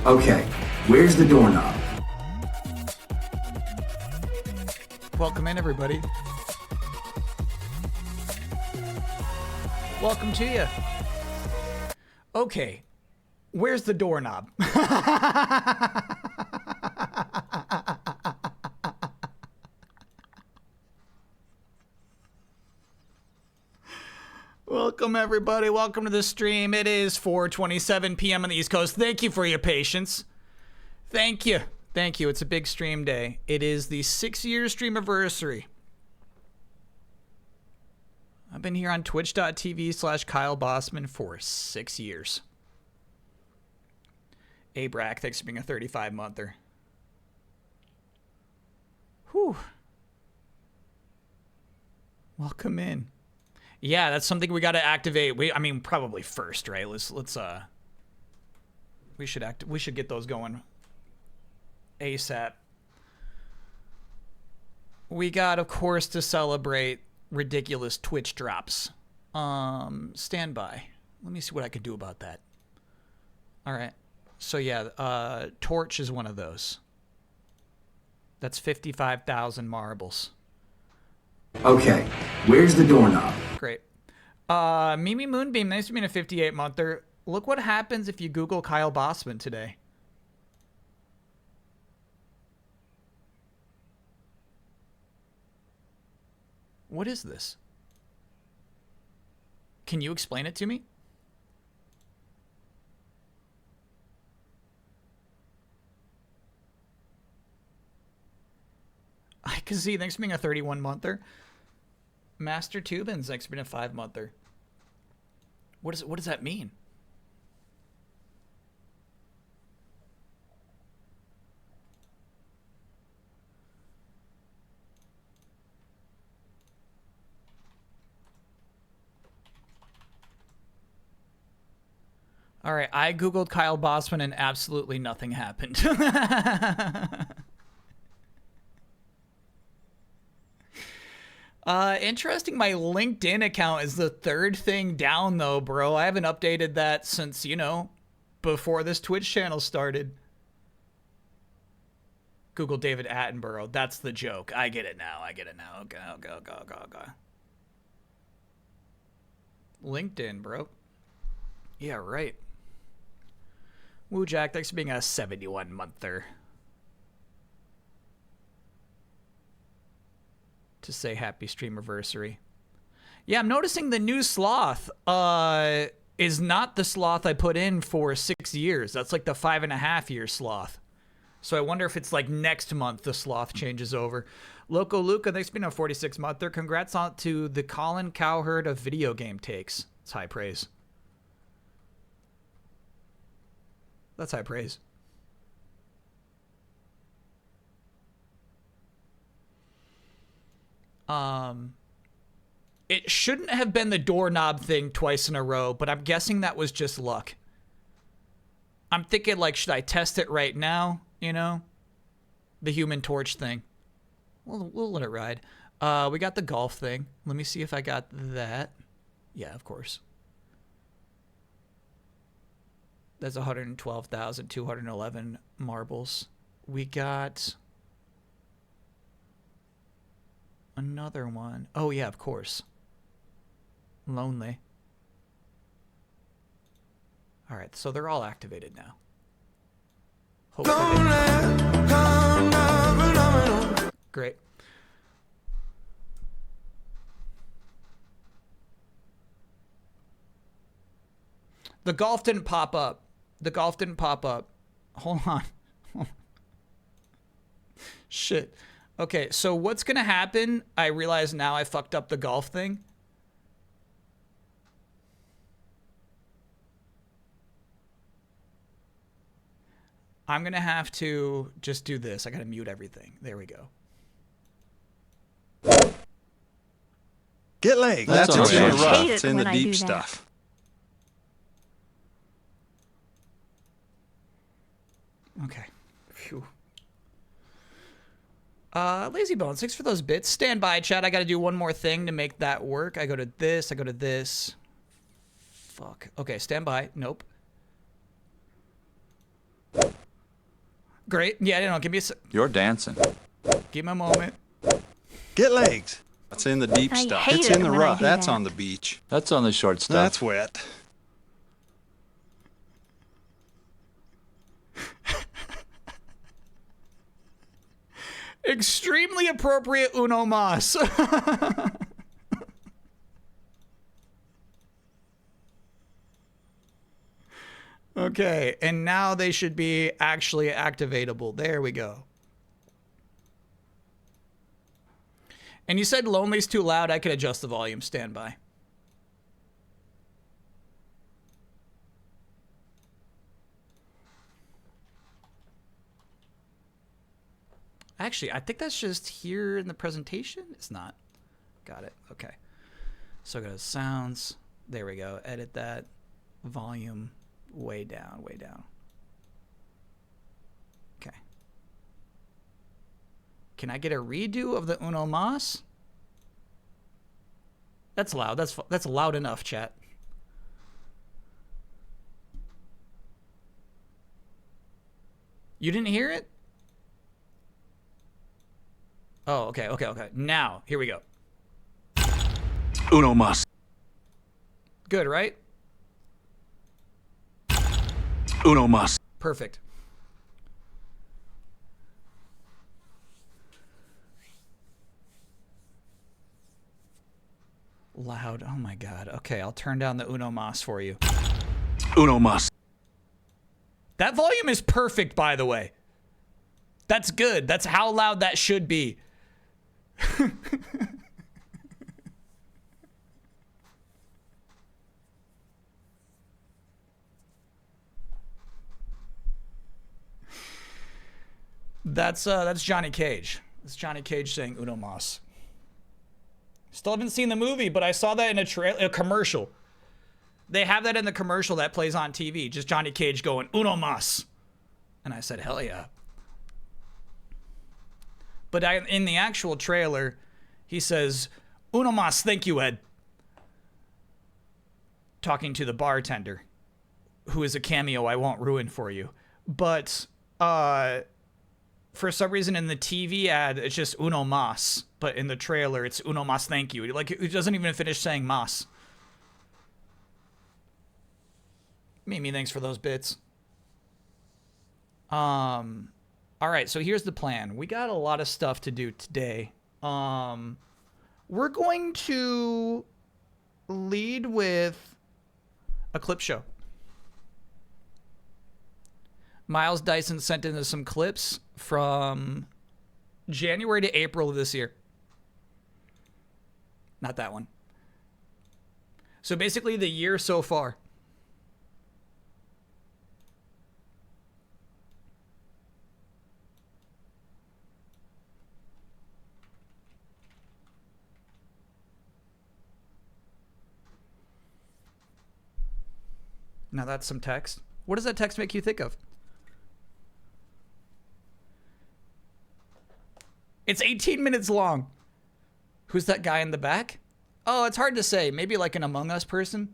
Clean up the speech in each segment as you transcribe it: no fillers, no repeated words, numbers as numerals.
Okay, where's the doorknob? Welcome in, everybody. Welcome to you. Okay, where's the doorknob? Welcome, everybody. Welcome to the stream. It is 4:27 p.m. on the East Coast. Thank you for your patience. Thank you. Thank you. It's a big stream day. It is the 6-year Streamerversary. I've been here on twitch.tv/Kyle Bossman for 6 years. Abrac, thanks for being a 35-monther. Whew. Welcome in. Yeah, that's something we got to activate. I mean, probably first, right? We should get those going ASAP. We got, of course, to celebrate ridiculous Twitch drops. Stand by. Let me see what I could do about that. All right. So yeah, Torch is one of those. That's 55,000 marbles. Okay, where's the doorknob? Great. Mimi Moonbeam, nice to meet a 58-monther. Look what happens if you Google Kyle Bossman today. What is this? Can you explain it to me? I can see. Thanks for being a 31-monther. Master Tubins, thanks for being a 5-monther. What does that mean? All right, I Googled Kyle Bossman and absolutely nothing happened. Interesting, my LinkedIn account is the third thing down, though, bro. I haven't updated that since, you know, before this Twitch channel started. Google David Attenborough. That's the joke. I get it now. Okay. LinkedIn, bro. Yeah, right. Woo Jack, thanks for being a 71-monther. To say happy Streamerversary. Yeah, I'm noticing the new sloth is not the sloth I put in for 6 years. That's like the 5.5-year sloth. So I wonder if it's like next month the sloth changes over. Loco Luca, thanks for being a 46-monther. Congrats on to the Colin Cowherd of video game takes. It's high praise. That's high praise. It shouldn't have been the doorknob thing twice in a row, but I'm guessing that was just luck. I'm thinking, like, should I test it right now? You know? The Human Torch thing. We'll let it ride. We got the golf thing. Let me see if I got that. Yeah, of course. That's 112,211 marbles. We got another one. Oh, yeah, of course. Lonely. All right, so they're all activated now. Hopefully. Great. The golf didn't pop up. Hold on. Shit. Okay, so what's going to happen? I realize now I fucked up the golf thing. I'm going to have to just do this. I got to mute everything. There we go. Get legs. That's what's rough. It's in the deep stuff. Okay. Phew. Lazy Bones, thanks for those bits. Stand by, chat. I got to do one more thing to make that work. I go to this. I go to this. Fuck. Okay, stand by. Nope. Great. Yeah, give me You're dancing. give me a moment. Get legs. That's in the deep I stuff. hate It's it in the when I rough. do That's that. on the beach. That's on the short stuff. That's wet. Extremely appropriate Uno Mas. Okay, and now they should be actually activatable. There we go. And you said Lonely's too loud. I could adjust the volume. Stand by. Actually, I think that's just here in the presentation. It's not. Got it. Okay. So go to sounds. There we go. Edit that. Volume way down, way down. Okay. Can I get a redo of the Uno Mas? That's loud. That's loud enough, chat. You didn't hear it? Oh, okay. Now, here we go. Uno Mas. Good, right? Uno Mas. Perfect. Loud. Oh my god. Okay, I'll turn down the Uno Mas for you. Uno Mas. That volume is perfect, by the way. That's good. That's how loud that should be. That's Johnny Cage. That's Johnny Cage saying Uno Mas. Still haven't seen the movie, but I saw that in a commercial. They have that in the commercial that plays on TV. Just Johnny Cage going Uno Mas. And I said, hell yeah. But in the actual trailer, he says, Uno Mas, thank you, Ed. Talking to the bartender, who is a cameo I won't ruin for you. But for some reason in the TV ad, it's just Uno Mas. But in the trailer, it's Uno Mas, thank you. Like, it doesn't even finish saying Mas. Mimi, thanks for those bits. All right, so here's the plan. We got a lot of stuff to do today. We're going to lead with a clip show. Miles Dyson sent in some clips from January to April of this year. Not that one. So basically the year so far. Now that's some text. What does that text make you think of? It's 18 minutes long. Who's that guy in the back? Oh, it's hard to say. Maybe like an Among Us person.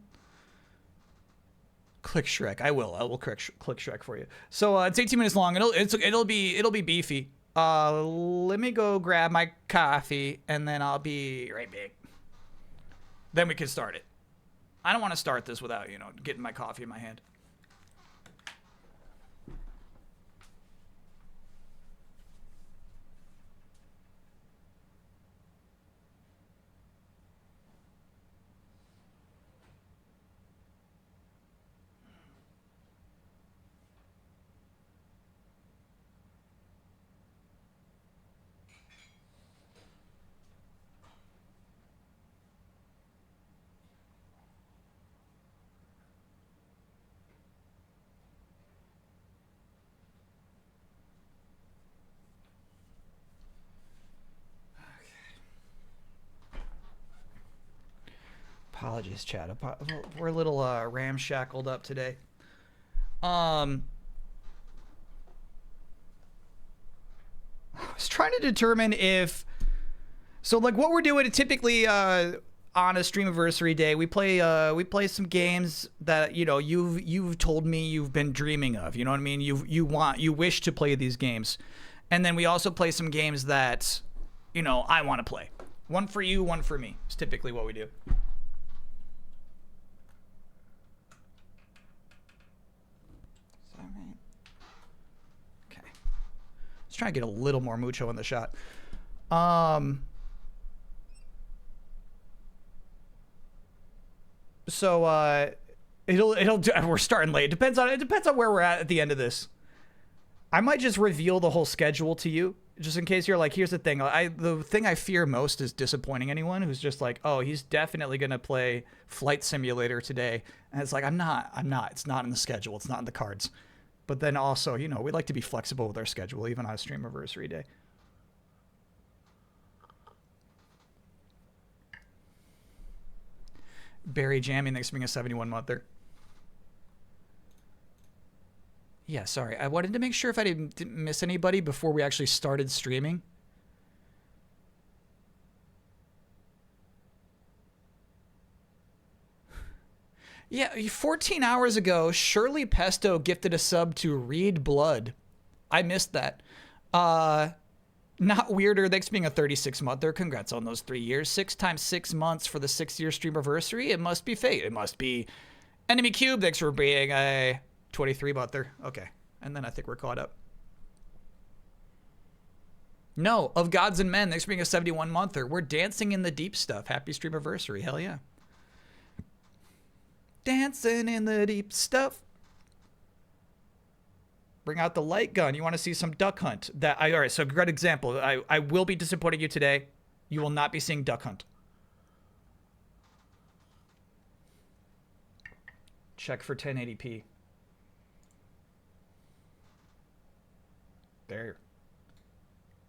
Click Shrek. I will click Shrek for you. So it's 18 minutes long. It'll be beefy. Let me go grab my coffee and then I'll be right back. Then we can start it. I don't want to start this without, getting my coffee in my hand. Apologies, chat. We're a little ramshackled up today. I was trying to determine if... So, like, what we're doing, typically, on a Streamversary day, we play some games that, you know, you've told me you've been dreaming of. You know what I mean? You wish to play these games. And then we also play some games that, you know, I want to play. One for you, one for me. It's typically what we do. Is that right? Okay. Let's try and get a little more mucho in the shot. So we're starting late. It depends on where we're at the end of this. I might just reveal the whole schedule to you, just in case you're like, here's the thing. The thing I fear most is disappointing anyone who's just like, oh, he's definitely gonna play Flight Simulator today. And it's like, I'm not. It's not in the schedule. It's not in the cards. But then also, you know, we like to be flexible with our schedule, even on a Streamversary day. Barry jamming next to being a 71-monther. Yeah, sorry. I wanted to make sure if I didn't miss anybody before we actually started streaming. Yeah, 14 hours ago, Shirley Pesto gifted a sub to Read Blood. I missed that. Not Weirder, thanks for being a 36-monther. Congrats on those 3 years. 6 times 6 months for the 6-year Streamversary. It must be fate. It must be Enemy Cube. Thanks for being a 23-monther. Okay. And then I think we're caught up. No, Of Gods and Men. Thanks for being a 71-monther. We're dancing in the deep stuff. Happy Streamversary. Hell yeah. Dancing in the deep stuff. Bring out the light gun. You want to see some Duck Hunt? All right, so great example. I will be disappointing you today. You will not be seeing Duck Hunt. Check for 1080p. There.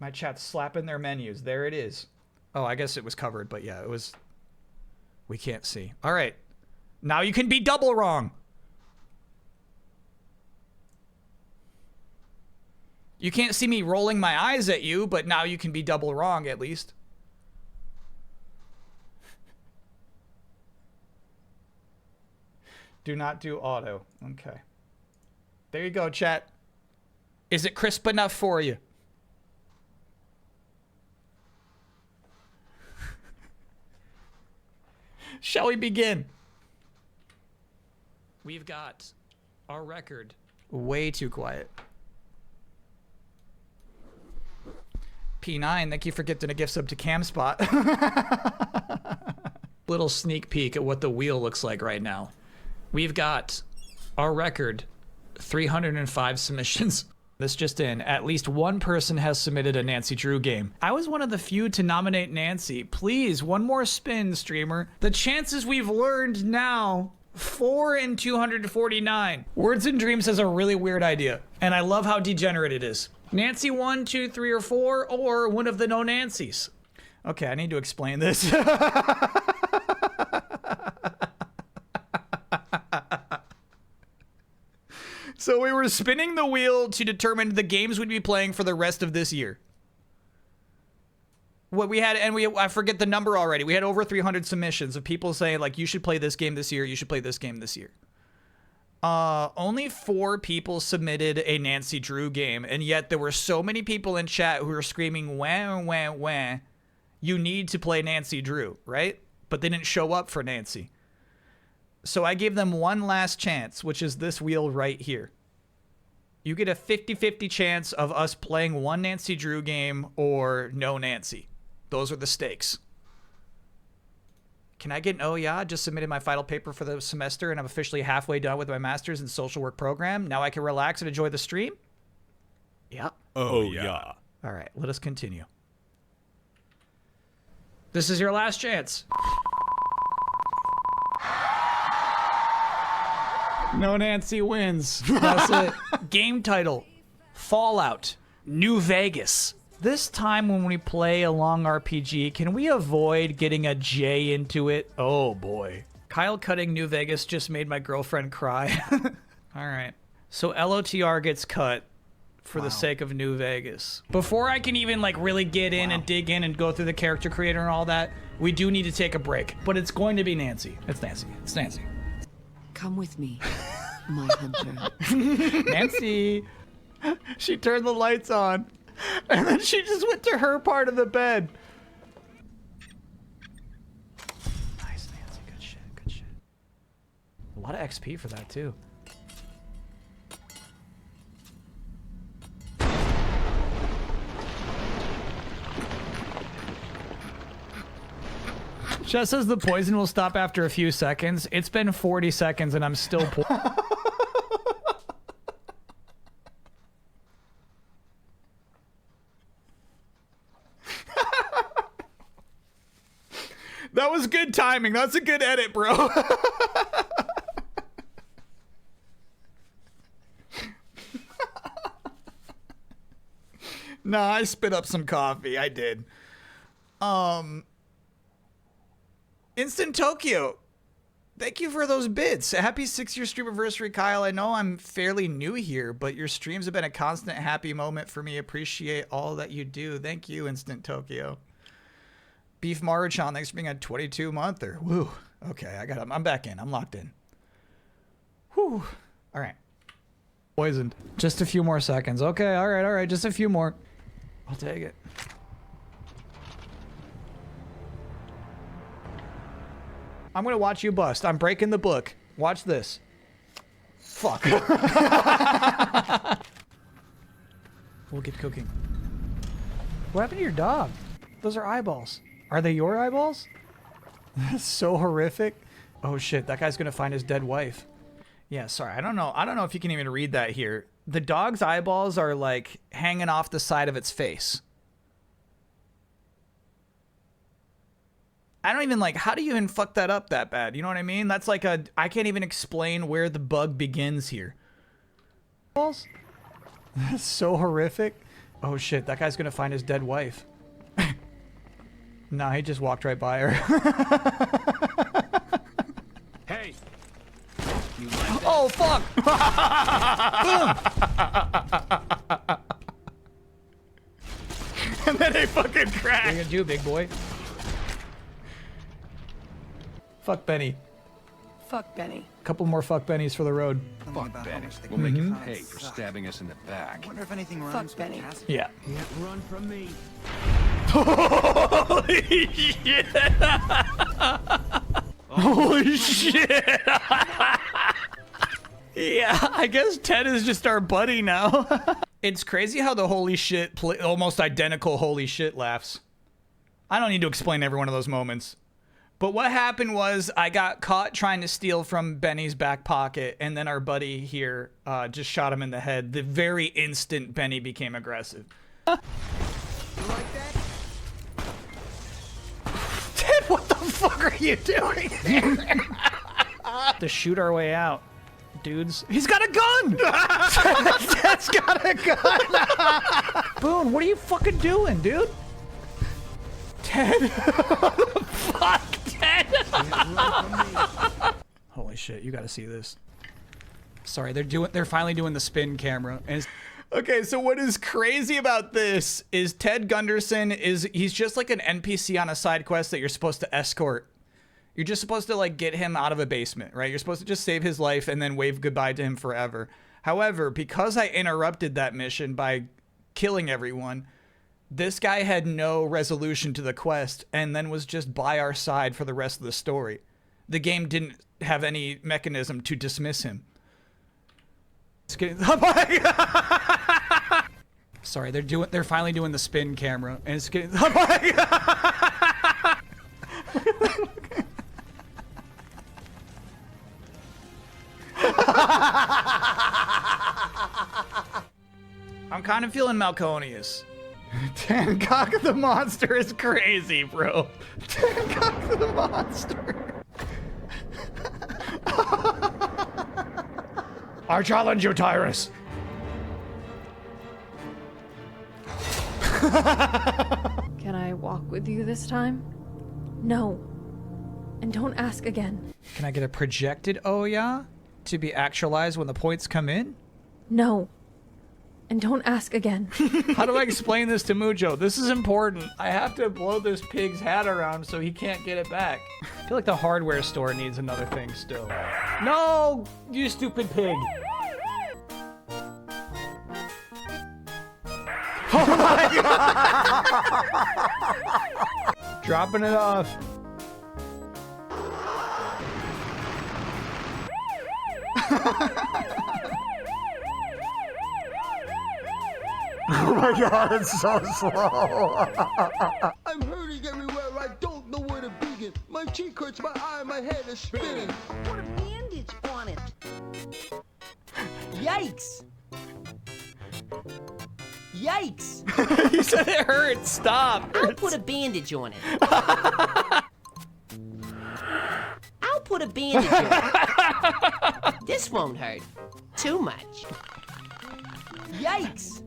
My chat's slapping their menus. There it is. Oh, I guess it was covered, but yeah, it was. We can't see. All right. Now you can be double wrong. You can't see me rolling my eyes at you, but now you can be double wrong at least. Do not do auto. Okay. There you go, chat. Is it crisp enough for you? Shall we begin? We've got our record. Way too quiet. P9, thank you for gifting a gift sub to CamSpot. Little sneak peek at what the wheel looks like right now. We've got our record, 305 submissions. This just in, at least one person has submitted a Nancy Drew game. I was one of the few to nominate Nancy. Please, one more spin, streamer. The chances we've learned now, 4 in 249. Words and Dreams has a really weird idea, and I love how degenerate it is. Nancy 1, 2, 3, or 4, or one of the no Nancys. Okay, I need to explain this. So we were spinning the wheel to determine the games we'd be playing for the rest of this year. What we had, and I forget the number already. We had over 300 submissions of people saying, like, you should play this game this year, you should play this game this year. Only 4 people submitted a Nancy Drew game, and yet there were so many people in chat who were screaming, wah, wah, wah, you need to play Nancy Drew, right? But they didn't show up for Nancy. So I gave them one last chance, which is this wheel right here. You get a 50-50 chance of us playing one Nancy Drew game or no Nancy. Those are the stakes. Can I get an oh yeah? Just submitted my final paper for the semester and I'm officially halfway done with my master's in social work program. Now I can relax and enjoy the stream? Yeah. Oh yeah. All right, let us continue. This is your last chance. No Nancy wins. That's it. Game title, Fallout, New Vegas. This time when we play a long RPG, can we avoid getting a J into it? Oh boy. Kyle cutting New Vegas just made my girlfriend cry. All right. So LOTR gets cut for the sake of New Vegas. Before I can even like really get in and dig in and go through the character creator and all that, we do need to take a break. But it's going to be Nancy. It's Nancy. It's Nancy. Come with me, my hunter. Nancy. She turned the lights on. And then she just went to her part of the bed. Nice, Nancy. Good shit. Good shit. A lot of XP for that, too. Jess says the poison will stop after a few seconds. It's been 40 seconds and I'm still That was good timing. That's a good edit, bro. Nah, I spit up some coffee. I did. Instant Tokyo. Thank you for those bits. Happy 6-year Streamerversary, Kyle. I know I'm fairly new here, but your streams have been a constant happy moment for me. Appreciate all that you do. Thank you, Instant Tokyo. Beef Maruchan, thanks for being a 22-monther. Woo. Okay, I'm back in. I'm locked in. Whew. All right. Poisoned. Just a few more seconds. Okay, all right. Just a few more. I'll take it. I'm gonna watch you bust. I'm breaking the book. Watch this. Fuck. We'll get cooking. What happened to your dog? Those are eyeballs. Are they your eyeballs? That's so horrific. Oh shit, that guy's gonna find his dead wife. Yeah, sorry, I don't know if you can even read that here. The dog's eyeballs are like hanging off the side of its face. I don't even like, how do you even fuck that up that bad? You know what I mean? That's like I can't even explain where the bug begins here. That's so horrific. Oh shit, that guy's gonna find his dead wife. Nah, he just walked right by her. Hey. Oh fuck! And then they fucking crash. What are you gonna do, big boy? Fuck Benny. Fuck Benny. Couple more fuck Bennies for the road. Fuck Benny. We'll make him pay for stabbing us in the back. I wonder if anything Fuck Benny. Yeah. Run from me. Holy shit! Holy shit! Yeah, I guess Ted is just our buddy now. It's crazy how the holy shit, almost identical holy shit laughs. I don't need to explain every one of those moments. But what happened was I got caught trying to steal from Benny's back pocket, and then our buddy here just shot him in the head. The very instant Benny became aggressive. You like that? Ted, what the fuck are you doing? To shoot our way out, dudes. He's got a gun! Ted's got a gun! Boone, what are you fucking doing, dude? Ted? What the fuck, Ted? Holy shit, you gotta see this. Sorry, they're finally doing the spin camera. And okay, so what is crazy about this is Ted Gunderson he's just like an NPC on a side quest that you're supposed to escort. You're just supposed to like get him out of a basement, right? You're supposed to just save his life and then wave goodbye to him forever. However, because I interrupted that mission by killing everyone, this guy had no resolution to the quest and then was just by our side for the rest of the story. The game didn't have any mechanism to dismiss him. Oh my God. Sorry, they're finally doing the spin camera, and it's getting. Oh my God. I'm kind of feeling Malconius. Tancock the monster is crazy, bro. Tancock the monster. I challenge you, Tyrus. Can I walk with you this time? No. And don't ask again. Can I get a projected Oya to be actualized when the points come in? No. And don't ask again. How do I explain this to Mujo? This is important. I have to blow this pig's hat around so he can't get it back. I feel like the hardware store needs another thing still. No, you stupid pig. Oh my God. Dropping it off. Oh my God, it's so slow. I'm hurting everywhere. I don't know where to begin. My cheek hurts, my eye, my head is spinning. Put a bandage on it. Yikes. Yikes. You said it hurts. Stop. I'll put a bandage on it. I'll put a bandage on it. This won't hurt too much. Yikes.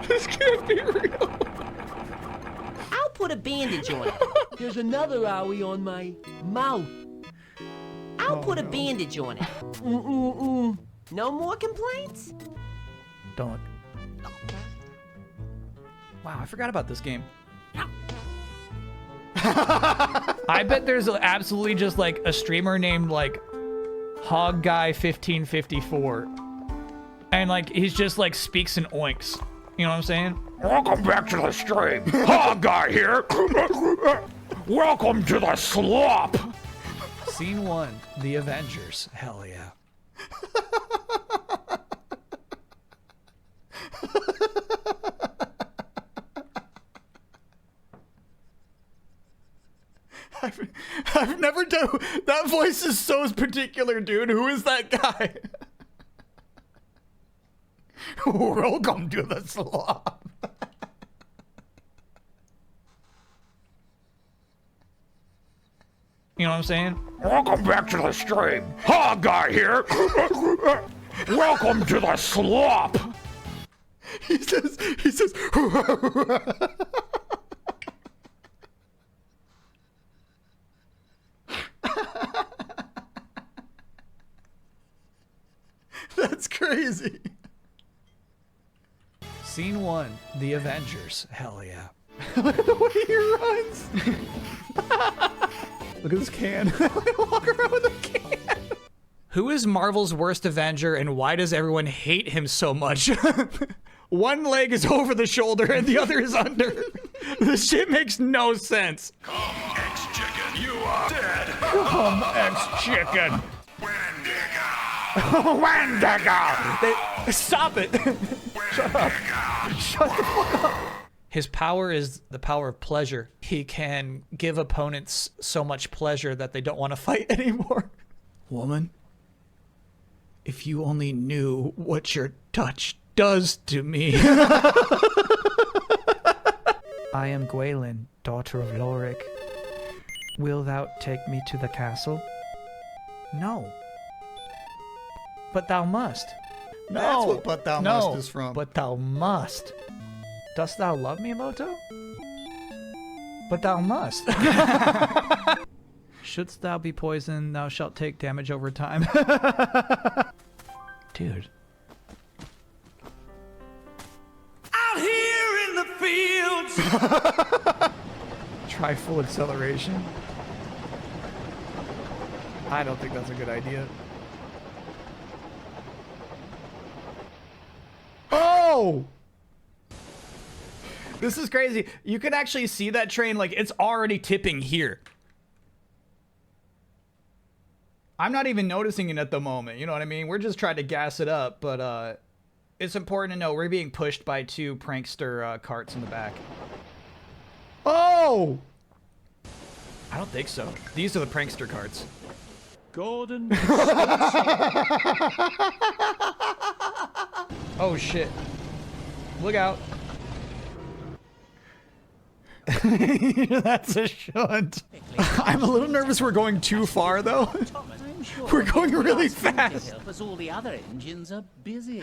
This can't be real. I'll put a bandage on it. There's another owie on my mouth. I'll put a bandage on it. No more complaints? Don't look. Wow, I forgot about this game. I bet there's absolutely just like a streamer named like Hog Guy 1554, and like he's just like speaks in oinks. You know what I'm saying? Welcome back to the stream. Hog Guy here. Welcome to the slop. Scene 1, The Avengers. Hell yeah. I've never done that. Voice is so particular, dude. Who is that guy? Welcome to the slop. You know what I'm saying? Welcome back to the stream. Hog Guy here. Welcome to the slop. He says. That's crazy. Scene 1, The Avengers. Hell yeah. Look at the way he runs. Look at this can. Walk around with a can. Who is Marvel's worst Avenger and why does everyone hate him so much? One leg is over the shoulder and the other is under. This shit makes no sense. Come, X-Chicken, you are dead. Come, X-Chicken. Wendigo. Wendigo. Stop it. Shut up. Shut the fuck up. His power is the power of pleasure. He can give opponents so much pleasure that they don't want to fight anymore. Woman, if you only knew what your touch does to me. I am Gwaelin, daughter of Lorik. Will thou take me to the castle? No. But thou must. No. That's what "but thou must" is from. But thou must. Dost thou love me, Moto? But thou must. Shouldst thou be poisoned, thou shalt take damage over time. Dude. Out here in the fields. Try full acceleration. I don't think that's a good idea. Oh! This is crazy. You can actually see that train, like, it's already tipping here. I'm not even noticing it at the moment, you know what I mean? We're just trying to gas it up, but it's important to know we're being pushed by two prankster carts in the back. Oh! I don't think so. These are the prankster carts. Gordon. Oh shit. Look out. That's a shunt. I'm a little nervous we're going too far though. We're going really fast. As all the other engines are busy.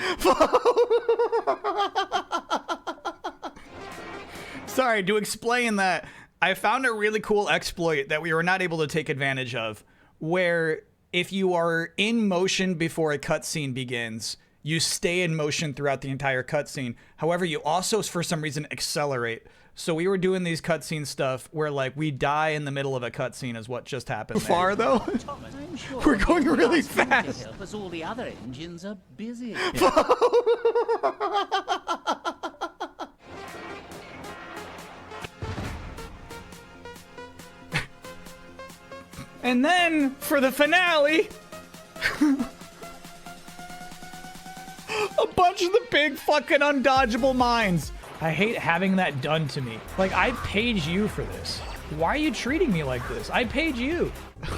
Sorry, to explain that, I found a really cool exploit that we were not able to take advantage of, where if you are in motion before a cutscene begins, you stay in motion throughout the entire cutscene. However, you also, for some reason, accelerate. So we were doing these cutscene stuff where, like, we die in the middle of a cutscene is what just happened. Far though? I'm sure We're going really ask you to fast. help us, all the other engines are busy. And then, for the finale, a bunch of the big fucking undodgeable mines. I hate having that done to me. Like, I paid you for this. Why are you treating me like this? I paid you.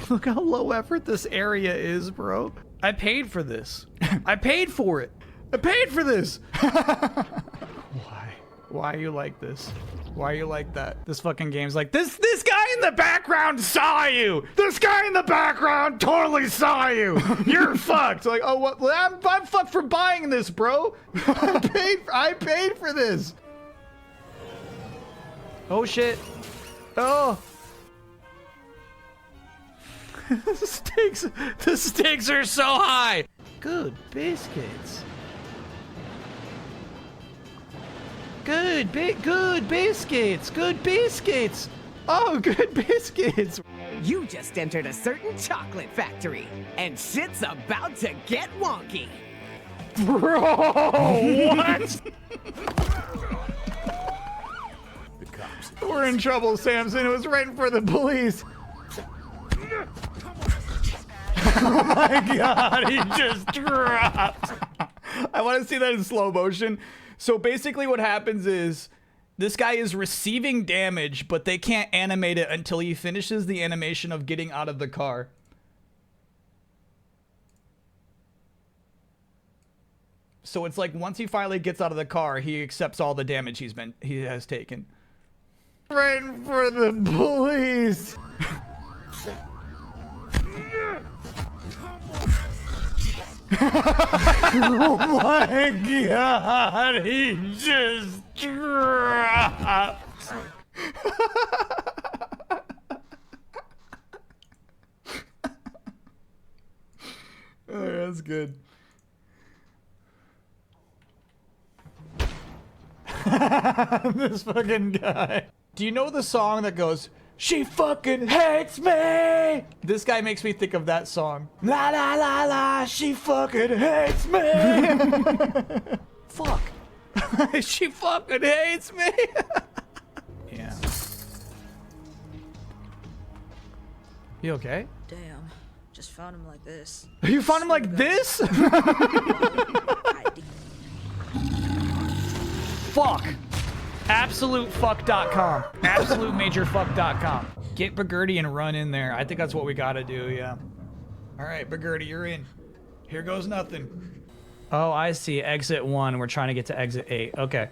Look how low effort this area is, bro. I paid for this. I paid for it. I paid for this. Why? Why are you like this? Why are you like that? This fucking game's like, this guy in the background saw you! This guy in the background totally saw you! You're fucked! Like, oh, what? I'm fucked for buying this, bro! I paid for this! Oh, shit. Oh! The stakes are so high! Good biscuits. Good biscuits. Good biscuits. Oh, good biscuits. You just entered a certain chocolate factory, and shit's about to get wonky. Bro, what? We're in trouble, Samson. It was right in front of the police. Oh my god, he just dropped. I want to see that in slow motion. So basically what happens is this guy is receiving damage, but they can't animate it until he finishes the animation of getting out of the car. So it's like once he finally gets out of the car, he accepts all the damage he has taken. Right for the police. Oh my god, he just dropped. Oh, that's good. This fucking guy. Do you know the song that goes, "She fucking hates me"? This guy makes me think of that song. La la la la, she fucking hates me. Fuck. She fucking hates me. Yeah. You okay? Damn, just found him like this. You found him like this? Fuck. AbsoluteFuck.com. AbsoluteMajorFuck.com. Get Bagurdi and run in there. I think that's what we gotta do, yeah. Alright, Bagurdi, you're in. Here goes nothing. Oh, I see. Exit 1. We're trying to get to exit 8. Okay.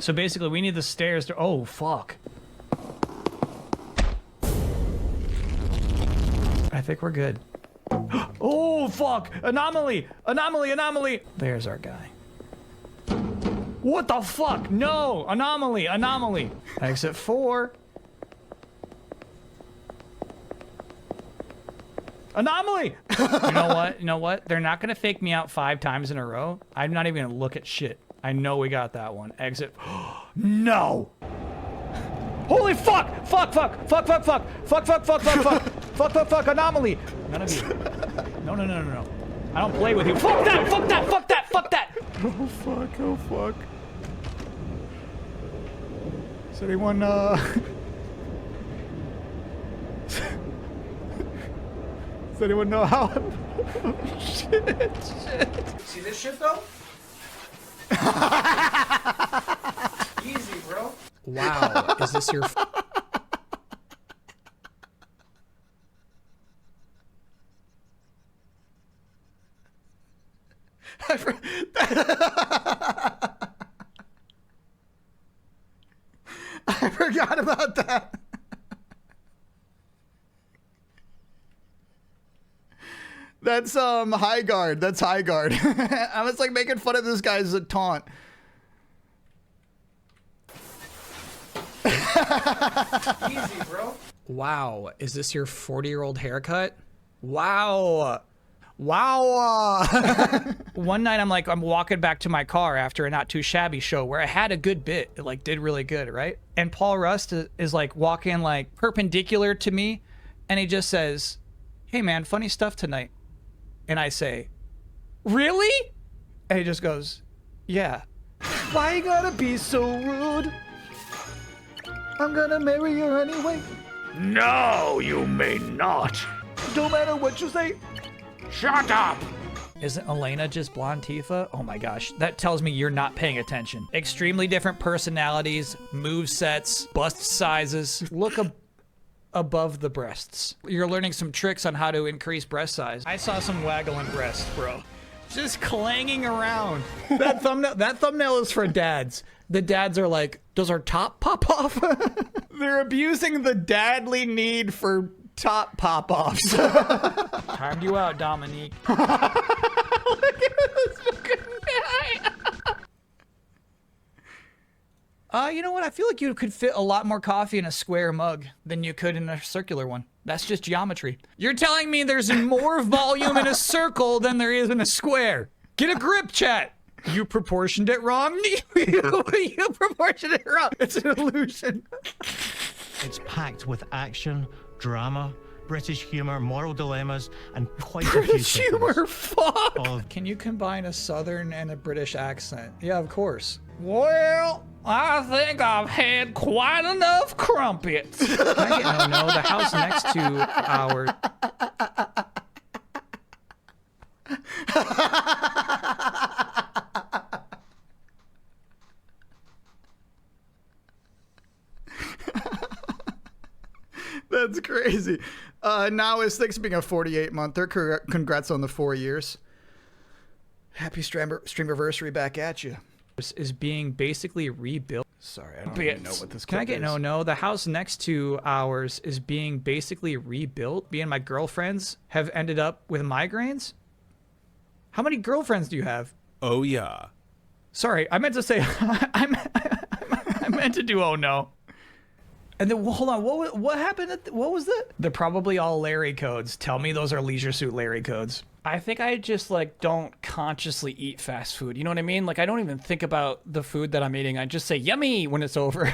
So basically, we need the stairs to... Oh, fuck. I think we're good. Oh, fuck! Anomaly! Anomaly, anomaly! There's our guy. What the fuck? No! Anomaly, anomaly! Exit 4. Anomaly! You know what? You know what? They're not gonna fake me out 5 times in a row. I'm not even gonna look at shit. I know we got that one. Exit. No! Holy fuck! Fuck, fuck! Fuck, fuck, fuck! Fuck, fuck, fuck, fuck, fuck! Fuck, fuck, fuck! Anomaly! None of you. No, no, no, no, no. I don't play with you. Fuck that! Fuck that! Fuck that! Fuck that! Oh fuck! Oh fuck! Does anyone, Does anyone know how? Shit, shit. See this shit though? Easy, bro. Wow, is this your... I forgot about that. That's high guard. That's high guard. I was like making fun of this guy's a taunt. Easy, bro. Wow, is this your 40-year-old haircut? Wow. Wow. One night I'm walking back to my car after a Not Too Shabby show where I had a good bit. It like did really good, right? And Paul Rust is like walking like perpendicular to me and he just says, "Hey man, funny stuff tonight." And I say, "Really?" And he just goes, "Yeah." Why you gotta be so rude? I'm gonna marry you anyway. No, you may not. Don't matter what you say. Shut up! Isn't Elena just blonde Tifa? Oh my gosh, that tells me you're not paying attention. Extremely different personalities, move sets, bust sizes. Look above the breasts. You're learning some tricks on how to increase breast size. I saw some waggling breasts, bro. Just clanging around. That thumbnail is for dads. The dads are like, does our top pop off? They're abusing the dadly need for top pop-offs. Timed you out, Dominique. Look at this fucking guy. You know what? I feel like you could fit a lot more coffee in a square mug than you could in a circular one. That's just geometry. You're telling me there's more volume in a circle than there is in a square. Get a grip, chat. You proportioned it wrong. You proportioned it wrong. It's an illusion. It's packed with action, drama, British humor, moral dilemmas, and quite a few British humor, seconds fuck! Can you combine a southern and a British accent? Yeah, of course. Well, I think I've had quite enough crumpets. Can I get no? The house next to our... That's crazy. Now is 6 being a 48-monther. Congrats on the 4 years. Happy Streamerversary back at you. This is being basically rebuilt. Sorry, I don't even know what this Can I get is. No? The house next to ours is being basically rebuilt. Me and my girlfriends have ended up with migraines. How many girlfriends do you have? Oh, yeah. Sorry, I meant to say, I meant to do oh no. And then, hold on, what happened? What was that? They're probably all Larry codes. Tell me those are Leisure Suit Larry codes. I think I just, like, don't consciously eat fast food. You know what I mean? Like, I don't even think about the food that I'm eating. I just say, yummy, when it's over.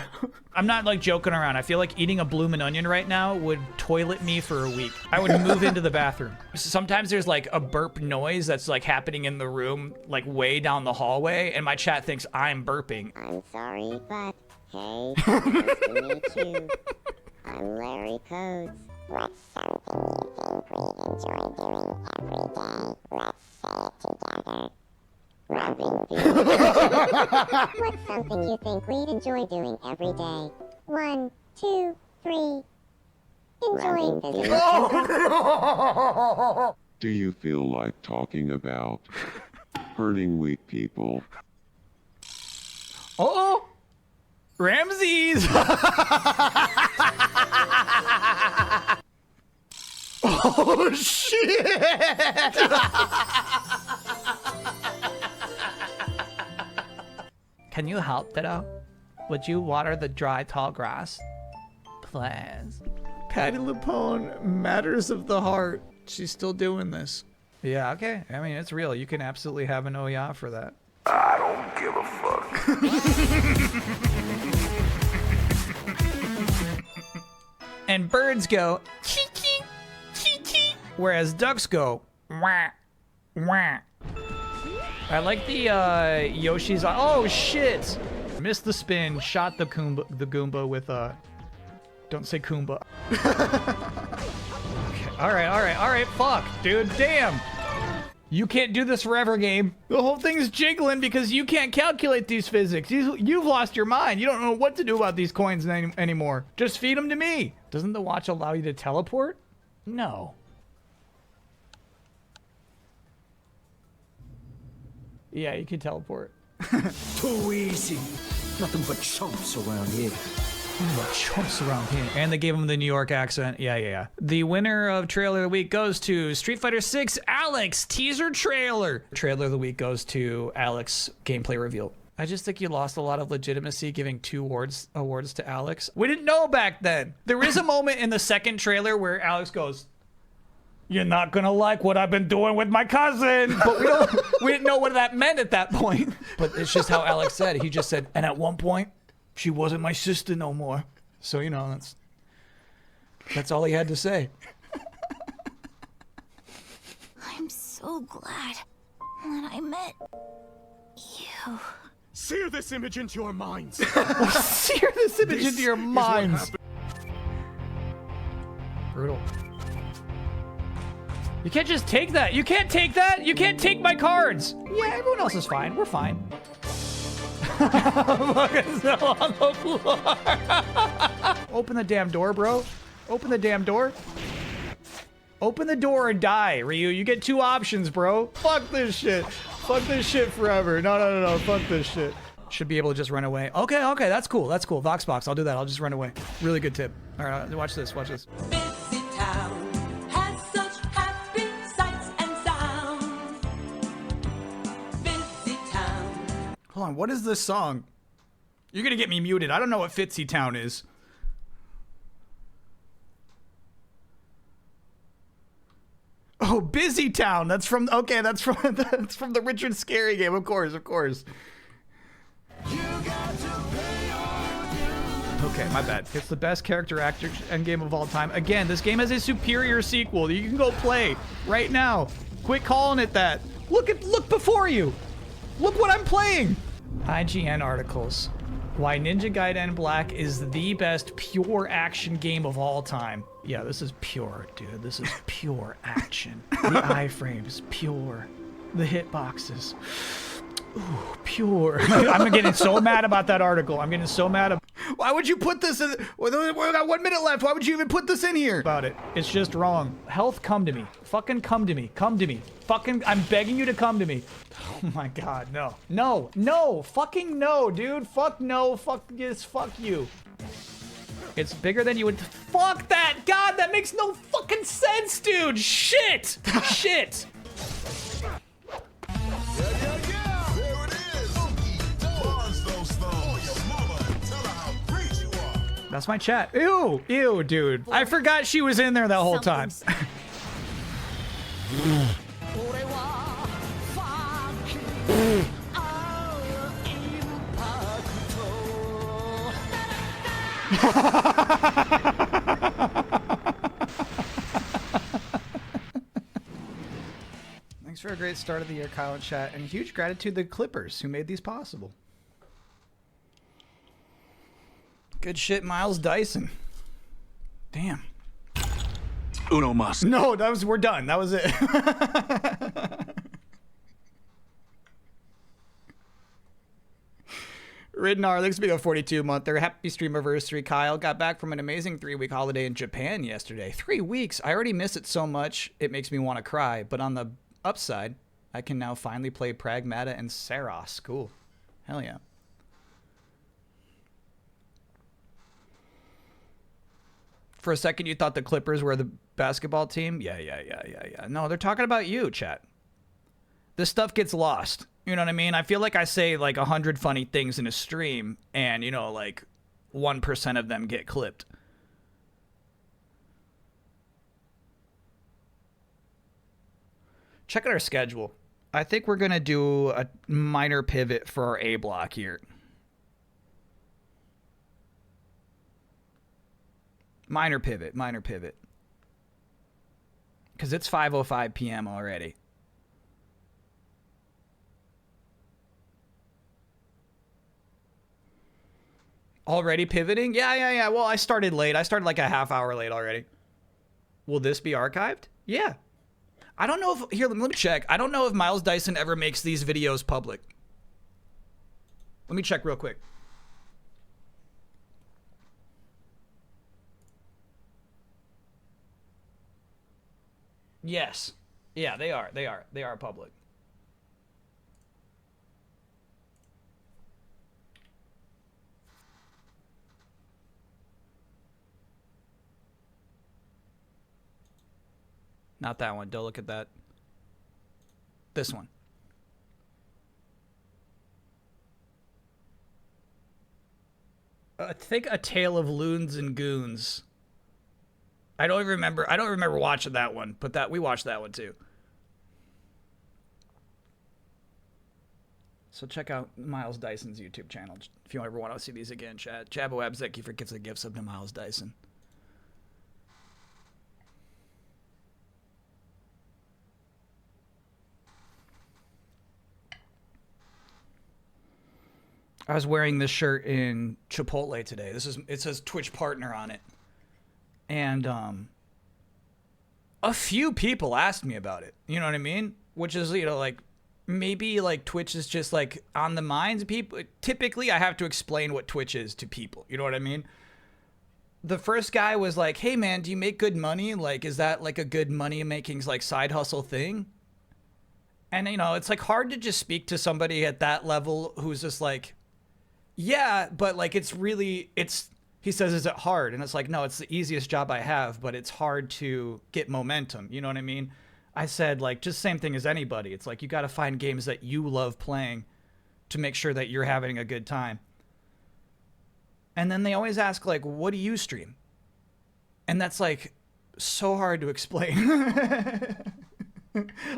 I'm not, like, joking around. I feel like eating a bloomin' onion right now would toilet me for a week. I would move into the bathroom. Sometimes there's, like, a burp noise that's, like, happening in the room, like, way down the hallway, and my chat thinks I'm burping. I'm sorry, but... Hey, nice to meet you. I'm Larry Codes. What's something you think we'd enjoy doing every day? Let's say it together. Rubbing bees. What's something you think we'd enjoy doing every day? 1, 2, 3. Enjoying bees. Do you feel like talking about hurting weak people? Oh! Ramses! Oh, shit! Can you help, Ditto? Would you water the dry, tall grass? Please. Patty LuPone, matters of the heart. She's still doing this. Yeah, okay. I mean, it's real. You can absolutely have an OYA for that. I don't give a fuck. And birds go, chee-chee, chee-chee, whereas ducks go, wah, wah. I like the Yoshi's, oh shit! Missed the spin, shot the Goomba with don't say Goomba. Okay, alright, fuck, dude, damn! You can't do this forever, game. The whole thing's jiggling because you can't calculate these physics. You've lost your mind. You don't know what to do about these coins anymore. Just feed them to me. Doesn't the watch allow you to teleport? No. Yeah, you can teleport. Too easy. Nothing but chumps around here. Chumps around here. And they gave him the New York accent. Yeah. The winner of Trailer of the Week goes to Street Fighter 6 Alex teaser trailer. Trailer of the Week goes to Alex gameplay reveal. I just think you lost a lot of legitimacy giving 2 awards to Alex. We didn't know back then. There is a moment in the second trailer where Alex goes, You're not gonna like what I've been doing with my cousin. But we didn't know what that meant at that point. But it's just how Alex said. He just said, and at one point, she wasn't my sister no more. So, you know, that's all he had to say. I'm so glad that I met you. Sear this image into your minds. Sear this image into your minds. Brutal. You can't just take that. You can't take that. You can't take my cards. Yeah, everyone else is fine. We're fine. Fucking still on the floor. Open the damn door, bro. Open the damn door. Open the door and die, Ryu. You get 2 options, bro. Fuck this shit. Fuck this shit forever. No. Fuck this shit. Should be able to just run away. Okay. That's cool. Voxbox. I'll do that. I'll just run away. Really good tip. All right, watch this. Watch this. Busy town has such happy sights and sounds. Busy town. Hold on. What is this song? You're gonna get me muted. I don't know what Fitzy Town is. Oh, Busy Town. That's from the Richard Scarry game. Of course. Okay, my bad. It's the best character actor endgame of all time. Again, this game has a superior sequel. You can go play right now. Quit calling it that. Look before you. Look what I'm playing. IGN articles. Why Ninja Gaiden Black is the best pure action game of all time. Yeah, this is pure, dude. This is pure action. The iframes, pure. The hitboxes. Ooh, pure. I'm getting so mad about that article. I'm getting so mad. Why would you put this in? We got 1 minute left. Why would you even put this in here? About it. It's just wrong. Health, come to me. Fucking come to me. Come to me. Fucking, I'm begging you to come to me. Oh my God, no. No. Fucking no, dude. Fuck no. Fuck this. Fuck you. It's bigger than you would. Fuck that. God, that makes no fucking sense, dude. Shit. Shit. That's my chat. Ew, dude. I forgot she was in there that whole time. Thanks for a great start of the year, Kyle and chat, and huge gratitude to the Clippers who made these possible. Good shit, Miles Dyson. Damn. Uno mas. No, we're done. That was it. Ridnar, thanks for being a 42-monther. Happy Streamerversary, Kyle. Got back from an amazing 3-week holiday in Japan yesterday. 3 weeks. I already miss it so much, it makes me want to cry. But on the upside, I can now finally play Pragmata and Saros. Cool. Hell yeah. For a second, you thought the Clippers were the basketball team? Yeah. No, they're talking about you, chat. This stuff gets lost. You know what I mean? I feel like I say like 100 funny things in a stream, and, you know, like 1% of them get clipped. Check out our schedule. I think we're going to do a minor pivot for our A block here. Minor pivot. Because it's 5:05 p.m. already. Already pivoting? Yeah. Well, I started late. I started like a half hour late already. Will this be archived? Yeah. I don't know if... Here, let me check. I don't know if Miles Dyson ever makes these videos public. Let me check real quick. Yes. Yeah, they are. They are public. Not that one. Don't look at that. This one. I think A Tale of Loons and Goons. I don't remember watching that one, but we watched that one too. So check out Miles Dyson's YouTube channel if you ever want to see these again, chat. Jabbo thank you for gifts and gifts up to Miles Dyson. I was wearing this shirt in Chipotle today. It says Twitch partner on it. And a few people asked me about it. You know what I mean? Which is, you know, like maybe like Twitch is just like on the minds of people. Typically, I have to explain what Twitch is to people. You know what I mean? The first guy was like, "Hey man, do you make good money? Like, is that like a good money making like side hustle thing?" And you know, it's like hard to just speak to somebody at that level who's just like, "Yeah, but like it's he says, "Is it hard?" And it's like, "No, it's the easiest job I have, but it's hard to get momentum." You know what I mean? I said, like, just same thing as anybody. It's like you got to find games that you love playing to make sure that you're having a good time. And then they always ask, like, "What do you stream?" And that's like so hard to explain.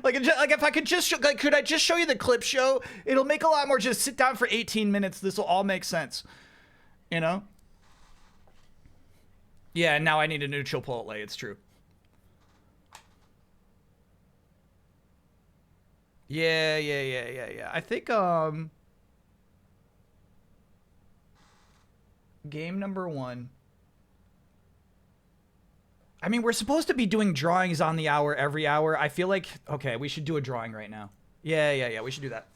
like if I could just could I just show you the clip show? It'll make a lot more. Just sit down for 18 minutes. This will all make sense. You know? Yeah, now I need a new Chipotle. It's true. Yeah. I think game number 1. I mean, we're supposed to be doing drawings on the hour every hour. I feel like, okay, we should do a drawing right now. Yeah, we should do that.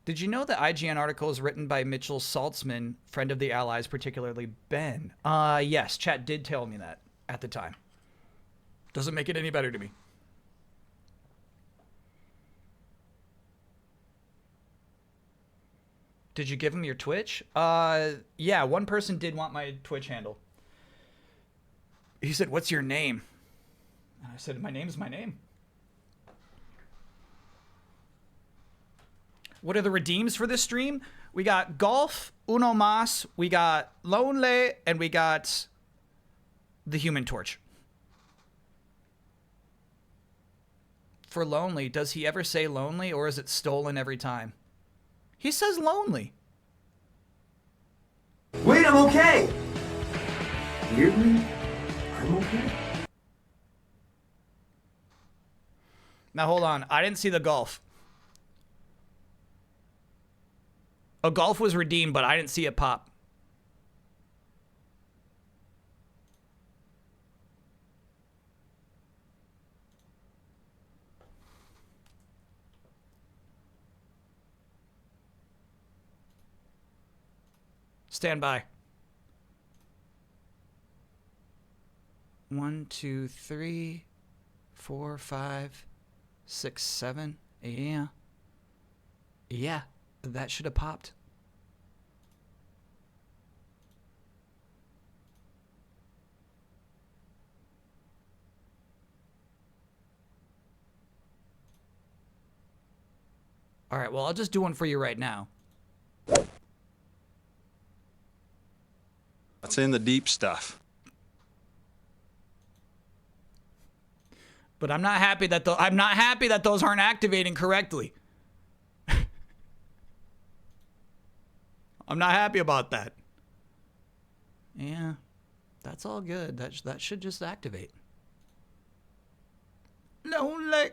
Did you know that IGN article is written by Mitchell Saltzman, friend of the Allies, particularly Ben? Yes, chat did tell me that at the time. Doesn't make it any better to me. Did you give him your Twitch? Yeah, one person did want my Twitch handle. He said, "What's your name?" And I said, "My name's my name." What are the redeems for this stream? We got Golf, Uno Mas, we got Lonely, and we got the Human Torch. For Lonely, does he ever say lonely, or is it stolen every time? He says lonely. Wait, I'm okay. Weirdly, I'm okay. Now hold on, I didn't see the Golf. A Golf was redeemed, but I didn't see it pop. Stand by. 1, 2, 3, 4, 5, 6, 7. Yeah. Yeah, that should have popped. All right, well, I'll just do one for you right now. That's in the deep stuff. But I'm not happy that those aren't activating correctly. I'm not happy about that. Yeah, that's all good. That should just activate. Lonely.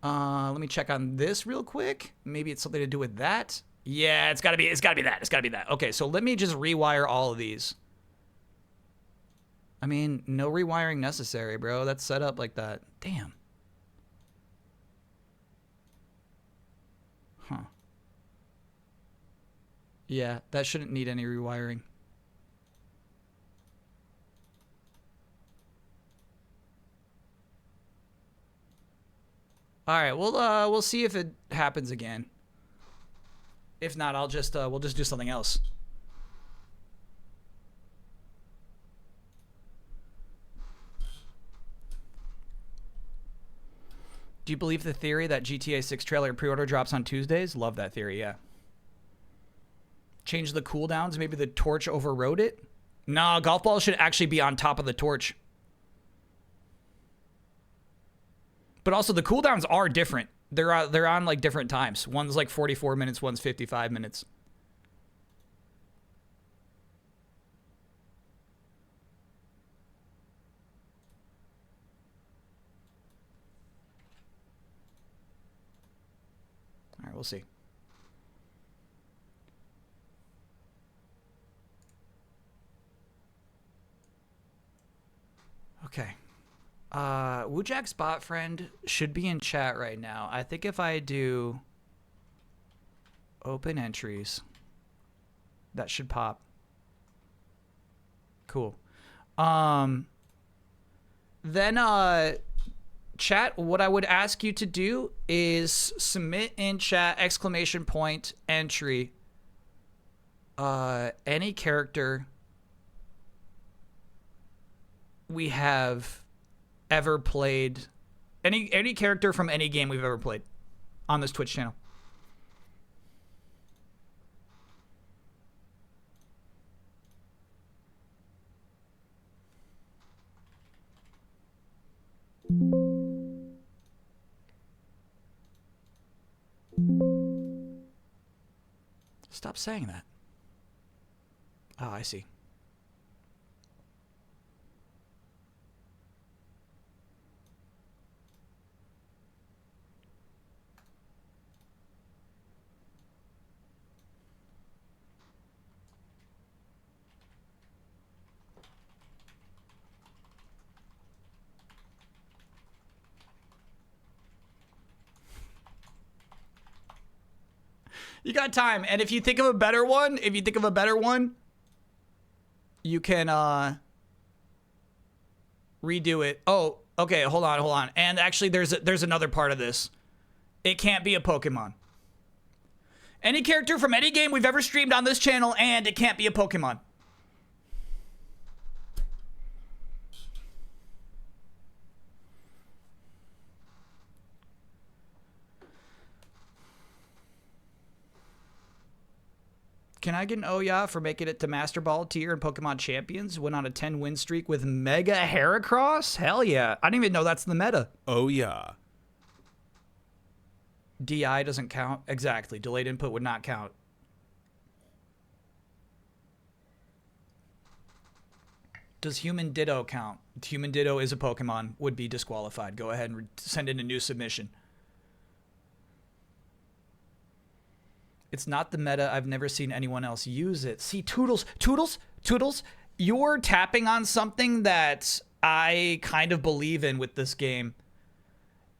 Let me check on this real quick. Maybe it's something to do with that. Yeah, it's gotta be that. Okay, so let me just rewire all of these. I mean, no rewiring necessary, bro. That's set up like that. Damn. Huh. Yeah, that shouldn't need any rewiring. All right, we'll see if it happens again. If not, we'll just do something else. Do you believe the theory that GTA 6 trailer pre-order drops on Tuesdays? Love that theory, yeah. Change the cooldowns. Maybe the torch overrode it. No, golf balls should actually be on top of the torch. But also the cooldowns are different. They're on like different times. One's like 44 minutes, one's 55 minutes. All right, we'll see. Okay. Woojack's bot friend should be in chat right now. I think if I do open entries, that should pop. Cool. Then chat, what I would ask you to do is submit in chat ! entry any character we have ever played, any character from any game we've ever played on this Twitch channel. Stop saying that. Oh, I see. You got time, and if you think of a better one, you can redo it. Oh, okay, hold on. And actually, there's another part of this. It can't be a Pokemon. Any character from any game we've ever streamed on this channel, and it can't be a Pokemon. Can I get an oh yeah for making it to Master Ball tier in Pokemon Champions? Went on a 10-win streak with Mega Heracross? Hell yeah. I didn't even know that's the meta. Oh yeah. DI doesn't count. Exactly. Delayed input would not count. Does Human Ditto count? Human Ditto is a Pokemon. Would be disqualified. Go ahead and send in a new submission. It's not the meta. I've never seen anyone else use it. See, Toodles, you're tapping on something that I kind of believe in with this game.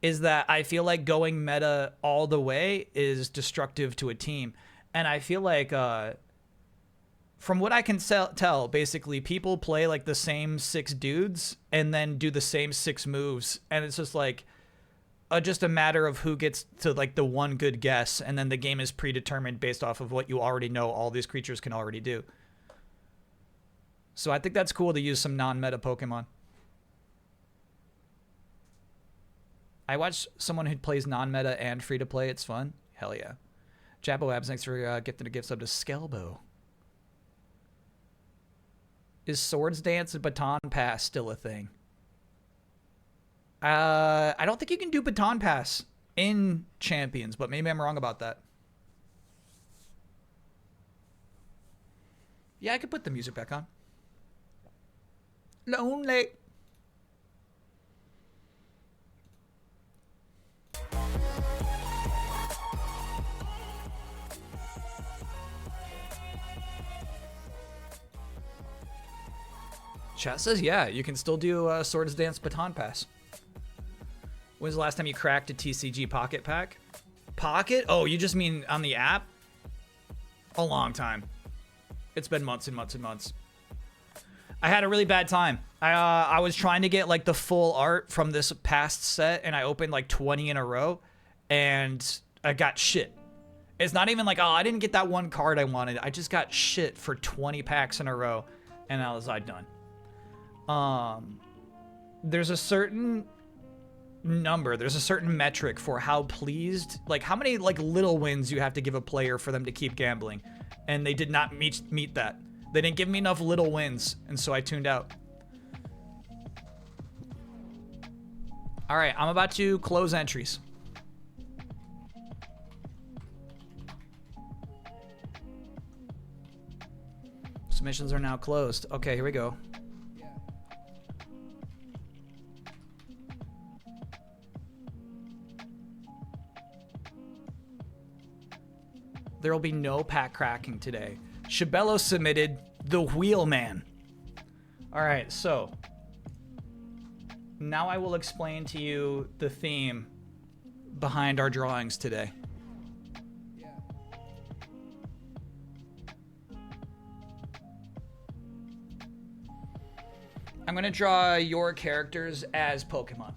Is that I feel like going meta all the way is destructive to a team. And I feel like, from what I can tell, basically, people play like the same 6 dudes and then do the same 6 moves. And it's just like, just a matter of who gets to like the one good guess, and then the game is predetermined based off of what you already know all these creatures can already do. So I think that's cool to use some non-meta Pokemon. I watch someone who plays non-meta and free-to-play. It's fun. Hell yeah. Jabbo Abs, thanks for gifting a gift sub to Skelbo. Is Swords Dance and Baton Pass still a thing? I don't think you can do Baton Pass in Champions, but maybe I'm wrong about that. Yeah, I could put the music back on. Lonely. Chat says, yeah, you can still do Swords Dance Baton Pass. When's the last time you cracked a TCG Pocket Pack? Pocket? Oh, you just mean on the app? A long time. It's been months and months and months. I had a really bad time. I was trying to get like the full art from this past set, and I opened like 20 in a row, and I got shit. It's not even like, oh, I didn't get that one card I wanted. I just got shit for 20 packs in a row, and I was like, done. There's a certain number, there's a certain metric for how pleased, like how many like little wins you have to give a player for them to keep gambling. and they did not meet that. They didn't give me enough little wins, and so I tuned out. All right, I'm about to close entries. Submissions are now closed. Okay, here we go. There will be no pack cracking today. Shabello submitted the Wheelman. All right, so now I will explain to you the theme behind our drawings today. I'm going to draw your characters as Pokemon.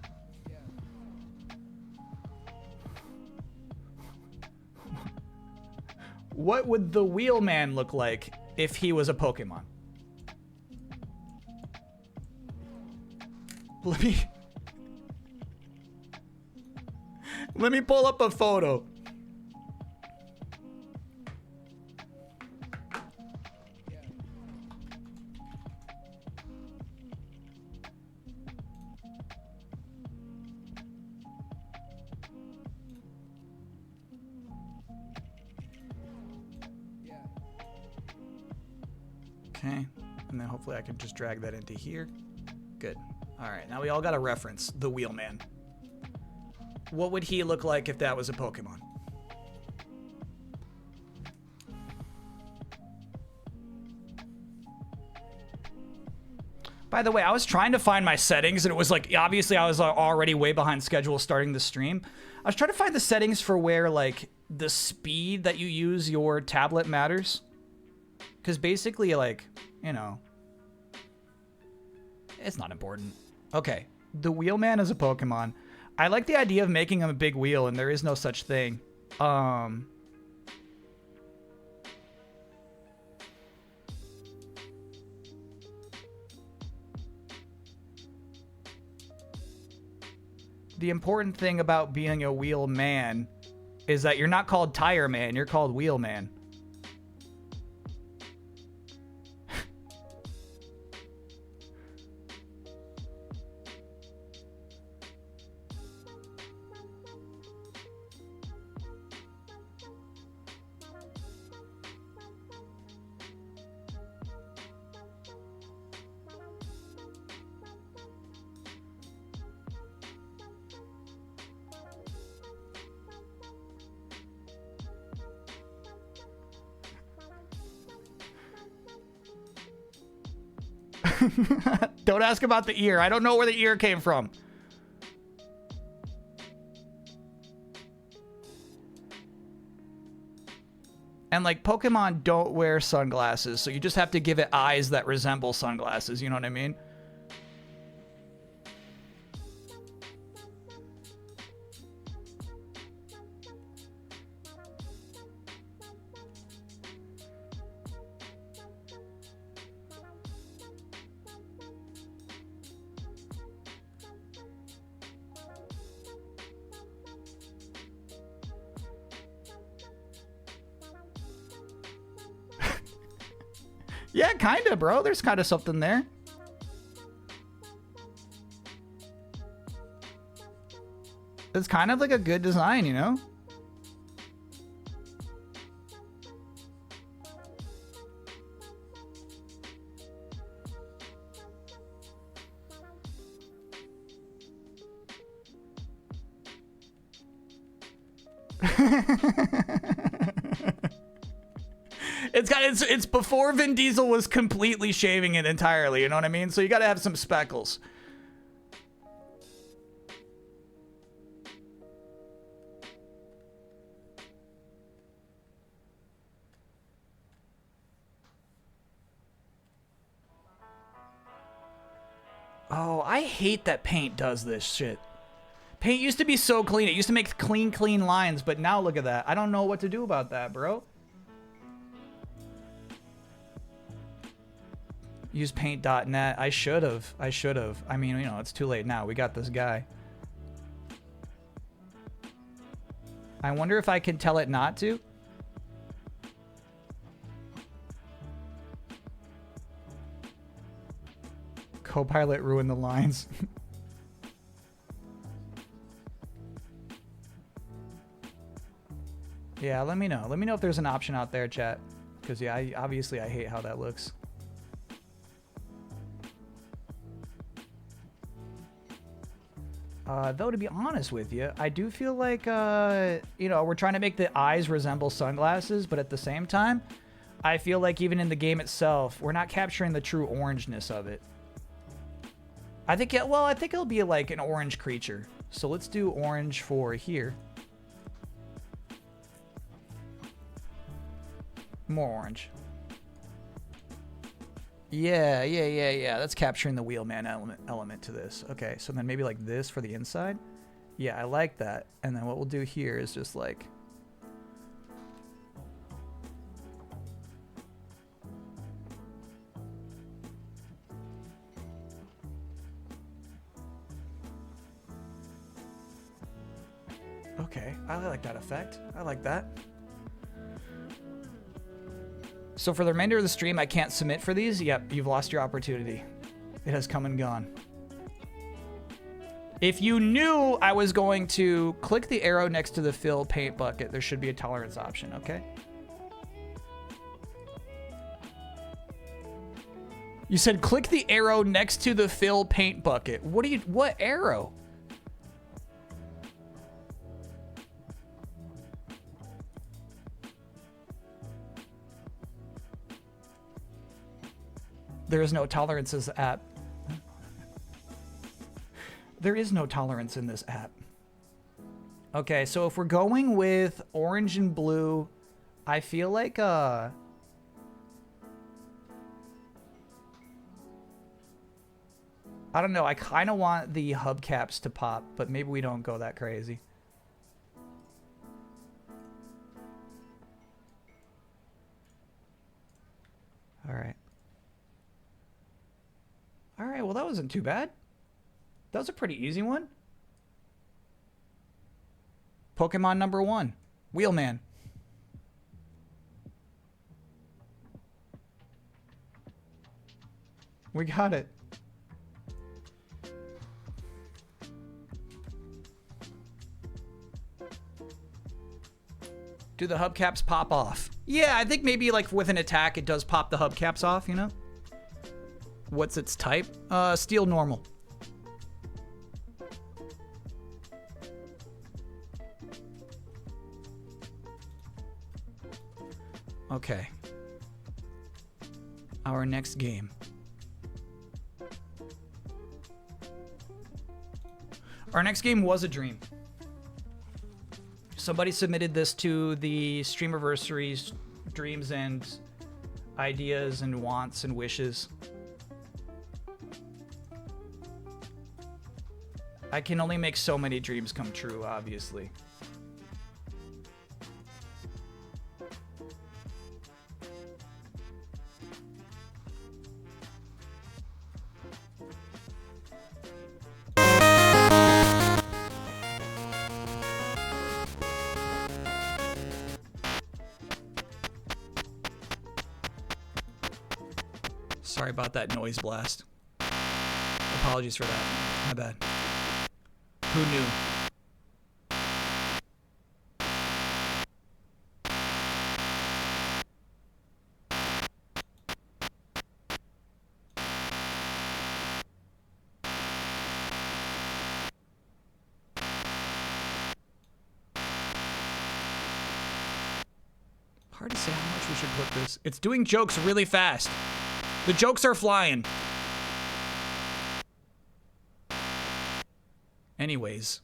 What would the Wheelman look like if he was a Pokemon? Let me pull up a photo. Okay, and then hopefully I can just drag that into here. Good. All right, now we all got a reference, the Wheelman. What would he look like if that was a Pokemon? By the way, I was trying to find my settings, and it was like, obviously I was already way behind schedule starting the stream. I was trying to find the settings for where, like, the speed that you use your tablet matters. Because basically, like, you know, it's not important. Okay, the Wheelman is a Pokemon. I like the idea of making him a big wheel, and there is no such thing. The important thing about being a wheel man is that you're not called Tire Man, you're called Wheel Man. Don't ask about the ear. I don't know where the ear came from. And like Pokemon don't wear sunglasses, so you just have to give it eyes that resemble sunglasses, you know what I mean? Yeah, kinda, bro. There's kinda something there. It's kind of like a good design, you know? It's before Vin Diesel was completely shaving it entirely, you know what I mean? So you gotta have some speckles. Oh, I hate that Paint does this shit. Paint used to be so clean. It used to make clean lines, but now look at that. I don't know what to do about that, bro. Use paint.net. I should have. I mean, you know, it's too late now. We got this guy. I wonder if I can tell it not to. Copilot ruined the lines. Yeah, let me know. Let me know if there's an option out there, chat. Because, yeah, obviously I hate how that looks. Though, to be honest with you, I do feel like, you know, we're trying to make the eyes resemble sunglasses, but at the same time, I feel like even in the game itself, we're not capturing the true orangeness of it. I think, yeah, well, I think it'll be like an orange creature. So let's do orange for here. More orange. Yeah. That's capturing the wheelman element to this. Okay, so then maybe like this for the inside. Yeah, I like that. And then what we'll do here is just like... Okay, I like that effect. I like that. So for the remainder of the stream, I can't submit for these. Yep, you've lost your opportunity. It has come and gone. If you knew I was going to click the arrow next to the fill paint bucket, there should be a tolerance option, okay? You said click the arrow next to the fill paint bucket. What arrow? There is no tolerance in this app. There is no tolerance in this app. Okay, so if we're going with orange and blue, I feel like I don't know, I kind of want the hubcaps to pop, but maybe we don't go that crazy. All right. All right, well, that wasn't too bad. That was a pretty easy one. Pokemon number 1, Wheelman. We got it. Do the hubcaps pop off? Yeah, I think maybe like with an attack, it does pop the hubcaps off, you know? What's its type? Steel normal. Okay. Our next game. Our next game was a dream. Somebody submitted this to the Streamerversary's dreams and ideas and wants and wishes. I can only make so many dreams come true, obviously. Sorry about that noise blast. Apologies for that. My bad. Who knew? Hard to say how much we should clip this. It's doing jokes really fast. The jokes are flying. Anyways.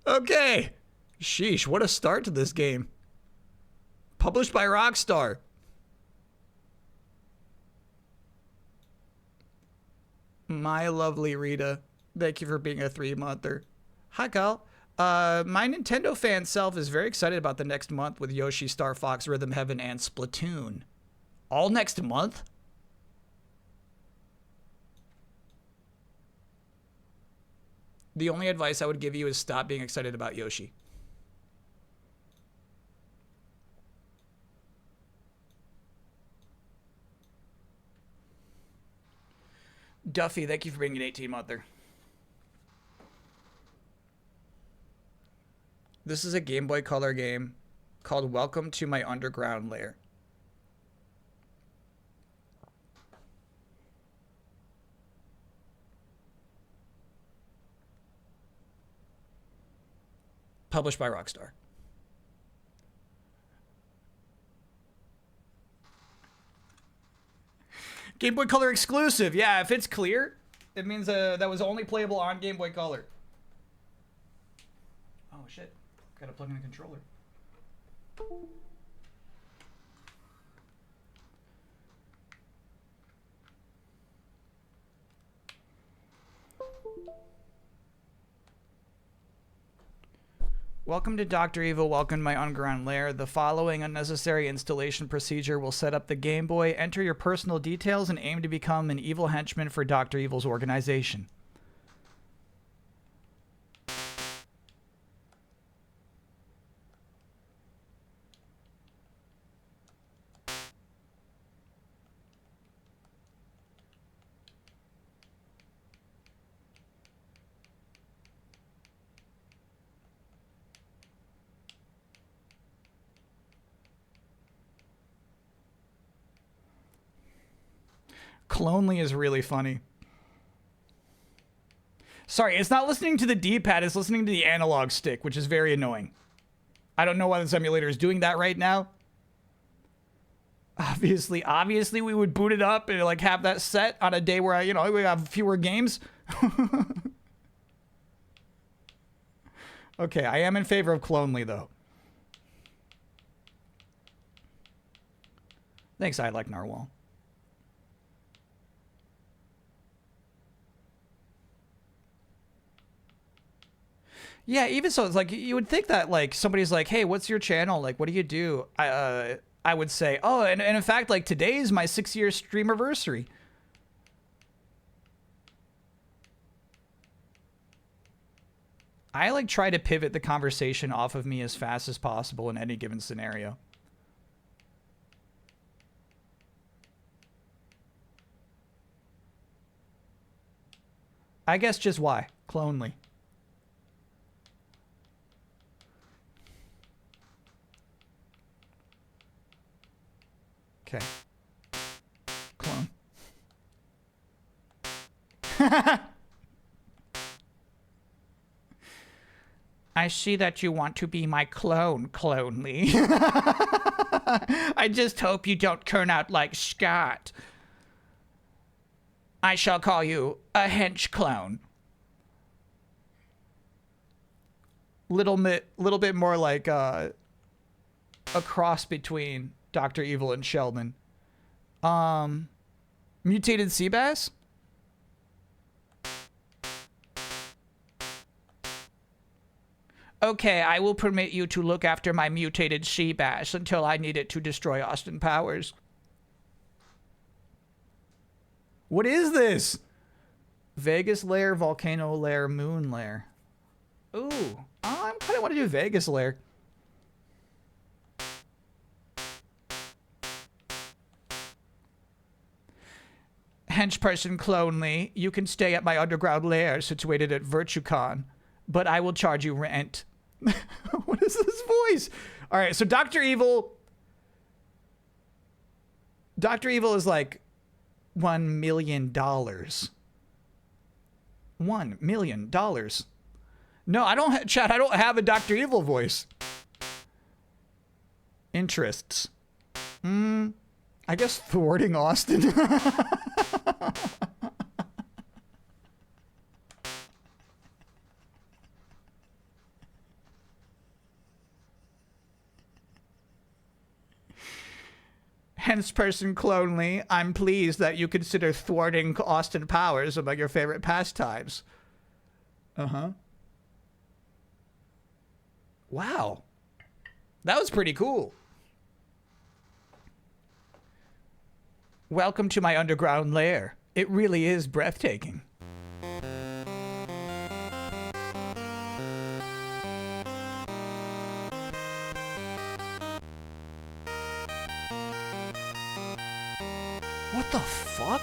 Okay. Sheesh, what a start to this game. Published by Rockstar. My lovely Rita. Thank you for being a 3-monther. Hi, Kyle. My Nintendo fan self is very excited about the next month with Yoshi, Star Fox, Rhythm Heaven, and Splatoon. All next month? The only advice I would give you is stop being excited about Yoshi. Duffy, thank you for being an 18-monther. This is a Game Boy Color game called Welcome to My Underground Lair. Published by Rockstar. Game Boy Color exclusive. Yeah, if it's clear, it means that was only playable on Game Boy Color. Oh shit. Gotta plug in the controller. Welcome to Dr. Evil, welcome to my underground lair. The following unnecessary installation procedure will set up the Game Boy, enter your personal details, and aim to become an evil henchman for Dr. Evil's organization. Clonely is really funny. Sorry, it's not listening to the D-pad, it's listening to the analog stick, which is very annoying. I don't know why this emulator is doing that right now. Obviously we would boot it up and like have that set on a day where we have fewer games. Okay, I am in favor of Clonely though. Thanks, I like Narwhal. Yeah, even so, it's like you would think that like somebody's like, "Hey, what's your channel? Like, what do you do?" I would say, "Oh, and in fact, like today's my 6-year streamerversary." I like try to pivot the conversation off of me as fast as possible in any given scenario. I guess just why? Clonely. Okay. Clone. I see that you want to be my clone, Clonely. I just hope you don't turn out like Scott. I shall call you a hench clone. Little bit more like a cross between Dr. Evil and Sheldon. Mutated sea bass? Okay, I will permit you to look after my mutated sea bass until I need it to destroy Austin Powers. What is this? Vegas lair, volcano lair, moon lair. Ooh, I kind of want to do Vegas lair. Henchperson Clonely, you can stay at my underground lair situated at VirtueCon, but I will charge you rent. What is this voice? All right, so Dr. Evil is like $1 million. $1 million. No, I don't, Chad, I don't have a Dr. Evil voice. Interests. I guess thwarting Austin. Henceperson Clonely, I'm pleased that you consider thwarting Austin Powers among your favorite pastimes. Uh-huh. Wow. That was pretty cool. Welcome to my underground lair. It really is breathtaking. What the fuck?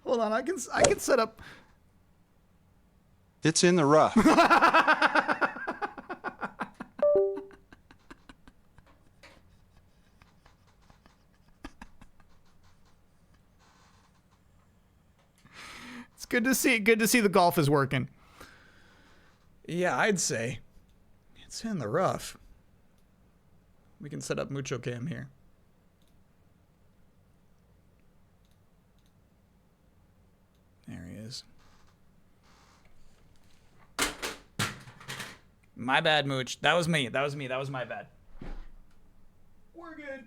Hold on, I can set up. It's in the rough. It's good to see. Good to see the golf is working. Yeah, I'd say it's in the rough. We can set up Mucho Cam here. There he is. My bad, Mooch. That was me. That was me. That was my bad. We're good.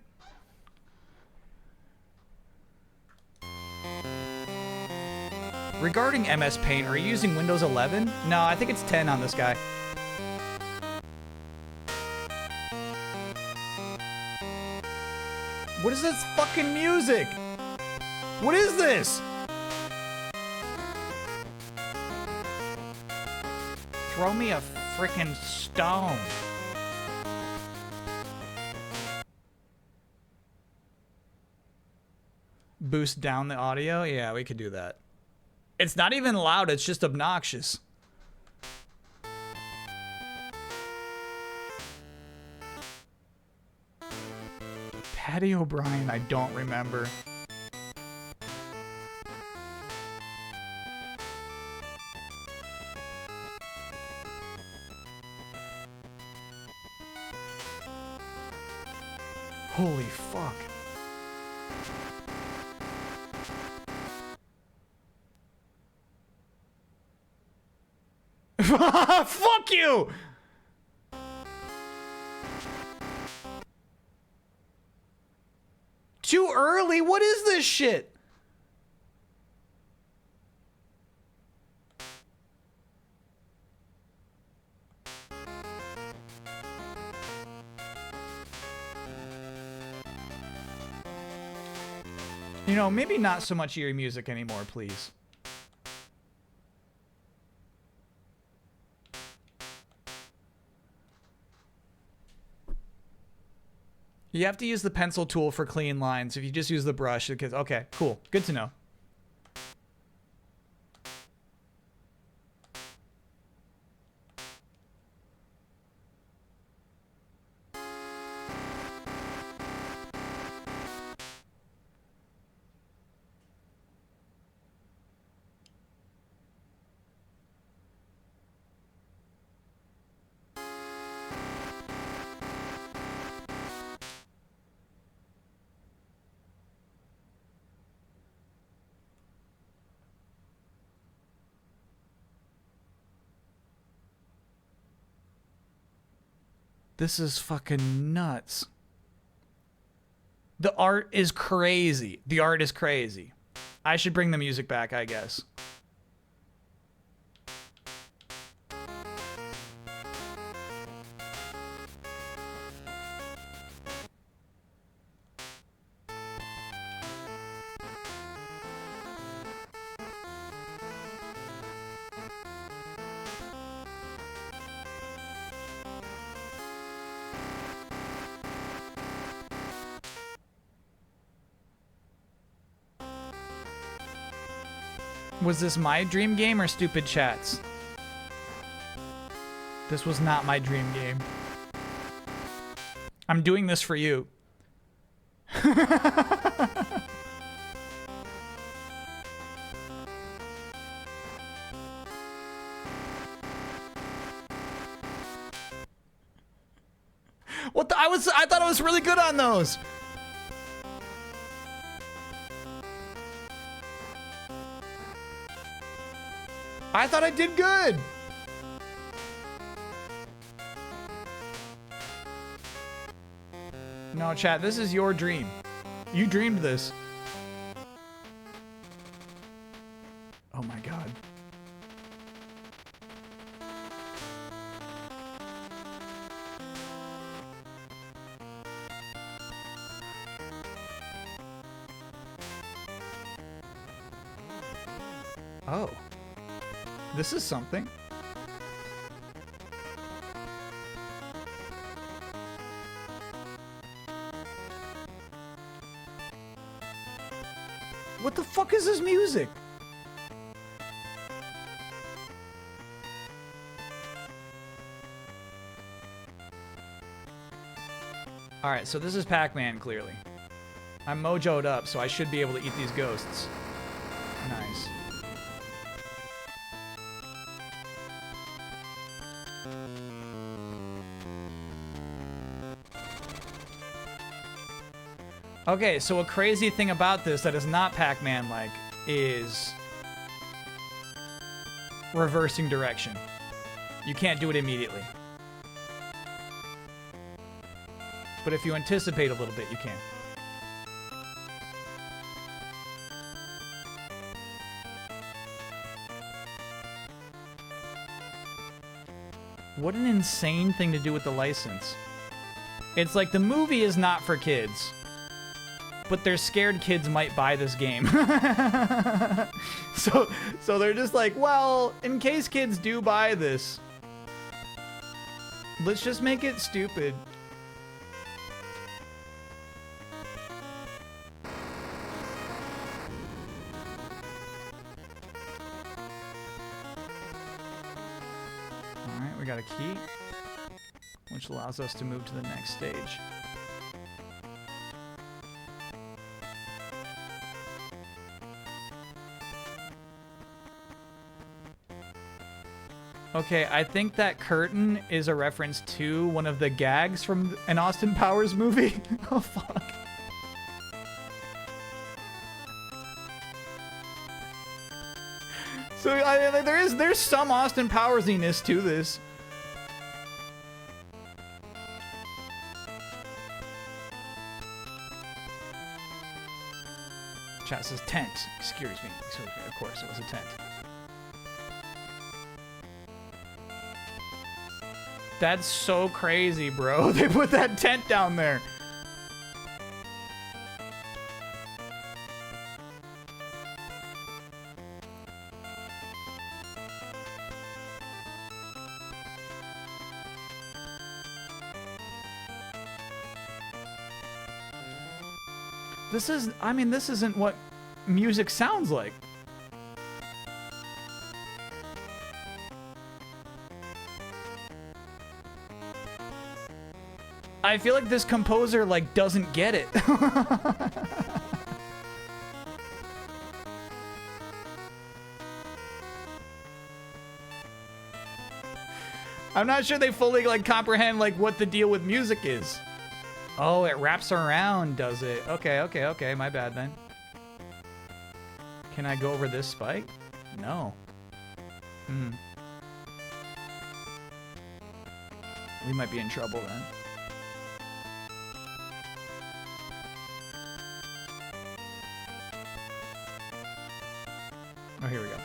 Regarding MS Paint, are you using Windows 11? No, I think it's 10 on this guy. What is this fucking music? What is this? Throw me a frickin' stone. Boost down the audio? Yeah, we could do that. It's not even loud, it's just obnoxious. Patty O'Brien, I don't remember. Holy fuck. Fuck you! Too early? What is this shit? You know, maybe not so much eerie music anymore, please. You have to use the pencil tool for clean lines. If you just use the brush, because okay, cool, good to know. This is fucking nuts. The art is crazy. The art is crazy. I should bring the music back, I guess. Was this my dream game or stupid chats? This was not my dream game. I'm doing this for you. What the? I thought I was really good on those. I thought I did good. No, chat, this is your dream. You dreamed this. Oh. This is something. What the fuck is this music? Alright, so this is Pac-Man, clearly. I'm mojoed up, so I should be able to eat these ghosts. Nice. Okay, so a crazy thing about this that is not Pac-Man-like is reversing direction. You can't do it immediately. But if you anticipate a little bit, you can. What an insane thing to do with the license. It's like the movie is not for kids, but they're scared kids might buy this game. So they're just like, well, in case kids do buy this, let's just make it stupid. Alright, we got a key, which allows us to move to the next stage. Okay, I think that curtain is a reference to one of the gags from an Austin Powers movie. Oh, fuck. So there's some Austin Powers-iness to this. Chat says tent. Excuse me. Of course, it was a tent. That's so crazy, bro. They put that tent down there. This is, I mean, this isn't what music sounds like. I feel like this composer, like, doesn't get it. I'm not sure they fully, like, comprehend, like, what the deal with music is. Oh, it wraps around, does it? Okay, my bad then. Can I go over this spike? No. We might be in trouble then. Oh, here we go.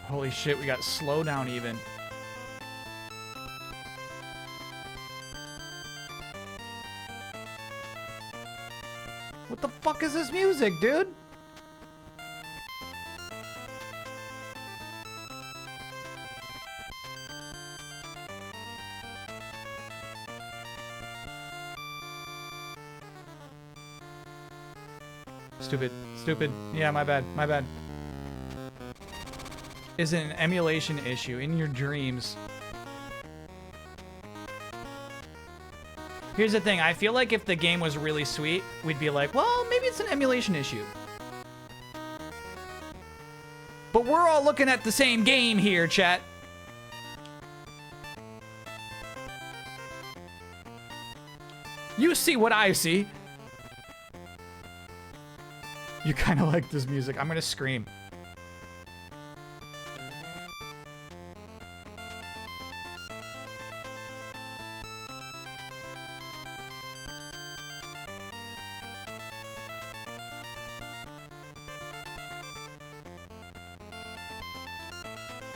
Holy shit, we got slowdown even. What the fuck is this music, dude? Stupid. Yeah, my bad. Is an emulation issue in your dreams. Here's the thing, I feel like if the game was really sweet, we'd be like, well, maybe it's an emulation issue. But we're all looking at the same game here, chat. You see what I see. You kind of like this music. I'm gonna scream.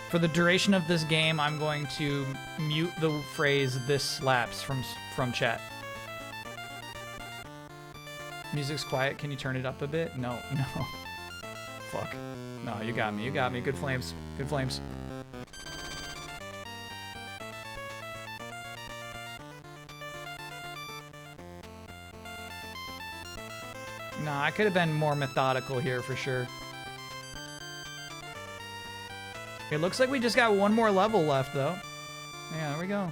For the duration of this game, I'm going to mute the phrase "this slaps" from chat. Music's quiet. Can you turn it up a bit? No, no. Fuck. No, you got me. You got me. Good flames. Good flames. Nah, I could have been more methodical here for sure. It looks like we just got one more level left, though. Yeah, there we go.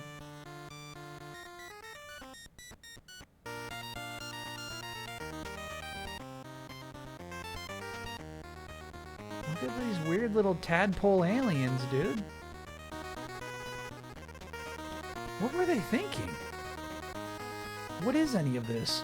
Look at these weird little tadpole aliens, dude. What were they thinking? What is any of this?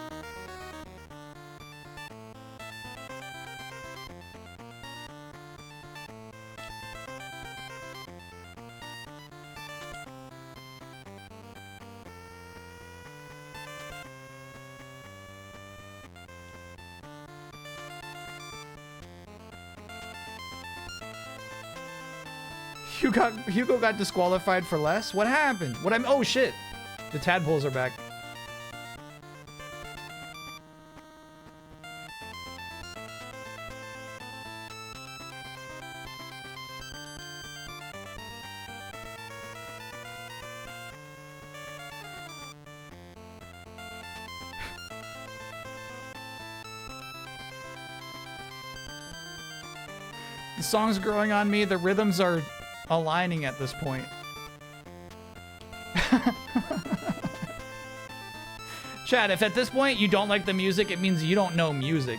Hugo got disqualified for less? What happened? Oh shit. The tadpoles are back. The song's growing on me. The rhythms are aligning at this point. Chad, if at this point you don't like the music, it means you don't know music.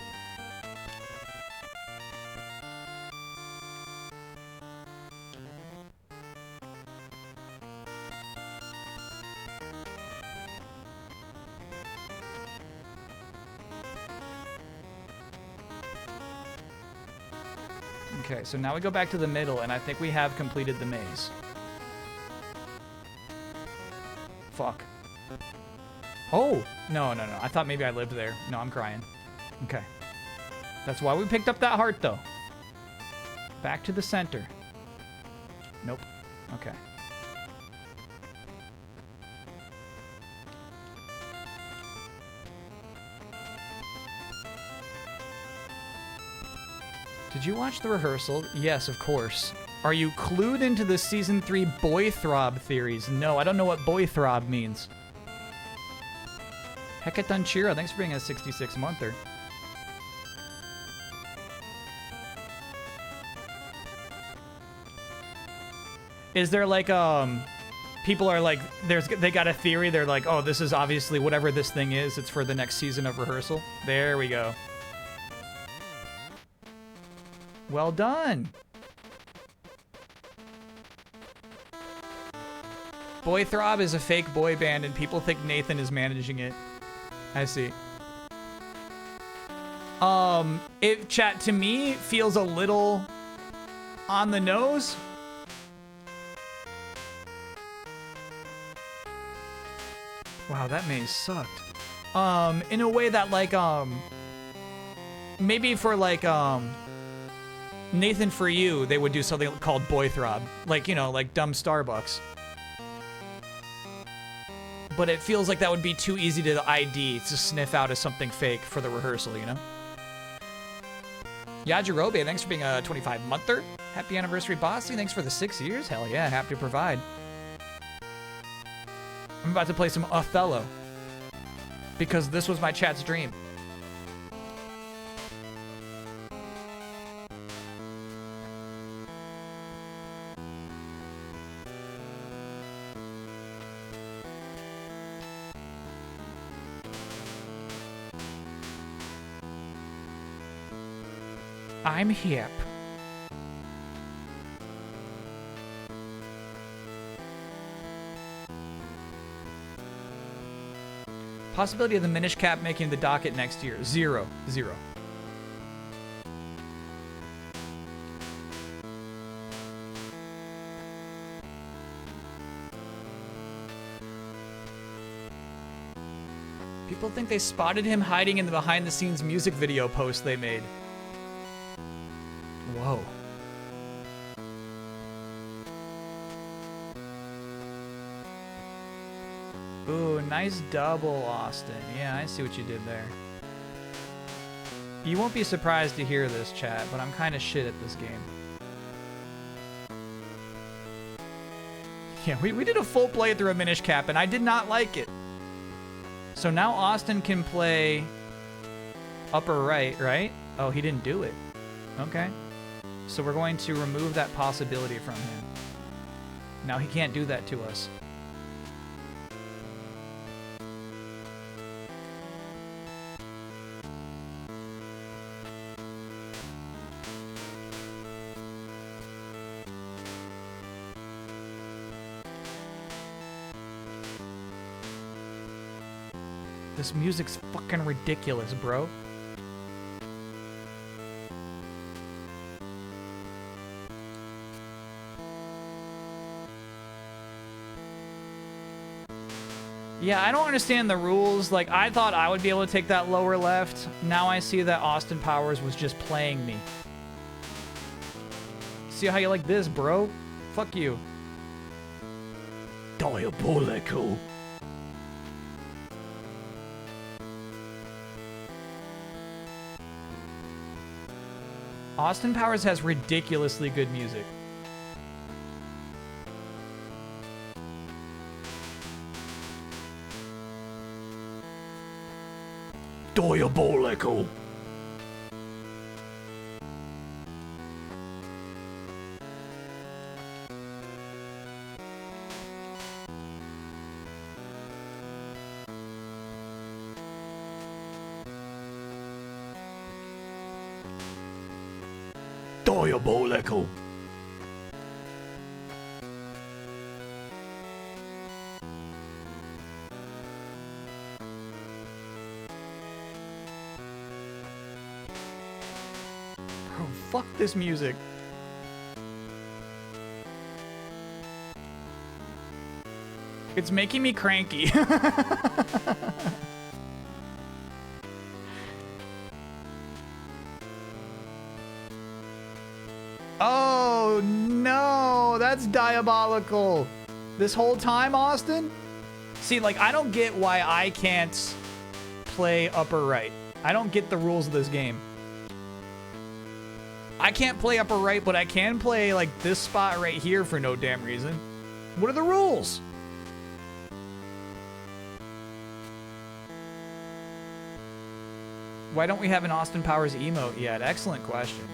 Okay, so now we go back to the middle, and I think we have completed the maze. Fuck. Oh! No. I thought maybe I lived there. No, I'm crying. Okay. That's why we picked up that heart, though. Back to the center. Nope. Okay. Did you watch the rehearsal? Yes, of course. Are you clued into the Season 3 boy throb theories? No, I don't know what boy throb means. Hekatunchiro, thanks for being a 66-monther. Is there like, people are like, they got a theory, they're like, oh, this is obviously whatever this thing is, it's for the next season of rehearsal? There we go. Well done. Boy Throb is a fake boy band and people think Nathan is managing it. I see. Chat to me feels a little on the nose. Wow, that maze sucked. In a way that like, maybe for like, Nathan For You, they would do something called Boy Throb. Like, you know, like dumb Starbucks. But it feels like that would be too easy to ID, to sniff out as something fake for the rehearsal, you know? Yajirobe, thanks for being a 25-monther. Happy anniversary, Bossy. Thanks for the 6 years. Hell yeah, happy to provide. I'm about to play some Othello. Because this was my chat's dream. I'm hip. Possibility of the Minish Cap making the docket next year. 0. People think they spotted him hiding in the behind-the-scenes music video post they made. Whoa. Ooh, nice double, Austin. Yeah, I see what you did there. You won't be surprised to hear this, chat, but I'm kind of shit at this game. Yeah, we did a full playthrough of Minish Cap, and I did not like it. So now Austin can play upper right, right? Oh, he didn't do it. Okay. So we're going to remove that possibility from him. Now he can't do that to us. This music's fucking ridiculous, bro. Yeah, I don't understand the rules. Like, I thought I would be able to take that lower left. Now I see that Austin Powers was just playing me. See how you like this, bro? Fuck you. Diabolical. Austin Powers has ridiculously good music. Diabolical. Diabolical. Bro, fuck this music. It's making me cranky. Oh, no. That's diabolical. This whole time, Austin? See, like, I don't get why I can't play upper right. I don't get the rules of this game. I can't play upper right, but I can play, like, this spot right here for no damn reason. What are the rules? Why don't we have an Austin Powers emote yet? Excellent question.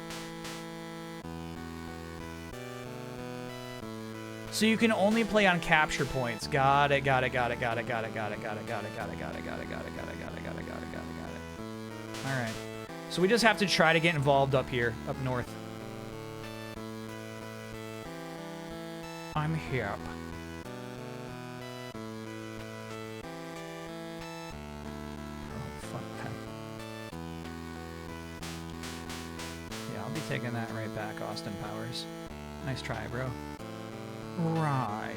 So you can only play on capture points. Got it, got it, got it, got it, got it, got it, got it, got it, got it, got it, got it, got it, got it, got it, got it, got it, got it, got it. All right. So we just have to try to get involved up here, up north. I'm here. Oh, fuck that. Yeah, I'll be taking that right back, Austin Powers. Nice try, bro. Right.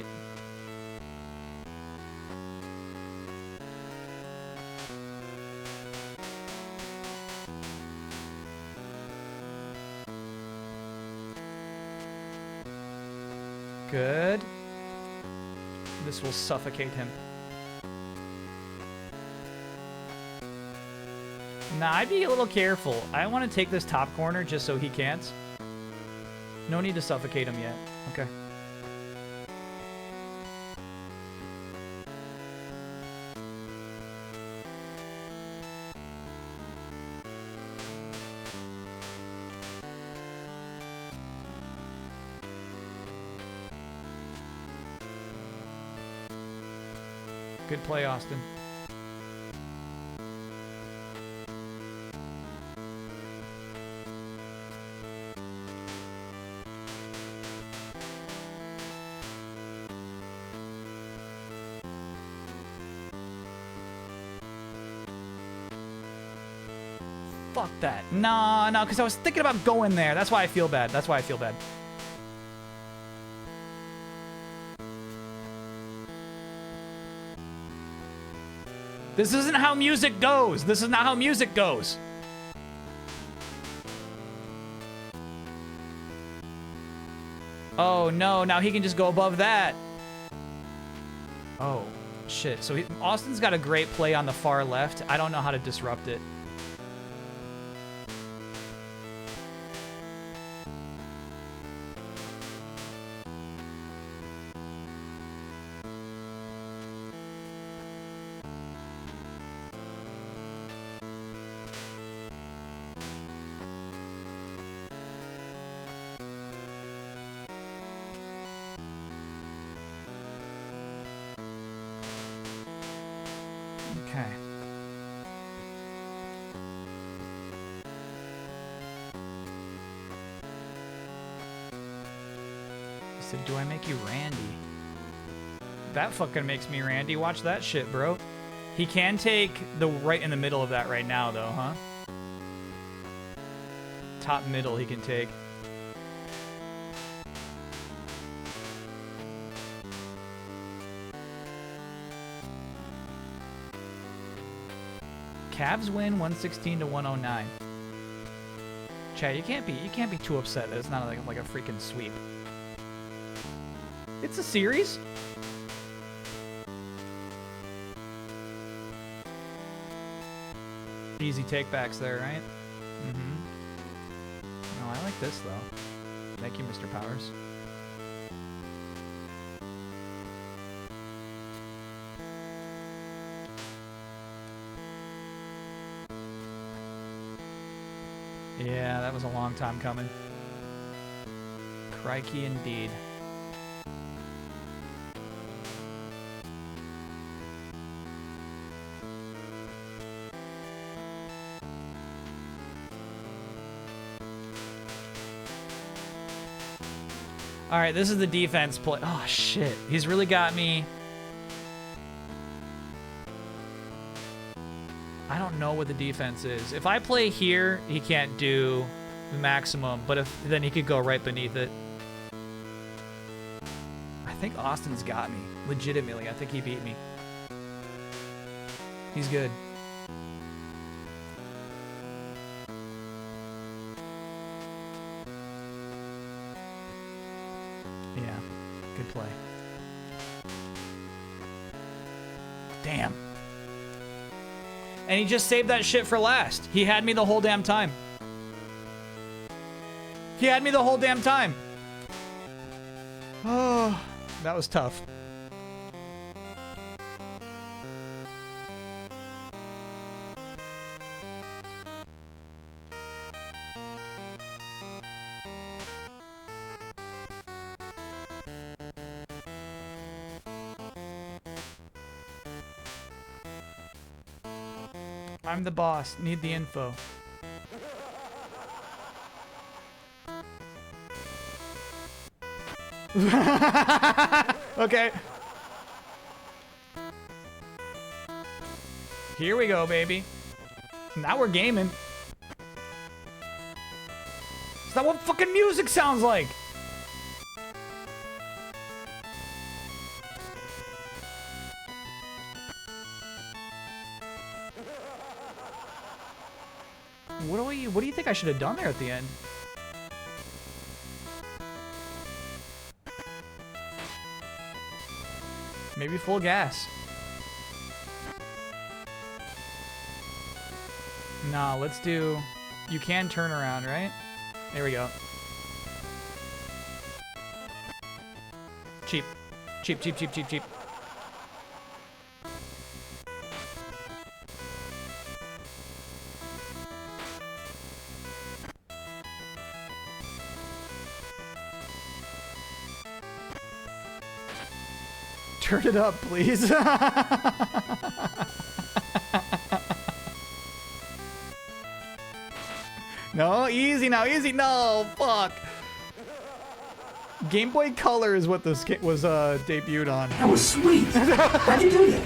Good. This will suffocate him. Nah, I'd be a little careful. I want to take this top corner just so he can't. No need to suffocate him yet. Okay. Good play, Austin. Fuck that. No, because I was thinking about going there. That's why I feel bad. That's why I feel bad. This isn't how music goes. This is not how music goes. Oh, no. Now he can just go above that. Oh. Shit, so Austin's got a great play on the far left. I don't know how to disrupt it. Okay. He said, do I make you Randy? That fucking makes me Randy. Watch that shit, bro. He can take the right in the middle of that right now, though, huh? Top middle he can take. Cavs win 116 to 109. Chad, you can't be too upset that it's not like a freaking sweep. It's a series. Easy takebacks there, right? Mm-hmm. Oh, I like this though. Thank you, Mr. Powers. Yeah, that was a long time coming. Crikey indeed. All right, this is the defense play. Oh, shit. He's really got me. I don't know what the defense is. If I play here, he can't do the maximum, but then he could go right beneath it. I think Austin's got me. Legitimately, I think he beat me. He's good. Yeah, good play. Damn. And he just saved that shit for last. He had me the whole damn time. He had me the whole damn time. Oh, that was tough. I'm the boss. Need the info. Okay. Here we go, baby. Now we're gaming. Is that what fucking music sounds like? What do you think I should have done there at the end? Maybe full gas. Nah, let's do... You can turn around, right? There we go. Cheap. Cheap, cheap, cheap, cheap, cheap. Turn it up, please. No, easy now, easy. No, fuck. Game Boy Color is what this kit was debuted on. That was sweet. How'd you do that?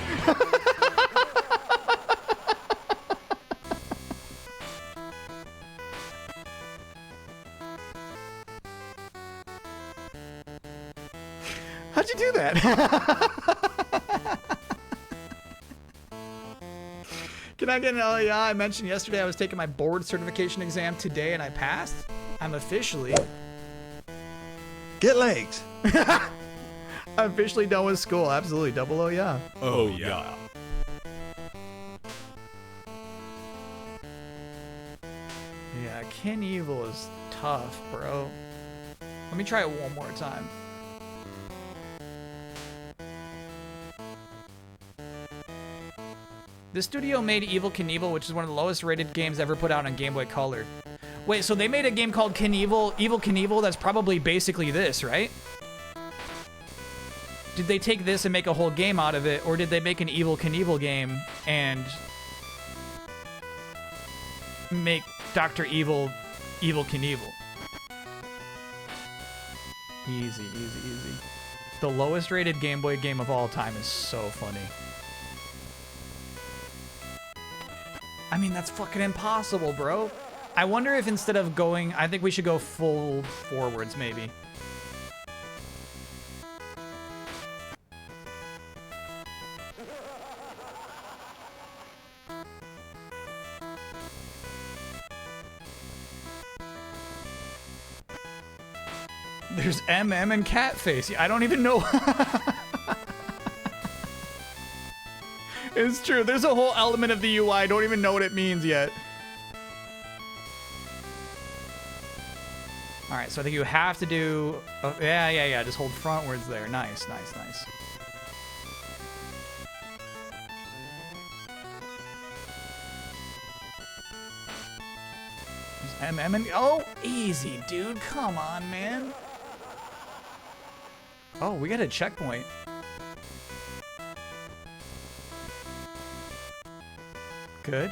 How'd you do that? Can I get an LEI? I mentioned yesterday I was taking my board certification exam today and I passed. I'm officially... Get legs. Officially done with school. Absolutely. Double O, yeah. Oh, yeah. Yeah, Kin Evil is tough, bro. Let me try it one more time. This studio made Evil Knievel, which is one of the lowest rated games ever put out on Game Boy Color. Wait, so they made a game called Evil Knievel that's probably basically this, right? Did they take this and make a whole game out of it, or did they make an Evil Knievel game and make Dr. Evil Knievel? Easy, easy, easy. The lowest rated Game Boy game of all time is so funny. I mean, that's fucking impossible, bro. I wonder if instead of going, I think we should go full forwards, maybe. There's MM and Catface. I don't even know. It's true. There's a whole element of the UI. I don't even know what it means yet. All right, so I think you have to do... Oh, yeah. Just hold frontwards there. Nice, nice, nice. There's MM and... Oh, easy, dude. Come on, man. Oh, we got a checkpoint. Good.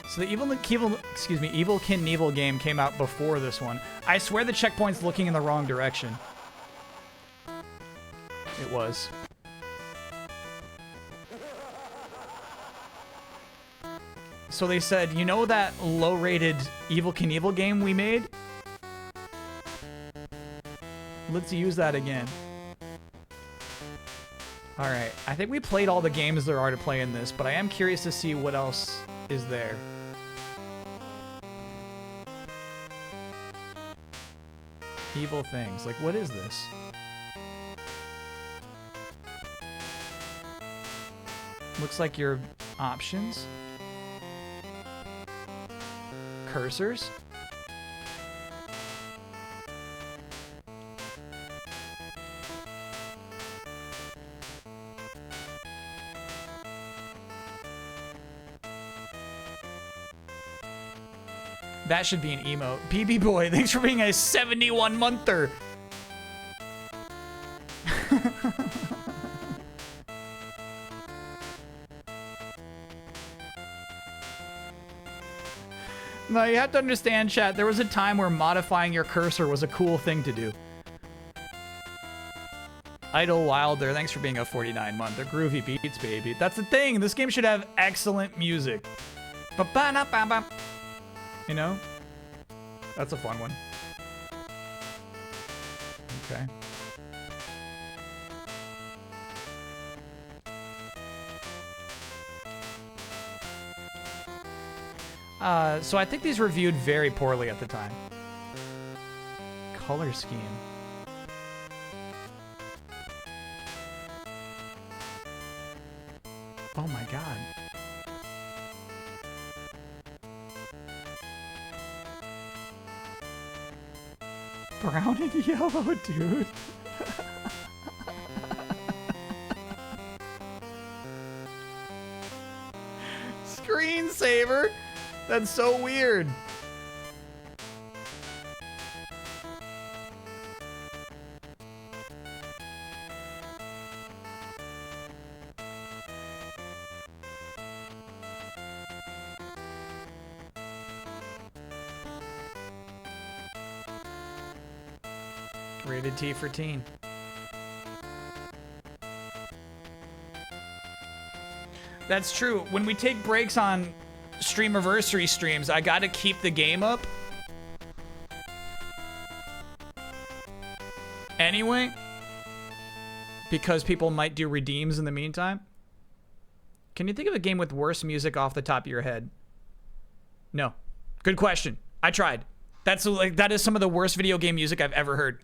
So the Evil Knievel game came out before this one. I swear the checkpoint's looking in the wrong direction. It was. So they said, you know that low-rated Evil Knievel game we made? Let's use that again. Alright, I think we played all the games there are to play in this, but I am curious to see what else is there. Evil things. Like, what is this? Looks like your options. Cursors. That should be an emote. PB Boy, thanks for being a 71-monther. No, you have to understand, chat. There was a time where modifying your cursor was a cool thing to do. Idle Wilder, thanks for being a 49-monther. Groovy beats, baby. That's the thing. This game should have excellent music. Ba-ba-na-ba-ba. You know? That's a fun one. Okay. So I think these reviewed very poorly at the time. Color scheme. Oh my god. Brown and yellow, dude. Screensaver? That's so weird. Rated T for teen. That's true. When we take breaks on Streamerversary streams, I gotta keep the game up. Anyway. Because people might do redeems in the meantime. Can you think of a game with worse music off the top of your head? No. Good question. I tried. That is some of the worst video game music I've ever heard.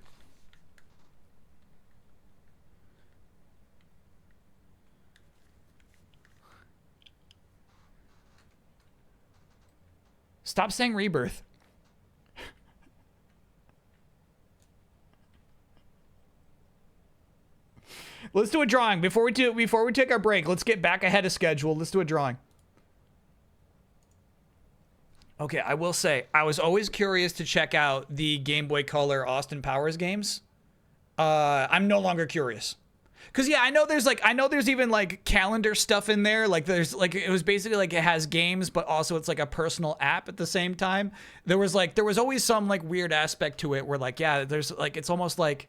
Stop saying rebirth. Let's do a drawing before we take our break. Let's get back ahead of schedule. Let's do a drawing. Okay, I will say I was always curious to check out the Game Boy Color Austin Powers games. I'm no longer curious. Cause yeah, I know there's even like calendar stuff in there. Like there's like, it was basically like it has games, but also it's like a personal app at the same time. There was always some like weird aspect to it where like, yeah, there's like, it's almost like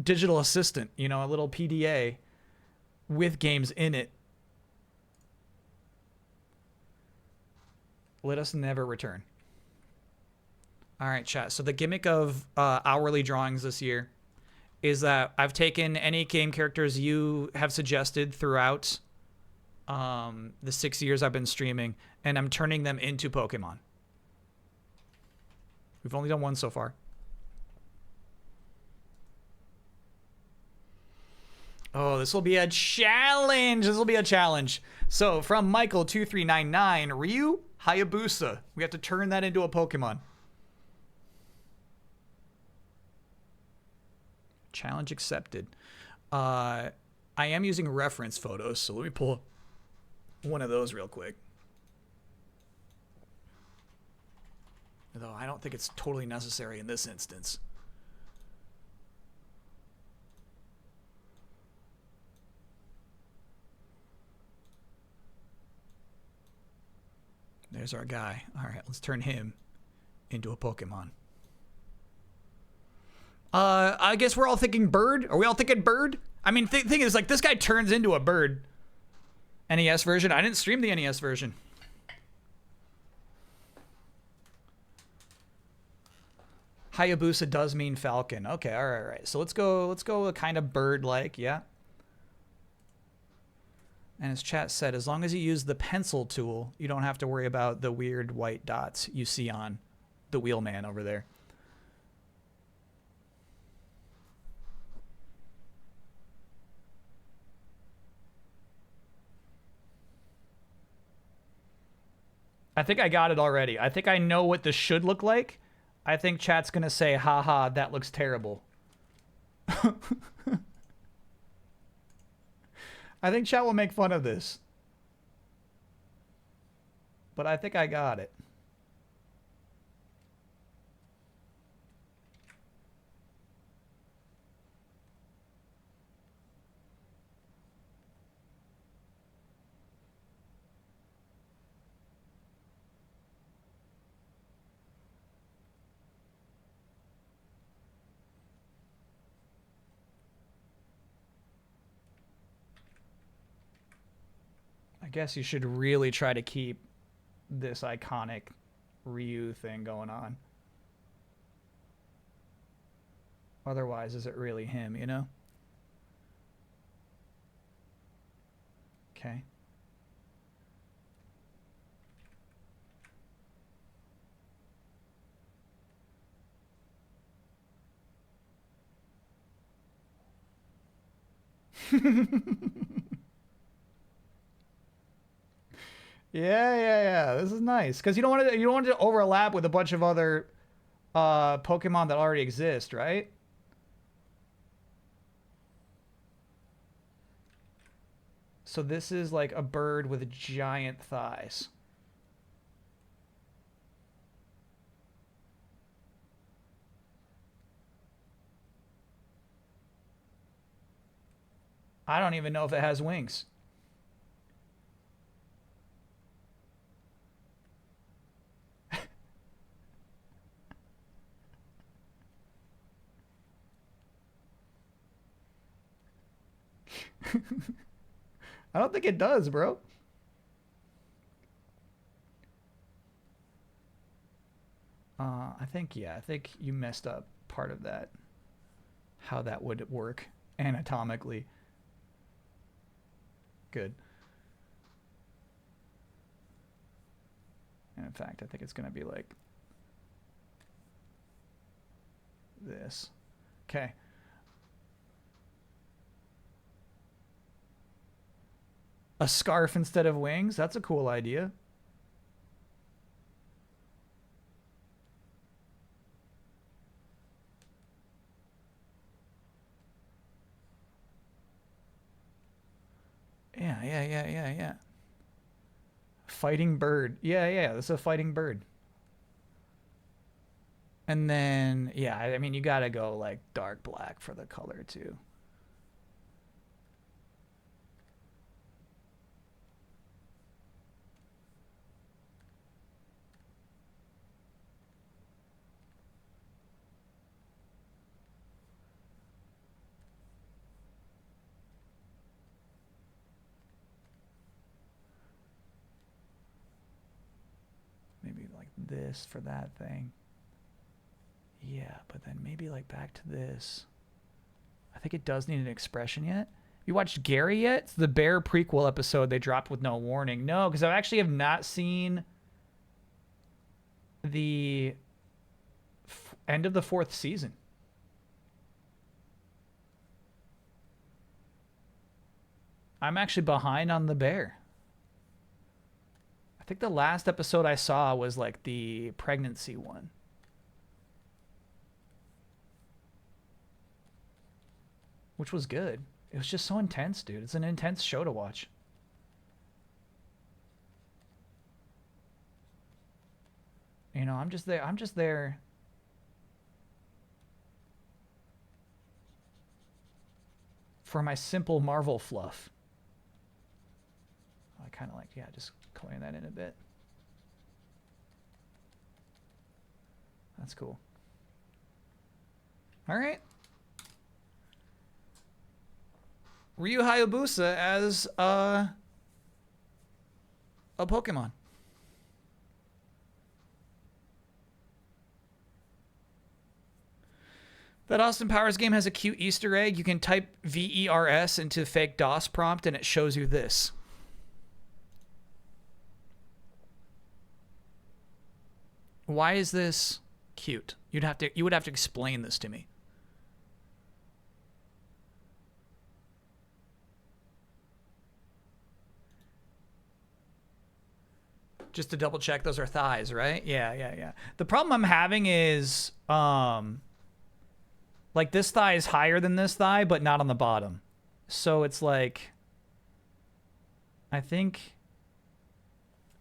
digital assistant, you know, a little PDA with games in it. Let us never return. All right, chat. So the gimmick of hourly drawings this year is that I've taken any game characters you have suggested throughout the 6 years I've been streaming, and I'm turning them into Pokemon. We've only done one so far. Oh, this will be a challenge. This will be a challenge. So from Michael2399, Ryu Hayabusa. We have to turn that into a Pokemon. Challenge accepted. I am using reference photos, so let me pull one of those real quick. Though I don't think it's totally necessary in this instance. There's our guy. All right, let's turn him into a Pokemon. I guess we're all thinking bird. Are we all thinking bird? I mean, thing is, like, this guy turns into a bird. NES version. I didn't stream the NES version. Hayabusa does mean falcon. Okay, all right. So let's go a kind of bird-like, yeah. And as chat said, as long as you use the pencil tool, you don't have to worry about the weird white dots you see on the wheelman over there. I think I got it already. I think I know what this should look like. I think chat's gonna say, haha, that looks terrible. I think chat will make fun of this. But I think I got it. I guess you should really try to keep this iconic Ryu thing going on. Otherwise, is it really him, you know? Okay. Yeah. This is nice because you don't want it to overlap with a bunch of other Pokemon that already exist, right? So this is like a bird with giant thighs. I don't even know if it has wings. I don't think it does, bro. I think you messed up part of that. How that would work anatomically. Good. And in fact, I think it's going to be like this. Okay. A scarf instead of wings? That's a cool idea. Yeah. Fighting bird. Yeah. This is a fighting bird. And then, yeah, I mean, you gotta go like dark black for the color too. Maybe like this for that thing. Yeah, but then maybe like back to this. I think it does need an expression yet. You watched Gary yet? It's the Bear prequel episode they dropped with no warning. No, because I actually have not seen the end of the 4th season. I'm actually behind on the Bear. I think the last episode I saw was like the pregnancy one. Which was good. It was just so intense, dude. It's an intense show to watch. You know, I'm just there. For my simple Marvel fluff. I kind of like, yeah, just coloring that in a bit. That's cool. All right. Ryu Hayabusa as a Pokemon. That Austin Powers game has a cute Easter egg. You can type VERS into fake DOS prompt and it shows you this. Why is this cute? You would have to explain this to me. Just to double check, those are thighs, right? Yeah. The problem I'm having is, like this thigh is higher than this thigh, but not on the bottom. So it's like, I think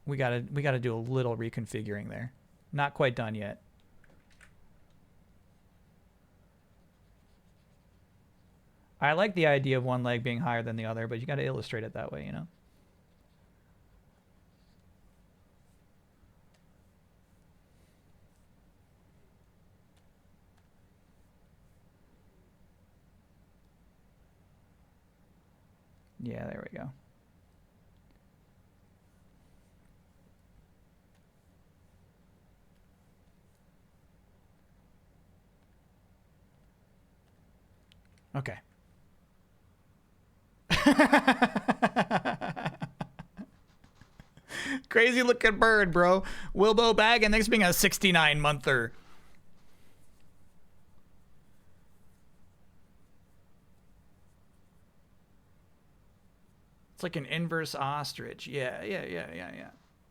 we gotta do a little reconfiguring there. Not quite done yet. I like the idea of one leg being higher than the other, but you gotta illustrate it that way, you know? Yeah, there we go. Okay. Crazy looking bird, bro. Wilbo Bag, and thanks for being a 69-monther. It's like an inverse ostrich. Yeah.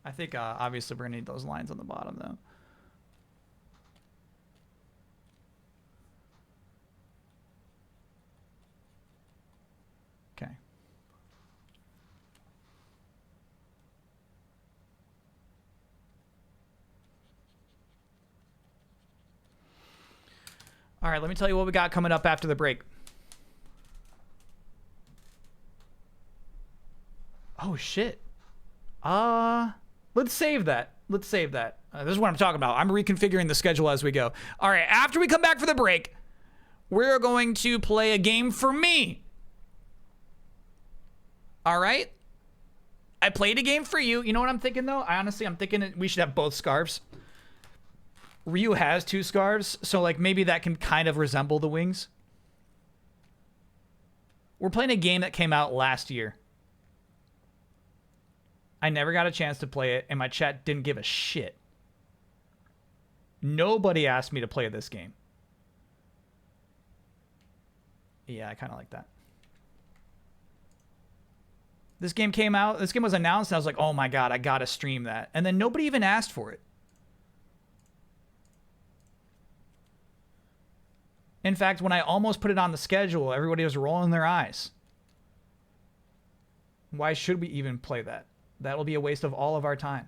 I think obviously we're gonna need those lines on the bottom though. Okay. All right, let me tell you what we got coming up after the break. Oh shit. Let's save that. This is what I'm talking about. I'm reconfiguring the schedule as we go. All right, after we come back for the break, we're going to play a game for me. All right? I played a game for you. You know what I'm thinking though? I'm thinking we should have both scarves. Ryu has 2 scarves, so like maybe that can kind of resemble the wings. We're playing a game that came out last year. I never got a chance to play it, and my chat didn't give a shit. Nobody asked me to play this game. Yeah, I kind of like that. This game came out, this game was announced, and I was like, oh my god, I gotta stream that. And then nobody even asked for it. In fact, when I almost put it on the schedule, everybody was rolling their eyes. Why should we even play that? That'll be a waste of all of our time.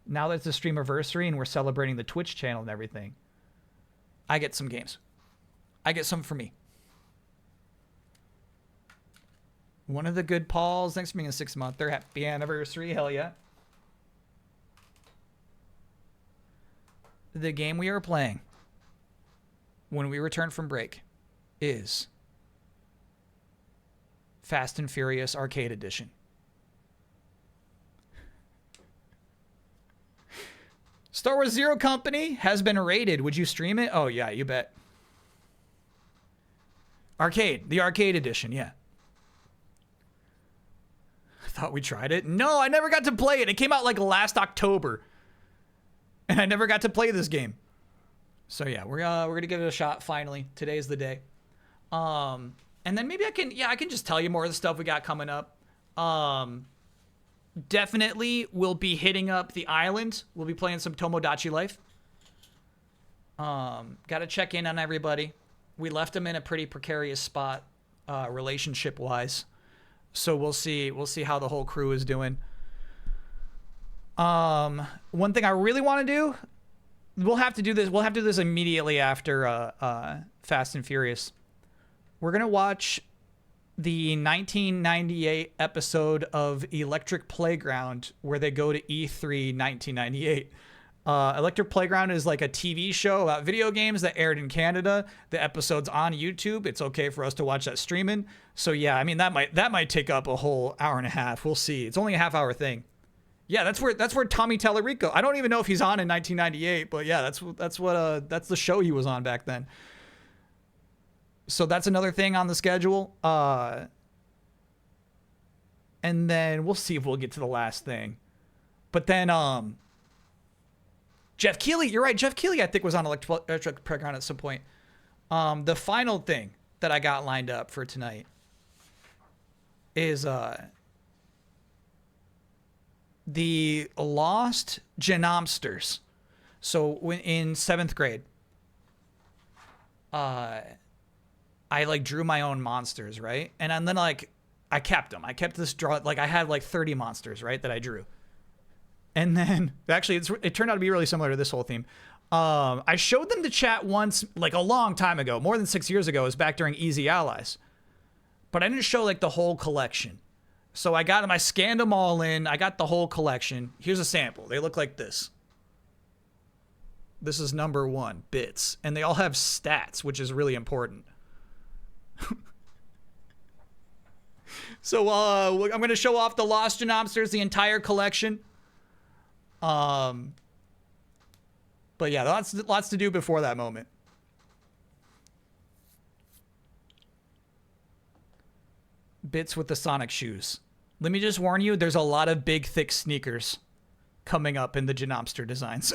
Now that it's a Streamerversary and we're celebrating the Twitch channel and everything, I get some games. I get some for me. One of the good Pauls. Thanks for being a 6-monther. Happy anniversary. Hell yeah. The game we are playing when we return from break is Fast and Furious Arcade Edition. Star Wars Zero Company has been raided. Would you stream it? Oh, yeah, you bet. Arcade. The Arcade Edition, yeah. I thought we tried it. No, I never got to play it. It came out like last October. And I never got to play this game. So, yeah, we're going to give it a shot finally. Today's the day. And then maybe I can just tell you more of the stuff we got coming up. Definitely we'll be hitting up the island. We'll be playing some Tomodachi Life. Got to check in on everybody. We left them in a pretty precarious spot, relationship-wise. So we'll see how the whole crew is doing. One thing I really want to do, we'll have to do this immediately after Fast and Furious. We're gonna watch the 1998 episode of Electric Playground where they go to E3 1998. Electric Playground is like a TV show about video games that aired in Canada. The episode's on YouTube. It's okay for us to watch that streaming. So yeah, I mean that might take up a whole hour and a half. We'll see. It's only a half-hour thing. Yeah, that's where Tommy Tallarico. I don't even know if he's on in 1998, but yeah, that's the show he was on back then. So that's another thing on the schedule. And then we'll see if we'll get to the last thing. But then Jeff Keighley, you're right. Jeff Keighley, I think, was on Electric Playground at some point. The final thing that I got lined up for tonight is the Lost Genomsters. So when in 7th grade, I like drew my own monsters, right? And then like I kept them. I kept this draw, like I had like 30 monsters, right, that I drew. And then actually it turned out to be really similar to this whole theme. I showed them to chat once, like a long time ago, more than 6 years ago. It was back during Easy Allies. But I didn't show like the whole collection. So I got them, I scanned them all in. I got the whole collection. Here's a sample. They look like this. This is number 1, bits. And they all have stats, which is really important. So I'm going to show off the Lost Genomsters, the entire collection. But yeah, lots to do before that moment. Bits with the Sonic shoes. Let me just warn you, there's a lot of big, thick sneakers coming up in the Genomster designs.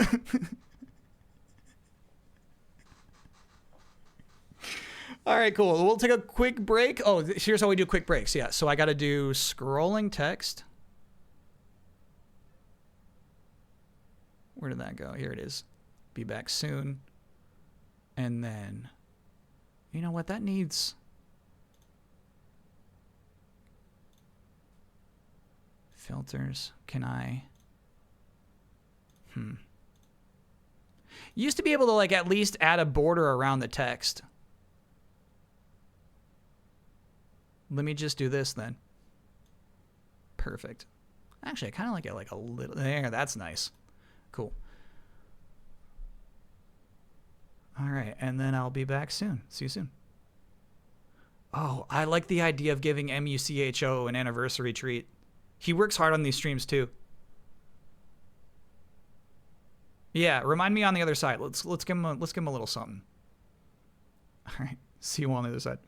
All right, cool. We'll take a quick break. Oh, here's how we do quick breaks. Yeah, so I got to do scrolling text. Where did that go? Here it is. Be back soon. And then, you know what? That needs... filters. Can I... Used to be able to like at least add a border around the text. Let me just do this then. Perfect. Actually, I kind of like it like a little... There, that's nice. Cool. All right, and then I'll be back soon. See you soon. Oh, I like the idea of giving MUCHO an anniversary treat. He works hard on these streams too. Yeah, remind me on the other side. Let's give him a little something. All right, see you on the other side.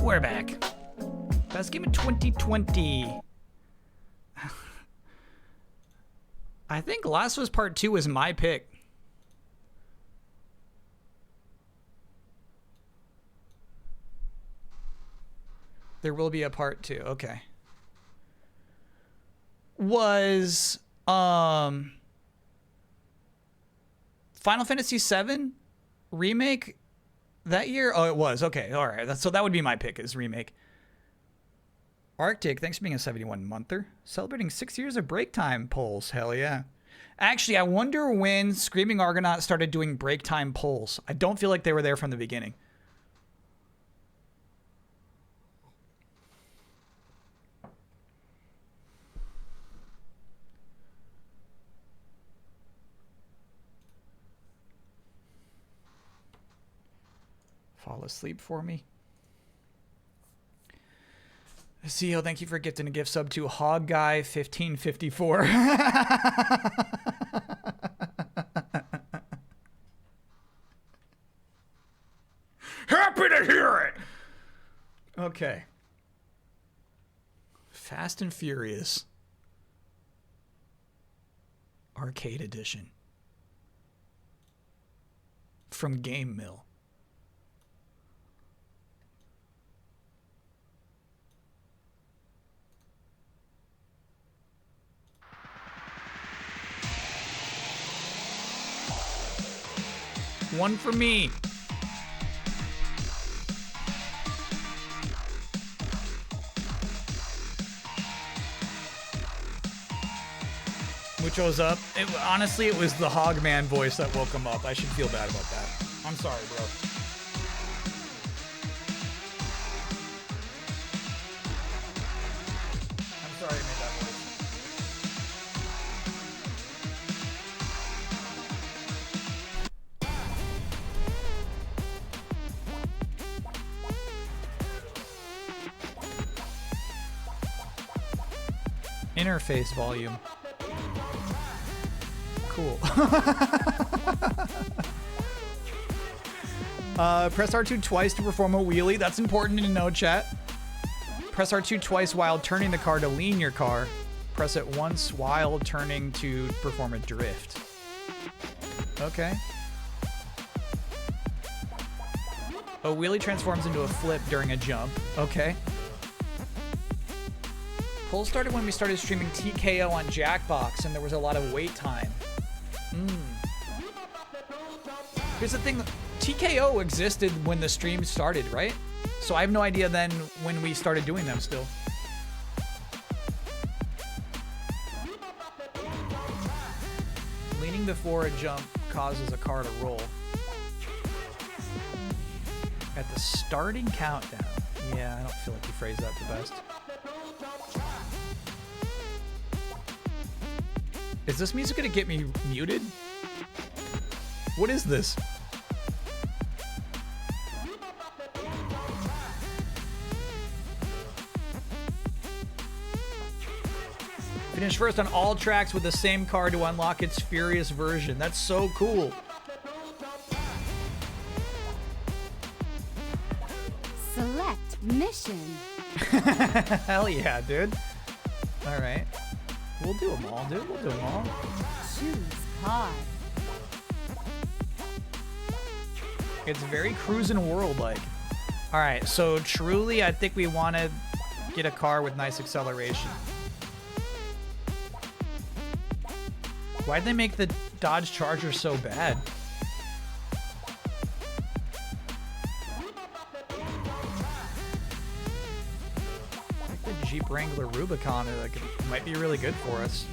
We're back. Best game of 2020. I think Last of Us Part 2 was my pick. There will be a part 2. Okay. Was Final Fantasy VII remake that year? Oh, it was. Okay. All right. So that would be my pick, is remake. Arctic, thanks for being a 71-monther. Celebrating 6 years of break time polls. Hell yeah. Actually, I wonder when Screaming Argonaut started doing break time polls. I don't feel like they were there from the beginning. Fall asleep for me. CEO, thank you for gifting a gift sub to Hog Guy 1554. Happy to hear it. Okay. Fast and Furious. Arcade Edition. From Game Mill. One for me. Mucho's up. Honestly, it was the Hogman voice that woke him up. I should feel bad about that. I'm sorry, bro. I'm sorry I made that voice. Interface volume. Cool. Press R2 twice to perform a wheelie. That's important to know, chat. Press R2 twice while turning the car to lean your car. Press it once while turning to perform a drift. Okay. A wheelie transforms into a flip during a jump. Okay. Poll started when we started streaming TKO on Jackbox and there was a lot of wait time. Here's the thing, TKO existed when the stream started, right? So I have no idea then when we started doing them still. Leaning before a jump causes a car to roll. At the starting countdown. Yeah, I don't feel like you phrased that the best. Is this music gonna get me muted? What is this? Finish first on all tracks with the same car to unlock its Furious version. That's so cool. Select mission. Hell yeah, dude. All right. We'll do them all, dude. We'll do them all. Choose car. It's very cruising world-like. All right, so truly, I think we want to get a car with nice acceleration. Why'd they make the Dodge Charger so bad? I think the Jeep Wrangler Rubicon might be really good for us.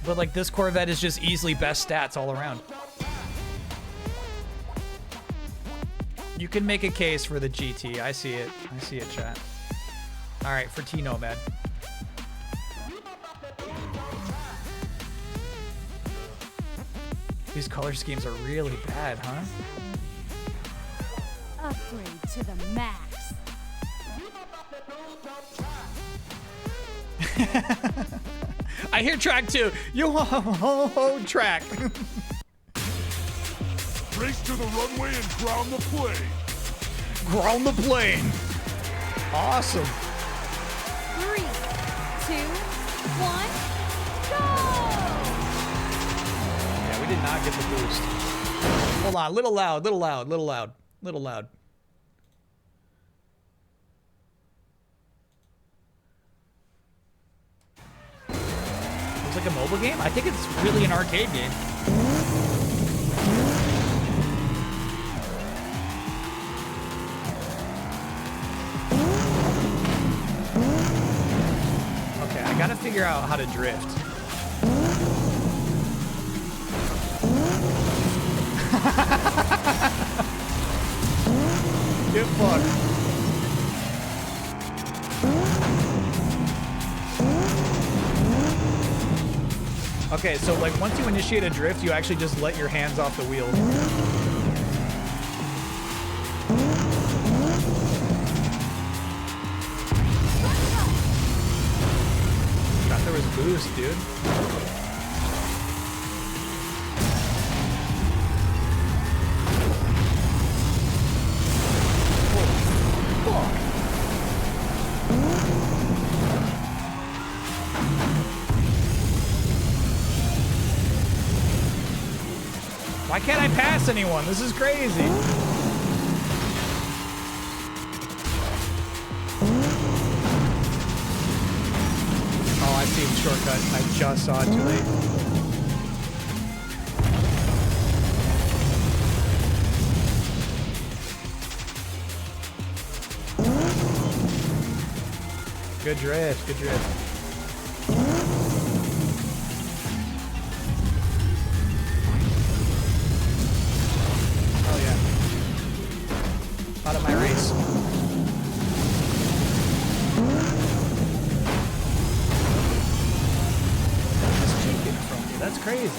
But like this Corvette is just easily best stats all around. You can make a case for the GT. I see it. I see it, chat. All right, for T-Nomad. These color schemes are really bad, huh? Upgrade to the max. I hear track 2. Yo ho ho track. Race to the runway and ground the plane. Ground the plane. Awesome. 3, 2, 1, go! Yeah, we did not get the boost. Hold on, little loud, little loud, little loud, little loud. It's like a mobile game? I think it's really an arcade game. Okay, I gotta figure out how to drift. Get fucked. Okay, so like once you initiate a drift, you actually just let your hands off the wheel. Thought there was boost, dude. Why can't I pass anyone? This is crazy. Oh, I see the shortcut. I just saw it too late. Good drift, good drift. Oh yeah. Out of my race. This chicken from me, that's crazy.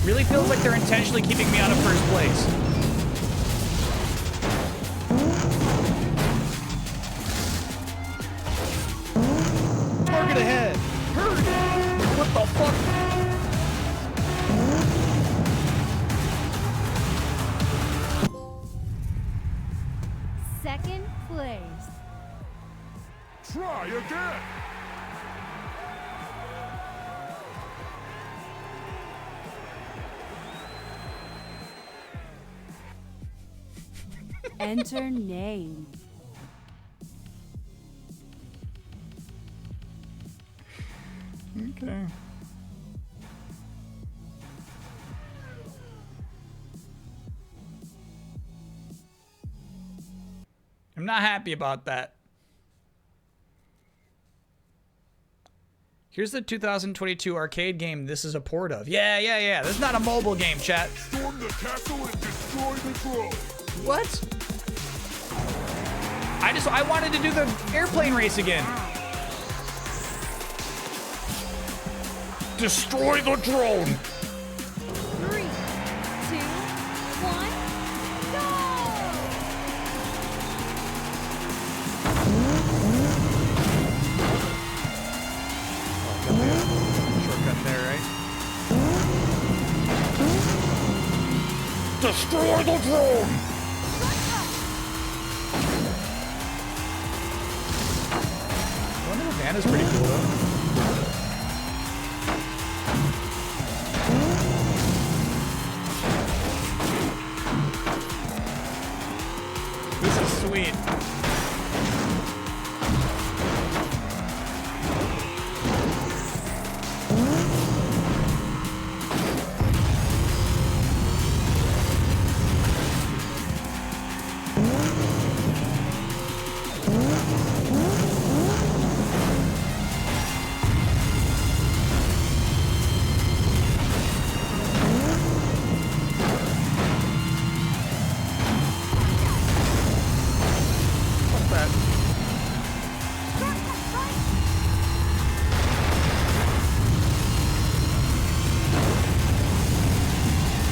Really feels like they're intentionally keeping me out of first place. Target ahead! Hurry! What the fuck? Second place. Try again. Enter name. Okay. I'm not happy about that. Here's the 2022 arcade game this is a port of. Yeah. This is not a mobile game, chat. Storm the castle and destroy the drone. What? I wanted to do the airplane race again. Destroy the drone. 3, 2, 1, go! Shortcut there, right? Destroy the drone. One of the van is pretty cool though. This is sweet. What's that?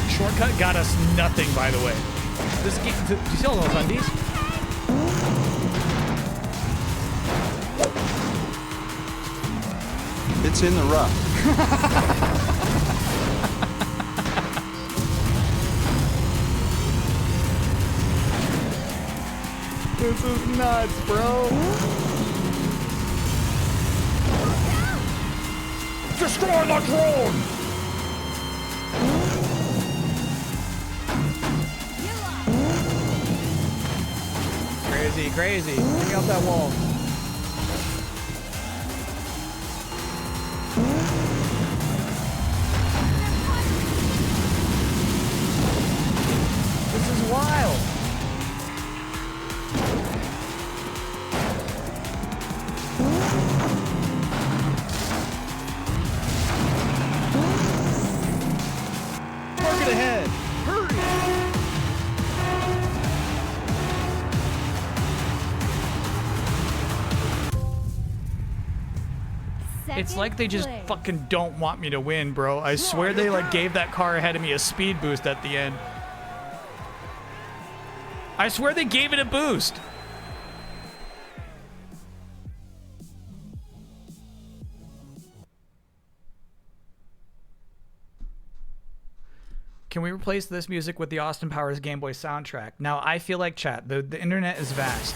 Shortcut got us nothing, by the way. This game, do you see all those undies? It's in the rough. This is nuts, bro. Destroy the drone. Crazy, crazy. Take out that wall. This is wild. Target ahead. Hurry. It's like they just fucking don't want me to win, bro. I swear they like gave that car ahead of me a speed boost at the end. I swear they gave it a boost. Can we replace this music with the Austin Powers Game Boy soundtrack? Now, I feel like, chat, the internet is vast.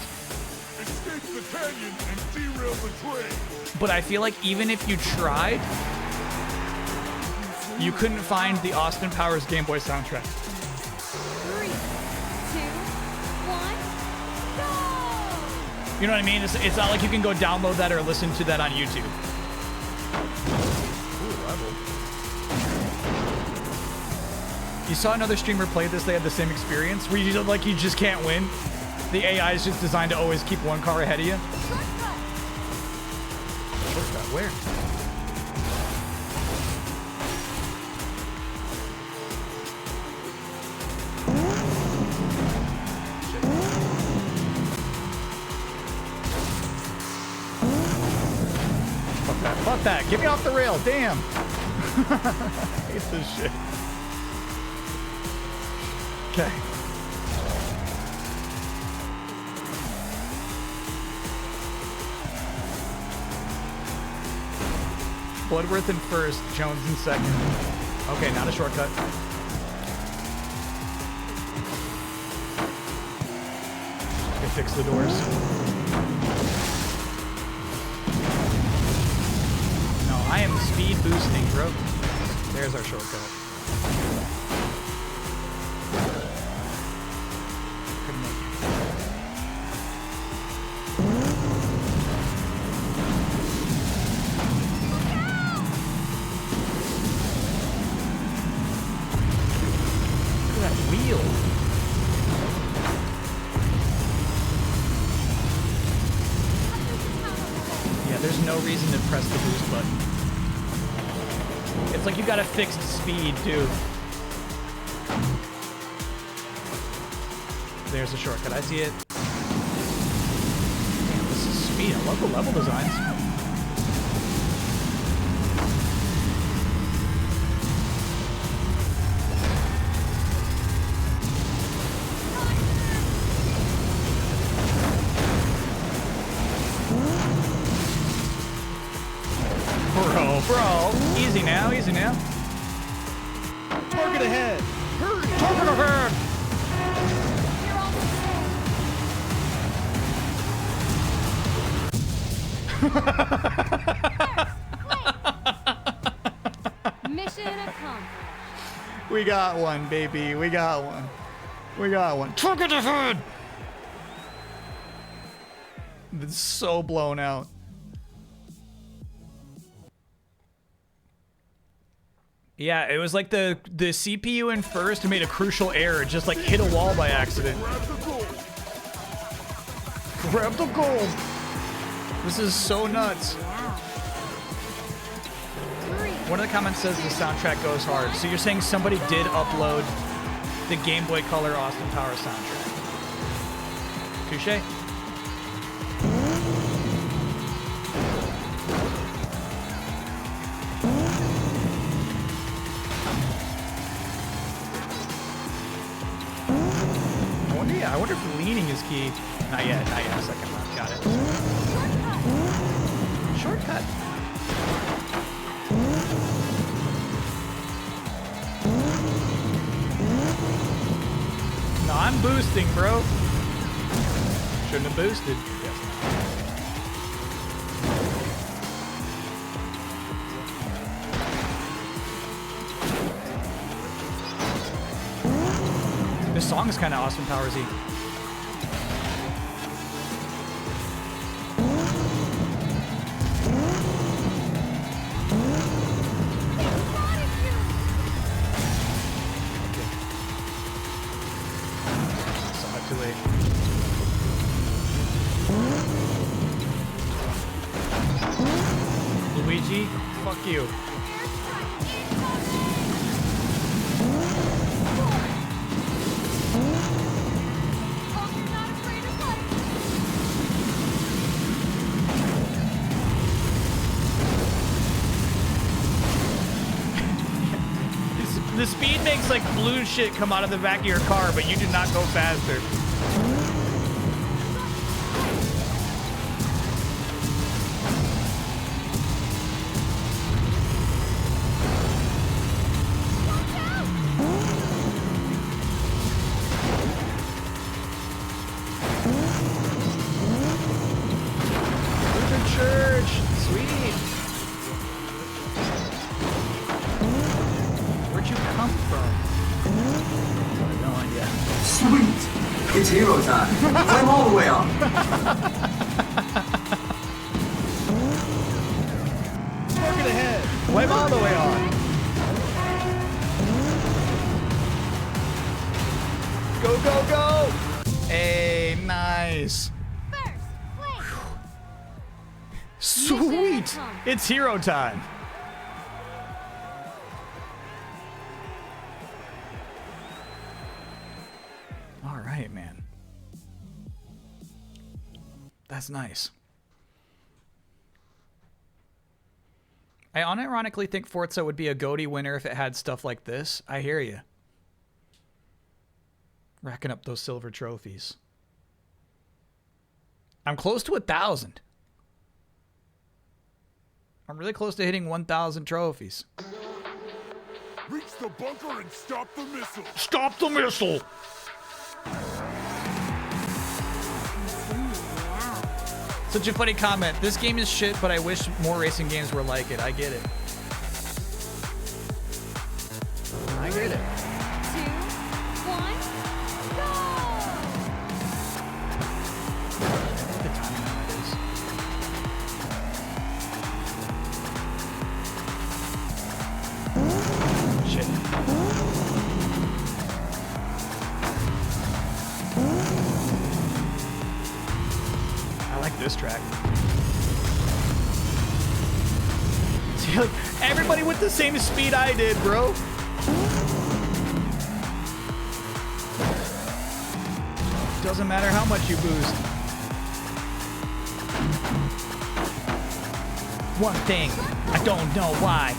Escape the canyon and derail the train. But I feel like even if you tried, You couldn't find the Austin Powers Game Boy soundtrack. 3, 2, 1, go! You know what I mean? It's not like you can go download that or listen to that on YouTube. Ooh, level. You saw another streamer play this, they had the same experience where you just can't win. The AI is just designed to always keep one car ahead of you. Shortcut, where? Fuck that. Get me off the rail. Damn. I hate this shit. Okay. Bloodworth in first, Jones in second. Okay, not a shortcut. Okay, fix the doors. No, I am speed boosting, bro. There's our shortcut. Couldn't make it. Look at that wheel. Yeah, there's no reason to press the boost button. It's like you got a fixed speed, too. There's a shortcut. I see it. Damn, this is speed. I love the level designs. Bro, easy now, easy now. Target ahead. Hurry. Target ahead. Mission accomplished. We got one, baby. We got one. We got one. Target ahead. It's so blown out. Yeah, it was like the CPU in first made a crucial error, just like hit a wall by accident. Grab the gold. This is so nuts. One of the comments says the soundtrack goes hard. So you're saying somebody did upload the Game Boy Color Austin Powers soundtrack. Touché. I wonder if leaning is key. Not yet, not yet. Second left, got it. Shortcut. No, I'm boosting, bro. Shouldn't have boosted. This song is kind of Austin Powers-y. Luigi, fuck you. The speed makes like blue shit come out of the back of your car, but you do not go faster. It's hero time. Climb all the way up. Smoking ahead. Climb all the way on. Go, go, go! Hey, nice. Sweet! It's hero time. All right, man. That's nice. I unironically think Forza would be a GOTY winner if it had stuff like this. I hear you. Racking up those silver trophies. I'm close to 1,000. I'm really close to hitting 1,000 trophies. Reach the bunker and stop the missile. Stop the missile! Such a funny comment. This game is shit, but I wish more racing games were like it. I get it. I get it. 2, 1, go! The timing on it is. Shit. I like this track. See, like, everybody with the same speed I did, bro. Doesn't matter how much you boost. One thing, I don't know why.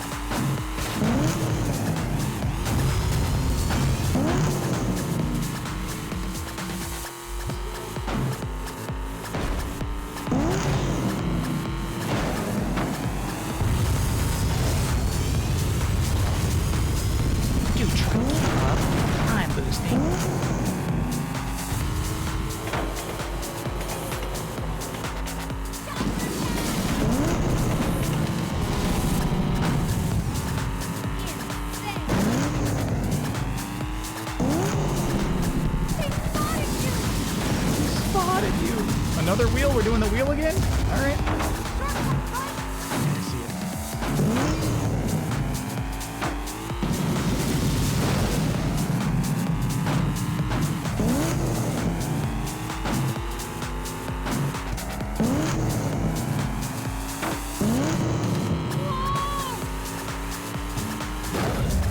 You try to keep up. I'm boosting. Spotted you. Another wheel? We're doing the wheel again? All right. I see it.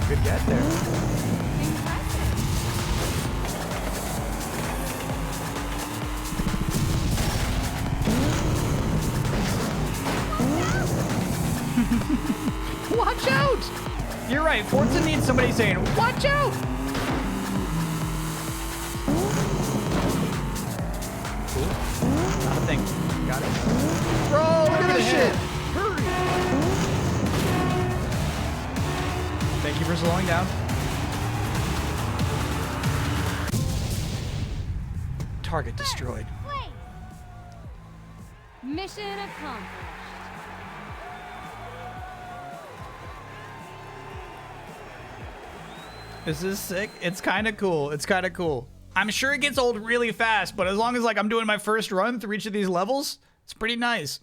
Good get there. Watch out! You're right. Forza needs somebody saying, watch out! Cool. Not a thing. Got it. Bro, look at this shit! Hurry! Thank you for slowing down. Target destroyed. Mission accomplished. This is sick. It's kind of cool. It's kind of cool. I'm sure it gets old really fast, but as long as like I'm doing my first run through each of these levels, it's pretty nice.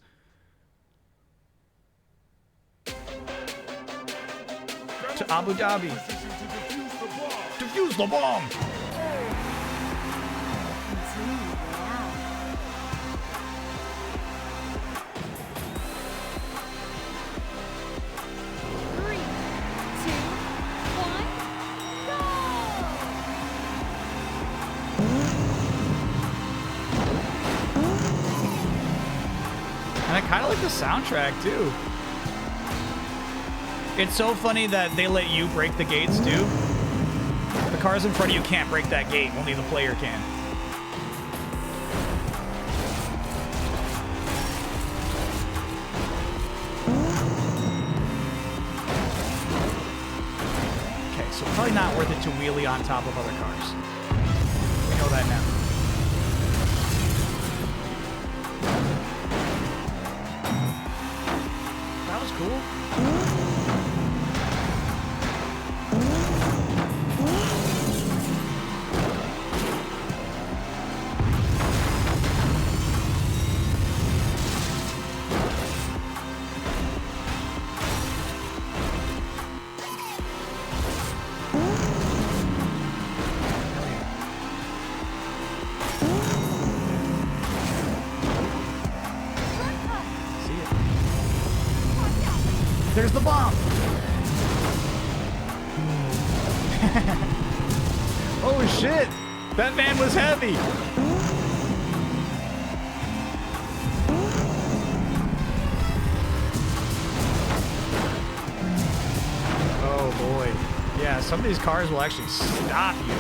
To Abu Dhabi. Defuse the bomb. And I kind of like the soundtrack, too. It's so funny that they let you break the gates, too. The cars in front of you can't break that gate. Only the player can. Okay, so probably not worth it to wheelie on top of other cars. We know that now. That was cool. There's the bomb. Oh shit! That van was heavy. Oh boy. Yeah, some of these cars will actually stop you.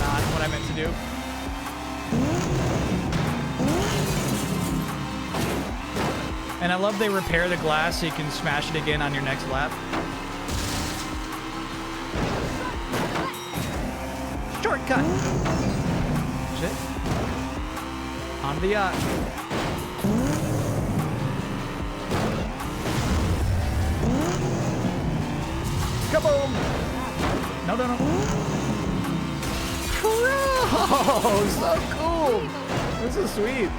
Not what I meant to do. And I love they repair the glass so you can smash it again on your next lap. Shortcut. Shit. On the yacht. Kaboom! No, no, no. Oh, so cool. This is sweet.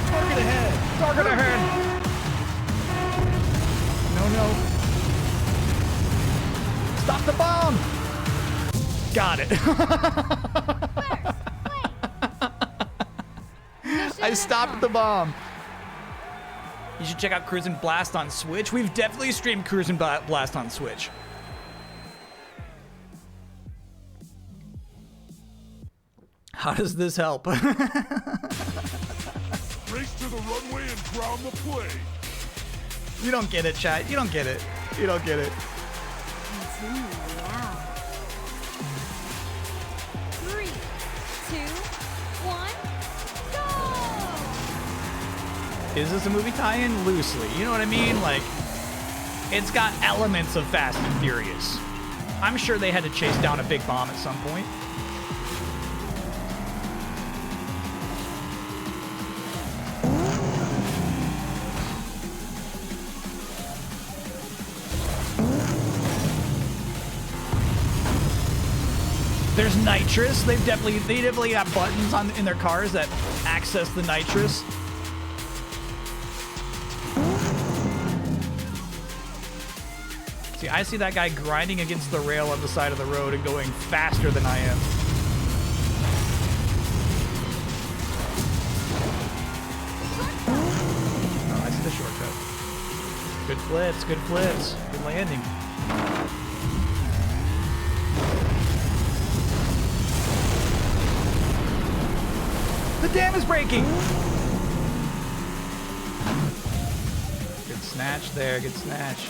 Target ahead! Target ahead! No, no. Stop the bomb! Got it. I stopped the bomb. You should check out Cruisin' Blast on Switch. We've definitely streamed Cruisin' Blast on Switch. How does this help? Race to the runway and ground the play. You don't get it, chat. You don't get it. You don't get it. Continue now. 3, 2, 1, go! Is this a movie tie-in? Loosely. You know what I mean? Like, it's got elements of Fast and Furious. I'm sure they had to chase down a big bomb at some point. There's nitrous. They definitely got buttons in their cars that access the nitrous. See, I see that guy grinding against the rail on the side of the road and going faster than I am. Oh, I see the shortcut. Good flips, good flips, good landing. The dam is breaking! Good snatch there, good snatch.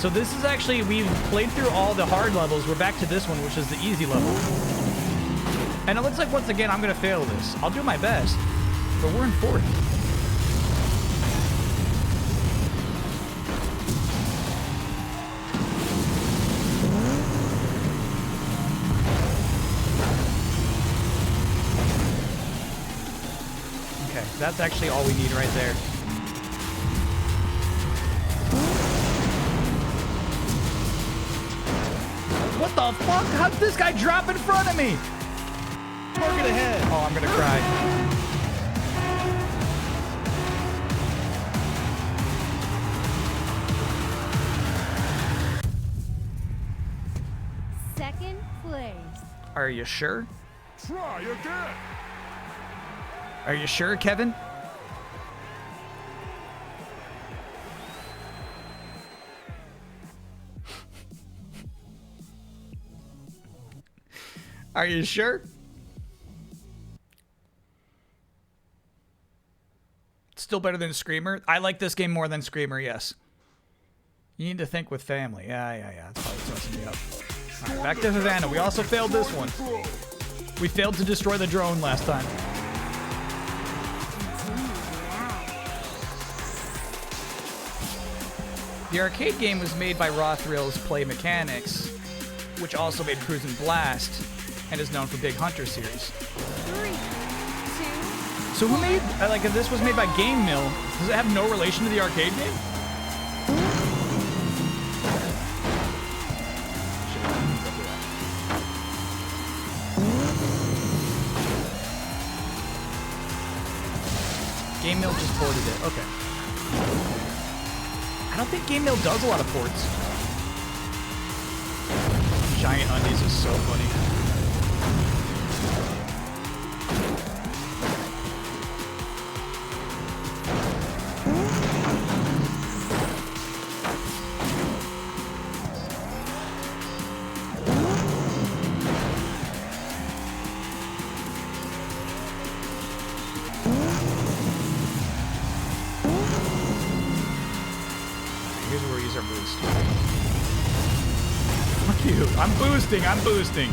So this is actually, we've played through all the hard levels. We're back to this one, which is the easy level. And it looks like, once again, I'm going to fail this. I'll do my best, but we're in fourth. Okay, that's actually all we need right there. What the fuck? How did this guy drop in front of me? Target ahead. Oh, I'm gonna cry. Second place. Are you sure? Try again. Are you sure, Kevin? Are you sure? Still better than Screamer. I like this game more than Screamer, yes. You need to think with family. Yeah. That's probably what's messing me up. All right, back to Havana. We also failed this one. We failed to destroy the drone last time. The arcade game was made by Raw Thrill's Play Mechanics, which also made Cruisin' Blast, and is known for Big Hunter series. 3, 2, So who made, like, if this was made by Game Mill, does it have no relation to the arcade game? Game Mill just ported it. Okay. I don't think Game Mill does a lot of ports. Giant Undies is so funny. Here's where we use our boost. Fuck you. I'm boosting. I'm boosting.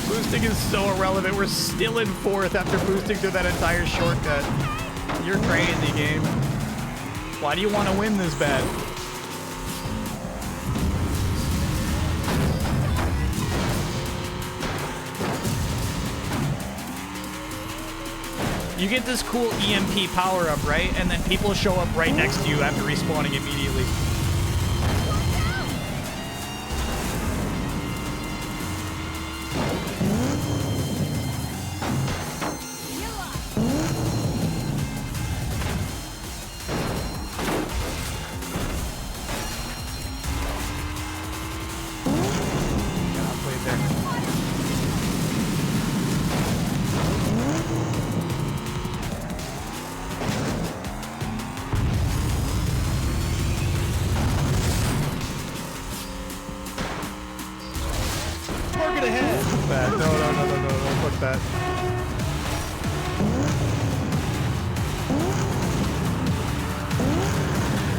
Boosting is so irrelevant. We're still in 4th after boosting through that entire shortcut. You're crazy, game. Why do you want to win this bad? You get this cool EMP power-up, right? And then people show up right next to you after respawning immediately. Target ahead. Bad. No, fuck that.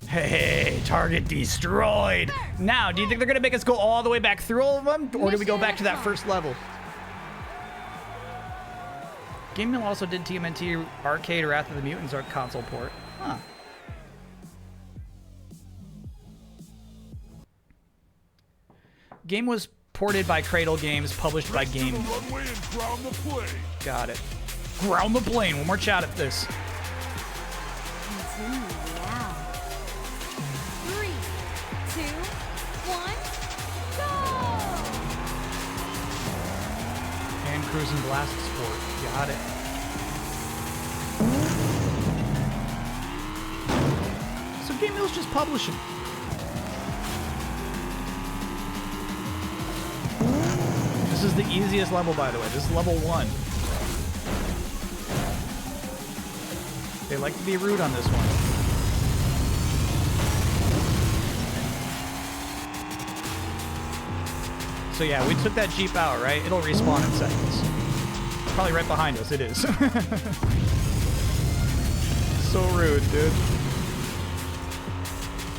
Hey, target destroyed. Now, do you think they're gonna make us go all the way back through all of them, or do we go back to that first level? Game Mill also did TMNT Arcade Wrath of the Mutants console port. Huh. Game was ported by Cradle Games, published by Game. Got it. Ground the plane. One more shot at this. Continue now. 3, 2, 1, go! And Cruising Blast Sport. Got it. So Game Mill's just publishing. This is the easiest level, by the way. This is level 1. They like to be rude on this one. So yeah, we took that Jeep out, right? It'll respawn in seconds. Probably right behind us. It is. So rude, dude.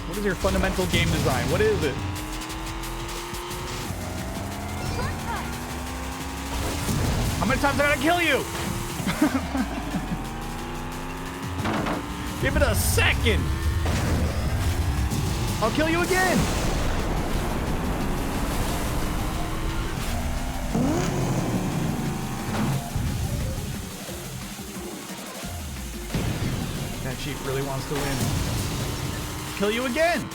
What is your fundamental game design? What is it? How many times I gotta kill you? Give it a second. I'll kill you again. That Jeep really wants to win. Kill you again.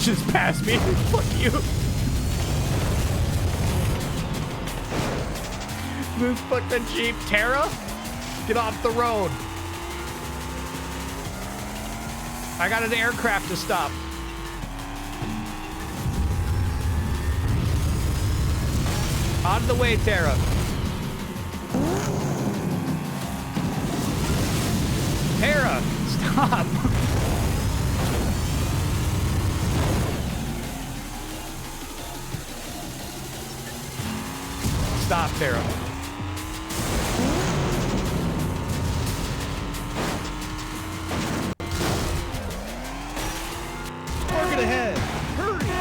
Just pass me. Fuck you. This fucking Jeep. Tara, get off the road. I got an aircraft to stop. Out of the way, Tara. Tara, stop. Stop, Tara. Target ahead. Hurry.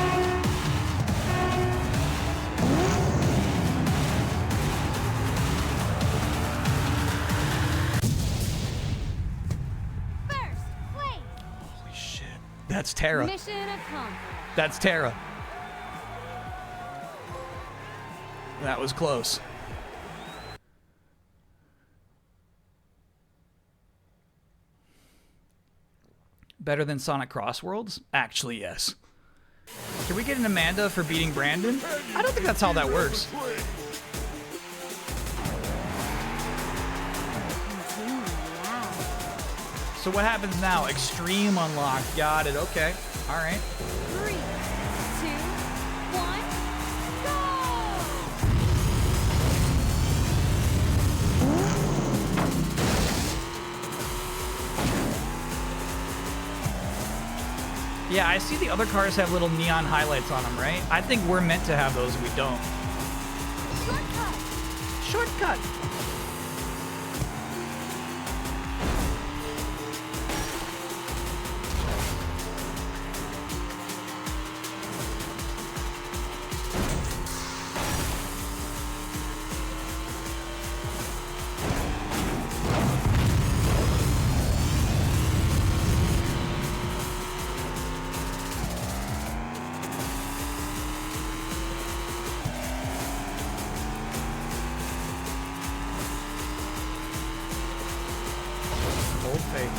That's Tara. Mission accomplished. That's Tara. That was close. Better than Sonic Crossworlds? Actually, yes. Can we get an Amanda for beating Brandon? I don't think that's how that works. So what happens now? Extreme unlock. Got it. Okay. All right. 3, 2, 1, Yeah, I see the other cars have little neon highlights on them, right? I think we're meant to have those and we don't. Shortcut. Old faith.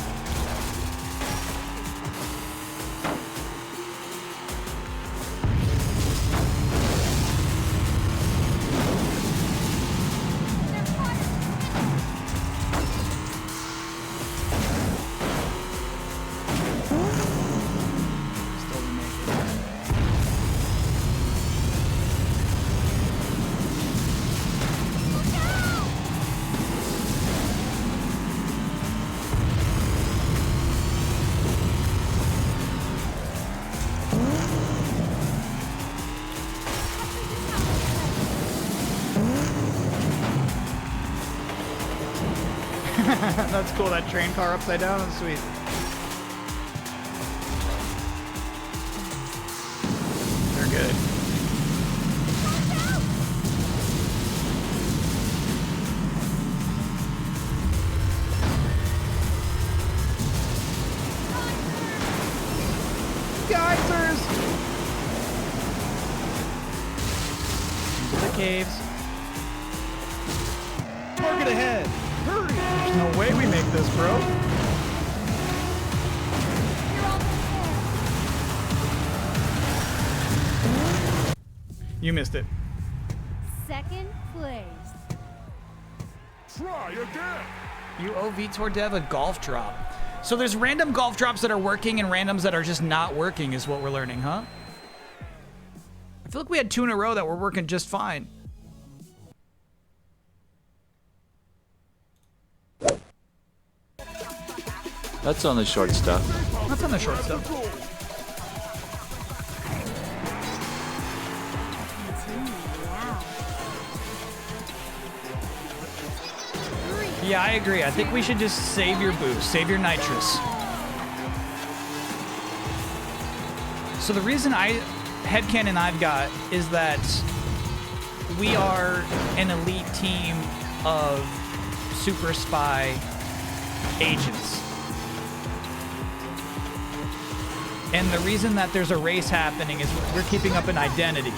That's cool, that train car upside down is sweet. They're good. Geysers! Into the caves. Target ahead! Hurry! There's no way we make this, bro. You missed it. second place. Try again. You owe Vitor Dev a golf drop. So there's random golf drops that are working and randoms that are just not working is what we're learning, huh? I feel like we had 2 in a row that were working just fine. That's on the short stuff. That's on the short stuff. Yeah, I agree. I think we should just save your boost, save your nitrous. So the reason headcanon I've got is that we are an elite team of super spy agents. And the reason that there's a race happening is we're keeping up an identity.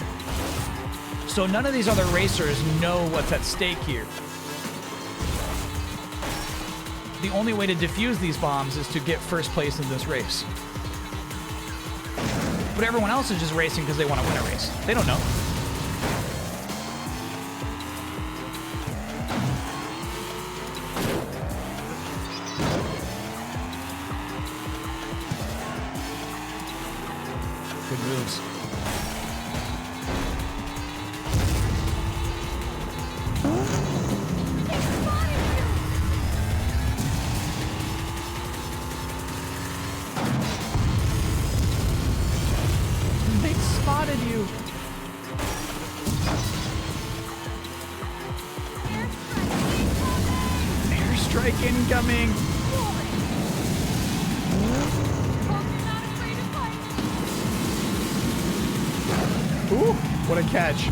So none of these other racers know what's at stake here. The only way to defuse these bombs is to get first place in this race. But everyone else is just racing because they want to win a race. They don't know. Good moves. They spotted you. Airstrike incoming. Ooh, what a catch.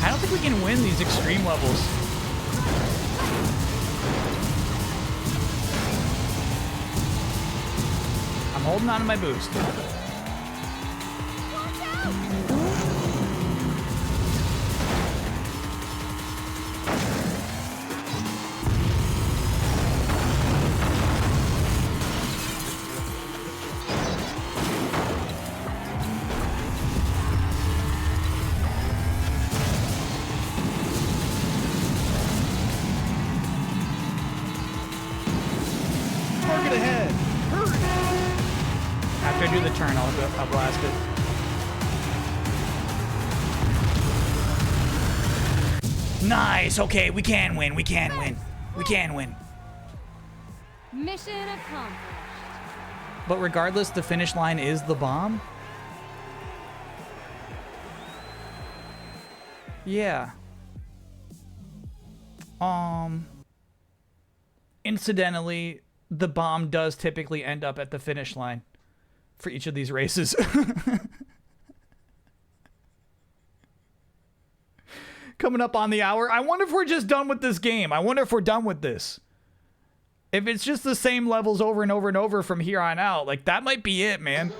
I don't think we can win these extreme levels. I'm holding on to my boost. Target ahead. After I do the turn, I'll blast it. Nice. Okay, we can win. We can win. We can win. Mission accomplished. But regardless, the finish line is the bomb. Yeah. Incidentally, the bomb does typically end up at the finish line for each of these races. Coming up on the hour. I wonder if we're just done with this game. I wonder if we're done with this. If it's just the same levels over and over and over from here on out, like, that might be it, man.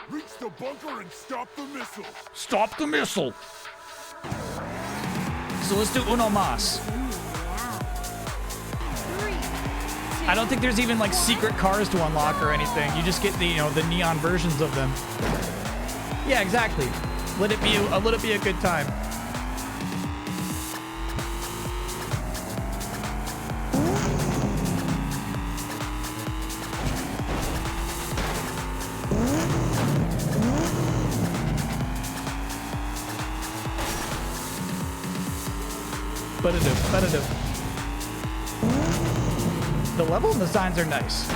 Reach the bunker and stop the missile. Stop the missile. So let's do uno más. I don't think there's even like secret cars to unlock or anything. You just get the, you know, the neon versions of them. Yeah, exactly. Let it be a good time. The level designs are nice.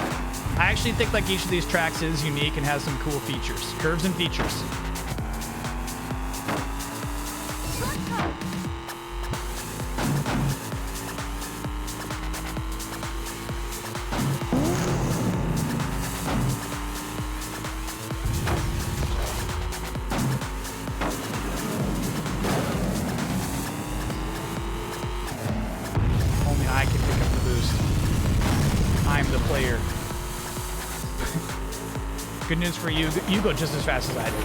I actually think like each of these tracks is unique and has some cool features. Curves and features. Only I can pick up the boost. I'm the player. Good news for you, you go just as fast as I do.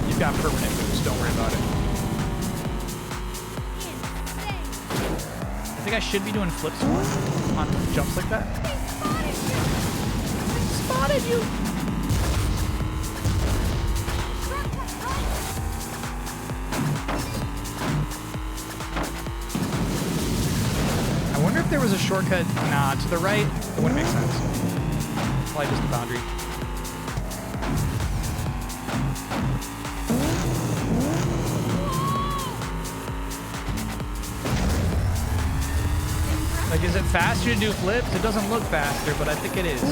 You've got permanent boost, don't worry about it. I think I should be doing flips more on jumps like that. Spotted you! I wonder if there was a shortcut. Nah, to the right, it wouldn't make sense. Probably just a boundary. Like, is it faster to do flips? It doesn't look faster, but I think it is.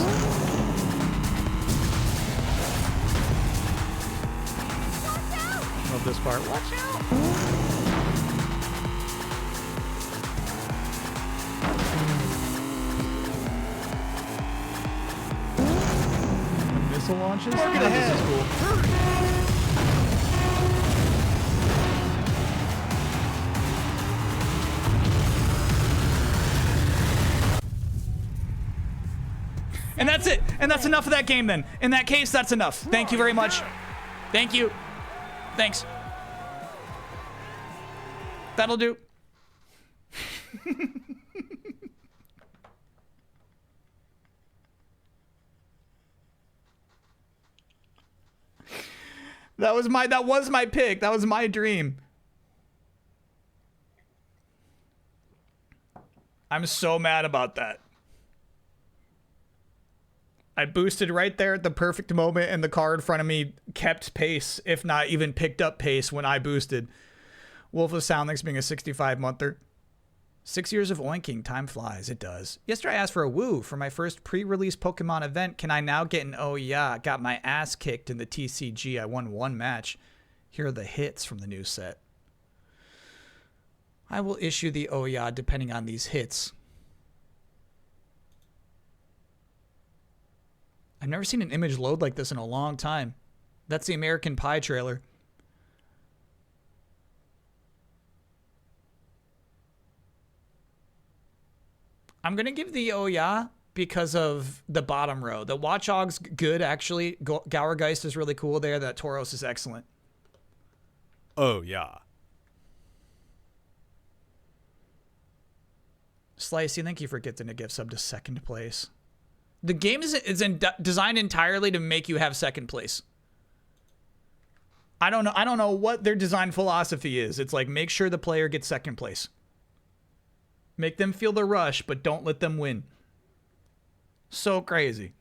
Love this part. Watch out! Missile launches? Oh, this is cool. And that's it. And that's enough of that game then. In that case, that's enough. Thank you very much. Thank you. Thanks. That'll do. That was my pick. That was my dream. I'm so mad about that. I boosted right there at the perfect moment, and the car in front of me kept pace, if not even picked up pace when I boosted. Wolf of Soundlinks being a 65-monther. 6 years of oinking. Time flies. It does. Yesterday I asked for a woo for my first pre-release Pokemon event. Can I now get an oh yeah? Got my ass kicked in the TCG. I won one match. Here are the hits from the new set. I will issue the oh yeah depending on these hits. I've never seen an image load like this in a long time. That's the American Pie trailer. I'm going to give the oh yeah because of the bottom row. The Watchog's good, actually. Gourgeist is really cool there. That Tauros is excellent. Oh, yeah. Slicey, thank you for getting a gift sub to second place. The game is designed entirely to make you have second place. I don't know what their design philosophy is. It's like, make sure the player gets second place. Make them feel the rush, but don't let them win. So crazy.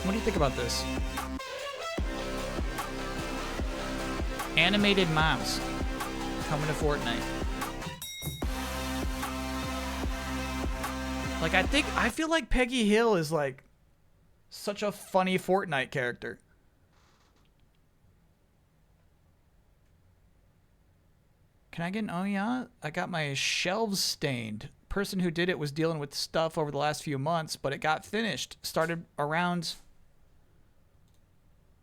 What do you think about this? Animated moms coming to Fortnite. Like, I feel like Peggy Hill is like such a funny Fortnite character. Can I get an oh yeah? I got my shelves stained. Person who did it was dealing with stuff over the last few months, but it got finished. Started around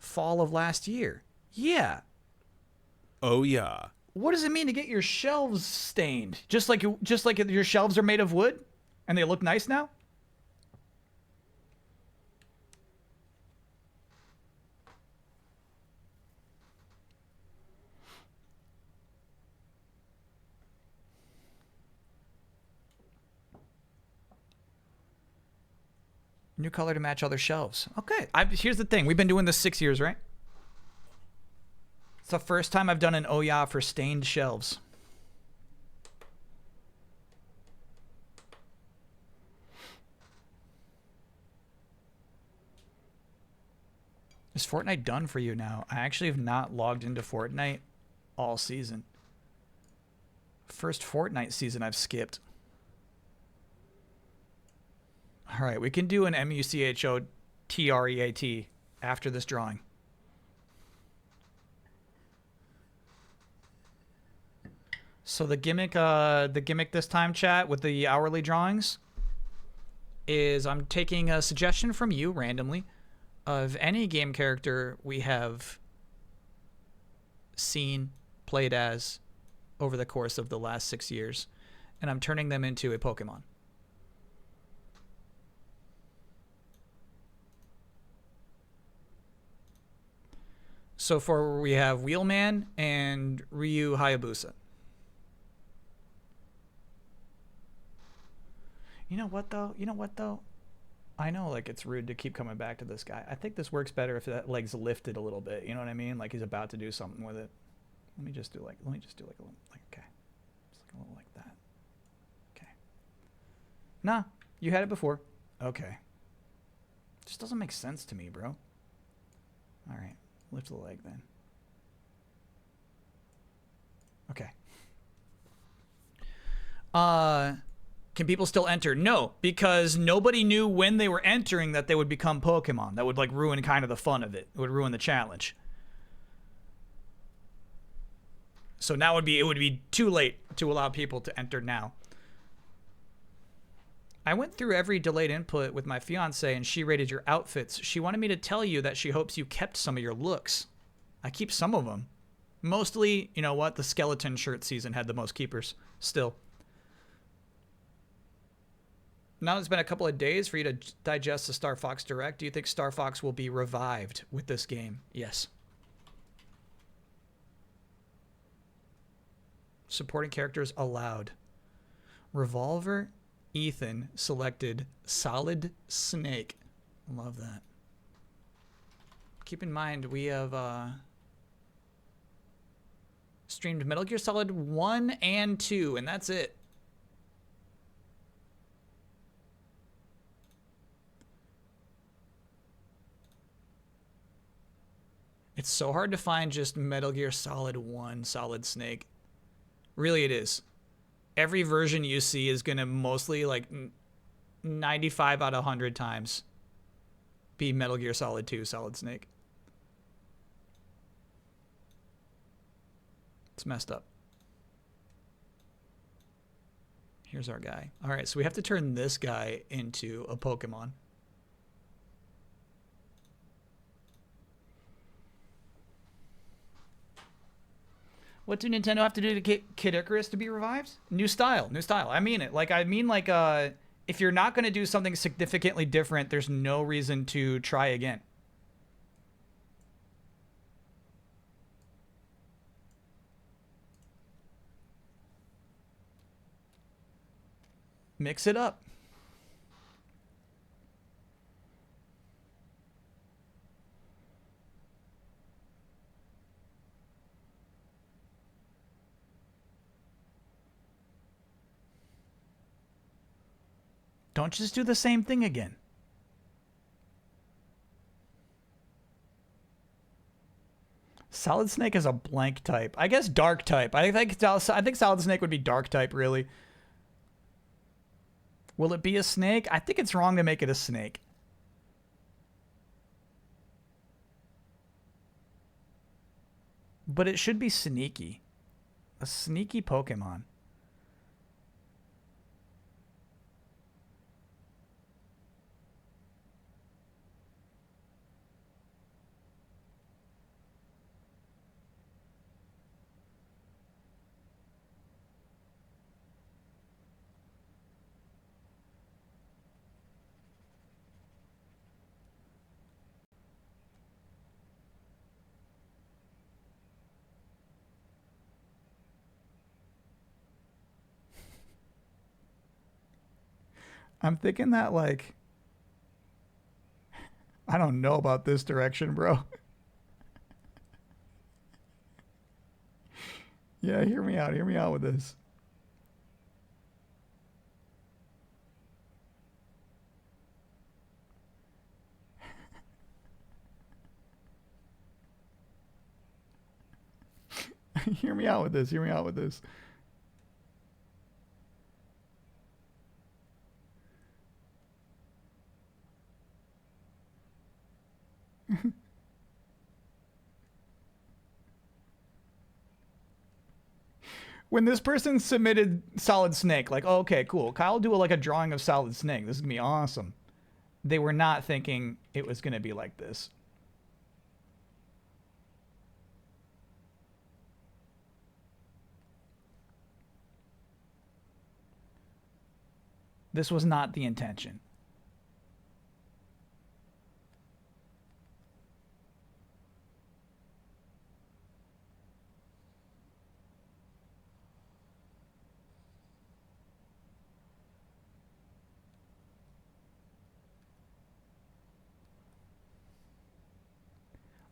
fall of last year. Yeah. Oh yeah. What does it mean to get your shelves stained? Just like your shelves are made of wood and they look nice now? New color to match other shelves. Okay. Here's the thing. We've been doing this 6 years, right? It's the first time I've done an oh yeah for stained shelves. Is Fortnite done for you now? I actually have not logged into Fortnite all season. First Fortnite season I've skipped. All right, we can do an MUCHOTREAT after this drawing. So the gimmick this time, chat, with the hourly drawings is I'm taking a suggestion from you randomly of any game character we have seen, played as over the course of the last 6 years, and I'm turning them into a Pokemon. So far we have Wheelman and Ryu Hayabusa. You know what though? I know, like, it's rude to keep coming back to this guy. I think this works better if that leg's lifted a little bit. You know what I mean? Like he's about to do something with it. Let me just do like a little, like, okay. Just like a little like that. Okay. Nah, you had it before. Okay. Just doesn't make sense to me, bro. All right. Lift the leg then. Okay. Can people still enter? No, because nobody knew when they were entering that they would become Pokemon. That would like ruin kind of the fun of it. It would ruin the challenge. So now it would be too late to allow people to enter now. I went through every delayed input with my fiance and she rated your outfits. She wanted me to tell you that she hopes you kept some of your looks. I keep some of them. Mostly, you know what? The skeleton shirt season had the most keepers still. Now it's been a couple of days for you to digest the Star Fox Direct. Do you think Star Fox will be revived with this game? Yes. Supporting characters allowed. Revolver, Ethan selected Solid Snake. Love that. Keep in mind, we have streamed Metal Gear Solid 1 and 2, and that's it. It's so hard to find just Metal Gear Solid 1 Solid Snake. Really, it is. Every version you see is going to mostly, like, 95 out of 100 times be Metal Gear Solid 2 Solid Snake. It's messed up. Here's our guy. All right, so we have to turn this guy into a Pokemon. What do Nintendo have to do to get Kid Icarus to be revived? New style, new style. I mean it. Like, if you're not going to do something significantly different, there's no reason to try again. Mix it up. Don't just do the same thing again. Solid Snake is a blank type. I guess dark type. I think Solid Snake would be dark type, really. Will it be a snake? I think it's wrong to make it a snake. But it should be sneaky. A sneaky Pokemon. I'm thinking that, like, I don't know about this direction, bro. Yeah, hear me out. Hear me out with this. Hear me out with this. Hear me out with this. When this person submitted Solid Snake, like, oh, okay, cool. Kyle do like a drawing of Solid Snake. This is gonna be awesome. They were not thinking it was gonna be like this. This was not the intention.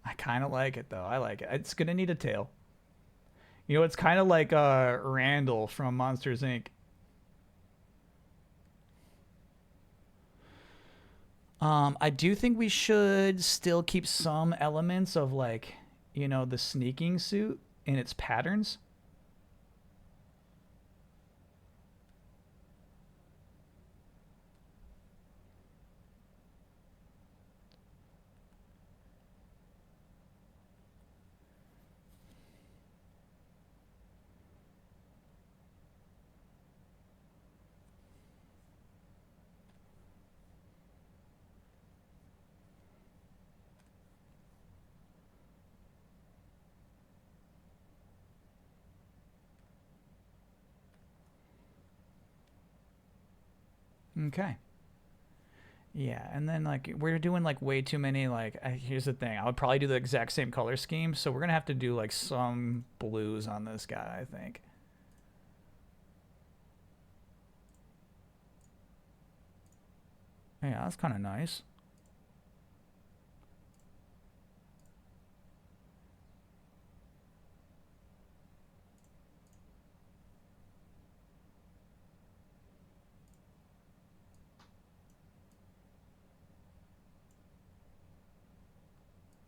I kind of like it, though. I like it. It's going to need a tail. You know, it's kind of like Randall from Monsters, Inc. I do think we should still keep some elements of, like, you know, the sneaking suit in its patterns. Okay. Yeah, and then, like, we're doing, like, way too many, like, here's the thing. I would probably do the exact same color scheme, so we're going to have to do, like, some blues on this guy, I think. Yeah, that's kind of nice.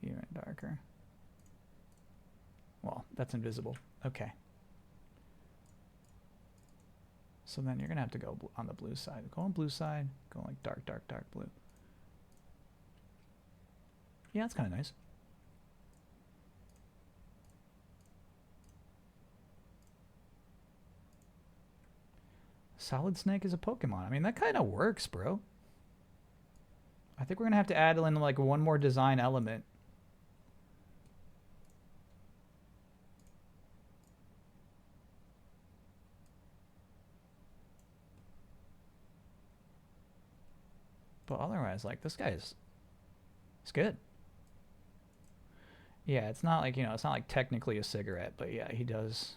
Even darker. Well, that's invisible. Okay. So then you're going to have to go on the blue side. Go on blue side. Go like dark, dark, dark blue. Yeah, that's kind of nice. Solid Snake is a Pokemon. I mean, that kind of works, bro. I think we're gonna have to add in like one more design element. But otherwise, like, this guy's, it's good. Yeah, it's not like, you know, it's not like technically a cigarette, but yeah, he does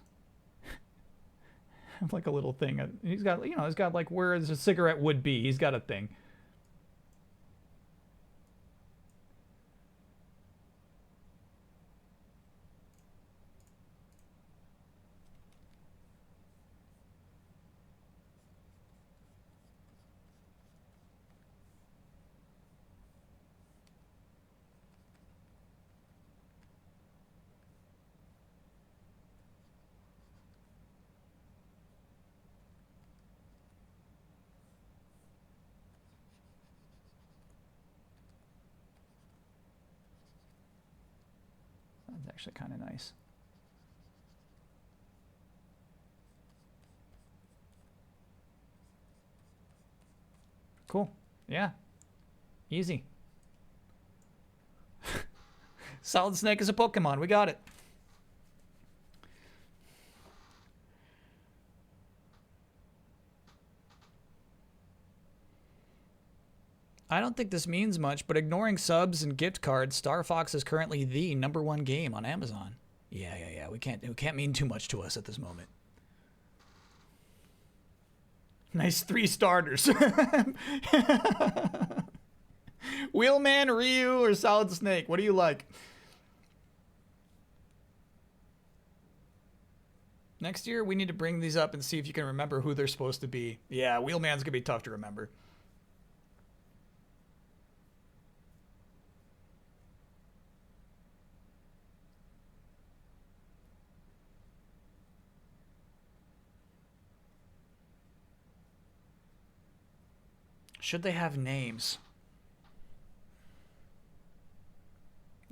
have like a little thing. He's got, you know, he's got like where a cigarette would be. He's got a thing. That's actually kind of nice. Cool. Yeah. Easy. Solid Snake is a Pokemon. We got it. I don't think this means much, but ignoring subs and gift cards, Star Fox is currently the #1 game on Amazon. Yeah. It can't mean too much to us at this moment. Nice 3 starters. Wheelman, Ryu, or Solid Snake? What do you like? Next year, we need to bring these up and see if you can remember who they're supposed to be. Yeah, Wheelman's gonna be tough to remember. Should they have names?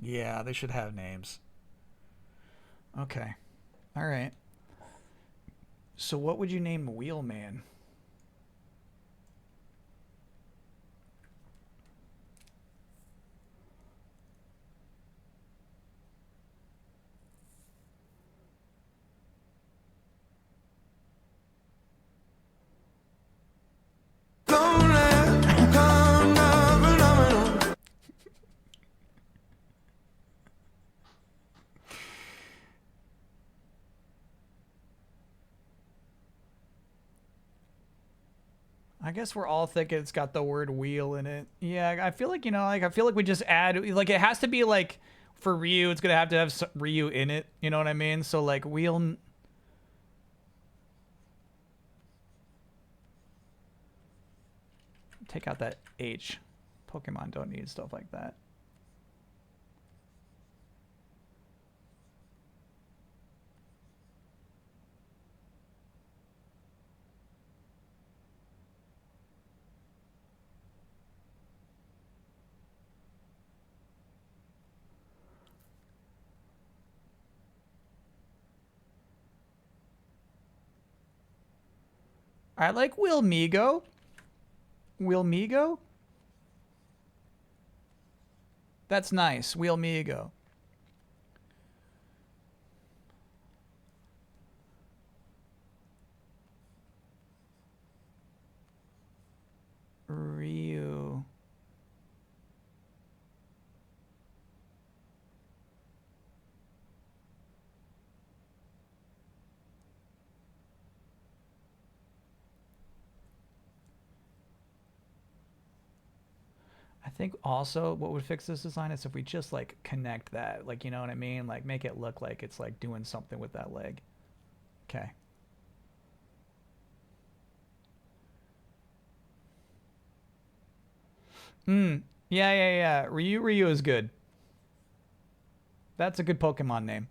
Yeah, they should have names. Okay. All right. So what would you name Wheelman? I guess we're all thinking it's got the word wheel in it. Yeah, I feel like, you know, like, I feel like we just add, like, it has to be, like, for Ryu, it's going to have Ryu in it. You know what I mean? So, like, wheel... Take out that H. Pokemon don't need stuff like that. I like Wilmigo. Wilmigo? That's nice. Wilmigo. Ryu. I think also what would fix this design is if we just like connect that, like, you know what I mean? Like make it look like it's like doing something with that leg. Okay. Yeah. Ryu is good. That's a good Pokemon name.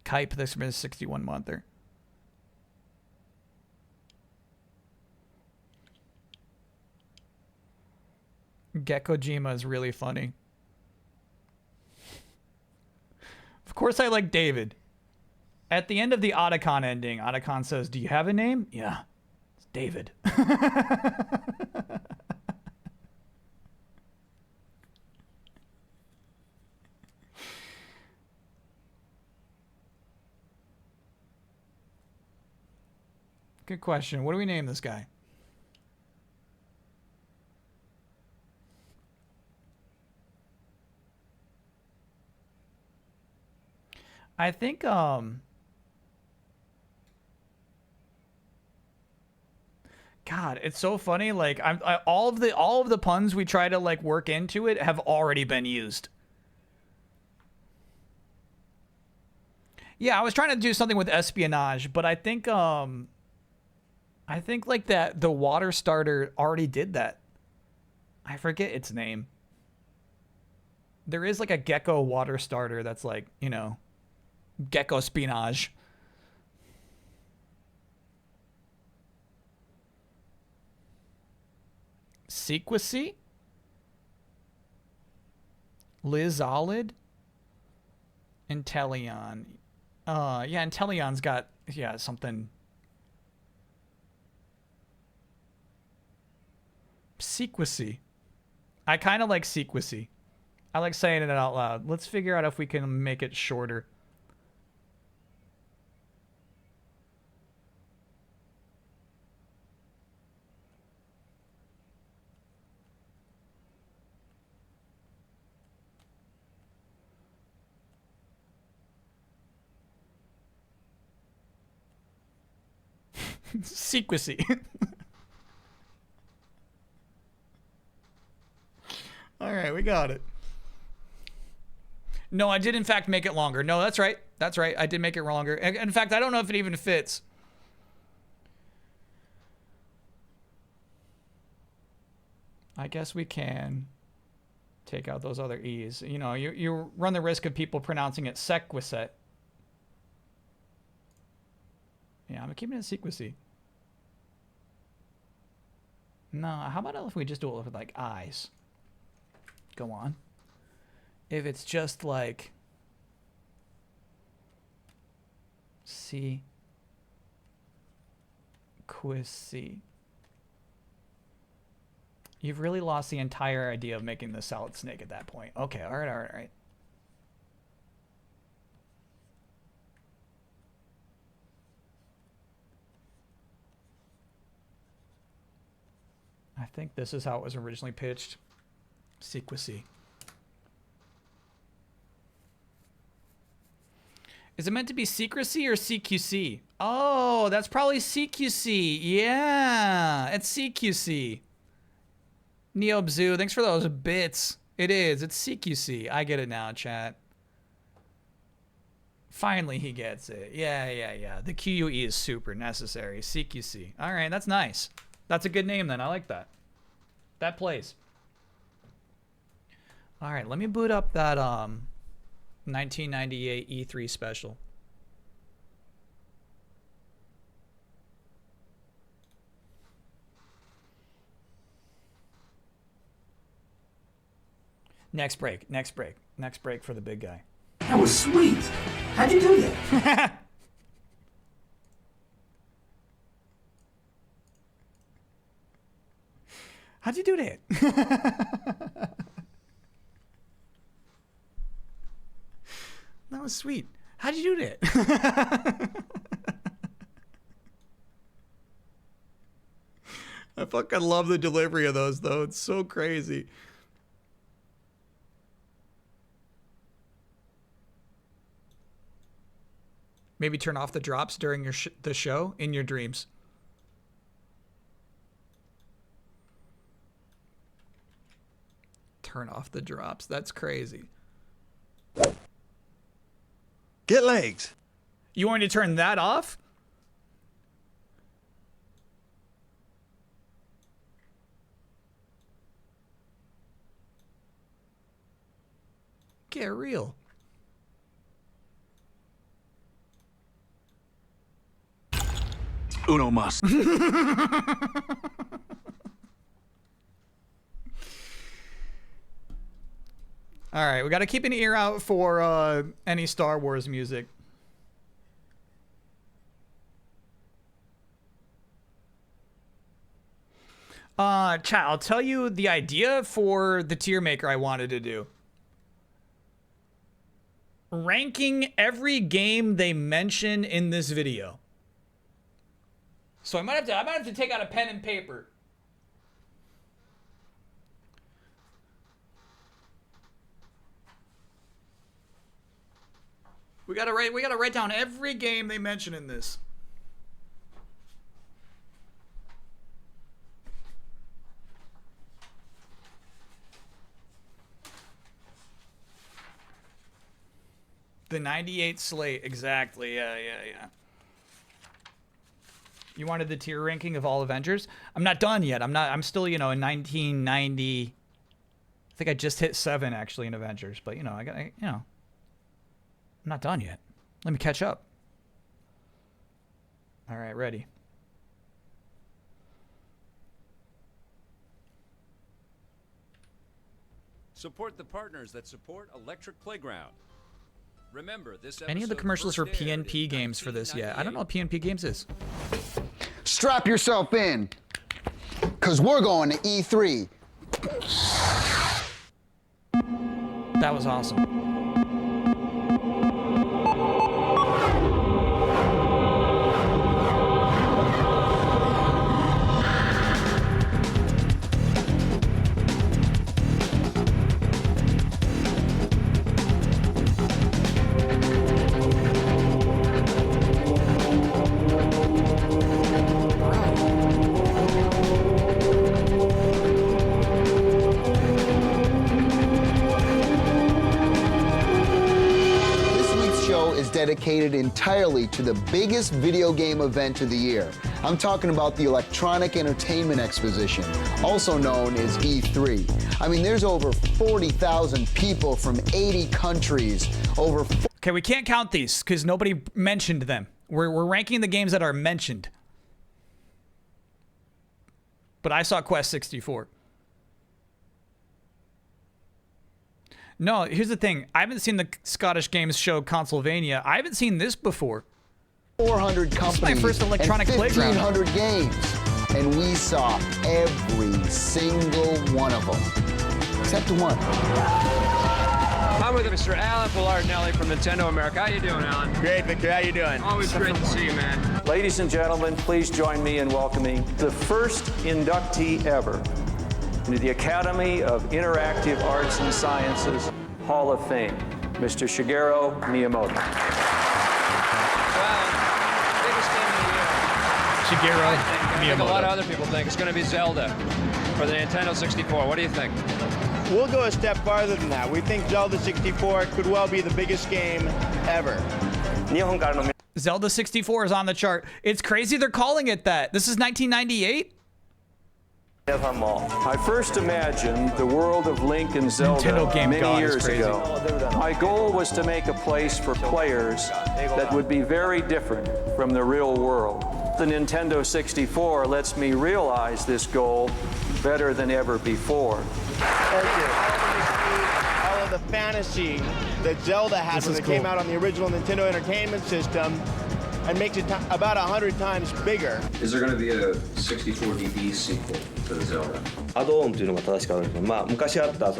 Kype, this is 61 monther. Gekkojima is really funny. Of course I like David. At the end of the Otacon ending, Otacon says, "Do you have a name?" "Yeah, it's David." Good question. What do we name this guy? I think God, it's so funny. Like all of the puns we try to like work into it have already been used. Yeah, I was trying to do something with espionage, but I think like that the water starter already did that. I forget its name. There is like a gecko water starter that's like, you know, gecko spionage. Sequacy? Lizolid? Intellion. Yeah, Intellion's got, yeah, something. Sequacy. I kind of like Sequacy. I like saying it out loud. Let's figure out if we can make it shorter. Sequacy. All right, we got it. No, I did in fact make it longer. No, that's right. That's right. I did make it longer. In fact, I don't know if it even fits. I guess we can take out those other E's. You know, you run the risk of people pronouncing it sequicet. Yeah, I'm keeping it sequacy. No, how about if we just do it with like eyes? Go on. If it's just like C Quissy. You've really lost the entire idea of making the salad snake at that point. Okay, all right, all right, all right. I think this is how it was originally pitched. Sequacy. Is it meant to be secrecy or CQC? Oh, that's probably CQC. Yeah, it's CQC. Neobzoo, thanks for those bits. It is. It's CQC. I get it now, chat. Finally, he gets it. Yeah, yeah, yeah. The QUE is super necessary. CQC. All right, that's nice. That's a good name then. I like that. That plays. All right, let me boot up that 1998 E3 special. Next break, next break, next break for the big guy. That was sweet. How'd you do that? How'd you do that? That was sweet. How'd you do that? I fucking love the delivery of those, though. It's so crazy. Maybe turn off the drops during your the show in your dreams. Turn off the drops. That's crazy. Get legs. You want to turn that off? Get real. Uno mas. All right, we got to keep an ear out for any Star Wars music. Chat, I'll tell you the idea for the tier maker I wanted to do. Ranking every game they mention in this video. So I might have to take out a pen and paper. We gotta write down every game they mention in this. The 98 slate, exactly. Yeah. You wanted the tier ranking of all Avengers? I'm not done yet. I'm still, in 1990. I think I just hit 7 actually in Avengers, but I'm not done yet. Let me catch up. All right, ready. Support the partners that support Electric Playground. Remember, this Any of the commercials for PNP games for this yet? I don't know what PNP games is. Strap yourself in, because we're going to E3. That was awesome. Dedicated entirely to the biggest video game event of the year. I'm talking about the Electronic Entertainment Exposition, also known as E3. I mean, there's over 40,000 people from 80 countries. Okay, we can't count these because nobody mentioned them. We're ranking the games that are mentioned. But I saw Quest 64. No, here's the thing. I haven't seen the Scottish Games show Consolvania. I haven't seen this before. 400 companies. This is my first electronic and playground. 1,500 games. And we saw every single one of them. Except one. I'm with Mr. Alan Pillardinelli from Nintendo America. How you doing, Alan? Great, Victor. How you doing? Always great to see you, man. Ladies and gentlemen, please join me in welcoming the first inductee ever into the Academy of Interactive Arts and Sciences Hall of Fame, Mr. Shigeru Miyamoto. Well, biggest game of the year. Shigeru I think a lot of other people think it's going to be Zelda for the Nintendo 64. What do you think? We'll go a step farther than that. We think Zelda 64 could well be the biggest game ever. Zelda 64 is on the chart. It's crazy they're calling it that. This is 1998? I first imagined the world of Link and Zelda many years ago. My goal was to make a place for players that would be very different from the real world. The Nintendo 64 lets me realize this goal better than ever before. Thank you. All of the fantasy that Zelda had when it came out on the original Nintendo Entertainment System and makes it about 100 times bigger. Is there going to be a 64DB sequel to the Zelda?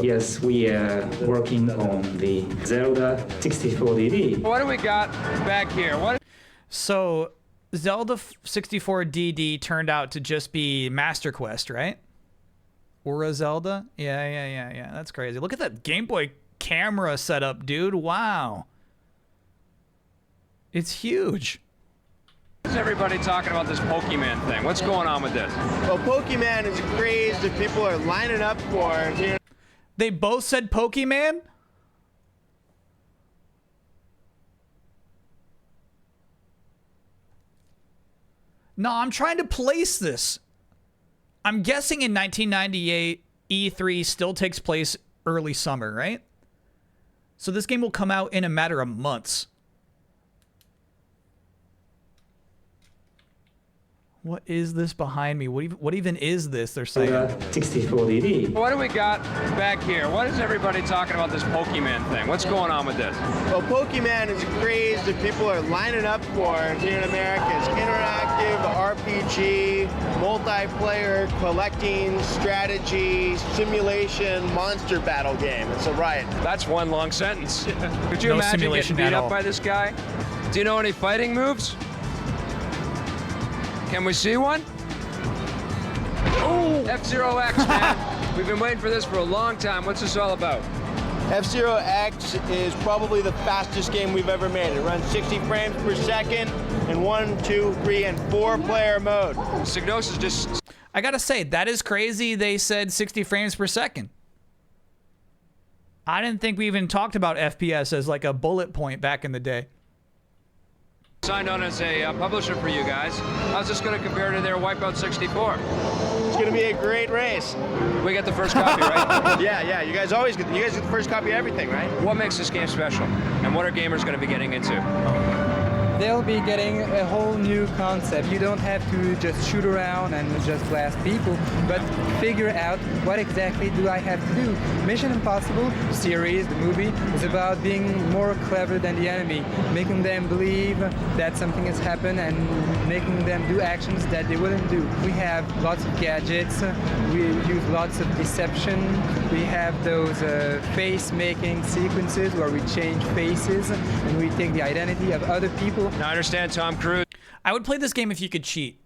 Yes, we are working on the Zelda 64DD. What do we got back here? So, Zelda 64 DD turned out to just be Master Quest, right? Or a Zelda? Yeah. That's crazy. Look at that Game Boy camera setup, dude. Wow. It's huge. What's everybody talking about this Pokemon thing? What's going on with this? Well, Pokemon is a craze that people are lining up for. You know. They both said Pokemon? No, I'm trying to place this. I'm guessing in 1998, E3 still takes place early summer, right? So this game will come out in a matter of months. What is this behind me? What even is this they're saying? 64DD. What do we got back here? What is everybody talking about this Pokemon thing? What's going on with this? Well, Pokemon is a craze that people are lining up for here in America. It's interactive, RPG, multiplayer, collecting, strategy, simulation, monster battle game. It's a riot. That's one long sentence. Could you No imagine simulation getting beat at up all. by this guy? Do you know any fighting moves? Can we see one? Oh! F-Zero X, man. We've been waiting for this for a long time. What's this all about? F-Zero X is probably the fastest game we've ever made. It runs 60 frames per second in 1, 2, 3, and 4-player mode. Signosis just... I gotta say, that is crazy they said 60 frames per second. I didn't think we even talked about FPS as like a bullet point back in the day. signed on as a publisher for you guys. How's this going to compare to their Wipeout 64? It's going to be a great race. We get the first copy, right? Yeah. You guys always get the first copy of everything, right? What makes this game special? And what are gamers going to be getting into? They'll be getting a whole new concept. You don't have to just shoot around and just blast people, but figure out what exactly do I have to do. Mission Impossible series, the movie, is about being more clever than the enemy, making them believe that something has happened and making them do actions that they wouldn't do. We have lots of gadgets, we use lots of deception, we have those face-making sequences where we change faces and we take the identity of other people. Now I understand Tom Cruise. I would play this game if you could cheat.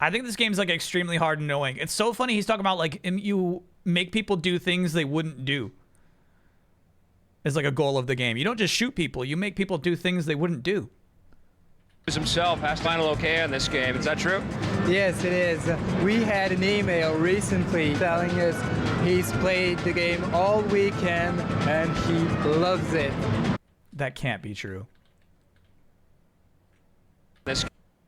I think this game's like extremely hard and annoying. It's so funny he's talking about like you make people do things they wouldn't do. It's like a goal of the game. You don't just shoot people, you make people do things they wouldn't do. Himself has final okay on this game. Is that true? Yes, it is. We had an email recently telling us he's played the game all weekend and he loves it. That can't be true. This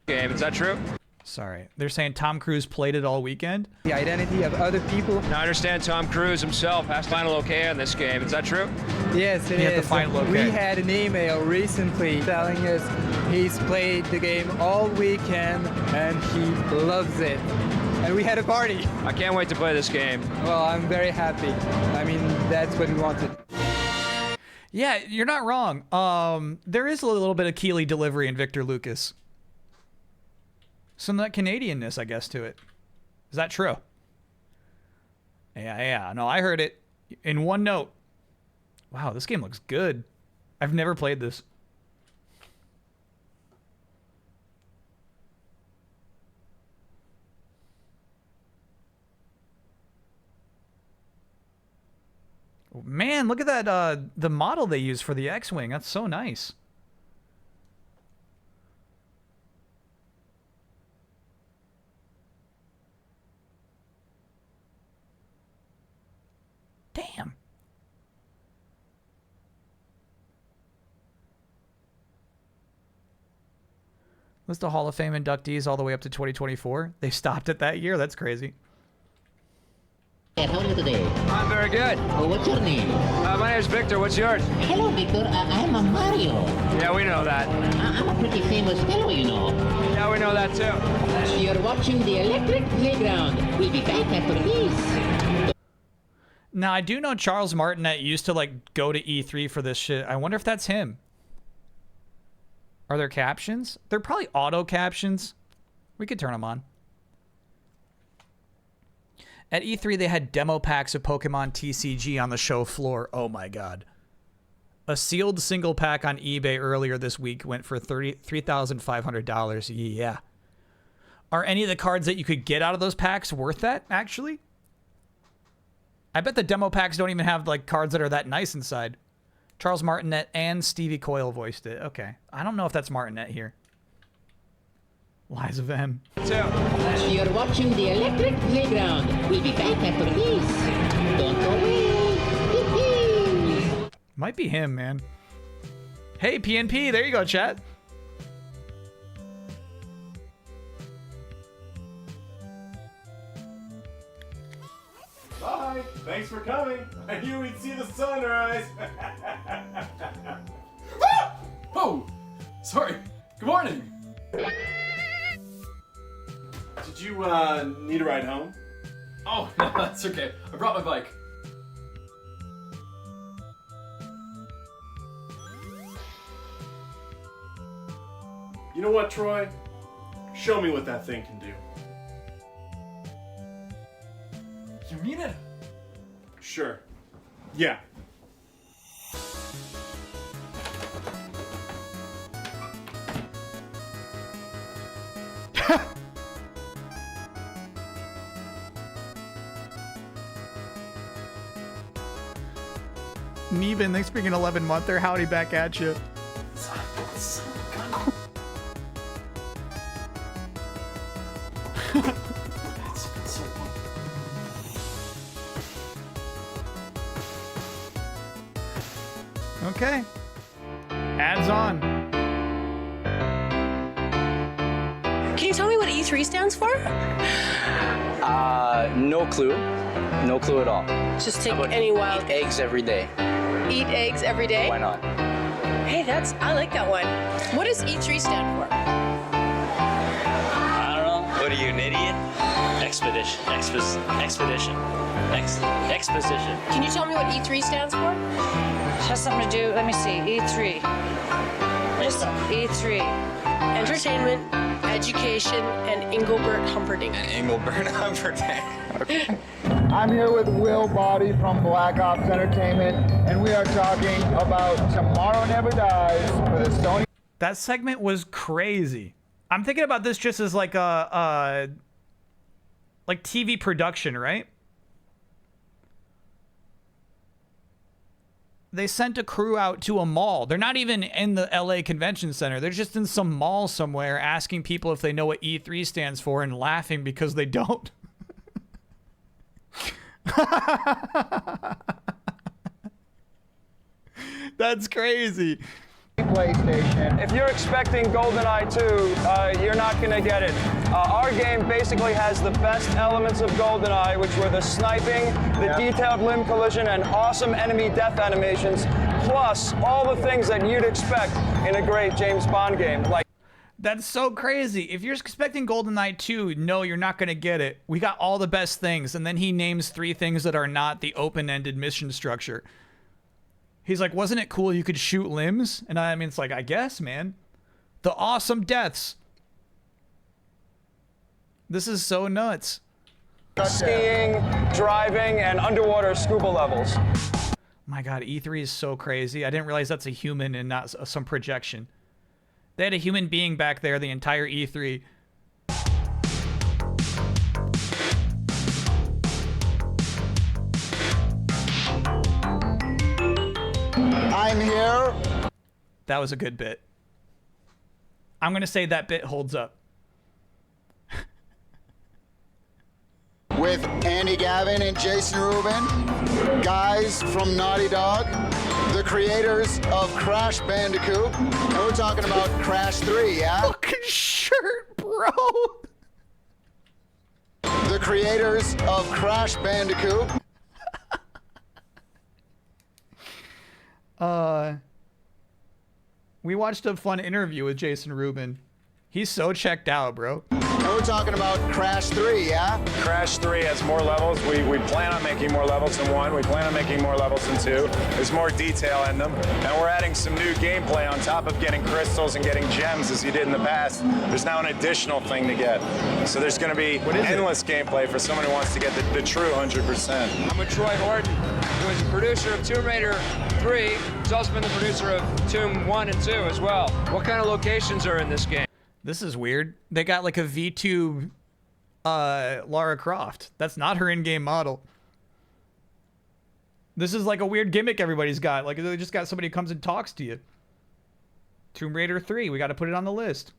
game, is that true? Sorry. They're saying Tom Cruise played it all weekend? The identity of other people. Now I understand Tom Cruise himself has final okay on this game. Is that true? Yes, it is. We had an email recently telling us he's played the game all weekend and he loves it. And we had a party. I can't wait to play this game. Well, I'm very happy. I mean, that's what we wanted. Yeah, you're not wrong. There is a little bit of Keeley delivery in Victor Lucas. Some of that Canadianness, I guess, to it. Is that true? Yeah. No, I heard it in one note. Wow, this game looks good. I've never played this. Man, look at that, the model they use for the X-Wing. That's so nice. Damn. List of Hall of Fame inductees all the way up to 2024. They stopped it that year. That's crazy. How are you today? I'm very good. What's your name? My name is Victor. What's yours? Hello, Victor. I'm a Mario. Yeah, we know that. I'm a pretty famous fellow, you know. Yeah, we know that too. You're watching the Electric Playground. We'll be back after this. Now, I do know Charles Martinet used to, like, go to E3 for this shit. I wonder if that's him. Are there captions? They're probably auto captions. We could turn them on. At E3, they had demo packs of Pokemon TCG on the show floor. Oh my god. A sealed single pack on eBay earlier this week went for $3,500. Yeah. Are any of the cards that you could get out of those packs worth that, actually? I bet the demo packs don't even have like cards that are that nice inside. Charles Martinet and Stevie Coyle voiced it. Okay. I don't know if that's Martinet here. Lies of M. You're watching the Electric Playground. We'll be back after this. Don't go away. Might be him, man. Hey, PNP. There you go, chat. Bye. Thanks for coming. I knew we'd see the sunrise. Ah! Oh, sorry. Good morning. you need a ride home? Oh, no, that's okay. I brought my bike. You know what, Troy? Show me what that thing can do. You mean it? Sure. Yeah. Neven, thanks for being an 11-monther. Howdy back at you. Okay. Ads on. Can you tell me what E3 stands for? No clue. No clue at all. Just take any wild. Eat eggs every day. Eat eggs every day? Why not? Hey, I like that one. What does E3 stand for? I don't know. What are you, an idiot? Expedition. Exposition. Can you tell me what E3 stands for? It has something to do, let me see, E3. Just E3. Entertainment, education, and Engelbert Humperdinck. Okay. I'm here with Will Body from Black Ops Entertainment, and we are talking about Tomorrow Never Dies for the Sony. That segment was crazy. I'm thinking about this just as like a like TV production, right? They sent a crew out to a mall. They're not even in the LA Convention Center. They're just in some mall somewhere asking people if they know what E3 stands for and laughing because they don't. That's crazy. PlayStation. If you're expecting GoldenEye 2, you're not going to get it. Our game basically has the best elements of GoldenEye, which were the sniping, the detailed limb collision, and awesome enemy death animations, plus all the things that you'd expect in a great James Bond game. That's so crazy. If you're expecting GoldenEye 2, no, you're not going to get it. We got all the best things, and then he names 3 things that are not the open-ended mission structure. He's like, wasn't it cool you could shoot limbs? And I mean, it's like, I guess, man. The awesome deaths. This is so nuts. Skiing, driving, and underwater scuba levels. My God, E3 is so crazy. I didn't realize that's a human and not some projection. They had a human being back there the entire E3. I'm here. That was a good bit. I'm going to say that bit holds up. With Andy Gavin and Jason Rubin, guys from Naughty Dog, the creators of Crash Bandicoot, and we're talking about Crash 3, yeah? Fucking shirt, bro. The creators of Crash Bandicoot. We watched a fun interview with Jason Rubin. He's so checked out, bro. And we're talking about Crash 3, yeah? Crash 3 has more levels. We plan on making more levels than 1. We plan on making more levels than 2. There's more detail in them. And we're adding some new gameplay on top of getting crystals and getting gems as you did in the past. There's now an additional thing to get. So there's going to be endless gameplay for someone who wants to get the true 100%. I'm with Troy Horton, who is the producer of Tomb Raider 3. He's also been the producer of Tomb 1 and 2 as well. What kind of locations are in this game? This is weird. They got like a V2 Lara Croft. That's not her in-game model. This is like a weird gimmick everybody's got. Like they just got somebody who comes and talks to you. Tomb Raider 3. We got to put it on the list.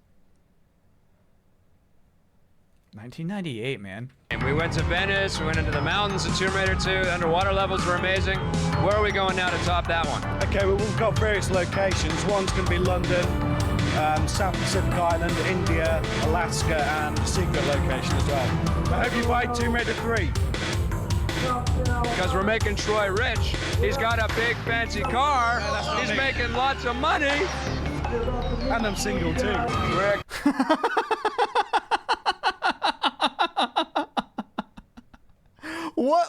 1998, man. And we went to Venice. We went into the mountains in Tomb Raider 2. The underwater levels were amazing. Where are we going now to top that one? Okay, well, we've got various locations. One's going to be London, South Pacific Island, India, Alaska, and a secret location as well. I hope you played Tomb Raider 3. Because we're making Troy rich. He's got a big fancy car. He's making lots of money. And I'm single too.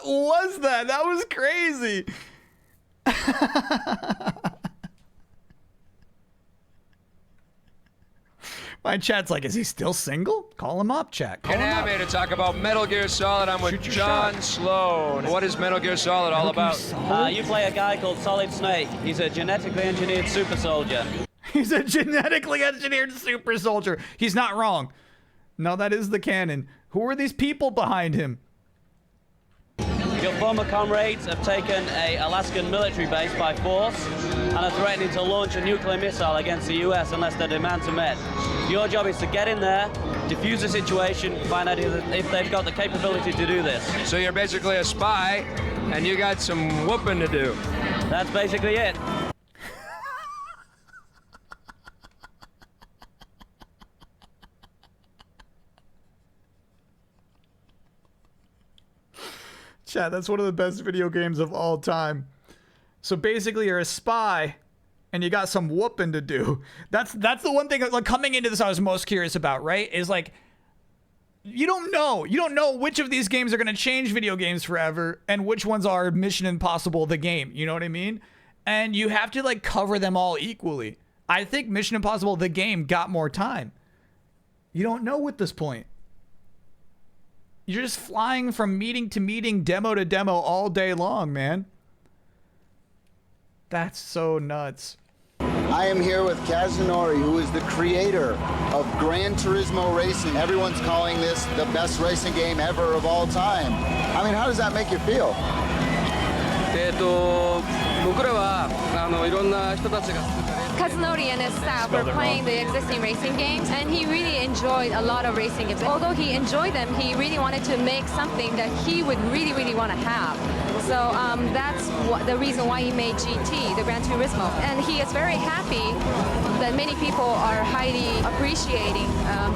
What was that? That was crazy. My chat's like, is he still single? Call him up, chat. Call And him now up. me to talk about Metal Gear Solid. I'm with John Sloan. What is Metal Gear Solid all about? You play a guy called Solid Snake. He's a genetically engineered super soldier. He's a genetically engineered super soldier. He's not wrong. No, that is the canon. Who are these people behind him? Your former comrades have taken a Alaskan military base by force and are threatening to launch a nuclear missile against the US unless their demands are met. Your job is to get in there, defuse the situation, find out if they've got the capability to do this. So you're basically a spy, and you got some whooping to do. That's basically it. Chat, that's one of the best video games of all time. So basically, you're a spy, and you got some whooping to do. That's the one thing, like, coming into this I was most curious about, right? Is like, you don't know which of these games are going to change video games forever, and which ones are Mission Impossible the game. You know what I mean? And you have to like cover them all equally. I think Mission Impossible the game got more time. You don't know at this point. You're just flying from meeting to meeting, demo to demo all day long, man. That's so nuts. I am here with Kazunori, who is the creator of Gran Turismo Racing. Everyone's calling this the best racing game ever of all time. I mean, how does that make you feel? 僕らはいろんな人たちが Kazunori and his staff were playing the existing racing games, and he really enjoyed a lot of racing games. Although he enjoyed them, he really wanted to make something that he would really want to have. So that's the reason why he made GT, the Gran Turismo. And he is very happy that many people are highly appreciating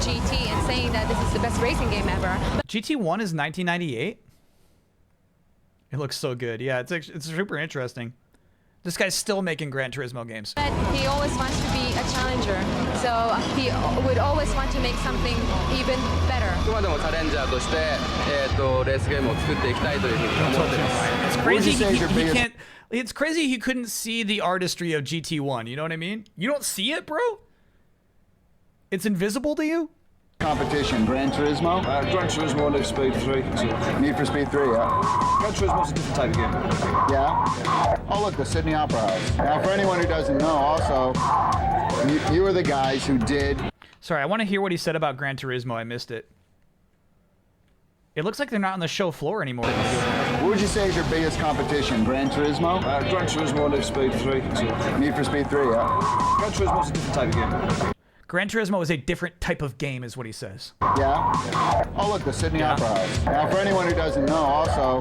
GT and saying that this is the best racing game ever. GT1 is 1998? It looks so good. Yeah, it's super interesting. This guy's still making Gran Turismo games. But he always wants to be a challenger, so he would always want to make something even better. 今でもチャレンジャーとしてレースゲームを作っていきたいというふうに思ってます。 It's crazy he can't. It's crazy he couldn't see the artistry of GT1. You know what I mean? You don't see it, bro? It's invisible to you? Competition, Gran Turismo? Gran Turismo, Need for Speed 3. So. Need for Speed 3, yeah. Gran Turismo's a different type of game. Yeah? Oh, look, the Sydney Opera House. Now, for anyone who doesn't know, also, you are the guys who did... Sorry, I want to hear what he said about Gran Turismo. I missed it. It looks like they're not on the show floor anymore. What would you say is your biggest competition, Gran Turismo? Gran Turismo, Need for Speed 3. So. Need for Speed 3, yeah. Gran Turismo's a different type of game. Gran Turismo is a different type of game, is what he says. Yeah? Oh, look, the Sydney Opera House. Now, for anyone who doesn't know, also,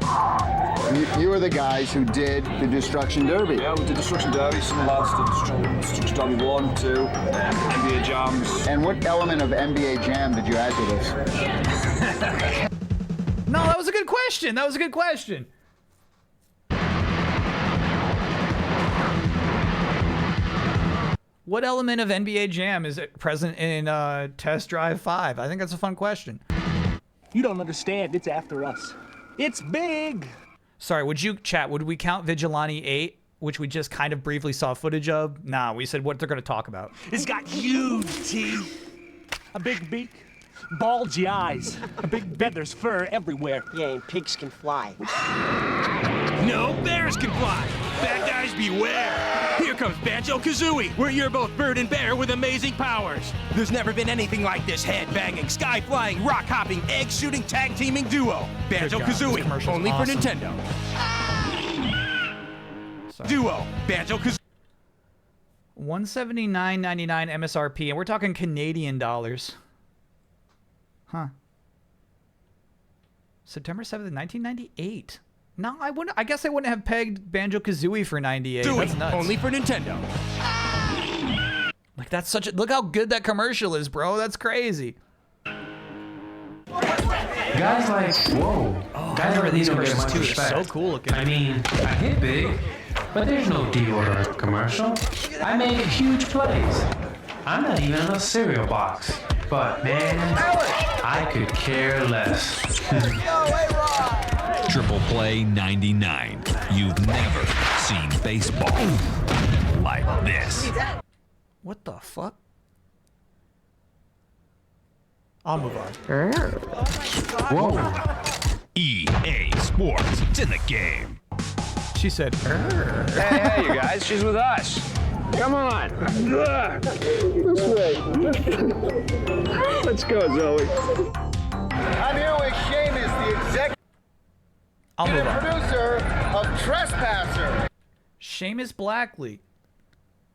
you are the guys who did the Destruction Derby. Yeah, we did Destruction Derby. Some lads did Destruction Derby 1, 2, NBA Jams. And what element of NBA Jam did you add to this? No, that was a good question. That was a good question. What element of NBA Jam is present in Test Drive 5? I think that's a fun question. You don't understand. It's after us. It's big. Sorry, would we count Vigilante 8, which we just kind of briefly saw footage of? Nah, we said what they're going to talk about. It's got huge teeth, a big beak, bulgy eyes, a big feathers, fur everywhere. Yeah, and pigs can fly. No, bears can fly. Bad guys beware. Here comes Banjo-Kazooie. We're your both bird and bear with amazing powers. There's never been anything like this head-banging, sky-flying, rock-hopping, egg-shooting, tag-teaming duo. Banjo-Kazooie, only for Nintendo. Duo, Banjo-Kazooie. $179.99 MSRP, and we're talking Canadian dollars. Huh. September 7th, 1998. No, I wouldn't. I guess I wouldn't have pegged Banjo-Kazooie for 98. That's nuts. Only for Nintendo. Like, that's such a... Look how good that commercial is, bro. That's crazy. Guys like, whoa. Guys like these commercials too are so cool looking. I mean, I hit big, but there's no deodorant commercial. I make huge plays. I'm not even in a cereal box. But man, I could care less. Triple Play 99. You've never seen baseball like this. What the fuck? I'll move on. Whoa. EA Sports. It's in the game. She said, Hey, you guys, she's with us. Come on. This way. Let's go, Zoe. I'm here with Seamus, the executive producer of Trespasser. Seamus Blackley.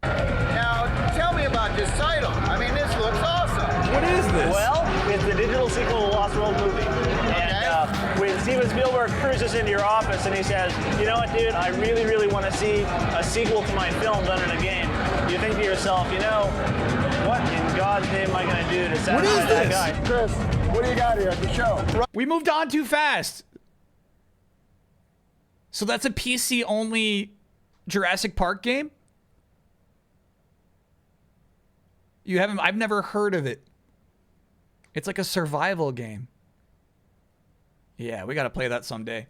Now, tell me about this title. I mean, this looks awesome. What is this? Well, it's the digital sequel to Lost World movie. And when Steven Spielberg cruises into your office and he says, you know what, dude, I really, really want to see a sequel to my film done in a game. You think to yourself, you know, what in God's name am I going to do to satisfy that guy? Chris, what do you got here at the show? We moved on too fast. So that's a PC-only Jurassic Park game? You haven't? I've never heard of it. It's like a survival game. Yeah, we gotta play that someday.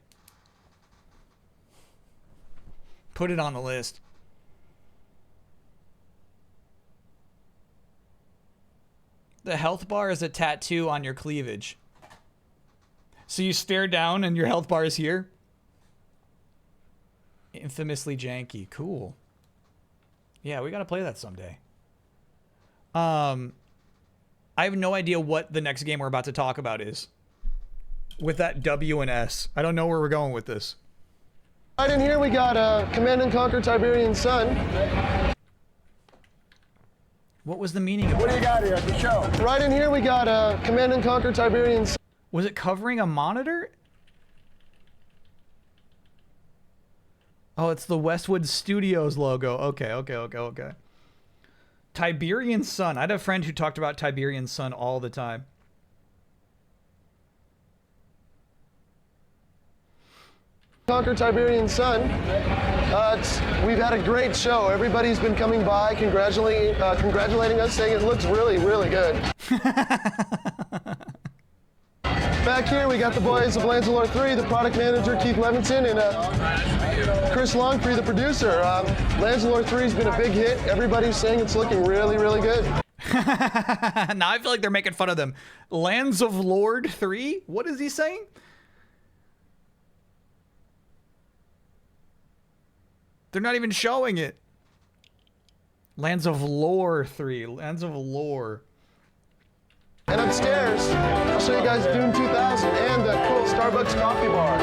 Put it on the list. The health bar is a tattoo on your cleavage. So you stare down and your health bar is here? Infamously janky. Cool. Yeah, we gotta play that someday. I have no idea what the next game we're about to talk about is. With that W and S. I don't know where we're going with this. Right in here we got Command and Conquer Tiberian Sun. What was the meaning of What do you got here at the show? Right in here we got Command and Conquer Tiberian Sun. Was it covering a monitor? Oh, it's the Westwood Studios logo. Okay. Tiberian Sun. I had a friend who talked about Tiberian Sun all the time. Conquer Tiberian Sun. We've had a great show. Everybody's been coming by congratulating us, saying it looks really, really good. Back here we got the boys of Lancelot 3, the product manager Keith Levinson, and Chris Longpree, the producer. Lancelot 3's been a big hit. Everybody's saying it's looking really, really good. Now I feel like they're making fun of them. Lands of Lord 3? What is he saying? They're not even showing it. Lands of Lore 3. Lands of Lore. And upstairs, I'll show you guys Dune 2000 and the cool Starbucks coffee bar.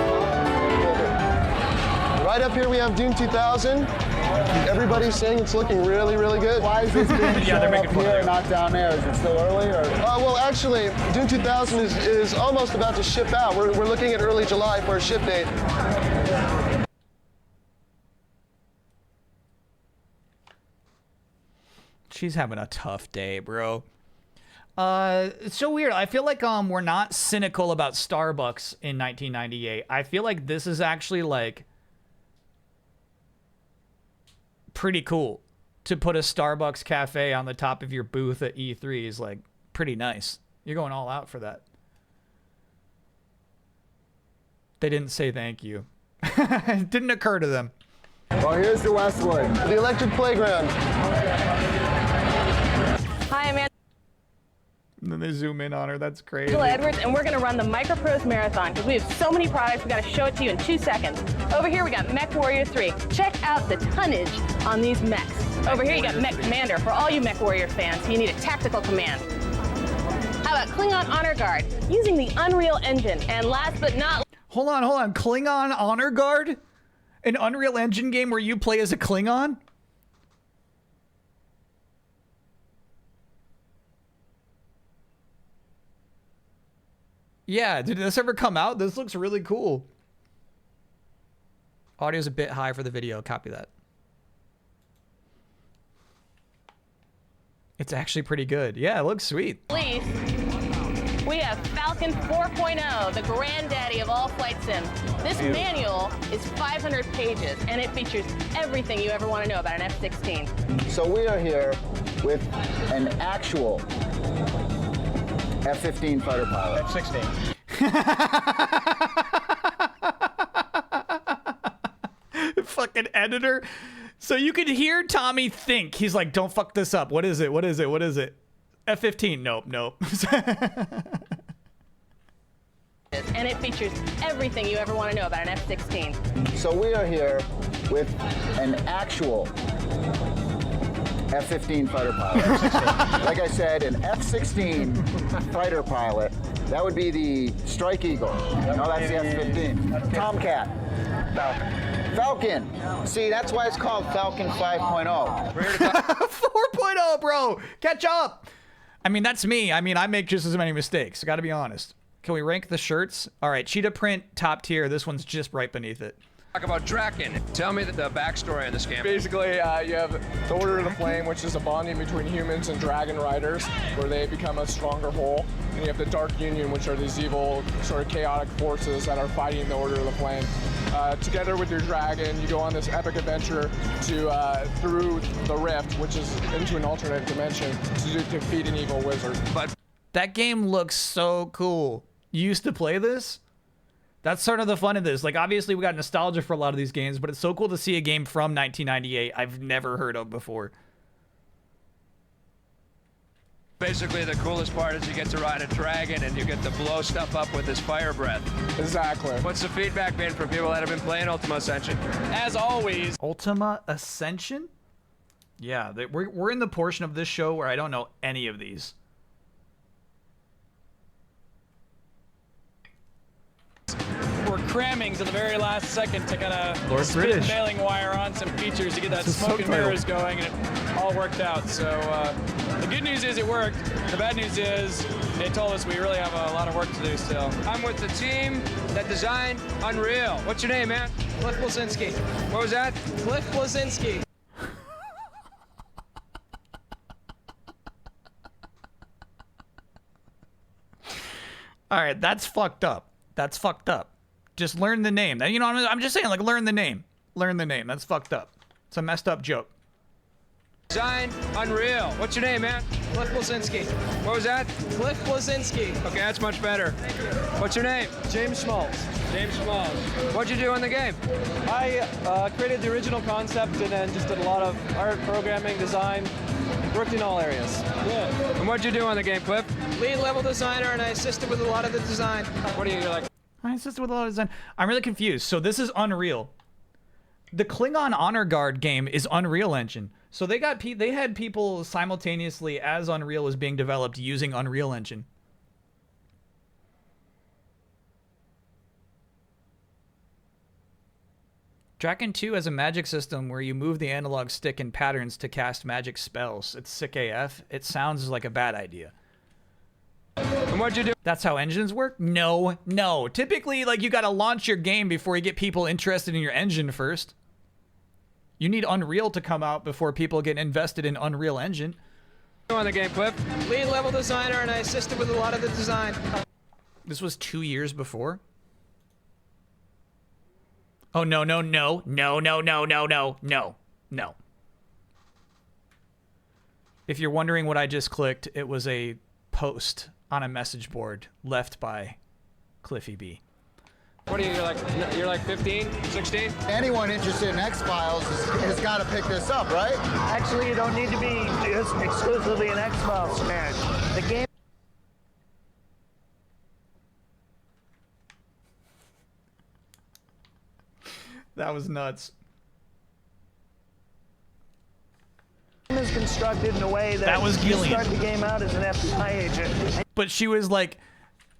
Right up here we have Dune 2000. Everybody's saying it's looking really, really good. Why is this being shown up here and not down there? Is it still early? Or? Well, actually, Dune 2000 is almost about to ship out. We're looking at early July for a ship date. She's having a tough day, bro. It's so weird. I feel like we're not cynical about Starbucks in 1998. I feel like this is actually like pretty cool to put a Starbucks cafe on the top of your booth at E3 is like pretty nice. You're going all out for that. They didn't say thank you. It didn't occur to them. Well, here's the Westwood, the electric playground. Hi, I'm And then they zoom in on her. That's crazy. Angela Edwards, and we're going to run the Microprose Marathon because we have so many products. We got to show it to you in 2 seconds. Over here, we got Mech Warrior 3. Check out the tonnage on these mechs. Over here, you got Mech Commander. For all you Mech Warrior fans, you need a tactical command. How about Klingon Honor Guard? Using the Unreal Engine. And last but not... Hold on. Klingon Honor Guard? An Unreal Engine game where you play as a Klingon? Yeah, did this ever come out? This looks really cool. Audio's a bit high for the video. Copy that. It's actually pretty good. Yeah, it looks sweet. Please, we have Falcon 4.0, the granddaddy of all flight sims. This manual is 500 pages, and it features everything you ever want to know about an F-16. So we are here with an actual F-15 fighter pilot. F-16. fucking editor. So you could hear Tommy think. He's like, don't fuck this up. What is it? What is it? What is it? F-15. Nope. And it features everything you ever want to know about an F-16. So we are here with an actual F-15 fighter pilot. Like I said, an F-16 fighter pilot. That would be the Strike Eagle. No, that's the F-15. Tomcat. Falcon. See, that's why it's called Falcon 5.0. 4.0, bro. Catch up. I mean, that's me. I mean, I make just as many mistakes. I got to be honest. Can we rank the shirts? All right, cheetah print, top tier. This one's just right beneath it. Talk about Draken. Tell me the backstory on this game. Basically, you have the Order of the Flame, which is a bonding between humans and dragon riders, where they become a stronger whole. And you have the Dark Union, which are these evil, sort of chaotic forces that are fighting the Order of the Flame. Together with your dragon, you go on this epic adventure to through the Rift, which is into an alternate dimension, to defeat an evil wizard. But that game looks so cool. You used to play this? That's sort of the fun of this. Like, obviously, we got nostalgia for a lot of these games, but it's so cool to see a game from 1998 I've never heard of before. Basically, the coolest part is you get to ride a dragon and you get to blow stuff up with his fire breath. Exactly. What's the feedback been from people that have been playing Ultima Ascension? As always. Ultima Ascension? Yeah, we're in the portion of this show where I don't know any of these. We're cramming to the very last second to kind of spin British. mailing wire on some features to get that smoke and mirrors going, and it all worked out. So the good news is it worked. The bad news is they told us we really have a lot of work to do still. I'm with the team that designed Unreal. What's your name, man? Cliff Blazinski. What was that? Cliff Blazinski. All right, that's fucked up. That's fucked up. Just learn the name. You know, I'm just saying, like, learn the name. Learn the name. That's fucked up. It's a messed up joke. Design Unreal. What's your name, man? Cliff Blazinski. What was that? Cliff Blazinski. Okay, that's much better. What's your name? James Schmaltz. James Schmaltz. What'd you do on the game? I created the original concept and then just did a lot of art, programming, design. Worked in all areas. Yeah. And what'd you do on the game, Cliff? Lead level designer, and I assisted with a lot of the design. What are you like? I assisted with a lot of design. I'm really confused. So this is Unreal. The Klingon Honor Guard game is Unreal Engine. So they had people simultaneously as Unreal was being developed using Unreal Engine. Draken 2 has a magic system where you move the analog stick in patterns to cast magic spells. It's sick AF. It sounds like a bad idea. And what'd you do? That's how engines work? No. Typically, like, you gotta launch your game before you get people interested in your engine first. You need Unreal to come out before people get invested in Unreal Engine. On the game, Cliff? Lead level designer, and I assisted with a lot of the design. This was 2 years before? Oh, no. If you're wondering what I just clicked, it was a post on a message board left by Cliffy B. What are you, you're like 15, 16? Anyone interested in X-Files has got to pick this up, right? Actually, you don't need to be just exclusively an X-Files fan. The game. That was nuts. Is constructed in a way that was you Gillian. start the game out as an FBI agent. But she was like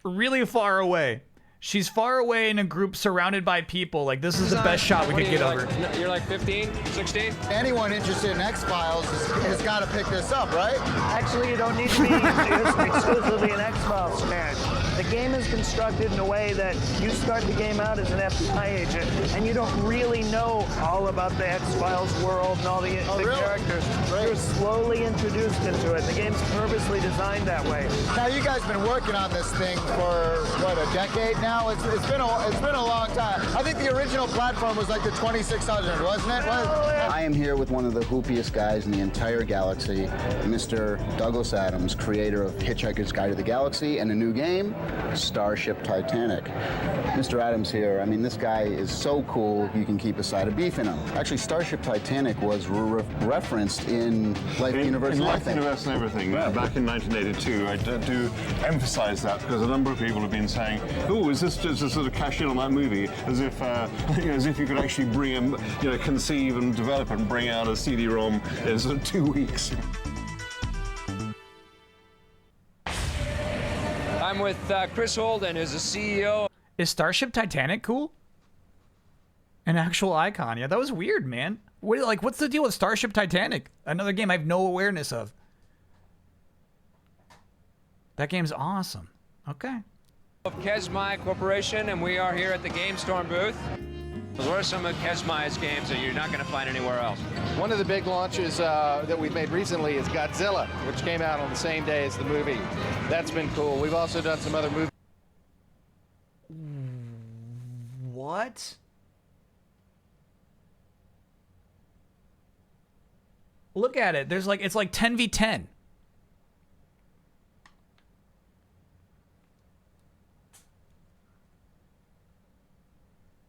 really far away. She's far away in a group surrounded by people. Like, this is the best shot we could get of her. You're like 15, 16? Anyone interested in X-Files has got to pick this up, right? Actually, you don't need to be just exclusively an X-Files fan. The game is constructed in a way that you start the game out as an FBI agent, and you don't really know all about the X-Files world and all the characters. Right. You're slowly introduced into it. The game's purposely designed that way. Now, you guys have been working on this thing for, what, a decade now? now? It's been a long time. I think the original platform was like the 2600, wasn't it? I am here with one of the hoopiest guys in the entire galaxy, Mr. Douglas Adams, creator of Hitchhiker's Guide to the Galaxy and a new game, Starship Titanic. Mr. Adams here, I mean, this guy is so cool, you can keep a side of beef in him. Actually, Starship Titanic was referenced in Life Universe and Life Universe and everything, back in 1982. I do emphasize that because a number of people have been saying, "Oh, is this just to sort of cash in on that movie?" As if, as if you could actually bring, conceive and develop and bring out a CD-ROM in sort of 2 weeks. I'm with Chris Holden, who's the CEO. Is Starship Titanic cool? An actual icon. Yeah, that was weird, man. What's the deal with Starship Titanic? Another game I have no awareness of. That game's awesome. Okay. Of Kesmai Corporation, and we are here at the GameStorm booth. What are some of Kesmai's games that you're not going to find anywhere else? One of the big launches that we've made recently is Godzilla, which came out on the same day as the movie. That's been cool. We've also done some other movies. What? Look at it. There's it's like 10v10.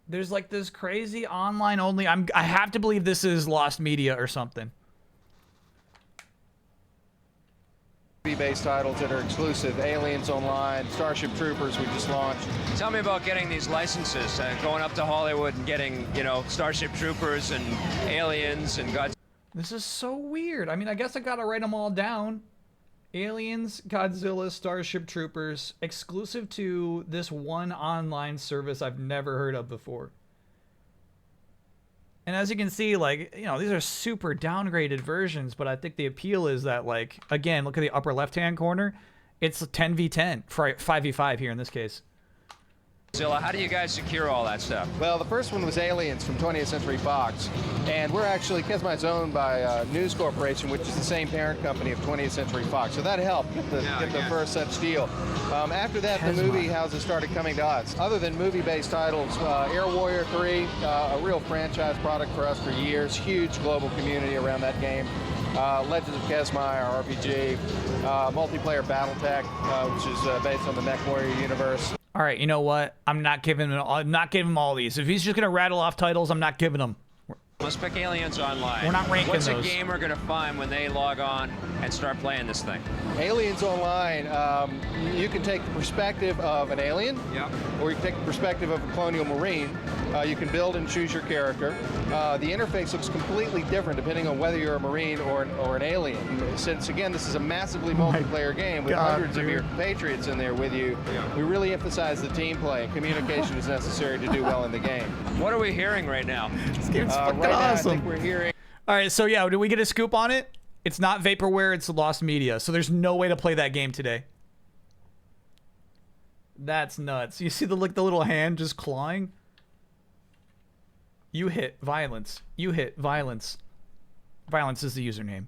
There's like this crazy online only. I have to believe this is lost media or something. Based titles that are exclusive. Aliens Online, Starship Troopers we just launched. Tell me about getting these licenses, going up to Hollywood and getting, Starship Troopers and Aliens and Godzilla. This is so weird. I mean, I guess I gotta write them all down. Aliens, Godzilla, Starship Troopers, exclusive to this one online service I've never heard of before. And as you can see, these are super downgraded versions, but I think the appeal is that, again, look at the upper left-hand corner. It's 10v10, 5v5 here in this case. Godzilla, how do you guys secure all that stuff? Well, the first one was Aliens from 20th Century Fox, and we're actually, Kesmai's owned by News Corporation, which is the same parent company of 20th Century Fox, so that helped get the first such deal. After that, the movie houses started coming to us. Other than movie-based titles, Air Warrior 3, a real franchise product for us for years, huge global community around that game. Legends of Kesmai, our RPG, multiplayer BattleTech, which is based on the MechWarrior universe. All right, you know what? I'm not giving him all these. If he's just gonna rattle off titles, I'm not giving them. Let's pick Aliens Online. We're not ranking What's those. a gamer going to find when they log on and start playing this thing? Aliens Online, you can take the perspective of an alien, or you can take the perspective of a colonial marine. You can build and choose your character. The interface looks completely different depending on whether you're a marine or an alien. Since, again, this is a massively multiplayer game with hundreds of your compatriots in there with you, we really emphasize the team play, and communication is necessary to do well in the game. What are we hearing right now? This game's fucking right now, awesome. I think we're hearing... All right, so yeah, did we get a scoop on it? It's not vaporware, it's lost media. So there's no way to play that game today. That's nuts. You see the little hand just clawing? You hit violence. You hit violence. Violence is the username.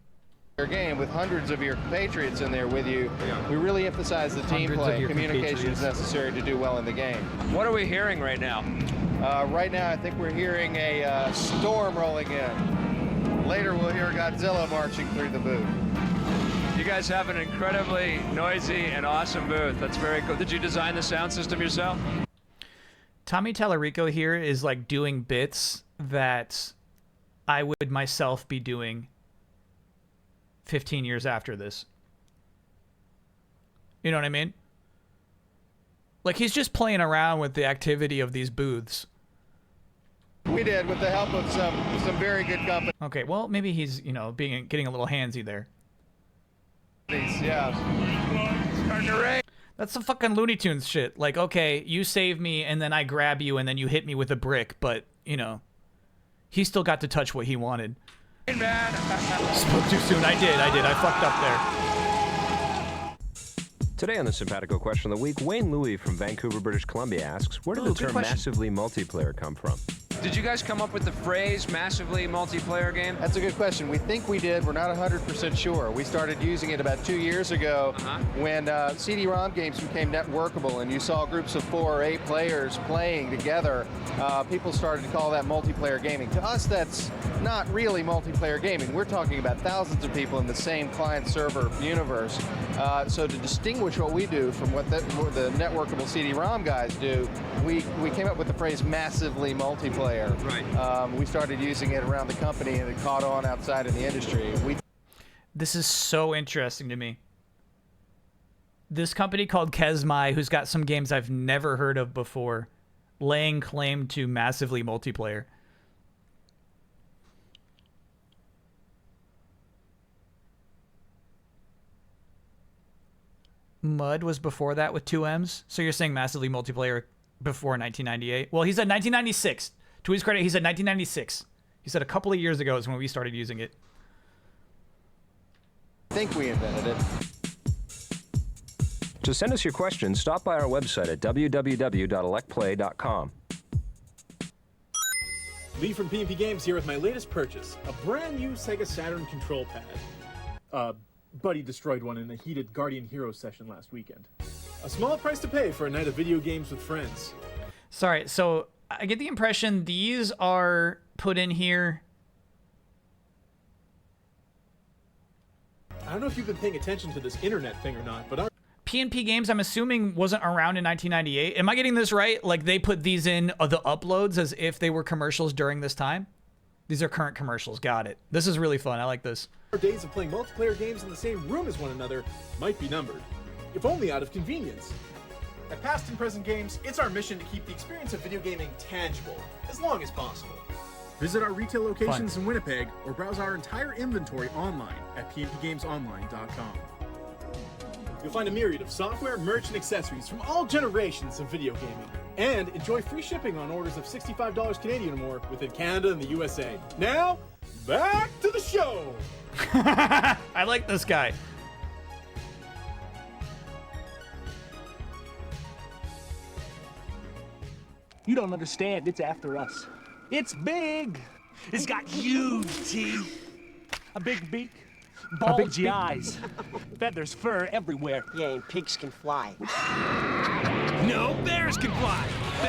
Your game with hundreds of your compatriots in there with you. We really emphasize the team play. Communication is necessary to do well in the game. What are we hearing right now? Right now, I think we're hearing a storm rolling in. Later, we'll hear Godzilla marching through the booth. You guys have an incredibly noisy and awesome booth. That's very cool. Did you design the sound system yourself? Tommy Tallarico here is doing bits that I would myself be doing 15 years after this. You know what I mean? He's just playing around with the activity of these booths. We did, with the help of some very good company. Okay, well, maybe he's, getting a little handsy there. Yeah. Starting to rain. That's some fucking Looney Tunes shit. Okay, you save me, and then I grab you, and then you hit me with a brick, but, he still got to touch what he wanted. Man. Spoke too soon. I did. I fucked up there. Today on the Simpatico Question of the Week, Wayne Louie from Vancouver, British Columbia asks, where did the term massively multiplayer come from? Did you guys come up with the phrase massively multiplayer game? That's a good question. We think we did. We're not 100% sure. We started using it about 2 years ago when CD-ROM games became networkable and you saw groups of 4 or 8 players playing together. People started to call that multiplayer gaming. To us, that's not really multiplayer gaming. We're talking about thousands of people in the same client-server universe. So to distinguish what we do from what the networkable CD-ROM guys do, we came up with the phrase massively multiplayer. Right. We started using it around the company and it caught on outside of the industry. This is so interesting to me. This company called Kesmai, who's got some games I've never heard of before, laying claim to massively multiplayer. Mud was before that with 2 M's. So you're saying massively multiplayer before 1998? Well, he said 1996. To his credit, he said 1996. He said a couple of years ago is when we started using it. I think we invented it. To send us your questions, stop by our website at www.electplay.com. Lee from P&P Games here with my latest purchase, a brand new Sega Saturn control pad. Buddy destroyed one in a heated Guardian Hero session last weekend. A small price to pay for a night of video games with friends. Sorry, so I get the impression these are put in here. I don't know if you've been paying attention to this internet thing or not, but P&P Games, I'm assuming, wasn't around in 1998. Am I getting this right? Like, they put these in the uploads as if they were commercials during this time? These are current commercials. Got it. This is really fun. I like this. Our days of playing multiplayer games in the same room as one another might be numbered, if only out of convenience. At Past and Present Games, it's our mission to keep the experience of video gaming tangible, as long as possible. Visit our retail locations in Winnipeg or browse our entire inventory online at pmpgamesonline.com. You'll find a myriad of software, merch, and accessories from all generations of video gaming. And enjoy free shipping on orders of $65 Canadian or more within Canada and the USA. Now, back to the show! I like this guy. You don't understand. It's after us. It's big. It's got huge teeth, a big beak, bulgy eyes, feathers, fur everywhere. Yeah, and pigs can fly. No bears can fly.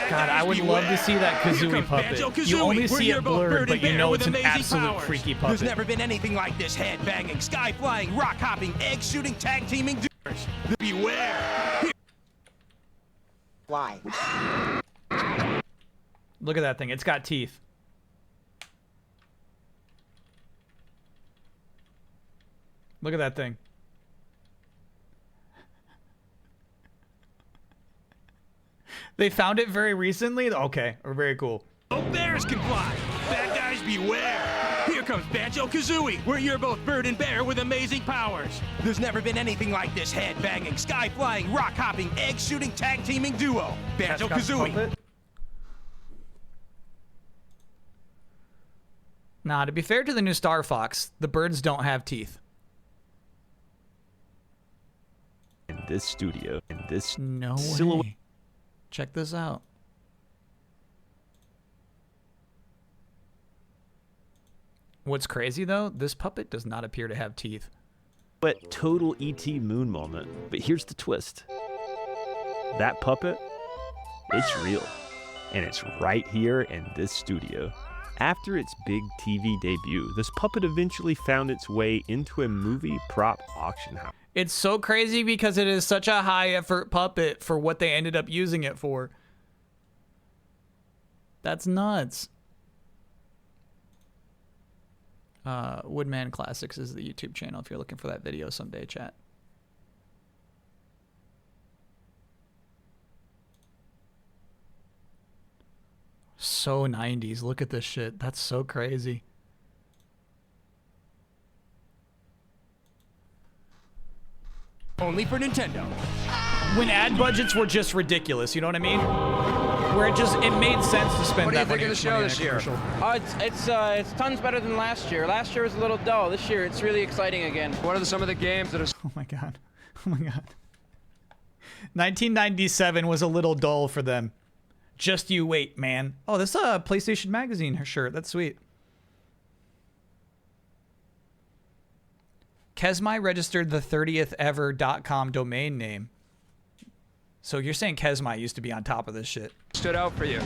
God, I would love to see that Kazooie puppet. You only see it blurred, but you know it's an absolute freaky puppet. There's never been anything like this. Head-banging, sky-flying, rock-hopping, egg-shooting, tag-teaming doers. Beware. Fly. Look at that thing. It's got teeth. Look at that thing. They found it very recently? Okay, or very cool. No bears can fly. Bad guys beware. Here comes Banjo-Kazooie, where you're both bird and bear with amazing powers. There's never been anything like this head-banging, sky-flying, rock-hopping, egg-shooting, tag-teaming duo. Banjo-Kazooie. Nah, to be fair to the new Star Fox, the birds don't have teeth. In this studio, in this No silhouette. way. Check this out. What's crazy though, this puppet does not appear to have teeth. But total ET Moon moment. But here's the twist. That puppet, it's real. And it's right here in this studio. After its big TV debut, this puppet eventually found its way into a movie prop auction house. It's so crazy because it is such a high effort puppet for what they ended up using it for. That's nuts. Woodman Classics is the YouTube channel if you're looking for that video someday, chat. So 90s. Look at this shit. That's so crazy. Only for Nintendo. When ad budgets were just ridiculous, you know what I mean? Where it made sense to spend that money. What do you think of the show this year? It's tons better than last year. Last year was a little dull. This year it's really exciting again. What are some of the games that are... Oh my god. Oh my god. 1997 was a little dull for them. Just you wait, man. Oh, this is a PlayStation Magazine shirt. That's sweet. Kesmai registered the 30th ever .com domain name. So you're saying Kesmai used to be on top of this shit. Stood out for you?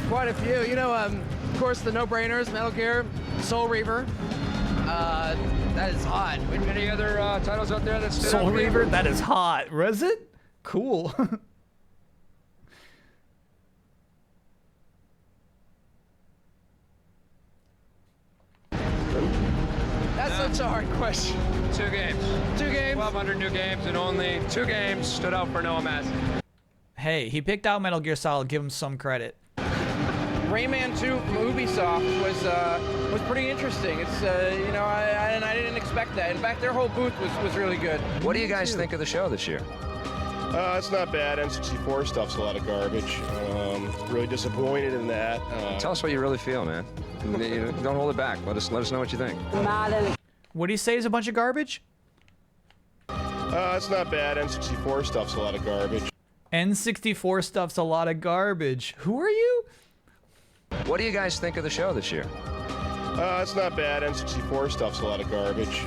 Quite a few. You know, of course, the no-brainers, Metal Gear, Soul Reaver. That is hot. Any other titles out there that stood out Soul for you? Reaver? That is hot. Was it? Cool. That's such a hard question. 2 games. 2 games. 1,200 new games, and only 2 games stood out for Noah Madsen. Hey, he picked out Metal Gear Solid. Give him some credit. Rayman 2 from Ubisoft was pretty interesting. It's you know, I didn't expect that. In fact, their whole booth was really good. What do you guys think of the show this year? It's not bad. N64 stuff's a lot of garbage. Really disappointed in that. Tell us what you really feel, man. Don't hold it back. Let us know what you think. What do you say is a bunch of garbage? It's not bad. N64 stuff's a lot of garbage. N64 stuff's a lot of garbage. Who are you? What do you guys think of the show this year? It's not bad. N64 stuff's a lot of garbage.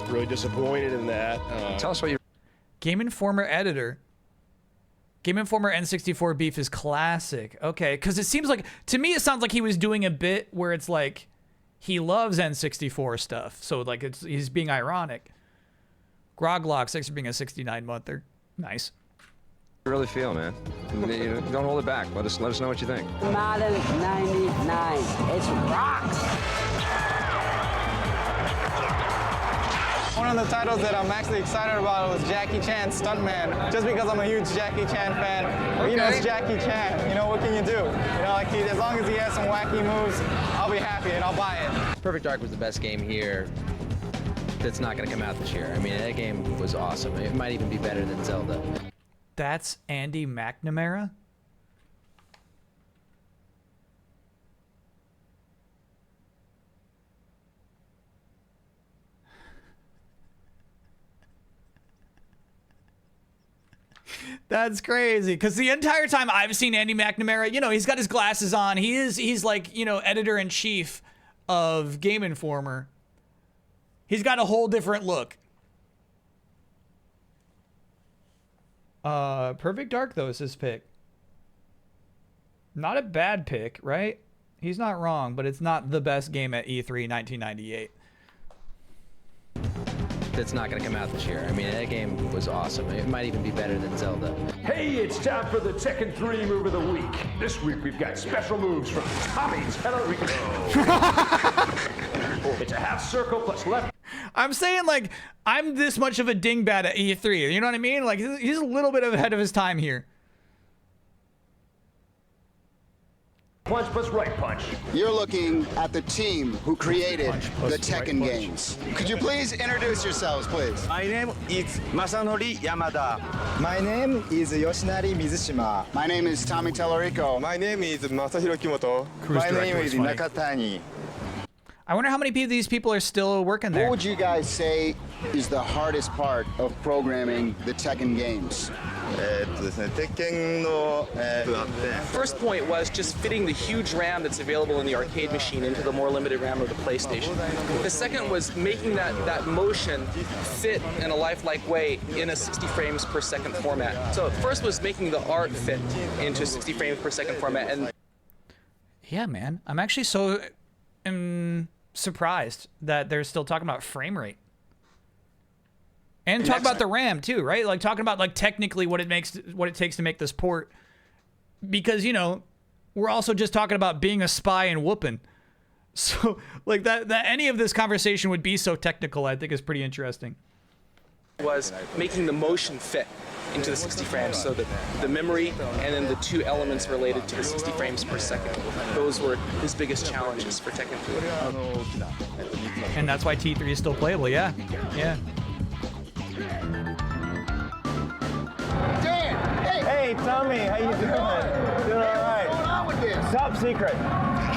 Really disappointed in that. Tell us what you... Game Informer editor. Game Informer N64 beef is classic. Okay, because it seems like, to me, it sounds like he was doing a bit where it's like, he loves N64 stuff. So, like, he's being ironic. Groglock, thanks for being a 69-monther. Nice. You really feel, man. Don't hold it back. Let us know what you think. Model 99. It's rocks. One of the titles that I'm actually excited about was Jackie Chan Stuntman, just because I'm a huge Jackie Chan fan. Okay. You know, it's Jackie Chan. You know, what can you do? You know, like as long as he has some wacky moves, I'll be happy and I'll buy it. Perfect Dark was the best game here that's not going to come out this year. I mean, that game was awesome. It might even be better than Zelda. That's Andy McNamara? That's crazy, because the entire time I've seen Andy McNamara, you know, he's got his glasses on. He's like, you know, editor-in-chief of Game Informer. He's got a whole different look. Perfect Dark, though, is his pick. Not a bad pick, right? He's not wrong, but it's not the best game at E3 1998. That's not going to come out this year. I mean, that game was awesome. It might even be better than Zelda. Hey, it's time for the Tekken 3 move of the week. This week we've got special moves from Tommy Tellerico. It's a half circle plus left. I'm saying, like, I'm this much of a dingbat at E3. You know what I mean? Like, he's a little bit ahead of his time here. Punch plus right punch. You're looking at the team who created the Tekken games. Could you please introduce yourselves, please? My name is Masanori Yamada. My name is Yoshinari Mizushima. My name is Tommy Tellerico. My name is Masahiro Kimoto. My name is Nakatani. I wonder how many of these people are still working there. What would you guys say is the hardest part of programming the Tekken games? First point was just fitting the huge RAM that's available in the arcade machine into the more limited RAM of the PlayStation. The second was making that motion fit in a lifelike way in a 60 frames per second format. So first was making the art fit into 60 frames per second format. And yeah, man, I'm actually so surprised that they're still talking about frame rate. And talk about the RAM too, right? Like talking about like technically what it takes to make this port. Because, you know, we're also just talking about being a spy and whooping. So like that any of this conversation would be so technical, I think is pretty interesting. Was making the motion fit into the 60 frames, so that the memory and then the two elements related to the 60 frames per second. Those were his biggest challenges for Tekken 3. And that's why T3 is still playable, yeah. Yeah. Hey, Tommy, how you doing? Doing all right. What's going on with this? Top secret.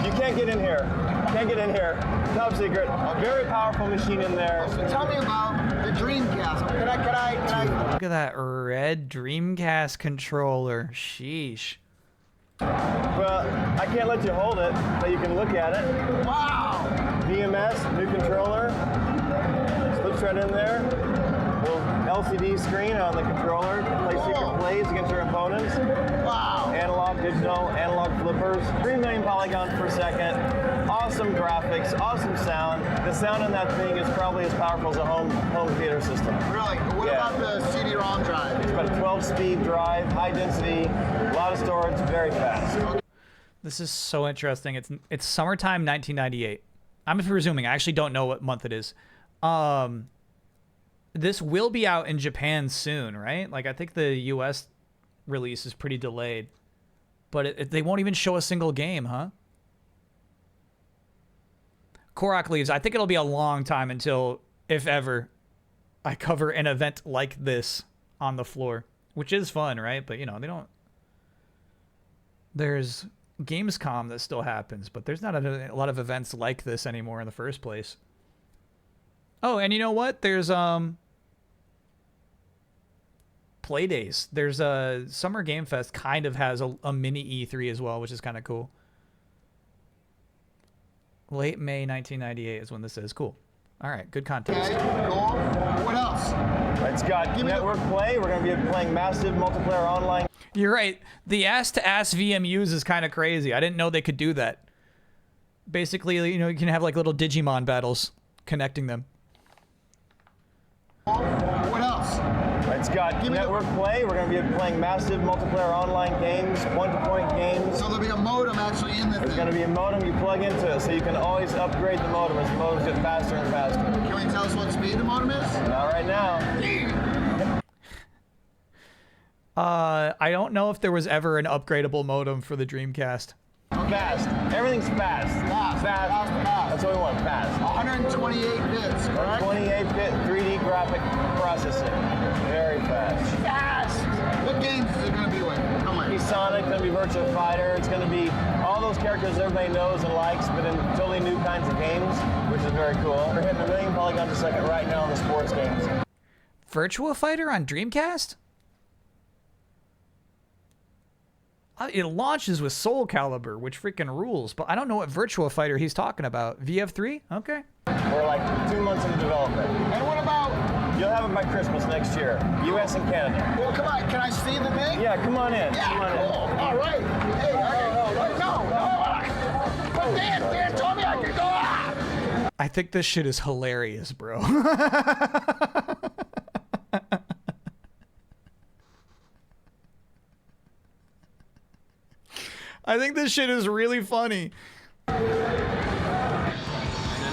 You can't get in here. Can't get in here. Top secret. A very powerful machine in there. So tell me about the Dreamcast. Can I? Look at that red Dreamcast controller. Sheesh. Well, I can't let you hold it, but you can look at it. Wow! VMS, new controller. Slips right in there. Little LCD screen on the controller. Play secret plays against your opponents. Wow! Analog, digital, analog flippers. 3 million polygons per second. Awesome graphics, awesome sound. The sound on that thing is probably as powerful as a home theater system. Really? What about the CD-ROM drive? It's about a 12-speed drive, high density, a lot of storage, very fast. This is so interesting. It's summertime 1998. I'm presuming. I actually don't know what month it is. This will be out in Japan soon, right? Like, I think the US release is pretty delayed. But they won't even show a single game, huh? Korok leaves. I think it'll be a long time until, if ever, I cover an event like this on the floor. Which is fun, right? But, you know, they don't... There's Gamescom that still happens, but there's not a lot of events like this anymore in the first place. Oh, and you know what? There's, Play Days. There's a Summer Game Fest kind of has a mini E3 as well, which is kind of cool. Late May 1998 is when this is. Cool. All right, good content. Okay, cool. What else? It's got network play. We're going to be playing massive multiplayer online. You're right. The ass-to-ass VMUs is kind of crazy. I didn't know they could do that. Basically, you know, you can have like little Digimon battles connecting them. What else? It's got network play. We're going to be playing massive multiplayer online games, point-to-point games. So there'll be a modem actually in the There's going to be a modem you plug into it, so you can always upgrade the modem as the modems get faster and faster. Can we tell us what speed the modem is? Not right now. I don't know if there was ever an upgradable modem for the Dreamcast. Fast. Everything's fast. Fast. That's what we want, fast. 128 bits, correct? 28-bit 3D graphic processing. Very fast. Fast! What games is it going to be with? Come on. It's Sonic, going to be Virtua Fighter. It's going to be all those characters everybody knows and likes, but in totally new kinds of games, which is very cool. We're hitting 1 million polygons a second right now in the sports games. Virtua Fighter on Dreamcast? It launches with Soul Calibur, which freaking rules, but I don't know what Virtua Fighter he's talking about. VF3? Okay. We're like 2 months into development. And what about... You'll have it by Christmas next year. US and Canada. Well, come on. Can I see the thing? Yeah, come on in. Yeah, come on cool. in. All right. Hey, no. But Dan told me I could go. I think this shit is hilarious, bro. I think this shit is really funny. And then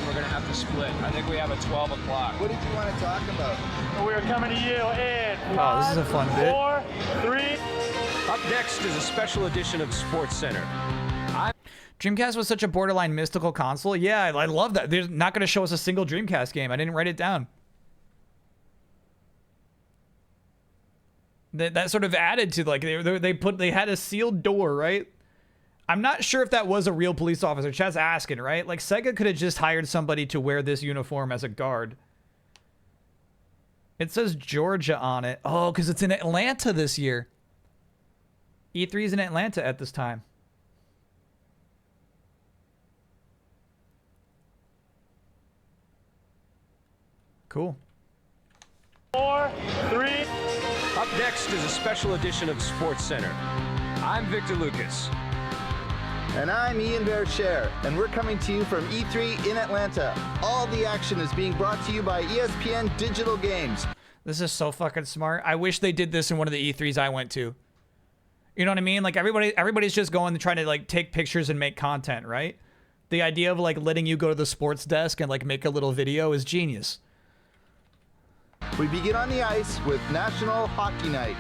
we're going to have to split. I think we have a 12 o'clock. What did you want to talk about? We're coming to you in 5, Oh, this is a fun bit. 4, 3. Up next is a special edition of Sports Center. Dreamcast was such a borderline mystical console. Yeah, I love that. They're not going to show us a single Dreamcast game. I didn't write it down. That sort of added to, like, they had a sealed door, right? I'm not sure if that was a real police officer. Chad's asking, right? Like, Sega could have just hired somebody to wear this uniform as a guard. It says Georgia on it. Oh, because it's in Atlanta this year. E3's in Atlanta at this time. Cool. 4, 3. Up next is a special edition of Sports Center. I'm Victor Lucas. And I'm Ian Vercher, and we're coming to you from E3 in Atlanta. All the action is being brought to you by ESPN Digital Games. This is so fucking smart. I wish they did this in one of the E3s I went to. You know what I mean? Like, everybody's just going to try to, like, take pictures and make content, right? The idea of, like, letting you go to the sports desk and, like, make a little video is genius. We begin on the ice with National Hockey Night.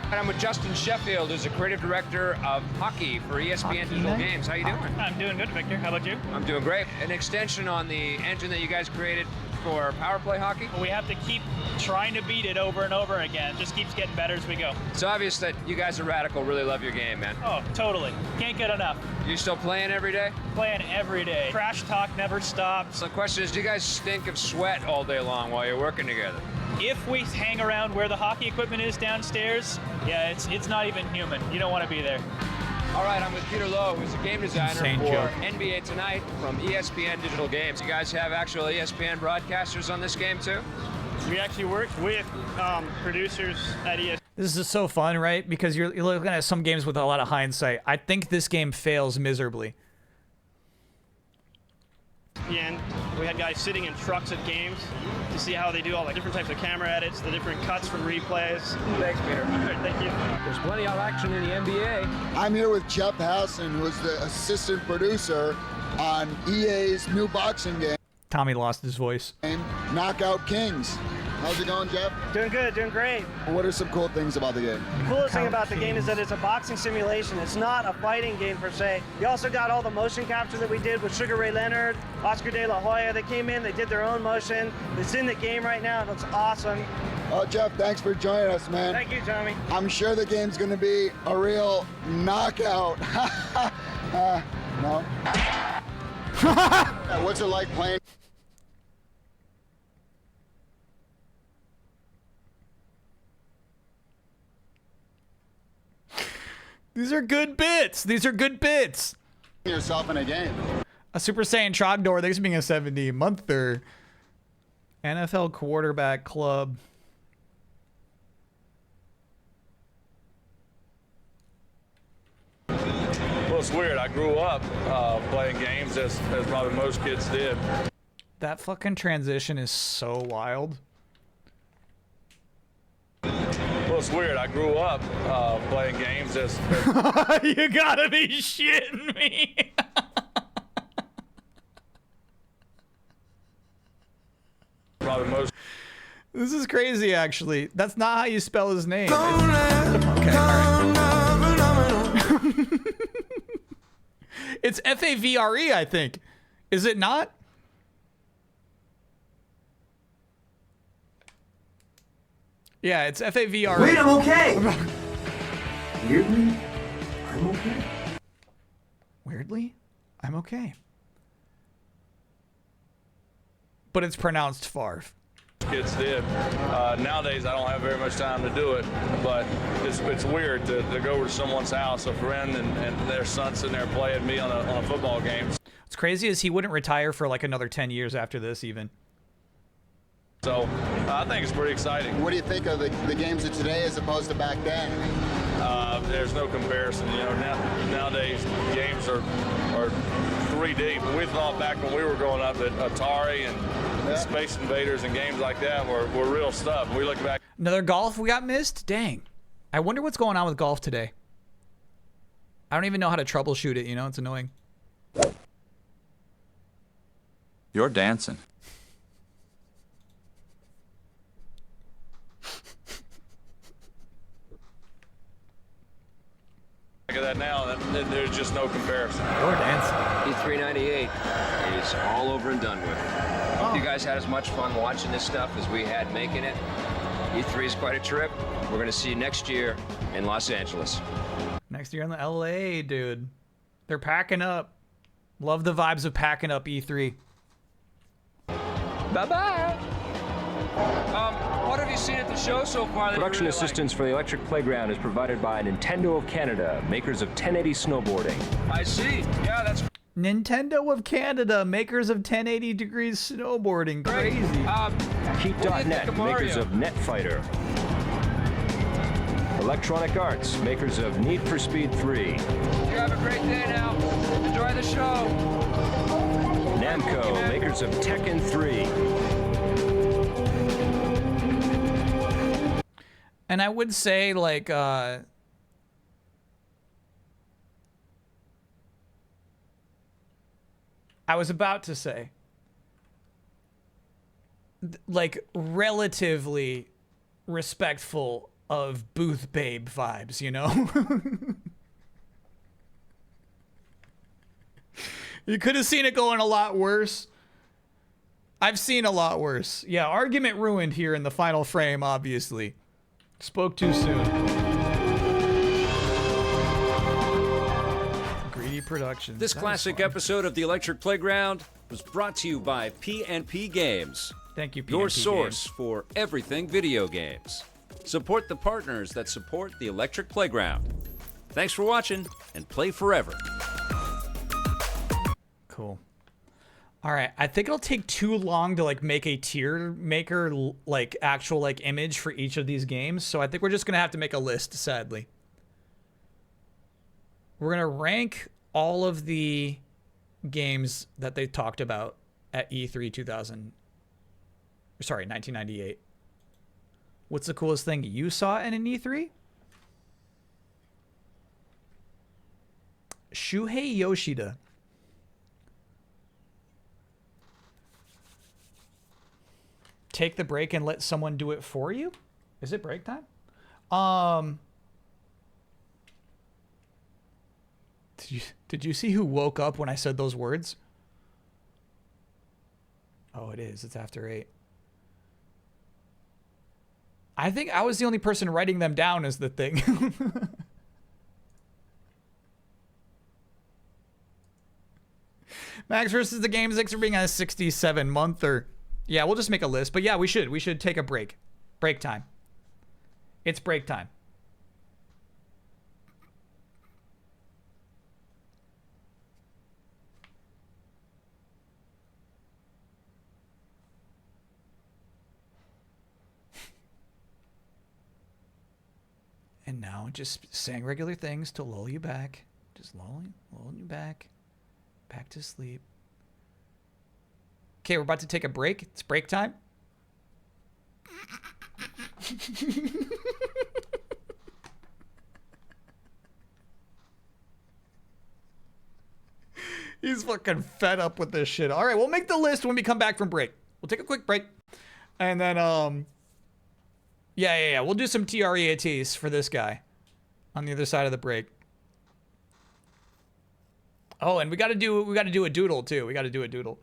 And I'm with Justin Sheffield, who's the creative director of hockey for ESPN Digital Games. How you doing? I'm doing good, Victor. How about you? I'm doing great. An extension on the engine that you guys created for power play hockey? We have to keep trying to beat it over and over again. It just keeps getting better as we go. It's obvious that you guys are radical, really love your game, man. Oh, totally. Can't get enough. You still playing every day? Playing every day. Trash talk never stops. So the question is, do you guys stink of sweat all day long while you're working together? If we hang around where the hockey equipment is downstairs, yeah, it's not even human. You don't want to be there. All right, I'm with Peter Lowe, who's a game designer Insane for joke. NBA Tonight from ESPN Digital Games. You guys have actual ESPN broadcasters on this game too? We actually worked with producers at ESPN. This is so fun, right? Because you're looking at some games with a lot of hindsight. I think this game fails miserably. And we had guys sitting in trucks at games to see how they do all the different types of camera edits, the different cuts from replays. Thanks, Peter. Thank you. There's plenty of action in the NBA. I'm here with Jeff Hassan, who is the assistant producer on EA's new boxing game, Tommy lost his voice. Knockout Kings. How's it going, Jeff? Doing good, doing great. What are some cool things about the game? The coolest thing about the game is that it's a boxing simulation. It's not a fighting game per se. You also got all the motion capture that we did with Sugar Ray Leonard, Oscar De La Hoya. They came in, they did their own motion. It's in the game right now. It looks awesome. Oh, Jeff, thanks for joining us, man. Thank you, Tommy. I'm sure the game's going to be a real knockout. No? What's it like playing? These are good bits. These are good bits. Yourself in a game. A Super Saiyan Trogdor. Thanks for being a 70-monther. NFL Quarterback Club. Well, it's weird. I grew up playing games as probably most kids did. That fucking transition is so wild. Well, it's weird. I grew up playing games as You gotta be shitting me. probably most. This is crazy, actually. That's not how you spell his name. Okay, all right. It's Favre, I think. Is it not? Yeah, it's Favre. Wait, I'm okay. Weirdly, I'm okay. Weirdly, I'm okay. But it's pronounced Favre. Kids did. Nowadays, I don't have very much time to do it, but it's weird to go over to someone's house, a friend, and their son sitting there playing me on a football game. What's crazy is he wouldn't retire for like another 10 years after this, even. So I think it's pretty exciting. What do you think of the games of today as opposed to back then? There's no comparison. You know, nowadays games are 3D. We thought back when we were growing up that Atari and Space Invaders and games like that were real stuff. We look back. Another golf we got missed? Dang. I wonder what's going on with golf today. I don't even know how to troubleshoot it, you know? It's annoying. You're dancing. Look at that now, there's just no comparison. You're dancing. E398 is all over and done with. Hope you guys had as much fun watching this stuff as we had making it. E3 is quite a trip. We're going to see you next year in Los Angeles. Next year in the LA, dude. They're packing up. Love the vibes of packing up E3. Bye-bye. What have you seen at the show so far? Production assistance for the Electric Playground is provided by Nintendo of Canada, makers of 1080 snowboarding. I see. Yeah, that's Nintendo of Canada, makers of 1080 degrees snowboarding. Crazy. Heat.net, makers of NetFighter. Electronic Arts, makers of Need for Speed 3. You have a great day now. Enjoy the show. Namco, makers of Tekken 3. And I would say, like, I was about to say, like, relatively respectful of Booth Babe vibes, you know? You could have seen it going a lot worse. I've seen a lot worse. Yeah, argument ruined here in the final frame, obviously. Spoke too soon. Greedy production. This classic episode of The Electric Playground was brought to you by P&P Games. Thank you, PNP Your Games. source for everything video games. Support the partners that support the Electric Playground. Thanks for watching, and play forever. Cool. All right, I think it'll take too long to like make a tier maker like actual like image for each of these games, so I think we're just gonna have to make a list, sadly. We're gonna rank all of the games that they talked about at E3 1998. What's the coolest thing you saw in an E3? Shuhei Yoshida. Take the break and let someone do it for you? Is it break time? Did you see who woke up when I said those words? Oh, it is. It's after 8. I think I was the only person writing them down is the thing. Max versus the Games. Thanks for being on a 67 monther. Yeah, we'll just make a list. But yeah, we should take a break. Break time. It's break time. And now just saying regular things to lull you back. Just lulling you back. Back to sleep. Okay, we're about to take a break. It's break time. He's fucking fed up with this shit. All right, we'll make the list when we come back from break. We'll take a quick break. And then, yeah. We'll do some TREATs for this guy on the other side of the break. Oh, and we got to do a doodle too. We got to do a doodle.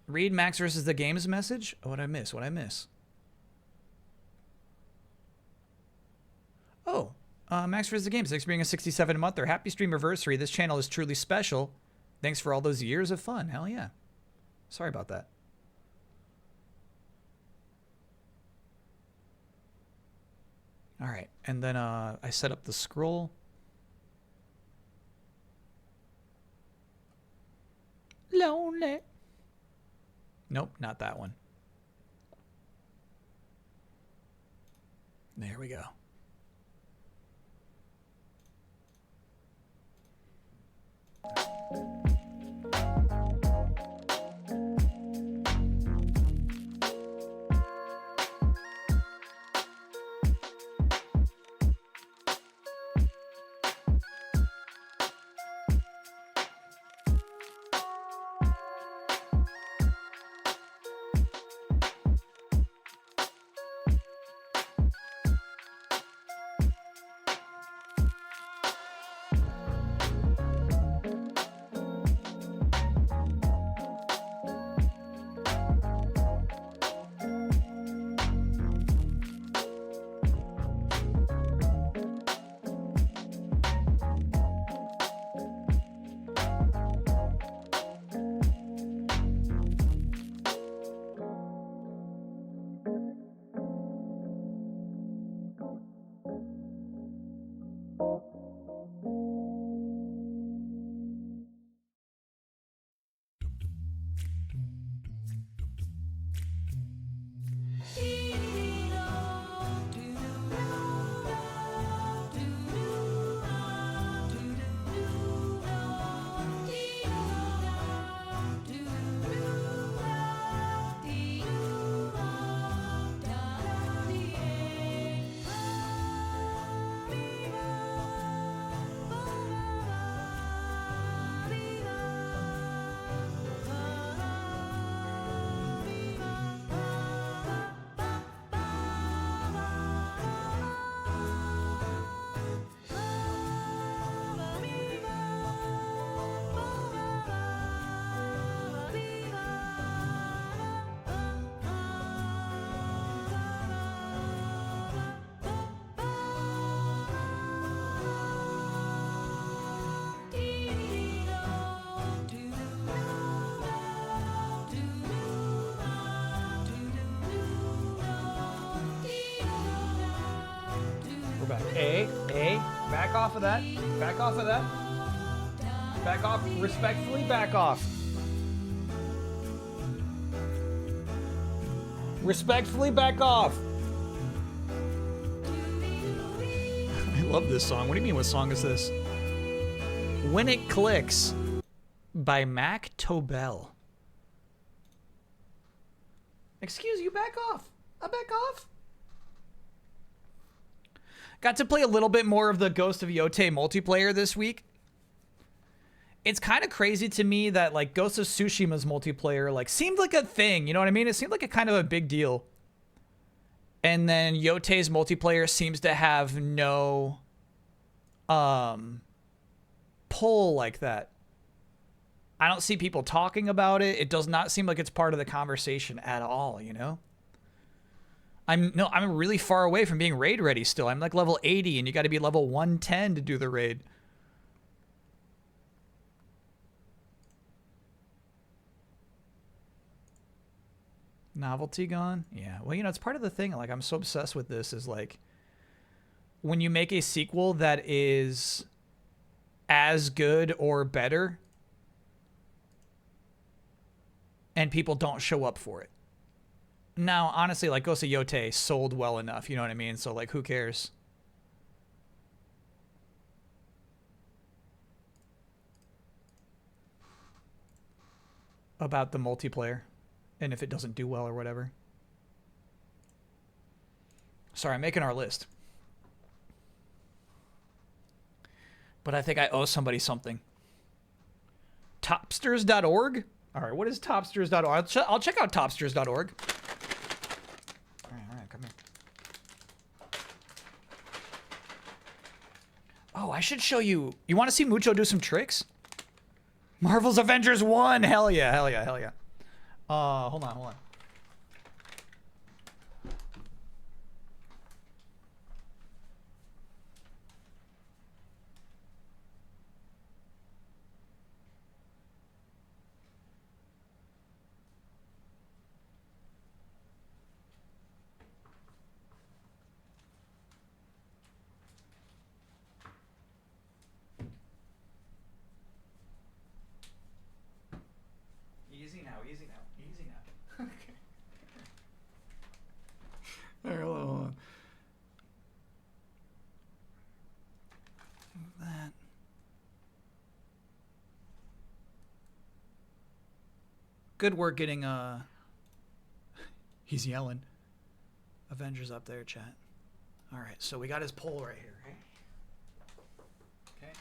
Read Max versus the Games message. Oh, what'd I miss? Oh, Max versus the Games. Thanks for being a 67 monther. Happy Streamerversary. This channel is truly special. Thanks for all those years of fun. Hell yeah. Sorry about that. All right, and then I set up the scroll. Lonely. Nope, not that one. There we go. back. A, back off of that. Back off of that. Back off, respectfully back off. Respectfully back off. I love this song. What do you mean, what song is this? When It Clicks by Mac Tobel. Excuse you, back off. I back off. Got to play a little bit more of the Ghost of Yote multiplayer this week. It's kind of crazy to me that like Ghost of Tsushima's multiplayer like seemed like a thing, you know what I mean? It seemed like a kind of a big deal. And then Yote's multiplayer seems to have no pull like that. I don't see people talking about it. It does not seem like it's part of the conversation at all, you know? I'm really far away from being raid ready still. I'm like level 80 and you got to be level 110 to do the raid. Novelty gone? Yeah. Well, you know, it's part of the thing. Like, I'm so obsessed with this is like when you make a sequel that is as good or better and people don't show up for it. Now, honestly, like Ghost of Yote sold well enough, you know what I mean? So, like, who cares? About the multiplayer and if it doesn't do well or whatever. Sorry, I'm making our list. But I think I owe somebody something. Topsters.org? All right, what is topsters.org? I'll check out topsters.org. All right, come here. Oh, I should show you. You want to see Mucho do some tricks? Marvel's Avengers 1. Hell yeah, hell yeah, hell yeah. Hold on. Easy now. Okay. All right, hold on. That. Good work getting, he's yelling. Avengers up there, chat. All right, so we got his poll right here, right? Okay.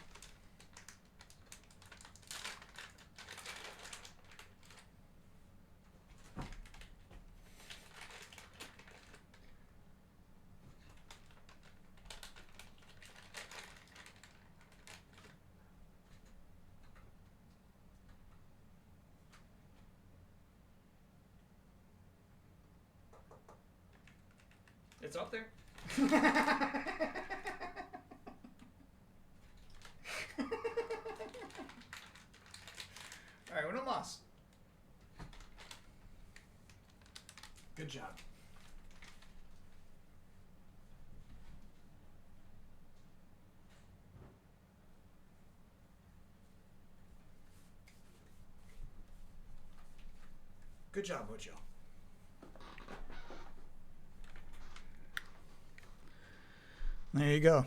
It's up there. All right, uno más. Good job. Good job, Mucho. There you go.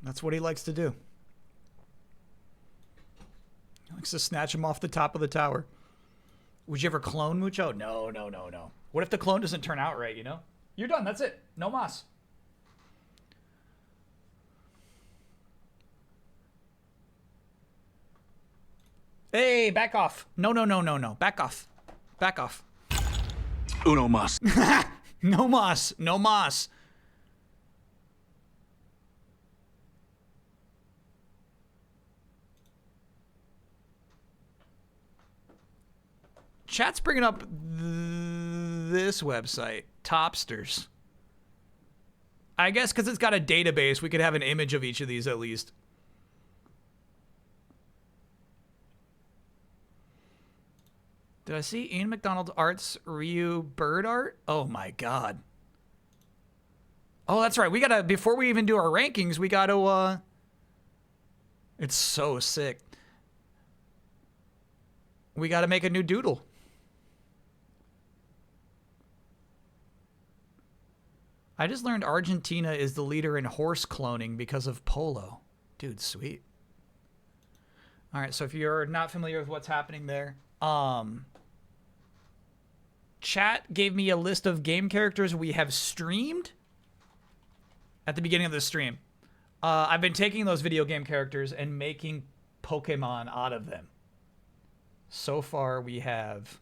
That's what he likes to do. He likes to snatch him off the top of the tower. Would you ever clone Mucho? No. What if the clone doesn't turn out right, you know? You're done. That's it. No mas. Hey, back off. No. Back off. Back off. Uno mas. No mas. Chat's bringing up this website, Topsters. I guess because it's got a database, we could have an image of each of these at least. Did I see Ian McDonald's Arts Ryu bird art? Oh my god. Oh, that's right. We gotta, before we even do our rankings, we gotta, it's so sick. We gotta make a new doodle. I just learned Argentina is the leader in horse cloning because of polo. Dude, sweet. All right, so if you're not familiar with what's happening there, chat gave me a list of game characters we have streamed at the beginning of the stream. I've been taking those video game characters and making Pokemon out of them. So far, we have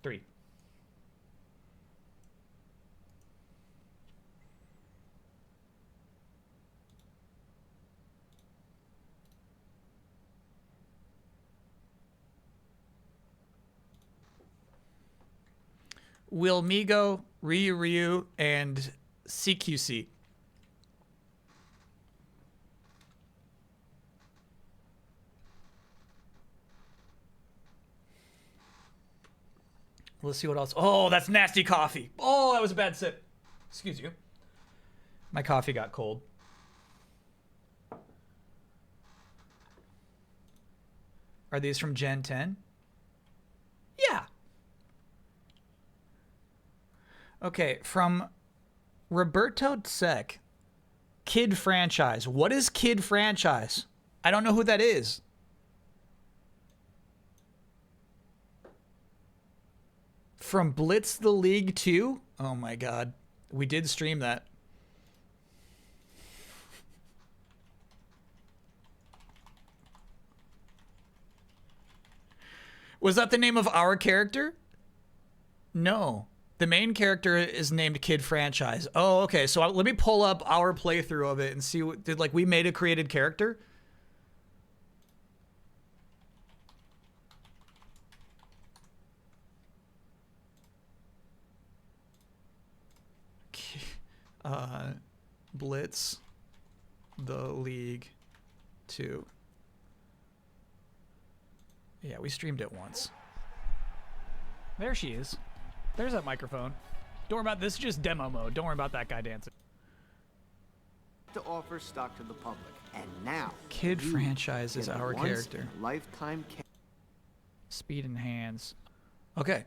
3. Wilmigo, Ryu, and CQC. Let's see what else. Oh, that's nasty coffee. Oh, that was a bad sip. Excuse you. My coffee got cold. Are these from Gen 10? Yeah. Okay, from Roberto Tsek. Kid franchise. What is Kid franchise? I don't know who that is. From Blitz the League 2? Oh my god. We did stream that. Was that the name of our character? No. The main character is named Kid Franchise. Oh, okay. So let me pull up our playthrough of it and see what did, like, we made a created character? Blitz the League 2. Yeah, we streamed it once. There she is. There's that microphone. Don't worry about this. Is just demo mode. Don't worry about that guy dancing. To offer stock to the public, and now Kid Franchise is our character. Lifetime. Speed and hands. Okay.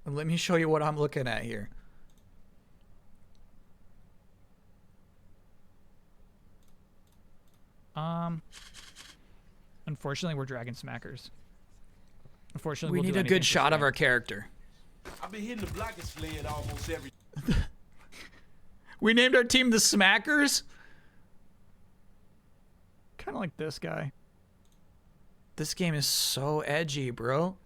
Let me show you what I'm looking at here. Unfortunately, we're Dragon Smackers. Unfortunately, we need a good shot of our character. I've been hitting the block and sled almost every. We named our team the Smackers. Kind of like this guy. This game is so edgy, bro.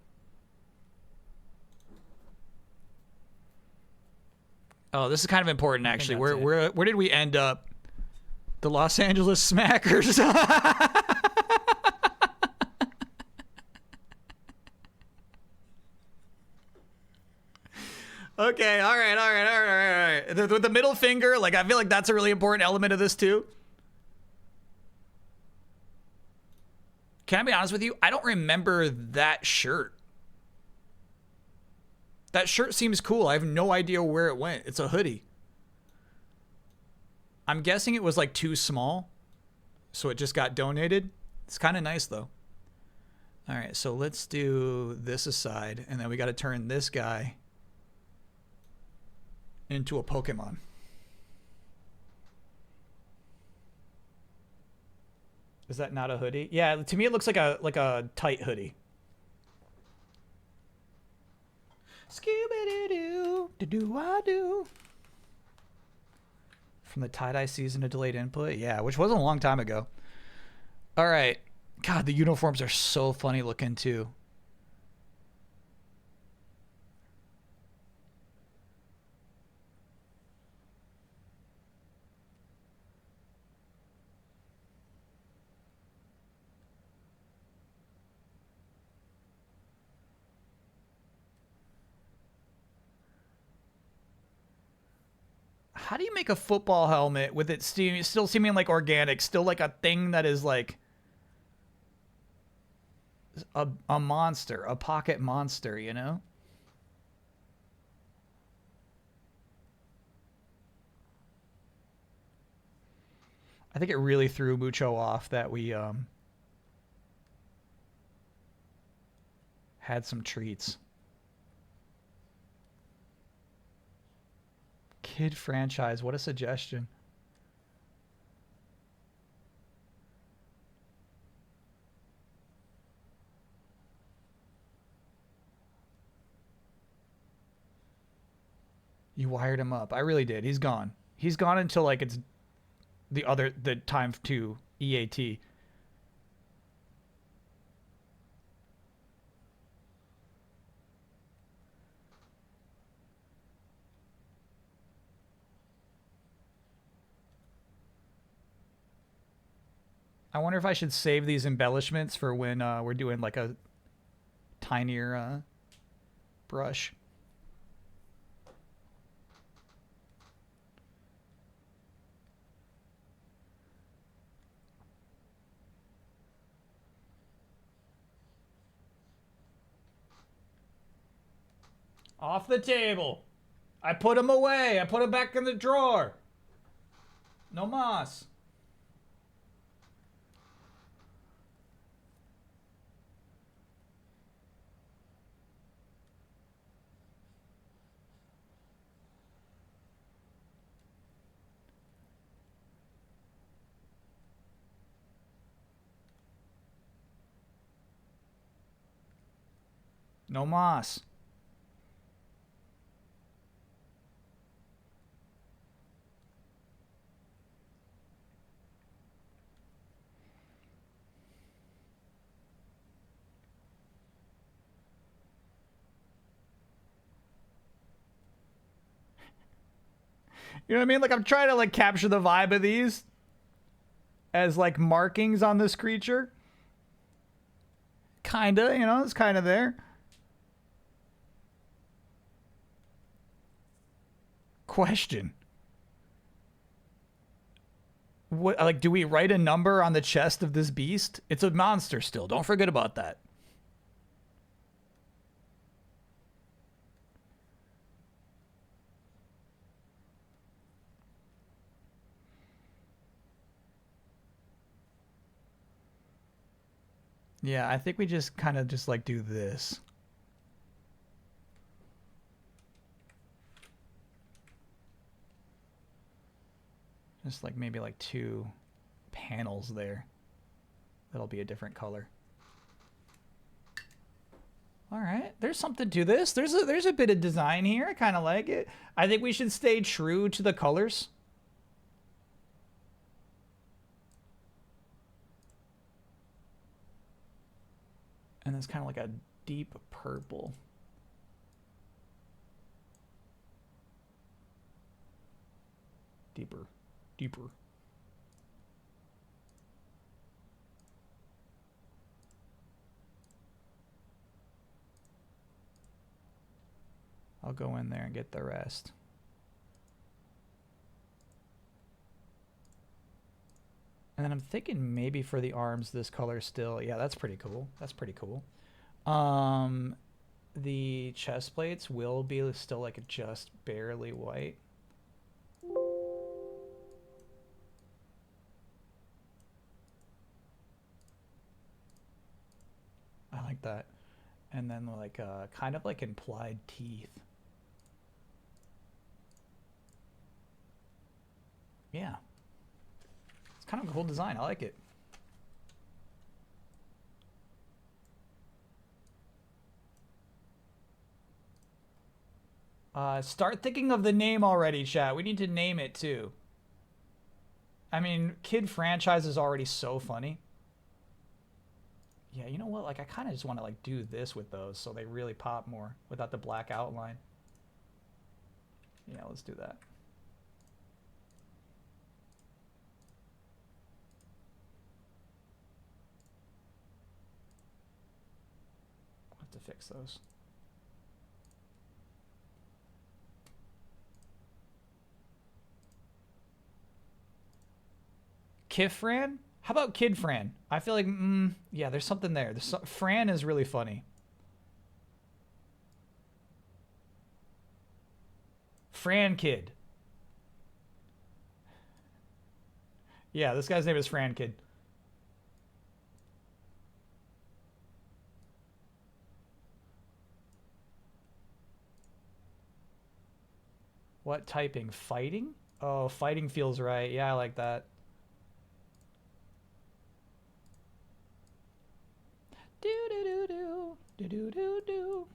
Oh, this is kind of important, actually. Where did we end up? The Los Angeles Smackers. Okay, all right. With the middle finger, like, I feel like that's a really important element of this too. Can I be honest with you? I don't remember that shirt. That shirt seems cool. I have no idea where it went. It's a hoodie. I'm guessing it was like too small, so it just got donated. It's kind of nice though. All right, so let's do this aside, and then we got to turn this guy into a Pokemon. Is that not a hoodie? Yeah, to me it looks like a tight hoodie. Scooby-Doo, do-do-I-do. From the tie-dye season to delayed input? Yeah, which wasn't a long time ago. All right. God, the uniforms are so funny looking too. How do you make a football helmet with it still seeming like organic, still like a thing that is like a monster, a pocket monster, you know? I think it really threw Mucho off that we had some treats. Kid franchise, what a suggestion. You wired him up. I really did. He's gone. He's gone until like it's the time to EAT. I wonder if I should save these embellishments for when we're doing like a tinier brush. Off the table. I put them away. I put them back in the drawer. No mas. No mas. You know what I mean? Like, I'm trying to, like, capture the vibe of these as, like, markings on this creature. Kinda, you know, it's kind of there. Question. What, like, do we write a number on the chest of this beast? It's a monster still. Don't forget about that. Yeah, I think we just kind of just like do this. Just like maybe like 2 panels there. That'll be a different color. All right, there's something to this. There's a bit of design here. I kind of like it. I think we should stay true to the colors. And it's kind of like a deep purple. Deeper. Deeper. I'll go in there and get the rest. And then I'm thinking maybe for the arms, this color still, yeah, that's pretty cool. That's pretty cool. The chest plates will be still like just barely white. I like that. And then like kind of like implied teeth. Yeah. It's kind of a cool design. I like it. Start thinking of the name already, chat. We need to name it too. I mean, kid franchise is already so funny. Yeah, you know what? Like, I kind of just want to like do this with those so they really pop more without the black outline. Yeah, let's do that. I'll have to fix those. Kifran? How about Kid Fran? I feel like, yeah, there's something there. Fran is really funny. Fran Kid. Yeah, this guy's name is Fran Kid. What typing? Fighting? Oh, fighting feels right. Yeah, I like that. Do do do do do do do do.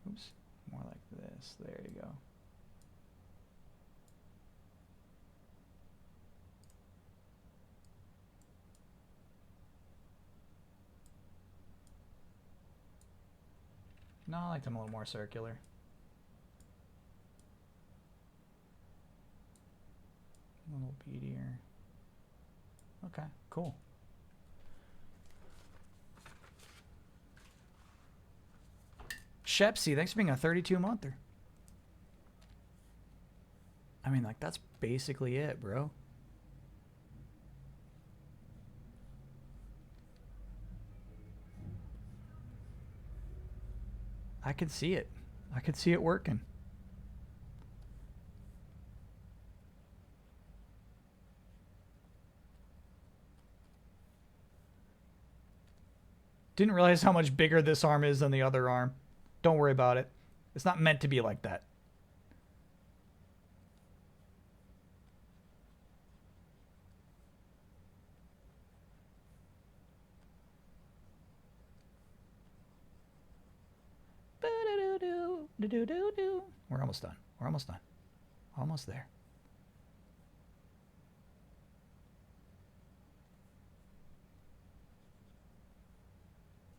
Oops, more like this. There you go. No, I liked them a little more circular. A little beadier. Okay, cool. Shepsy, thanks for being a 32-monther. I mean, like, that's basically it, bro. I could see it. I could see it working. Didn't realize how much bigger this arm is than the other arm. Don't worry about it. It's not meant to be like that. We're almost done. We're almost done. Almost there.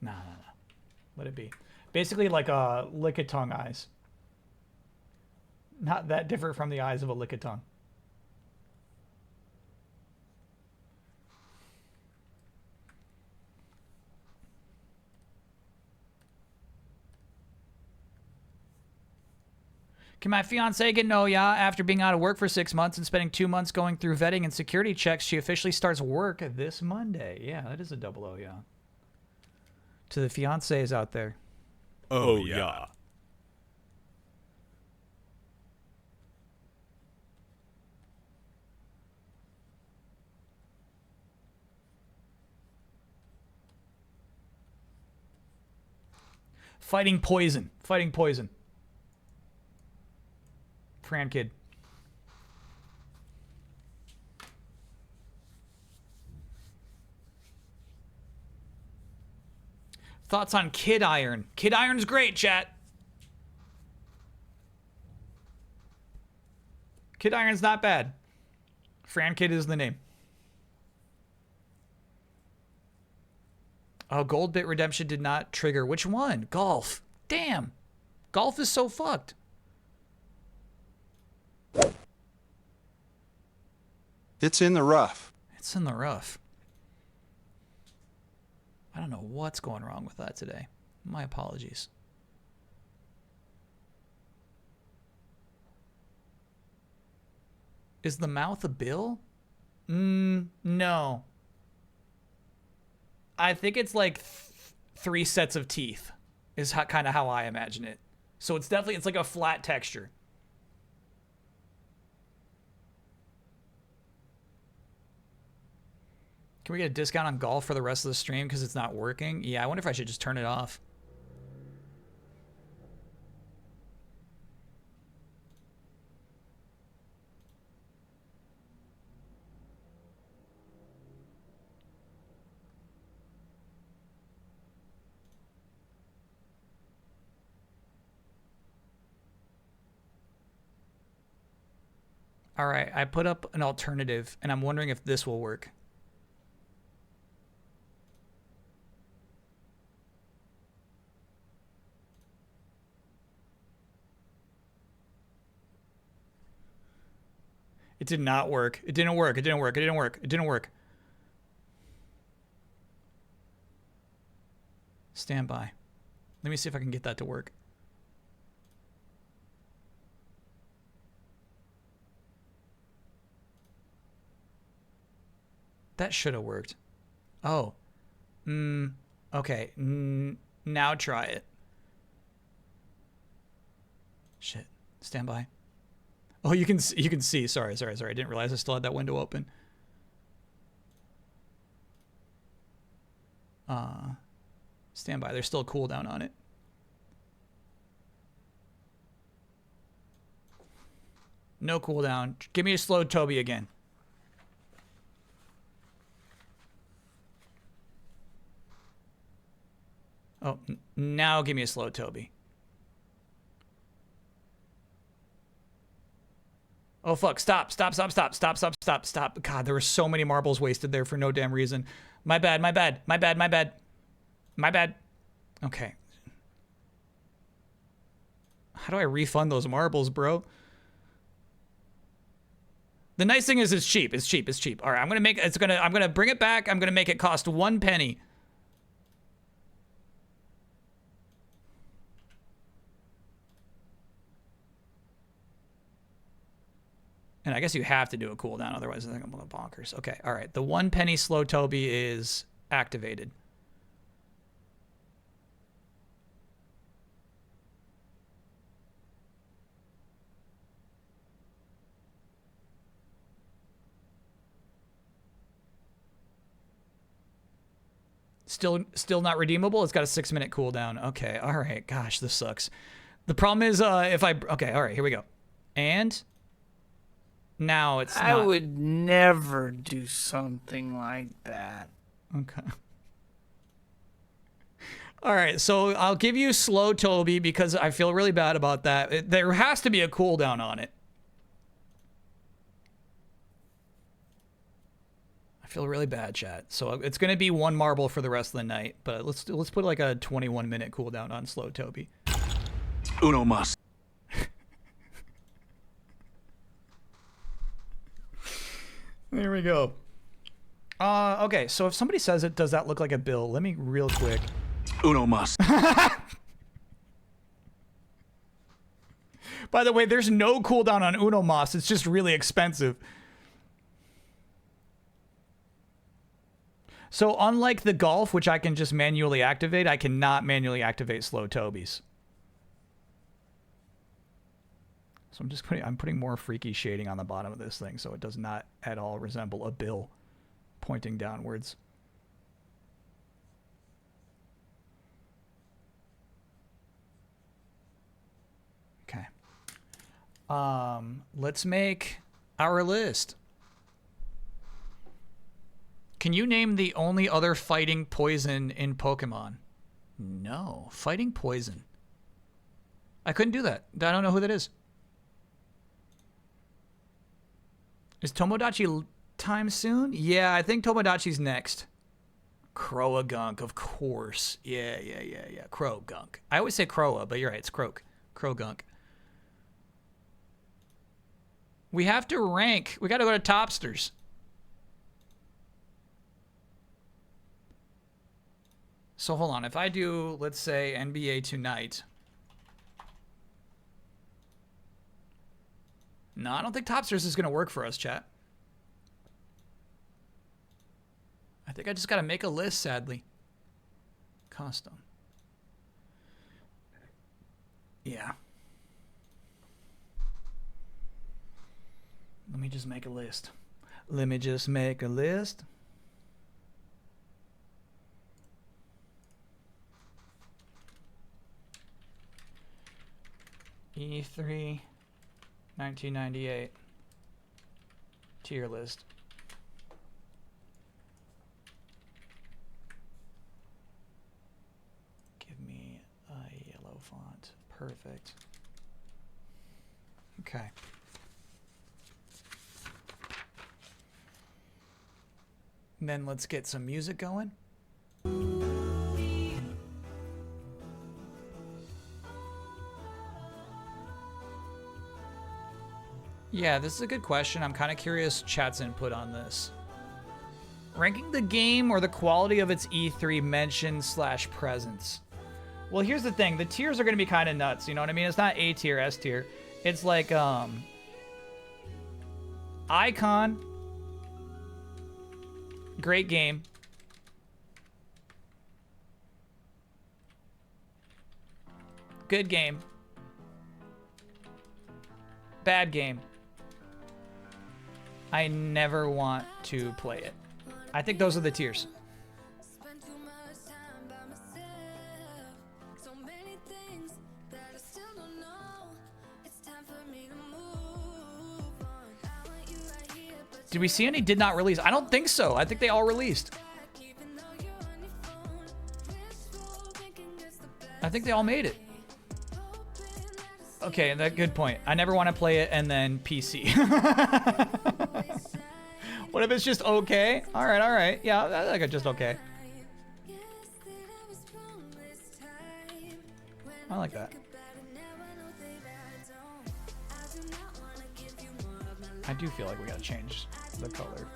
No. Let it be. Basically like a lick-a-tongue eyes. Not that different from the eyes of a lick-a-tongue. Can my fiance get an Oya after being out of work for 6 months and spending 2 months going through vetting and security checks? She officially starts work this Monday. Yeah, that is a double Oya. To the fiancés out there. Oh, yeah. Fighting poison. Fighting poison. Fran Kid. Thoughts on Kid Iron? Kid Iron's great, chat. Kid Iron's not bad. Fran Kid is the name. Oh, Gold Bit Redemption did not trigger. Which one? Golf. Damn. Golf is so fucked. It's in the rough. It's in the rough. I don't know what's going wrong with that today. My apologies. Is the mouth a bill? No. I think it's like 3 sets of teeth is kind of how I imagine it. So it's definitely, it's like a flat texture. Can we get a discount on golf for the rest of the stream because it's not working? Yeah, I wonder if I should just turn it off. All right, I put up an alternative, and I'm wondering if this will work. It did not work. It didn't work. It didn't work. It didn't work. It didn't work. Stand by. Let me see if I can get that to work. That should have worked. Oh. Okay. Now try it. Shit. Stand by. Oh, you can see. Sorry. I didn't realize I still had that window open. Stand by. There's still a cooldown on it. No cooldown. Give me a slow Toby again. Oh, now give me a slow Toby. Oh, fuck. Stop. God, there were so many marbles wasted there for no damn reason. My bad. Okay. How do I refund those marbles, bro? The nice thing is it's cheap. It's cheap. All right, I'm going to bring it back. I'm going to make it cost 1 penny. And I guess you have to do a cooldown, otherwise I think I'm going bonkers. Okay, all right. The 1 penny slow Toby is activated. Still not redeemable? It's got a 6-minute cooldown. Okay, all right. Gosh, this sucks. The problem is okay, all right, here we go. And now it's not. I would never do something like that. Okay. All right, so I'll give you slow Toby because I feel really bad about that. There has to be a cooldown on it. I feel really bad, chat. So it's going to be 1 marble for the rest of the night, but let's put like a 21-minute cooldown on slow Toby. Uno mas. There we go. Okay, so if somebody says it, does that look like a bill? Let me real quick. Uno mas. By the way, there's no cooldown on Uno mas. It's just really expensive. So unlike the golf, which I can just manually activate, I cannot manually activate slow Tobies. So I'm putting more freaky shading on the bottom of this thing so it does not at all resemble a bill pointing downwards. Okay. Let's make our list. Can you name the only other fighting poison in Pokemon? No. Fighting poison. I couldn't do that. I don't know who that is. Is Tomodachi time soon? Yeah, I think Tomodachi's next. Croagunk, of course. Yeah. Croagunk. I always say Croa, but you're right. It's Croagunk. We have to rank. We got to go to Topsters. So hold on. If I do, let's say, NBA Tonight. No, I don't think Topsters is going to work for us, chat. I think I just got to make a list, sadly. Custom. Yeah. Let me just make a list. E3 1998 tier list. Give me a yellow font. Perfect. Okay. And then let's get some music going. Yeah, this is a good question. I'm kind of curious chat's input on this. Ranking the game or the quality of its E3 mention / presence. Well, here's the thing. The tiers are going to be kind of nuts. You know what I mean? It's not A tier, S tier. It's like, Icon. Great game. Good game. Bad game. I never want to play it. I think those are the tiers. Did we see any did not release? I don't think so. I think they all released. I think they all made it. Okay, that good point. I never want to play it and then PC. What if it's just okay? All right. Yeah, I think it's just okay. I like that. I do feel like we gotta change the color.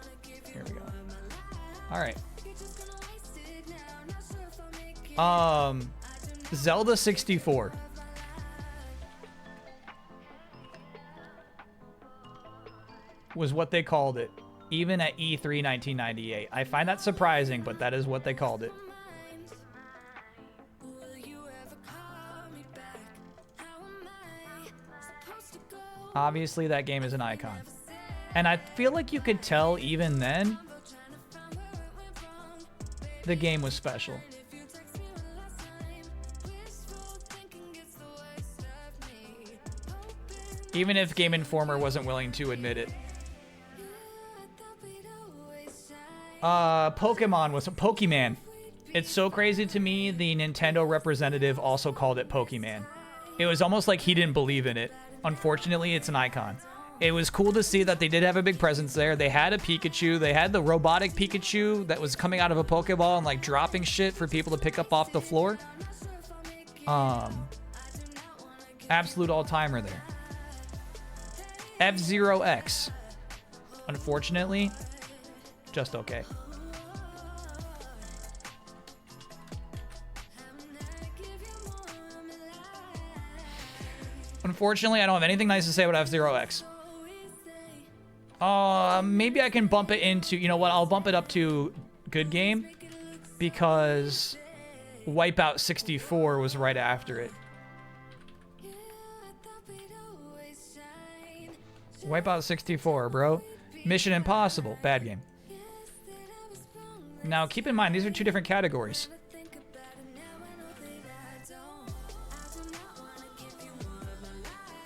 Here we go. All right. Zelda 64. Was what they called it, even at E3 1998. I find that surprising, but that is what they called it. Obviously, that game is an icon. And I feel like you could tell even then the game was special. Even if Game Informer wasn't willing to admit it. Pokemon was Pokemon. It's so crazy to me the Nintendo representative also called it Pokemon. It was almost like he didn't believe in it. Unfortunately, it's an icon. It was cool to see that they did have a big presence there. They had a Pikachu. They had the robotic Pikachu that was coming out of a Pokeball and like dropping shit for people to pick up off the floor. Absolute all-timer there. F-Zero X. Unfortunately, just okay. Unfortunately, I don't have anything nice to say about F-Zero X. Maybe I can bump it into, you know what, I'll bump it up to good game because Wipeout 64 was right after it. Wipeout 64, bro. Mission Impossible, bad game. Now, keep in mind, these are two different categories.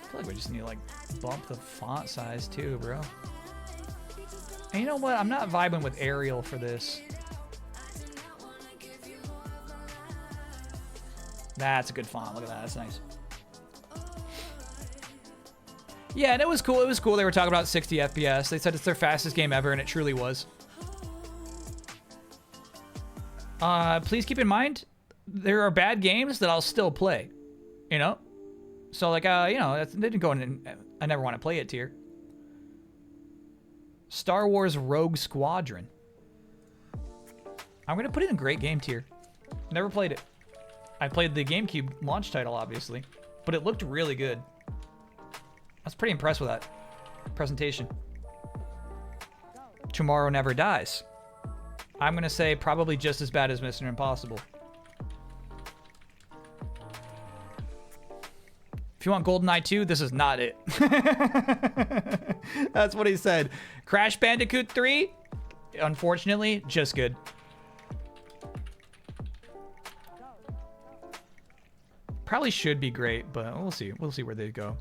I feel like we just need to, like, bump the font size, too, bro. And you know what? I'm not vibing with Arial for this. That's a good font. Look at that. That's nice. Yeah, and it was cool. It was cool. They were talking about 60 FPS. They said it's their fastest game ever, and it truly was. Please keep in mind, there are bad games that I'll still play. You know? So, like, you know, they didn't go in I never want to play it tier. Star Wars Rogue Squadron. I'm going to put it in great game tier. Never played it. I played the GameCube launch title, obviously. But it looked really good. I was pretty impressed with that presentation. Tomorrow Never Dies. I'm going to say probably just as bad as Mission Impossible. If you want GoldenEye 2, this is not it. That's what he said. Crash Bandicoot 3, unfortunately, just good. Probably should be great, but we'll see. We'll see where they go.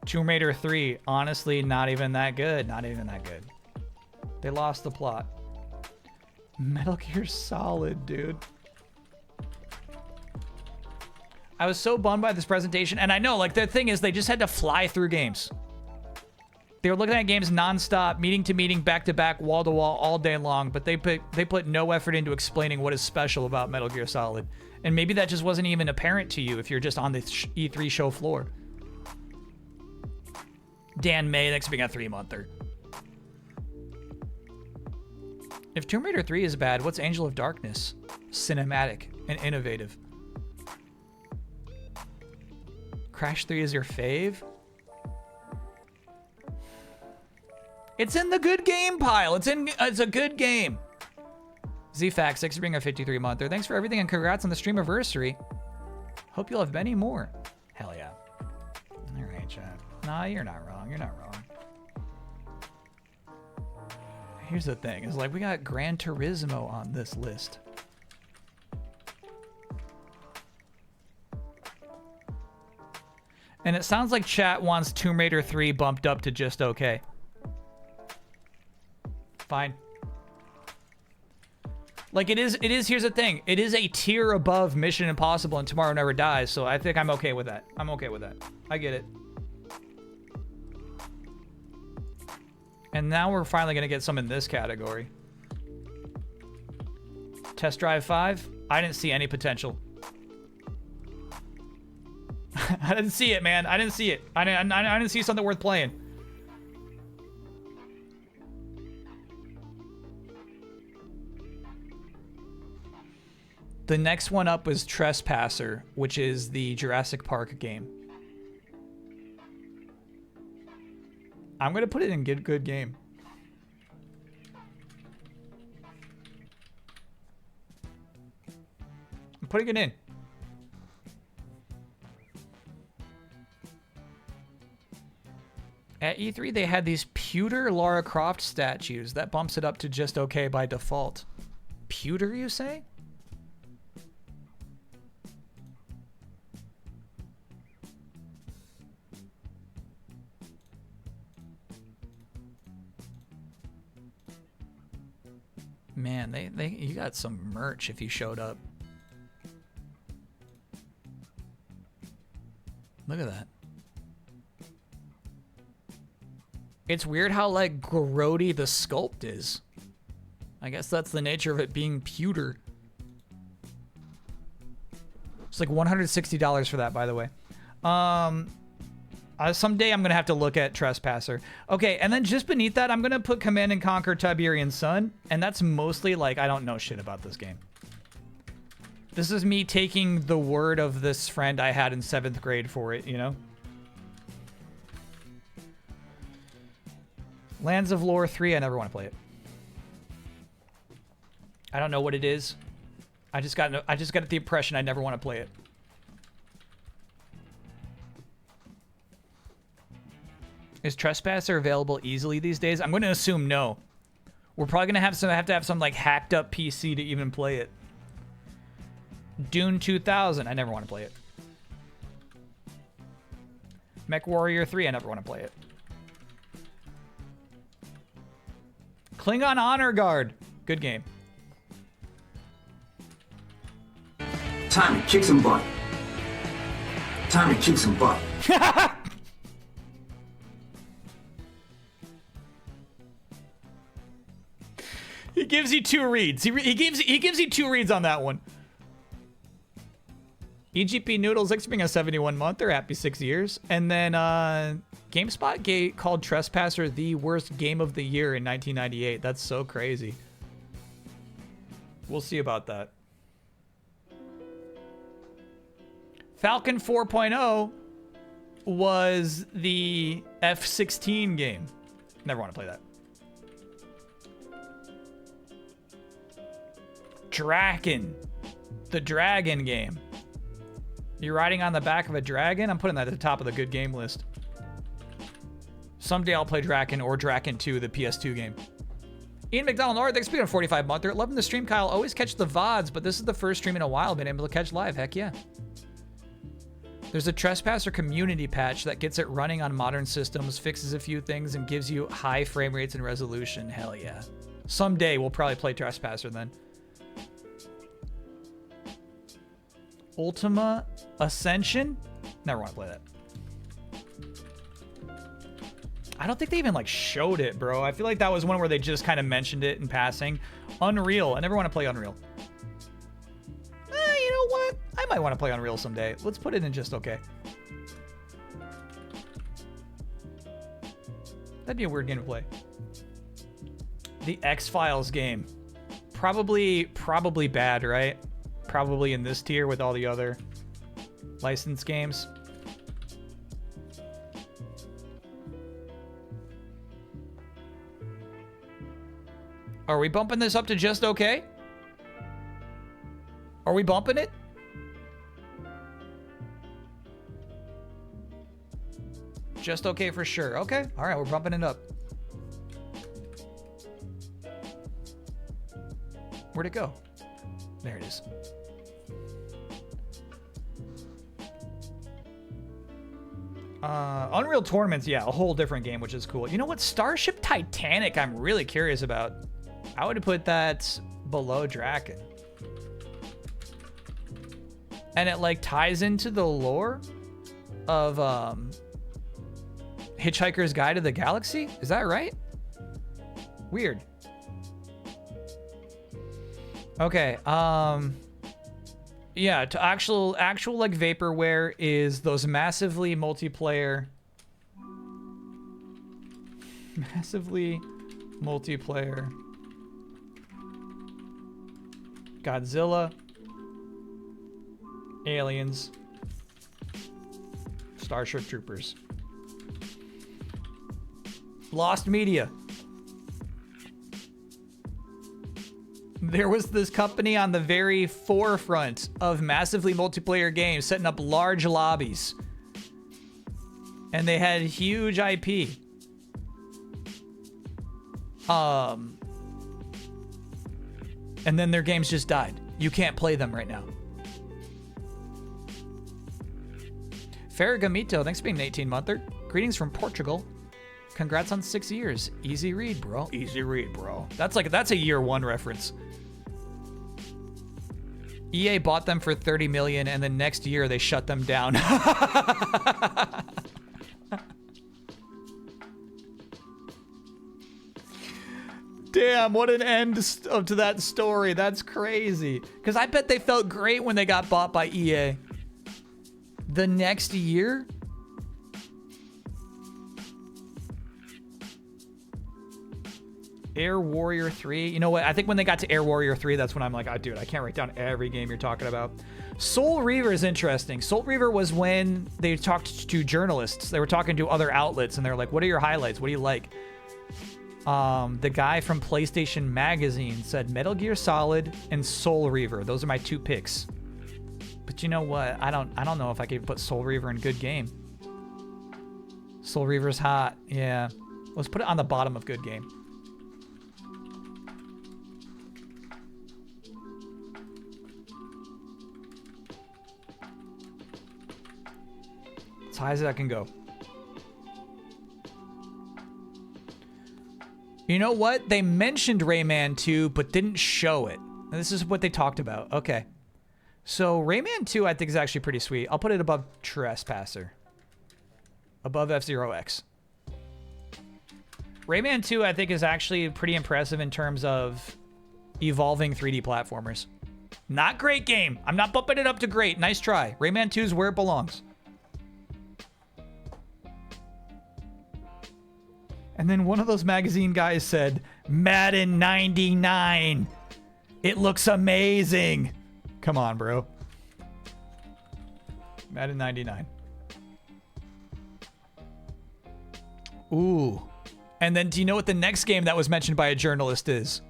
Tomb Raider 3, honestly, not even that good. Not even that good. They lost the plot. Metal Gear Solid, dude. I was so bummed by this presentation, and I know, like, the thing is, they just had to fly through games. They were looking at games nonstop, meeting to meeting, back to back, wall to wall, all day long, but they put no effort into explaining what is special about Metal Gear Solid. And maybe that just wasn't even apparent to you if you're just on the E3 show floor. Dan May, thanks for being a 3-monther. If Tomb Raider 3 is bad, what's Angel of Darkness? Cinematic and innovative. Crash 3 is your fave? It's in the good game pile. It's a good game. ZFax, thanks for being a 53-monther. Thanks for everything and congrats on the Streamiversary. Hope you'll have many more. Hell yeah. All right, chat. Nah, you're not wrong. You're not wrong. Here's the thing. It's like we got Gran Turismo on this list. And it sounds like chat wants Tomb Raider 3 bumped up to just okay. Fine. Like it is, here's the thing. It is a tier above Mission Impossible and Tomorrow Never Dies, so I think I'm okay with that. I'm okay with that. I get it. And now we're finally gonna get some in this category. Test Drive 5? I didn't see any potential. I didn't see it, man. I didn't see it. I didn't see something worth playing. The next one up was Trespasser, which is the Jurassic Park game. I'm going to put it in good game. I'm putting it in. At E3, they had these pewter Lara Croft statues. That bumps it up to just okay by default. Pewter, you say? Man, you got some merch if you showed up. Look at that. It's weird how, like, grody the sculpt is. I guess that's the nature of it being pewter. It's like $160 for that, by the way. Someday I'm going to have to look at Trespasser. Okay, and then just beneath that, I'm going to put Command and Conquer Tiberian Sun. And that's mostly, like, I don't know shit about this game. This is me taking the word of this friend I had in 7th grade for it, you know? Lands of Lore 3, I never want to play it. I don't know what it is. I just got the impression I never want to play it. Is Trespasser available easily these days? I'm going to assume no. We're probably going to have to have some like hacked up PC to even play it. Dune 2000, I never want to play it. Mech Warrior 3, I never want to play it. Klingon Honor Guard, good game. Time to kick some butt. Time to kick some butt. He gives you 2 reads. He gives you 2 reads on that one. EGP Noodles, thanks for being a 71-month. They're happy 6 years. And then GameSpot called Trespasser the worst game of the year in 1998. That's so crazy. We'll see about that. Falcon 4.0 was the F-16 game. Never want to play that. Draken. The dragon game. You're riding on the back of a dragon? I'm putting that at the top of the good game list. Someday I'll play Draken or Draken 2, the PS2 game. Ian McDonald, alright, thanks for being a 45-monther. Loving the stream, Kyle. Always catch the VODs, but this is the first stream in a while been able to catch live. Heck yeah. There's a Trespasser community patch that gets it running on modern systems, fixes a few things, and gives you high frame rates and resolution. Hell yeah. Someday we'll probably play Trespasser then. Ultima Ascension? Never want to play that. I don't think they even like showed it, bro. I feel like that was one where they just kind of mentioned it in passing. Unreal. I never want to play Unreal. You know what? I might want to play Unreal someday. Let's put it in just okay. That'd be a weird game to play. The X-Files game. Probably bad, right? Probably in this tier with all the other licensed games. Are we bumping this up to just okay? Are we bumping it? Just okay for sure. Okay. All right, we're bumping it up. Where'd it go? There it is. Unreal Tournaments, yeah, a whole different game, which is cool. You know what? Starship Titanic, I'm really curious about. I would put that below Draken. And it, like, ties into the lore of, Hitchhiker's Guide to the Galaxy? Is that right? Weird. Okay, yeah, to actual like vaporware is those massively multiplayer Godzilla, Aliens, Starship Troopers, Lost Media. There was this company on the very forefront of massively multiplayer games, setting up large lobbies. And they had huge IP. And then their games just died. You can't play them right now. Ferragamito, thanks for being an 18-monther. Greetings from Portugal. Congrats on 6 years. Easy read, bro. Easy read, bro. That's a year one reference. EA bought them for $30 million, and the next year they shut them down. Damn, what an end to that story. That's crazy. Because I bet they felt great when they got bought by EA. The next year? Air Warrior 3. You know what? I think when they got to Air Warrior 3, that's when I'm like, oh, dude, I can't write down every game you're talking about. Soul Reaver is interesting. Soul Reaver was when they talked to journalists. They were talking to other outlets, and they're like, what are your highlights? What do you like? The guy from PlayStation Magazine said Metal Gear Solid and Soul Reaver. Those are my two picks. But you know what? I don't know if I could put Soul Reaver in good game. Soul Reaver's hot. Yeah. Let's put it on the bottom of good game. As high as that can go. You know what? They mentioned Rayman 2, but didn't show it. And this is what they talked about. Okay. So Rayman 2, I think, is actually pretty sweet. I'll put it above Trespasser. Above F-Zero X. Rayman 2, I think, is actually pretty impressive in terms of evolving 3D platformers. Not great game. I'm not bumping it up to great. Nice try. Rayman 2 is where it belongs. And then one of those magazine guys said, Madden 99. It looks amazing. Come on, bro. Madden 99. Ooh. And then do you know what the next game that was mentioned by a journalist is?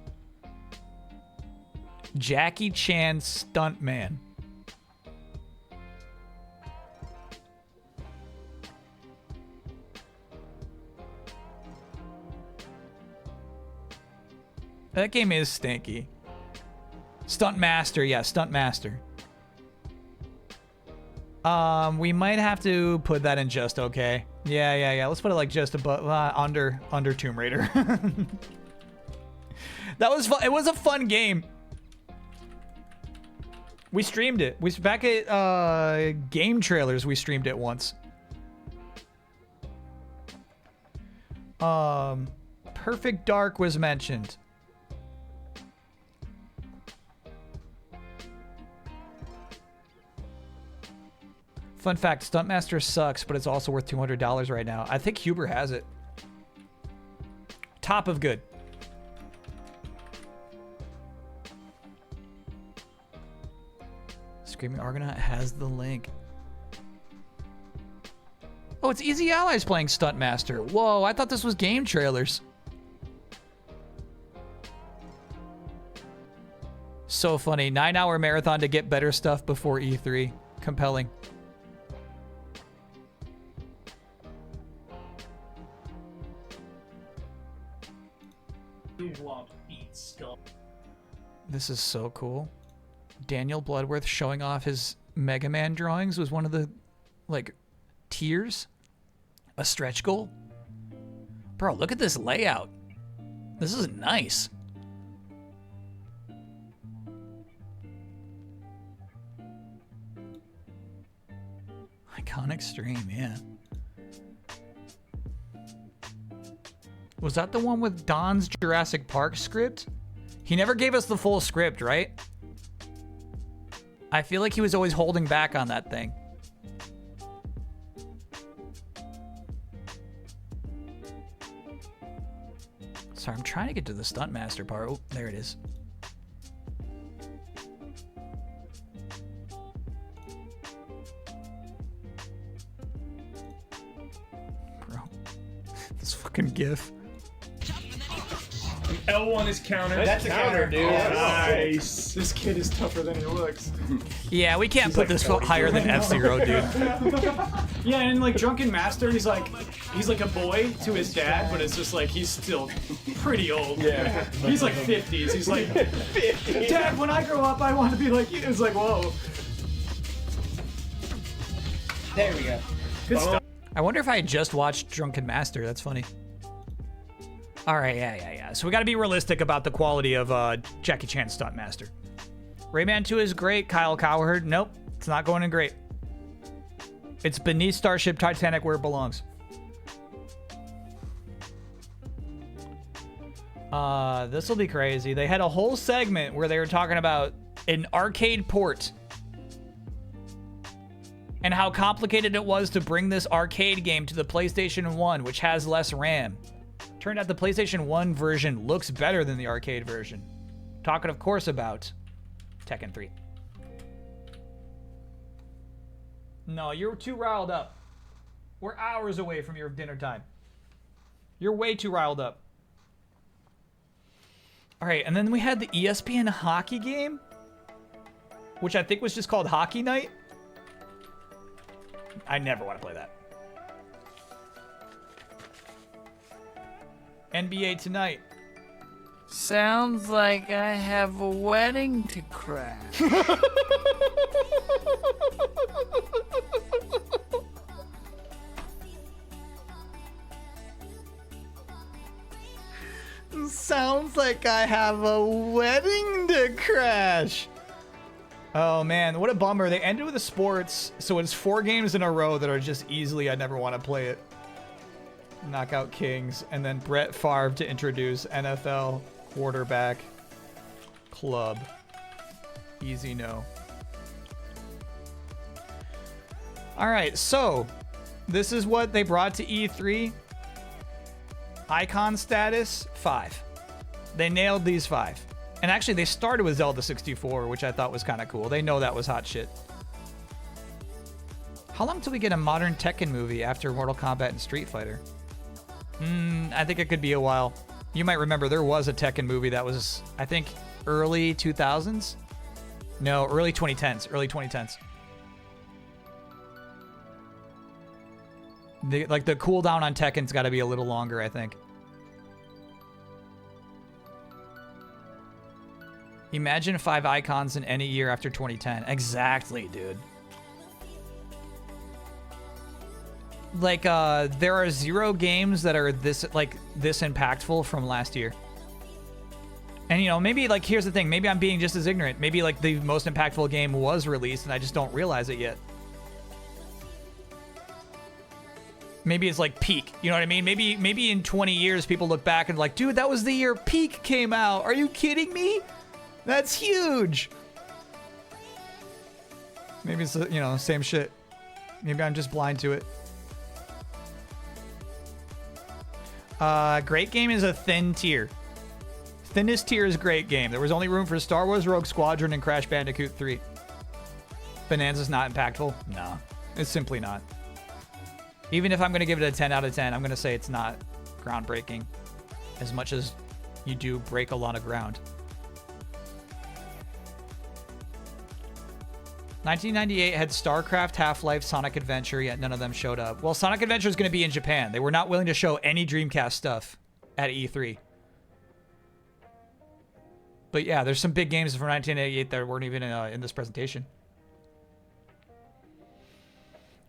Jackie Chan Stuntman. That game is stinky. Stunt Master, yeah, Stunt Master. We might have to put that in just okay. Yeah. Let's put it like just above, under Tomb Raider. That was fun. It was a fun game. We streamed it. Back at Game Trailers, we streamed it once. Perfect Dark was mentioned. Fun fact, Stuntmaster sucks, but it's also worth $200 right now. I think Huber has it. top of good. Screaming Argonaut has the link. Oh, it's Easy Allies playing Stuntmaster. Whoa, I thought this was game trailers. So funny. 9-hour marathon to get better stuff before E3. Compelling. This is so cool. Daniel Bloodworth showing off his Mega Man drawings was one of the, like, tiers. A stretch goal. Bro, look at this layout. This is nice. Iconic stream, yeah. Was that the one with Don's Jurassic Park script? He never gave us the full script, right? I feel like he was always holding back on that thing. Sorry, I'm trying to get to the Stuntmaster part. Oh, there it is. Bro, this fucking GIF. L1 is counter. That's a counter, dude. Nice. This kid is tougher than he looks. Yeah, we can't put this higher than F-Zero, dude. Yeah, and like Drunken Master, he's like a boy to his dad, but it's just like he's still pretty old. Yeah. He's like 50s. He's like, Dad, when I grow up, I want to be like you. It's like, whoa. There we go. Good stuff. I wonder if I had just watched Drunken Master. That's funny. All right, yeah. So we got to be realistic about the quality of Jackie Chan Stuntmaster. Rayman 2 is great. Kyle Cowherd, nope, it's not going in great. It's beneath Starship Titanic where it belongs. This will be crazy. They had a whole segment where they were talking about an arcade port and how complicated it was to bring this arcade game to the PlayStation 1, which has less RAM. Turned out the PlayStation 1 version looks better than the arcade version. Talking, of course, about Tekken 3. No, you're too riled up. We're hours away from your dinner time. You're way too riled up. All right, and then we had the ESPN hockey game, which I think was just called Hockey Night. I never want to play that. NBA Tonight. Sounds like I have a wedding to crash. Sounds like I have a wedding to crash. Oh man, what a bummer. They ended with the sports, so it's 4 games in a row that are just easily I never want to play it. Knockout Kings, and then Brett Favre to introduce NFL quarterback club. Easy no. All right, so this is what they brought to E3. Icon status 5. They nailed these 5. And actually they started with Zelda 64, which I thought was kind of cool. They know that was hot shit. How long till we get a modern Tekken movie after Mortal Kombat and Street Fighter? I think it could be a while. You might remember there was a Tekken movie that was, I think, early 2000s? No, early 2010s. Early 2010s. The cooldown on Tekken's got to be a little longer, I think. Imagine 5 icons in any year after 2010. Exactly, dude. Like, there are 0 games that are this impactful from last year. And, you know, maybe, like, here's the thing. Maybe I'm being just as ignorant. Maybe, like, the most impactful game was released and I just don't realize it yet. Maybe it's, like, peak. You know what I mean? Maybe in 20 years, people look back and like, dude, that was the year Peak came out. Are you kidding me? That's huge. Maybe it's, you know, same shit. Maybe I'm just blind to it. Great game is a thin tier. Thinnest tier is great game. There was only room for Star Wars Rogue Squadron and Crash Bandicoot 3. Bonanza's not impactful? No, it's simply not. Even if I'm going to give it a 10 out of 10, I'm going to say it's not groundbreaking as much as you do break a lot of ground. 1998 had StarCraft, Half-Life, Sonic Adventure, yet none of them showed up. Well, Sonic Adventure is going to be in Japan. They were not willing to show any Dreamcast stuff at E3. But yeah, there's some big games from 1988 that weren't even in this presentation.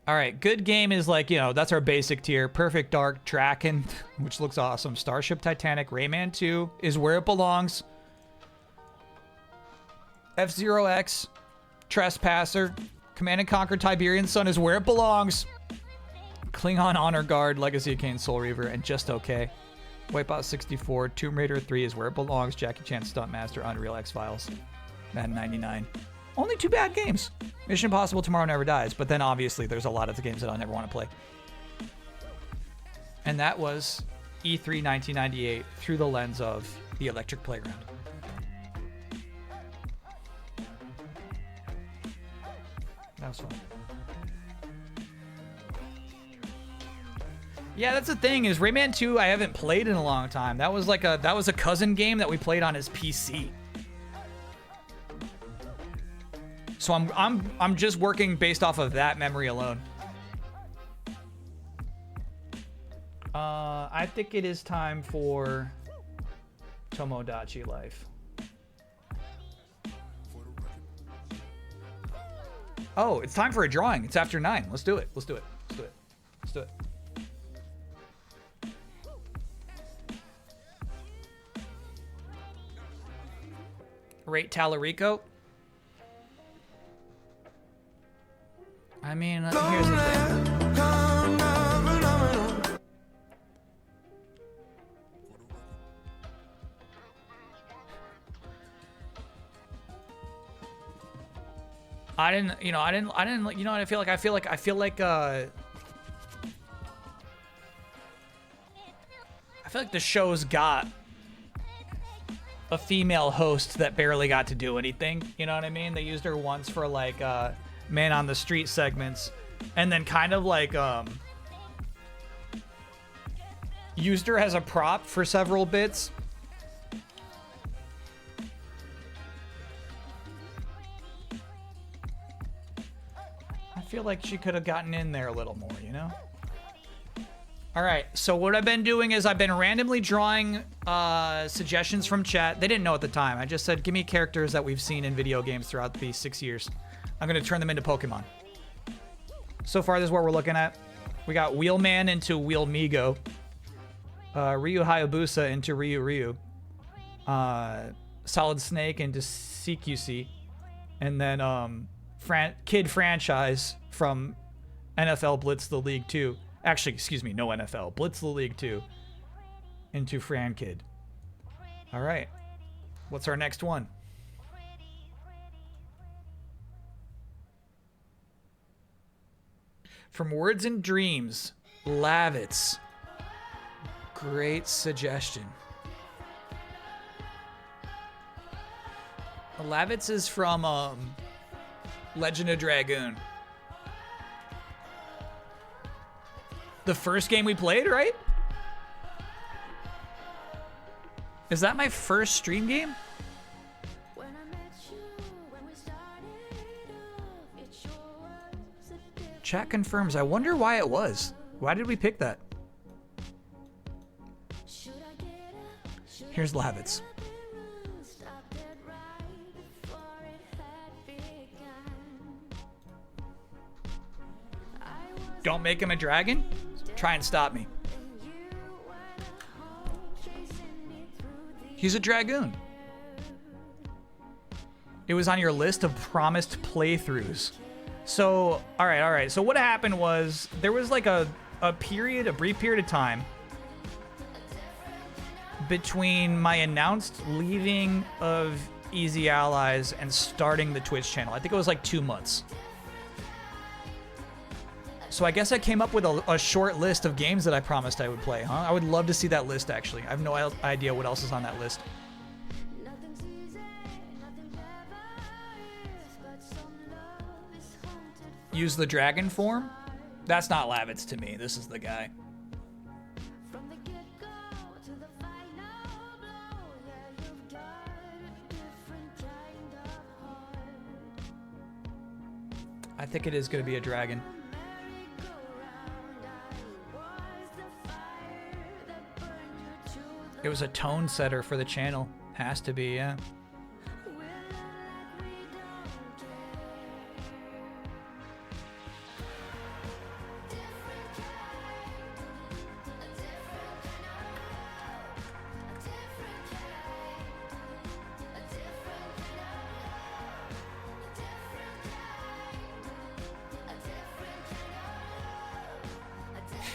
All right, good game is like, you know, that's our basic tier. Perfect Dark, Draken, which looks awesome. Starship Titanic, Rayman 2 is where it belongs. F-Zero X, Trespasser, Command & Conquer Tiberian Sun is where it belongs. Klingon Honor Guard, Legacy of Kain, Soul Reaver, and Just Okay. Wipeout 64, Tomb Raider 3 is where it belongs. Jackie Chan Stuntmaster, Unreal X-Files, Madden 99. Only 2 bad games. Mission Impossible Tomorrow Never Dies, but then obviously there's a lot of the games that I'll never want to play. And that was E3 1998 through the lens of the Electric Playground. That was fun. Yeah, that's the thing is Rayman 2 I haven't played in a long time. That was like a cousin game that we played on his PC. So I'm just working based off of that memory alone. I think it is time for Tomodachi Life. Oh, it's time for a drawing. It's after 9. Let's do it. Let's do it. Let's do it. Let's do it. Rate Tallarico. I mean, here's the thing. I didn't, you know, what I feel like? I feel like the show's got a female host that barely got to do anything. You know what I mean? They used her once for like man on the street segments, and then kind of like used her as a prop for several bits. I feel like she could have gotten in there a little more, you know? All right, so what I've been doing is I've been randomly drawing suggestions from chat. They didn't know at the time. I just said, give me characters that we've seen in video games throughout these 6 years. I'm going to turn them into Pokemon. So far, this is what we're looking at. We got Wheelman into Wheelmigo. Ryu Hayabusa into Ryu. Solid Snake into CQC. And then Kid Franchise from NFL Blitz the League 2. Actually, excuse me, no NFL. Blitz the League 2 into Fran Kid. All right. What's our next one? From Words and Dreams, Lavitz. Great suggestion. Lavitz is from Legend of Dragoon. The first game we played, right? Is that my first stream game? Chat confirms. I wonder why it was. Why did we pick that? Here's Lavitz. Don't make him a dragon? Try and stop me. He's a dragoon. It was on your list of promised playthroughs. So, all right. So what happened was there was like a brief period of time between my announced leaving of Easy Allies and starting the Twitch channel. I think it was like 2 months. So I guess I came up with a short list of games that I promised I would play, huh? I would love to see that list, actually. I have no idea what else is on that list. Use the dragon form? That's not Lavitz to me. This is the guy. I think it is going to be a dragon. It was a tone setter for the channel. Has to be, yeah.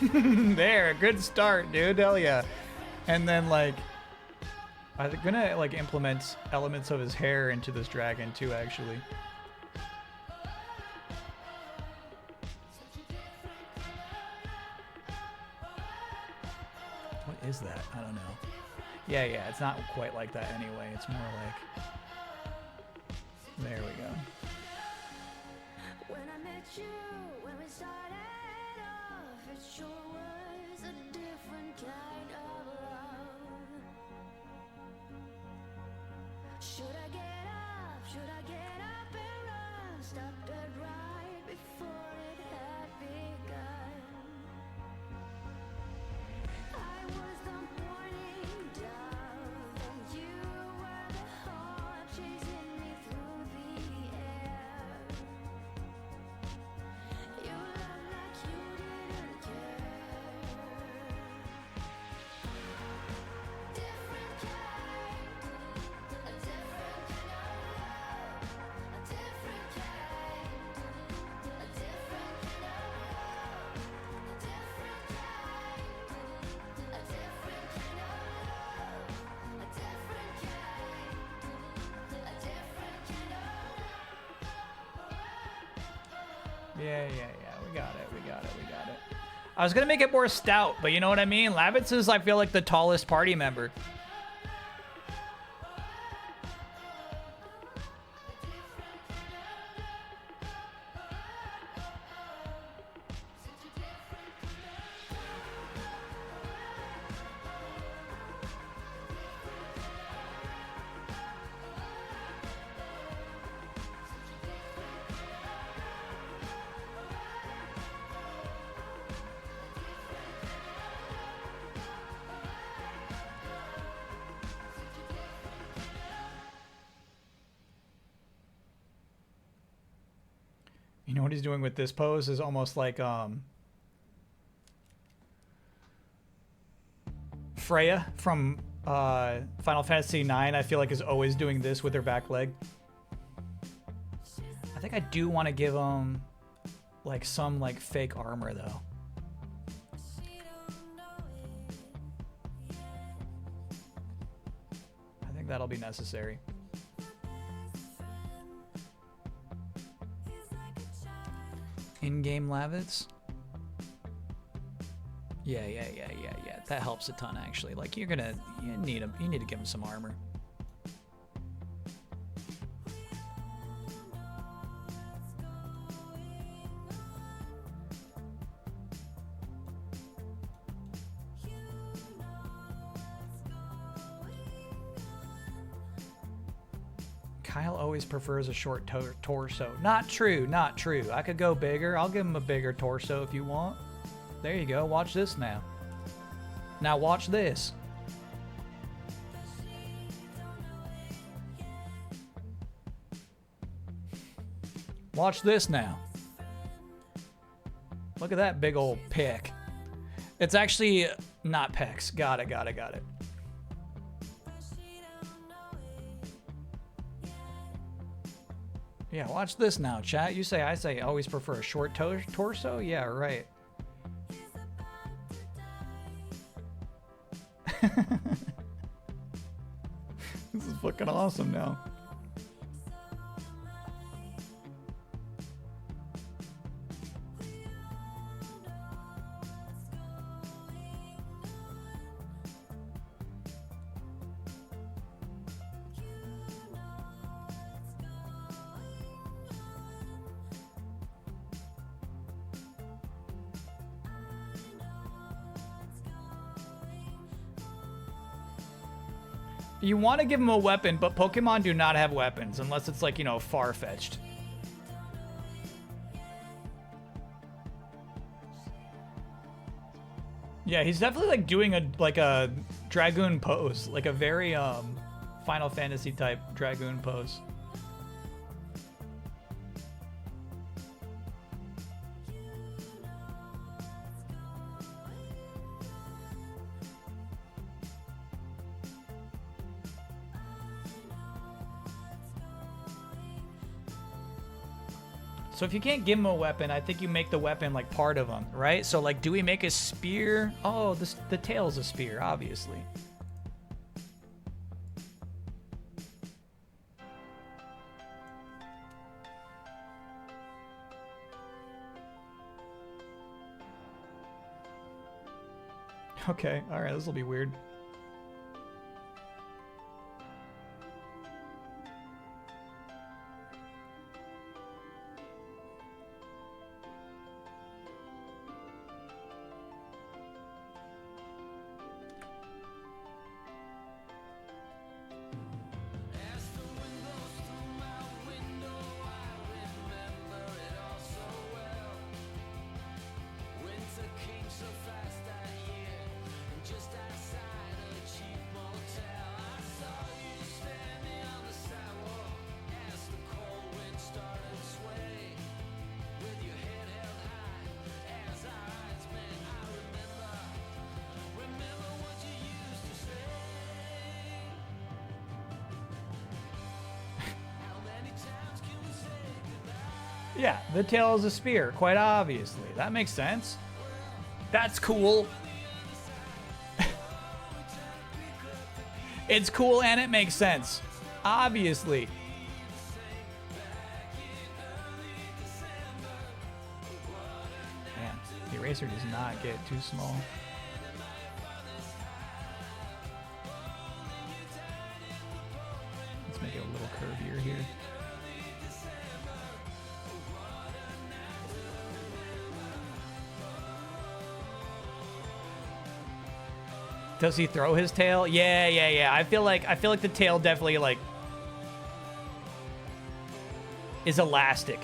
There, good start, dude. Hell yeah. And then, like, I'm gonna, like, implement elements of his hair into this dragon, too, actually. What is that? I don't know. Yeah, it's not quite like that anyway. It's more like... There we go. When I met you, when we started off, it sure was a different kind of love. Should I get up? Should I get up and run? Stop dead right before it had begun. I was the morning dove, and you were the heart chasing me through the air. You loved like you didn't care. Different kind, a different kind of love. A different kind, a different kind of love. A different kind, a different kind of love. A different kind, a different kind of love. Yeah. We got it. I was gonna make it more stout, but you know what I mean? Lavitz is, I feel like, the tallest party member. You know what he's doing with this pose is almost like Freya from Final Fantasy IX. I feel like is always doing this with her back leg. I think I do want to give him like some like fake armor though. I think that'll be necessary. In-game Lavitz? Yeah. That helps a ton, actually. Like, you need to give him some armor. Kyle always prefers a short torso. Not true. I could go bigger. I'll give him a bigger torso if you want. There you go. Watch this now. Now watch this. Watch this now. Look at that big old pick. It's actually not pecs. Got it. Yeah, watch this now, chat. You say, I say, always prefer a short torso? Yeah, right. This is fucking awesome now. You want to give him a weapon, but Pokemon do not have weapons unless it's like, you know, far-fetched. Yeah, he's definitely like doing a Dragoon pose, like a very Final Fantasy type Dragoon pose. So if you can't give him a weapon, I think you make the weapon like part of him, right? So like, do we make a spear? Oh, the tail's a spear, obviously. Okay, all right, this will be weird. Yeah, the tail is a spear, quite obviously. That makes sense. That's cool. It's cool and it makes sense. Obviously. Man, the eraser does not get too small. Let's make it a little curvier here. Does he throw his tail? Yeah. I feel like the tail definitely like is elastic.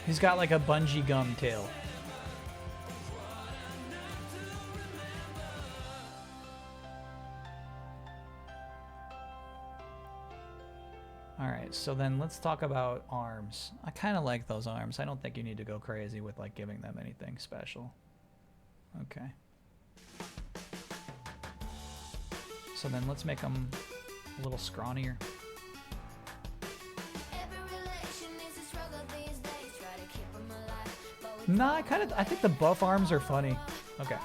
He's got like a bungee gum tail. Alright, so then let's talk about arms. I kind of like those arms. I don't think you need to go crazy with like giving them anything special. Okay. So then let's make them a little scrawnier. Nah, I think the buff arms are funny. Okay.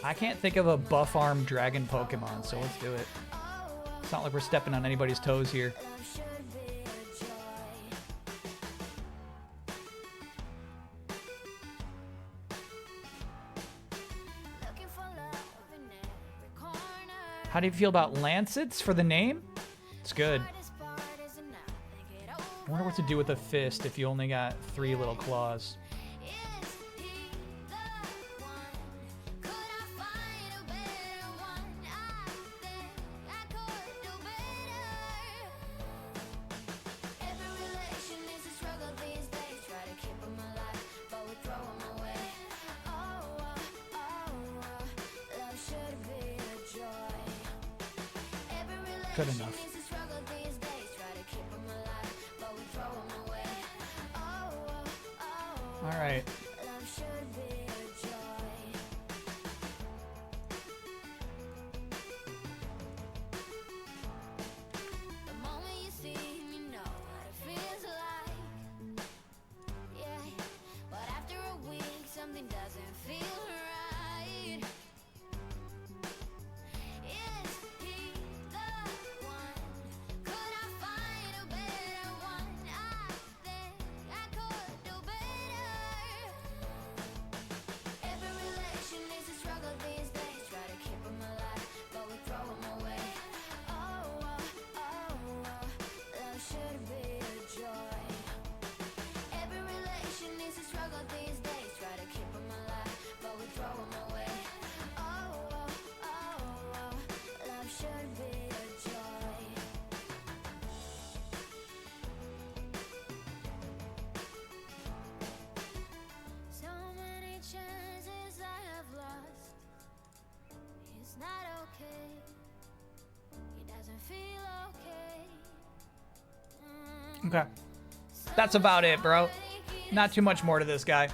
I can't think of a buff arm dragon Pokemon, so let's do it. It's not like we're stepping on anybody's toes here. How do you feel about Lancets for the name? It's good. I wonder what to do with a fist if you only got 3 little claws. Good enough. All right. Okay. That's about it, bro. Not too much more to this guy.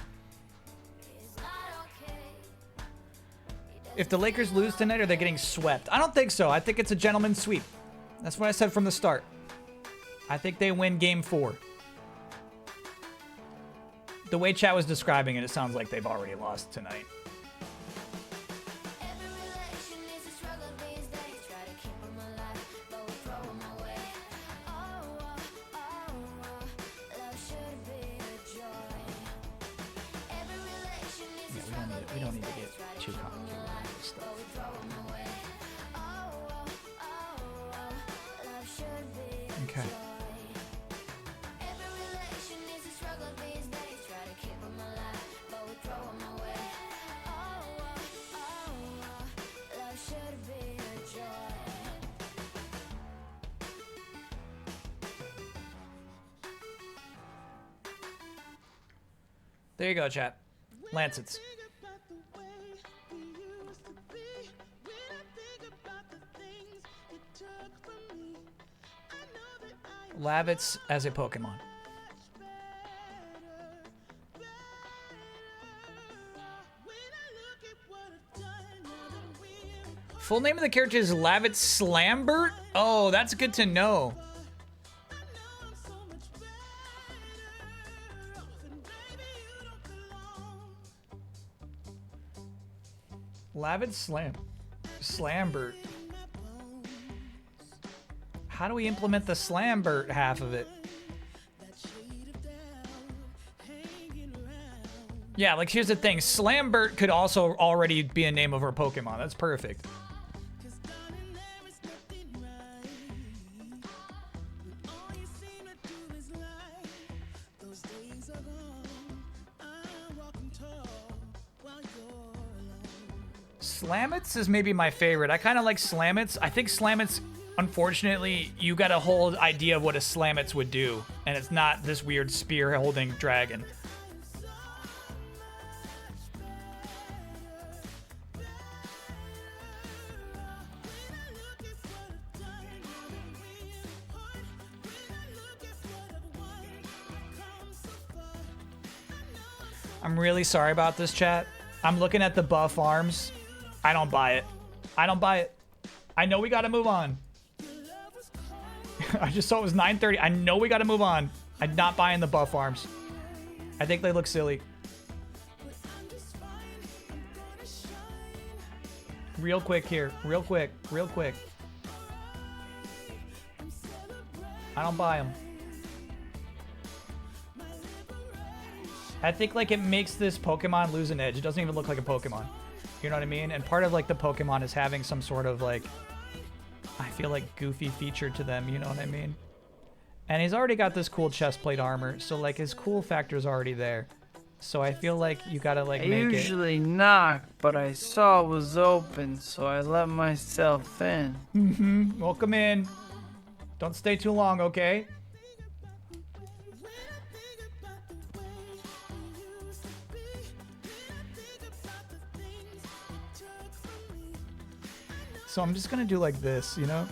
If the Lakers lose tonight, are they getting swept? I don't think so. I think it's a gentleman's sweep. That's what I said from the start. I think they win game 4. The way chat was describing it, it sounds like they've already lost tonight. We don't need to get too complicated with this stuff. Okay. There you go, chat. Lancets. Lavitz as a Pokemon. Full name of the character is Lavitz Slambert? Oh, that's good to know. Lavitz Slambert. How do we implement the Slambert half of it? Yeah, like here's the thing. Slambert could also already be a name of our Pokemon. That's perfect. Slamits is maybe my favorite. I kind of like Slamits. I think Slamits, unfortunately, you got a whole idea of what a Slamits would do, and it's not this weird spear-holding dragon. I'm really sorry about this, chat. I'm looking at the buff arms. I don't buy it. I don't buy it. I know we gotta move on. I just saw it was 9:30. I know we gotta move on. I'm not buying the buff arms. I think they look silly. Real quick here. Real quick. Real quick. I don't buy them. I think like it makes this Pokemon lose an edge. It doesn't even look like a Pokemon. You know what I mean? And part of like the Pokemon is having some sort of like, I feel like goofy feature to them. You know what I mean? And he's already got this cool chest plate armor. So like his cool factor is already there. So I feel like you gotta like I make it. usually knock, but I saw it was open, so I let myself in. Mm-hmm. Welcome in. Don't stay too long, okay? So I'm just gonna do like this, you know?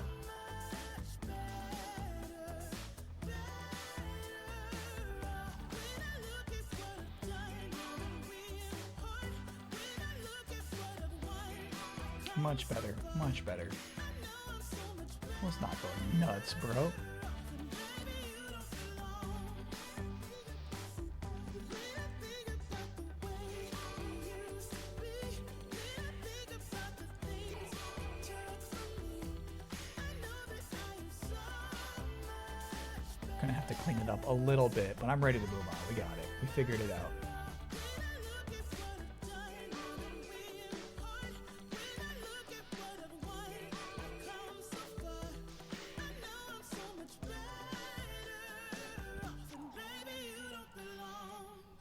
Much better, much better. Let's not go nuts, bro. Gonna have to clean it up a little bit, but I'm ready to move on. We got it. We figured it out.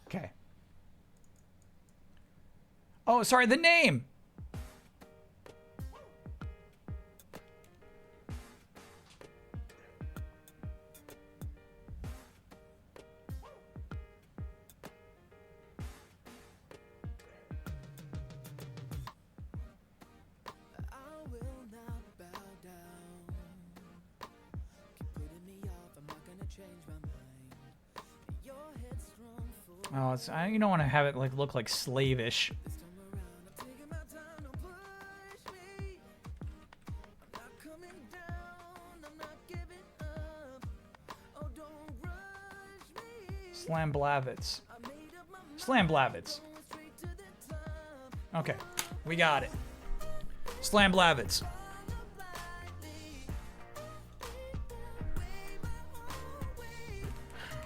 Okay. Oh, sorry, the name. Change my mind. Oh, you don't want to have it like look like slavish. Slamblavitz. Slamblavitz. Okay, we got it. Slamblavitz.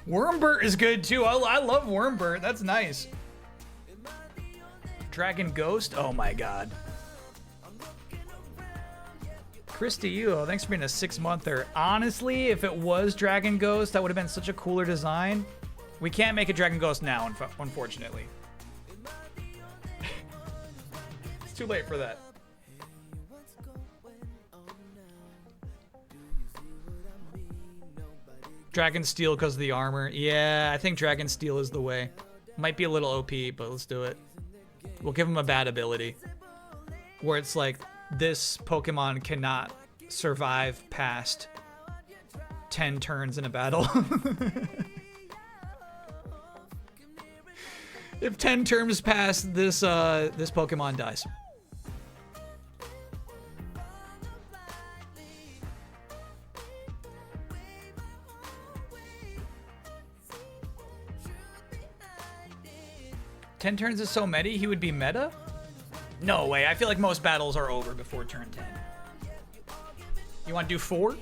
Wormbert is good too. I love Wormbert. That's nice. Dragon Ghost. Oh my god. Christy, you. Thanks for being a 6-monther. Honestly, if it was Dragon Ghost, that would have been such a cooler design. We can't make a Dragon Ghost now, unfortunately. It's too late for that. Dragon Steel because of the armor. Yeah, I think Dragon Steel is the way. Might be a little OP, but let's do it. We'll give him a bad ability. Where it's like, this Pokemon cannot survive past 10 turns in a battle. If 10 turns pass, this Pokemon dies. Ten turns is so meta, he would be meta? No way, I feel like most battles are over before turn 10. You want to do 4?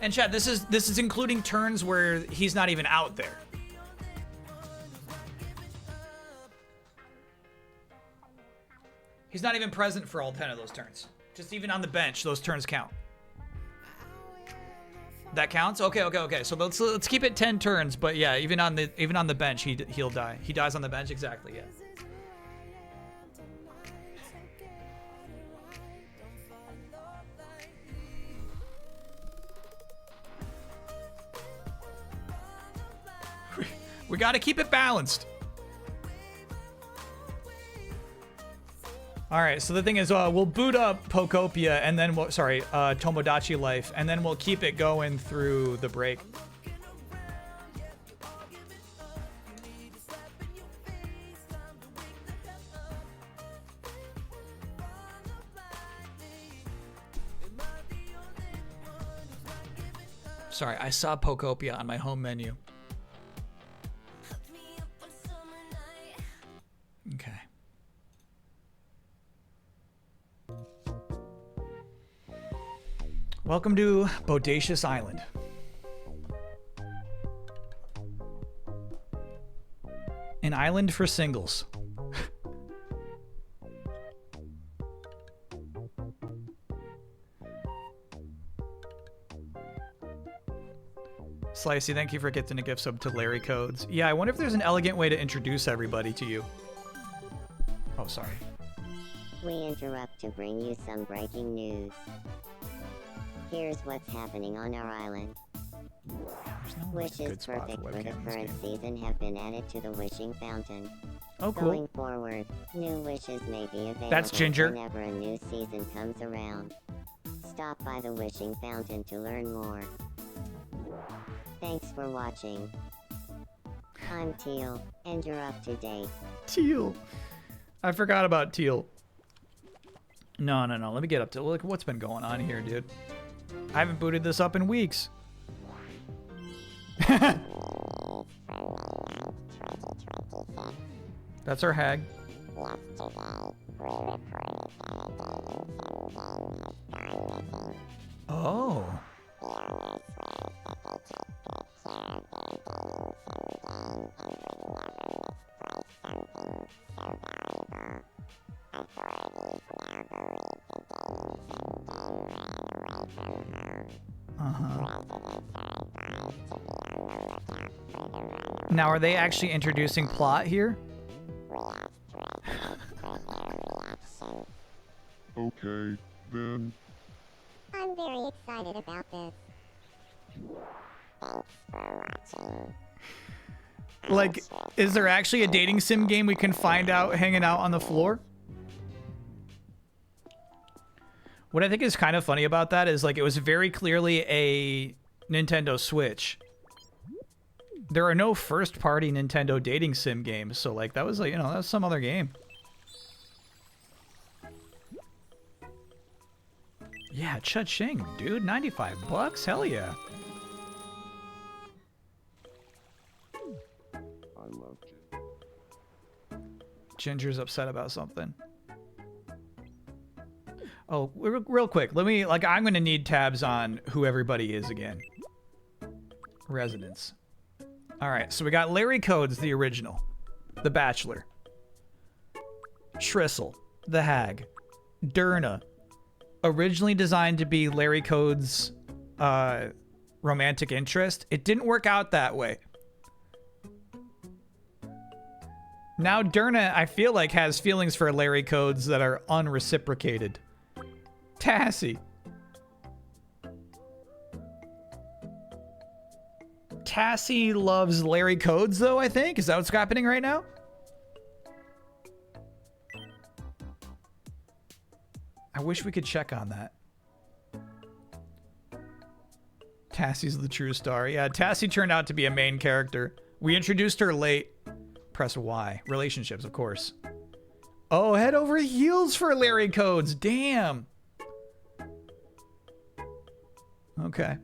And chat, this is including turns where he's not even out there. He's not even present for all 10 of those turns. Just even on the bench, those turns count. That counts? Okay. So let's keep it 10 turns, but yeah, even on the bench, he'll die. He dies on the bench, exactly, yeah. We got to keep it balanced. All right, so the thing is, we'll boot up Pokopia and then Tomodachi Life, and then we'll keep it going through the break. Sorry, I saw Pokopia on my home menu. Okay. Welcome to Bodacious Island. An island for singles. Slicey, thank you for getting a gift sub to Larry Codes. Yeah, I wonder if there's an elegant way to introduce everybody to you. Oh, sorry. We interrupt to bring you some breaking news. Here's what's happening on our island. Wishes perfect for the current season have been added to the wishing fountain. Oh, cool. Going forward, new wishes may be available That's Ginger. whenever a new season comes around. Stop by the wishing fountain to learn more. Thanks for watching. I'm Teal, and you're up to date. Teal. I forgot about Teal. No. Let me get up to look what's been going on here, dude. I haven't booted this up in weeks. That's our hag. Oh. Now, are they actually introducing plot here? Okay, then. I'm very excited about this. Thanks for watching. Like, is there actually a dating sim game we can find out hanging out on the floor? What I think is kind of funny about that is, like, it was very clearly a Nintendo Switch. There are no first-party Nintendo dating sim games, so like that was like, you know, that was some other game. Yeah, cha-ching, dude, $95, hell yeah. I love Ginger. Ginger's upset about something. Oh, real quick, let me, like, I'm gonna need tabs on who everybody is again. Residents. Alright, so we got Larry Codes, the original. The Bachelor. Trissel. The Hag. Durna. Originally designed to be Larry Codes' romantic interest. It didn't work out that way. Now Durna, I feel like, has feelings for Larry Codes that are unreciprocated. Tassie. Tassie loves Larry Codes, though, I think? Is that what's happening right now? I wish we could check on that. Tassie's the true star. Yeah, Tassie turned out to be a main character. We introduced her late. Press Y. Relationships, of course. Oh, head over heels for Larry Codes. Damn. Okay.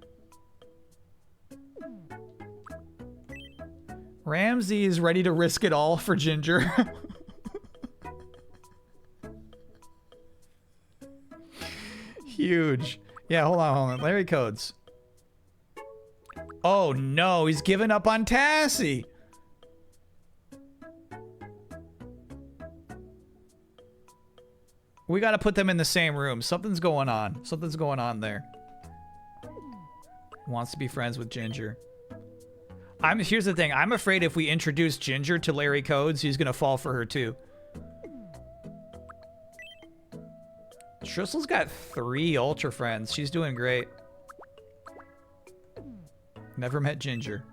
Ramsey is ready to risk it all for Ginger. Huge. Yeah, hold on. Larry Codes. Oh no, he's given up on Tassie. We gotta put them in the same room. Something's going on. Something's going on there. Wants to be friends with Ginger. Here's the thing. I'm afraid if we introduce Ginger to Larry Codes, he's gonna fall for her too. Trissel's got 3 Ultra Friends. She's doing great. Never met Ginger.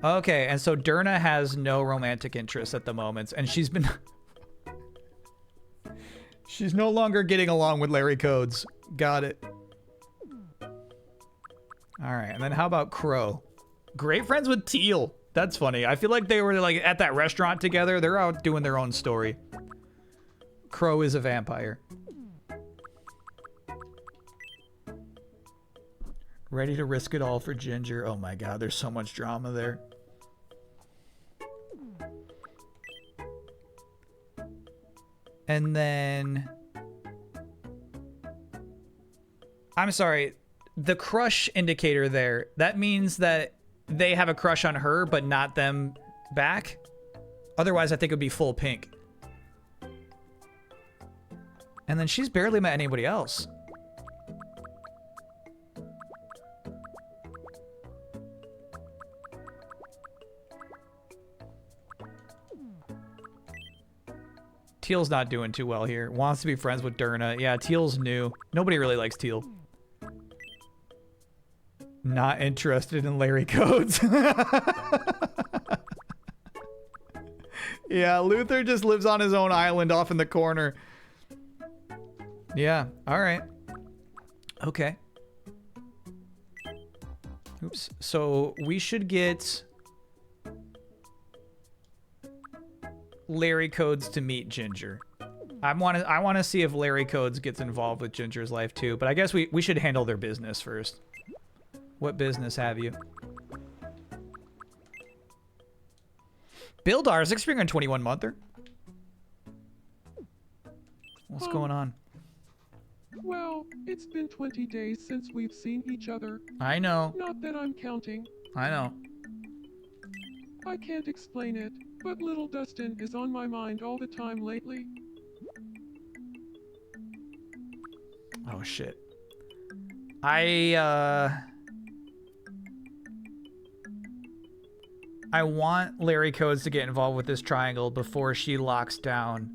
Okay, and so Durna has no romantic interest at the moment, and she's been... she's no longer getting along with Larry Codes. Got it. Alright, and then how about Crow? Great friends with Teal. That's funny. I feel like they were like at that restaurant together. They're out doing their own story. Crow is a vampire. Ready to risk it all for Ginger. Oh my god, there's so much drama there. And then... I'm sorry. The crush indicator there, that means that they have a crush on her, but not them back? Otherwise, I think it would be full pink. And then she's barely met anybody else. Teal's not doing too well here. Wants to be friends with Durna. Yeah, Teal's new. Nobody really likes Teal. Not interested in Larry Codes. Yeah, Luther just lives on his own island off in the corner. Yeah, alright. Okay. Oops. So we should get Larry Codes to meet Ginger. I want to see if Larry Codes gets involved with Ginger's life too, but I guess we should handle their business first. What business have you? Bildar is experiencing 21 monther. What's going on? Well, it's been 20 days since we've seen each other. I know. Not that I'm counting. I know. I can't explain it, but little Dustin is on my mind all the time lately. Oh shit. I want Larry Codes to get involved with this triangle before she locks down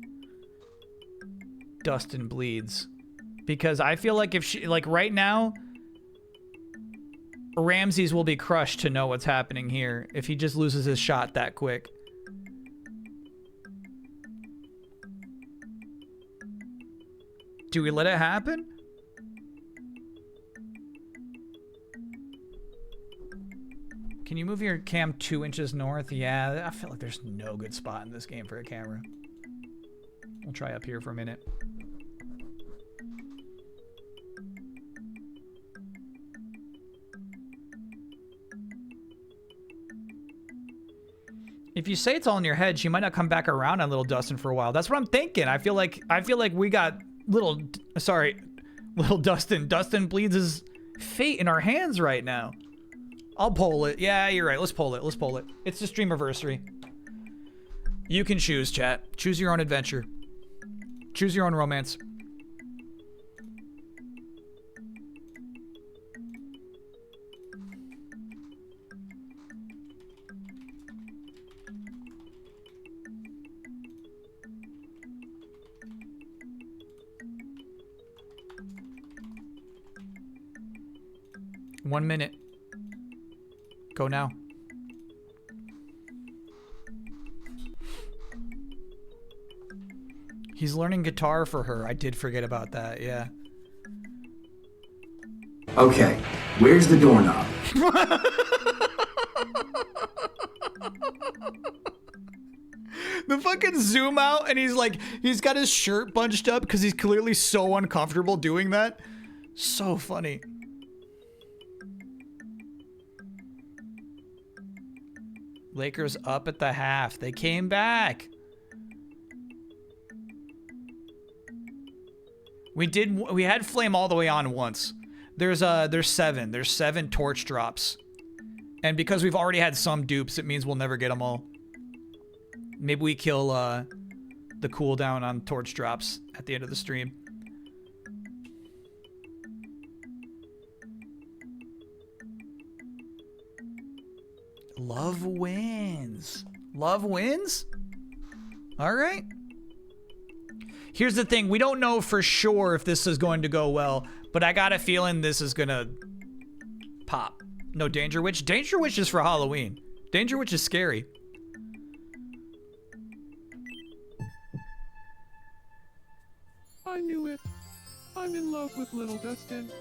Dustin Bleeds. Because I feel like if she, like right now, Ramses will be crushed to know what's happening here if he just loses his shot that quick. Do we let it happen? Can you move your cam 2 inches north? Yeah, I feel like there's no good spot in this game for a camera. We'll try up here for a minute. If you say it's all in your head, she might not come back around on Little Dustin for a while. That's what I'm thinking. I feel like we got little Dustin. Dustin bleeds his fate in our hands right now. I'll poll it. Yeah, you're right. Let's poll it. Let's poll it. It's the Streamversary. You can choose, chat. Choose your own adventure. Choose your own romance. One minute. Go now. He's learning guitar for her. I did forget about that, yeah. Okay, where's the doorknob? The fucking zoom out and he's like, he's got his shirt bunched up because he's clearly so uncomfortable doing that. So funny. Lakers up at the half. They came back. We had flame all the way on once. There's 7. There's 7 torch drops. And because we've already had some dupes, it means we'll never get them all. Maybe we kill the cooldown on torch drops at the end of the stream. Love wins. Love wins? All right. Here's the thing. We don't know for sure if this is going to go well, but I got a feeling this is going to pop. No Danger Witch. Danger Witch is for Halloween. Danger Witch is scary. I knew it. I'm in love with Little Dustin.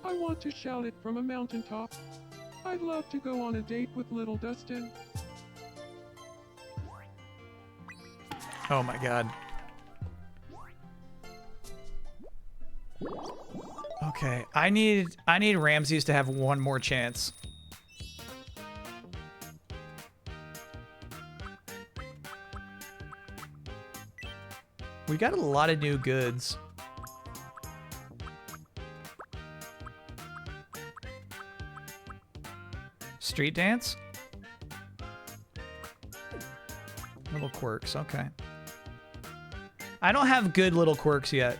I want to shout it from a mountaintop. I'd love to go on a date with Little Dustin. Oh my god. Okay, I need Ramses to have one more chance. We got a lot of new goods. Street dance? Little quirks, okay. I don't have good little quirks yet.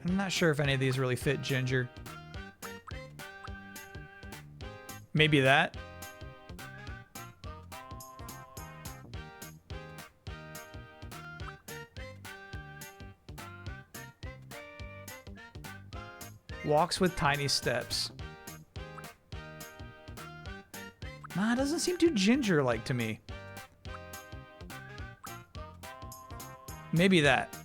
I'm not sure if any of these really fit Ginger. Maybe that. Walks with tiny steps. Nah, it doesn't seem too Ginger-like to me. Maybe that.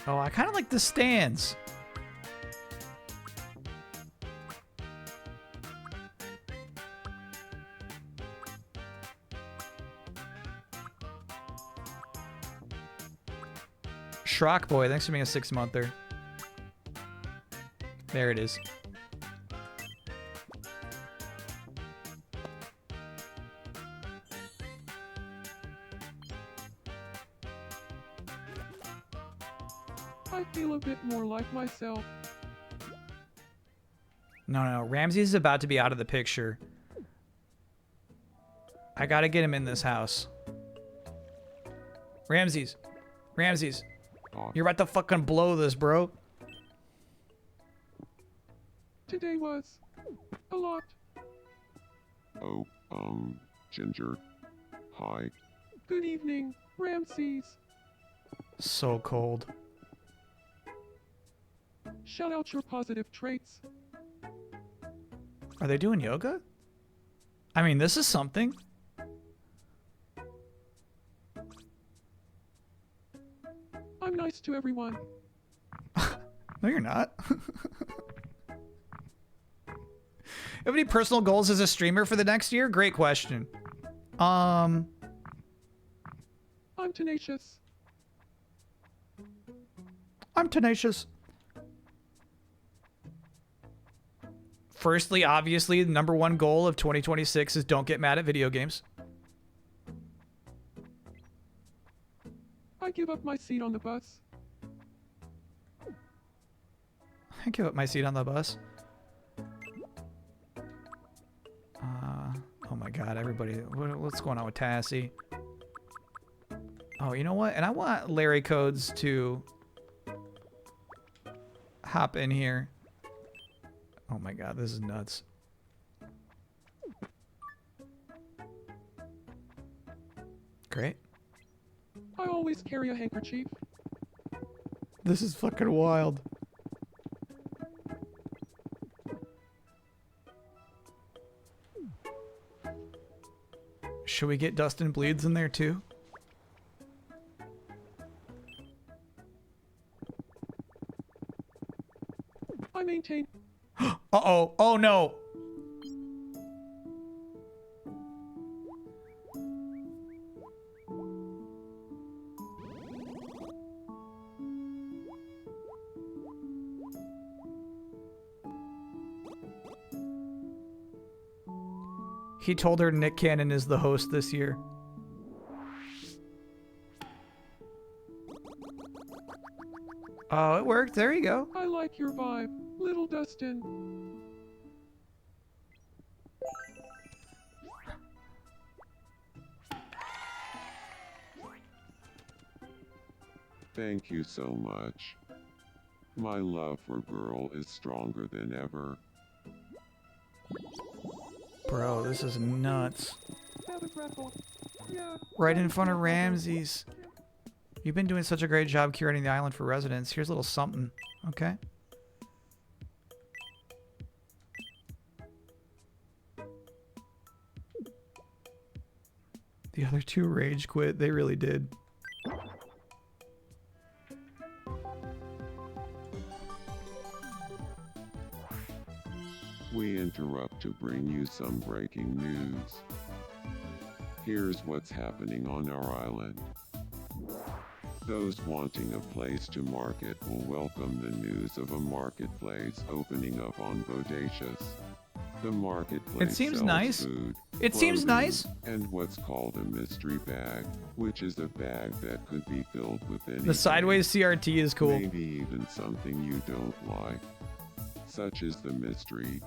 Oh, I kind of like the stands. Shrock Boy, thanks for being a 6-monther. There it is. I feel a bit more like myself. No, Ramses is about to be out of the picture. I gotta get him in this house. Ramses. You're about to fucking blow this, bro. Today was a lot. Oh, Ginger. Hi. Good evening, Ramses. So cold. Shout out your positive traits. Are they doing yoga? I mean, this is something. I'm nice to everyone. No, you're not. Have any personal goals as a streamer for the next year? Great question. I'm tenacious. I'm tenacious. Firstly, obviously, the #1 goal of 2026 is don't get mad at video games. I give up my seat on the bus. I give up my seat on the bus. Oh my god, everybody. What's going on with Tassie? Oh, you know what? And I want Larry Codes to hop in here. Oh my god, this is nuts. Great. I always carry a handkerchief. This is fucking wild. Should we get Dustin Bleeds in there too? I maintain. Uh-oh. Oh no. He told her Nick Cannon is the host this year. Oh, it worked. There you go. I like your vibe, little Dustin. Thank you so much. My love for girl is stronger than ever. Bro, this is nuts. Have a grapple. Yeah. Right in front of Ramses. You've been doing such a great job curating the island for residents. Here's a little something. Okay. The other two rage quit. They really did. We interrupt to bring you some breaking news. Here's what's happening on our island. Those wanting a place to market will welcome the news of a marketplace opening up on Bodacious. The marketplace It seems sells nice. food, It seems clothing, nice. And what's called a mystery bag, which is a bag that could be filled with anything. The sideways CRT is cool. Maybe even something you don't like. Such is the mystery.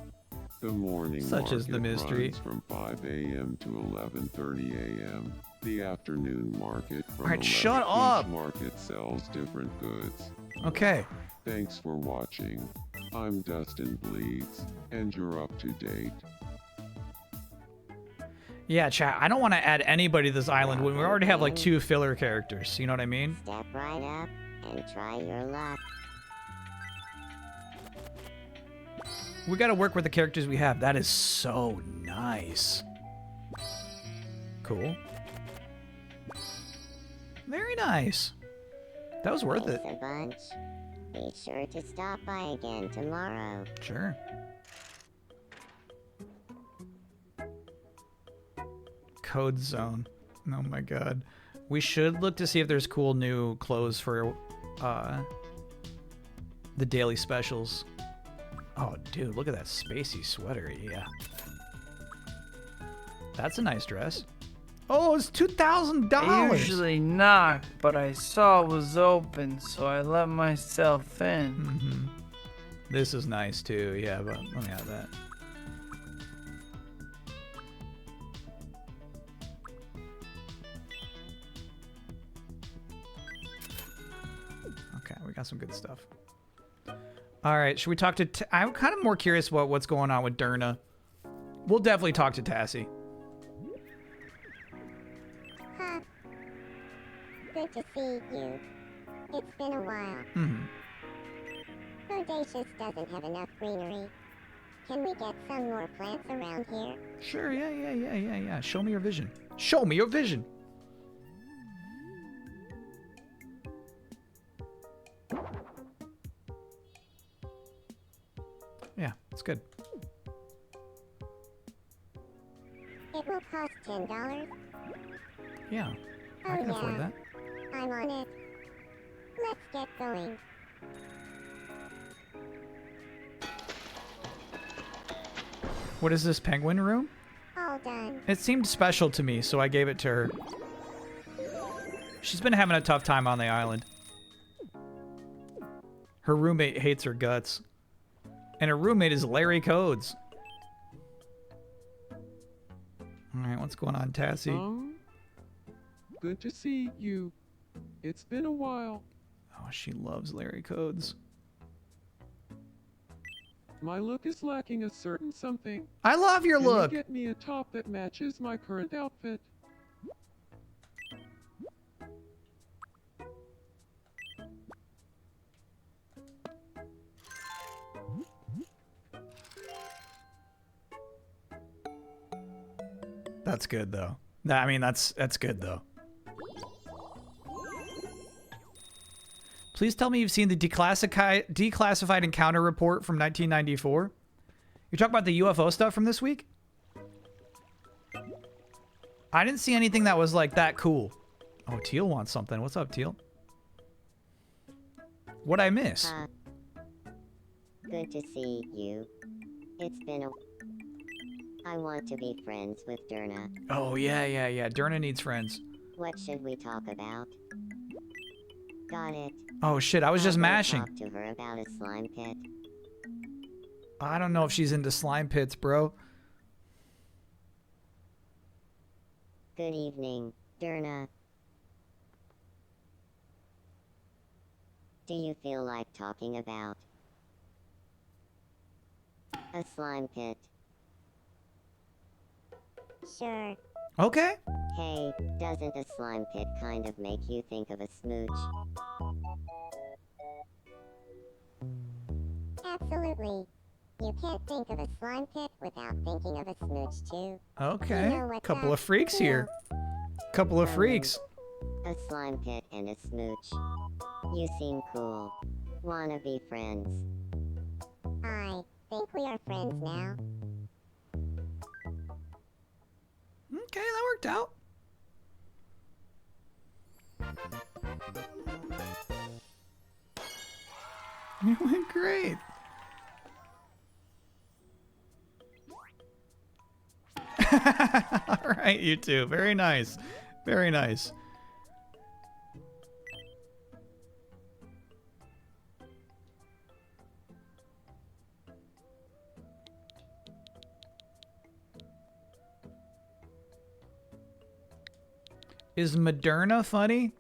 The morning Such is the market mystery. runs from 5 a.m. to 11:30 a.m. The afternoon market from Alright, 11. shut Each up. market sells different goods. Okay. Thanks for watching. I'm Dustin Bleeds, and you're up to date. Yeah, chat. I don't want to add anybody to this island when we already have like 2 filler characters. You know what I mean? Step right up and try your luck. We got to work with the characters we have. That is so nice. Cool. Very nice. That was worth it. Thanks a bunch. Be sure to stop by again tomorrow. Sure. Code Zone. Oh my god. We should look to see if there's cool new clothes for the daily specials. Oh, dude, look at that spacey sweater. Yeah. That's a nice dress. Oh, it's $2,000. Usually not, but I saw it was open, so I let myself in. Mm-hmm. This is nice too. Yeah, but let me have that. Okay, we got some good stuff. All right, should we talk to... I'm kind of more curious about what's going on with Derna. We'll definitely talk to Tassie. Huh. Good to see you. It's been a while. Mm-hmm. Bodacious doesn't have enough greenery. Can we get some more plants around here? Sure, yeah. Show me your vision. Show me your vision. Yeah, it's good. It will cost $10. Yeah, I can afford that. I'm on it. Let's get going. What is this penguin room? All done. It seemed special to me, so I gave it to her. She's been having a tough time on the island. Her roommate hates her guts. And her roommate is Larry Codes. Alright, what's going on, Tassie? Good to see you. It's been a while. Oh, she loves Larry Codes. My look is lacking a certain something. I love your look. Can you get me a top that matches my current outfit? That's good though. I mean, that's good though. Please tell me you've seen the declassified encounter report from 1994. You're talking about the UFO stuff from this week? I didn't see anything that was like that cool. Oh, Teal wants something. What's up, Teal? What'd I miss? Good to see you. It's been a... I want to be friends with Derna. Oh, yeah. Derna needs friends. What should we talk about? Got it. Oh, shit. I was just mashing. Talk to her about a slime pit. I don't know if she's into slime pits, bro. Good evening, Derna. Do you feel like talking about a slime pit? Sure. Okay. Hey, doesn't a slime pit kind of make you think of a smooch? Absolutely. You can't think of a slime pit without thinking of a smooch too. Okay. You know what Couple of that's freaks cool. here. Couple of freaks. A slime pit and a smooch. You seem cool. Wanna be friends? I think we are friends now. Okay, that worked out. You went great. All right, you two. Very nice. Very nice. Is Moderna funny?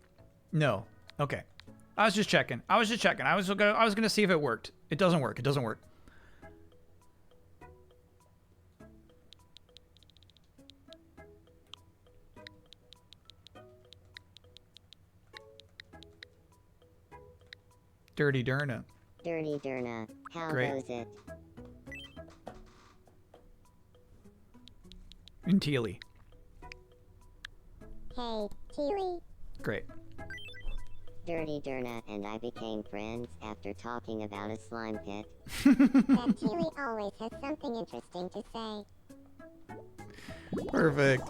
No. Okay. I was just checking. I was gonna see if it worked. It doesn't work. It doesn't work. Dirty Derna. Dirty Derna. How Great. goes it? And Teely. Hey, Teely. Great. Dirty Derna and I became friends after talking about a slime pit. That Teely always has something interesting to say. Perfect.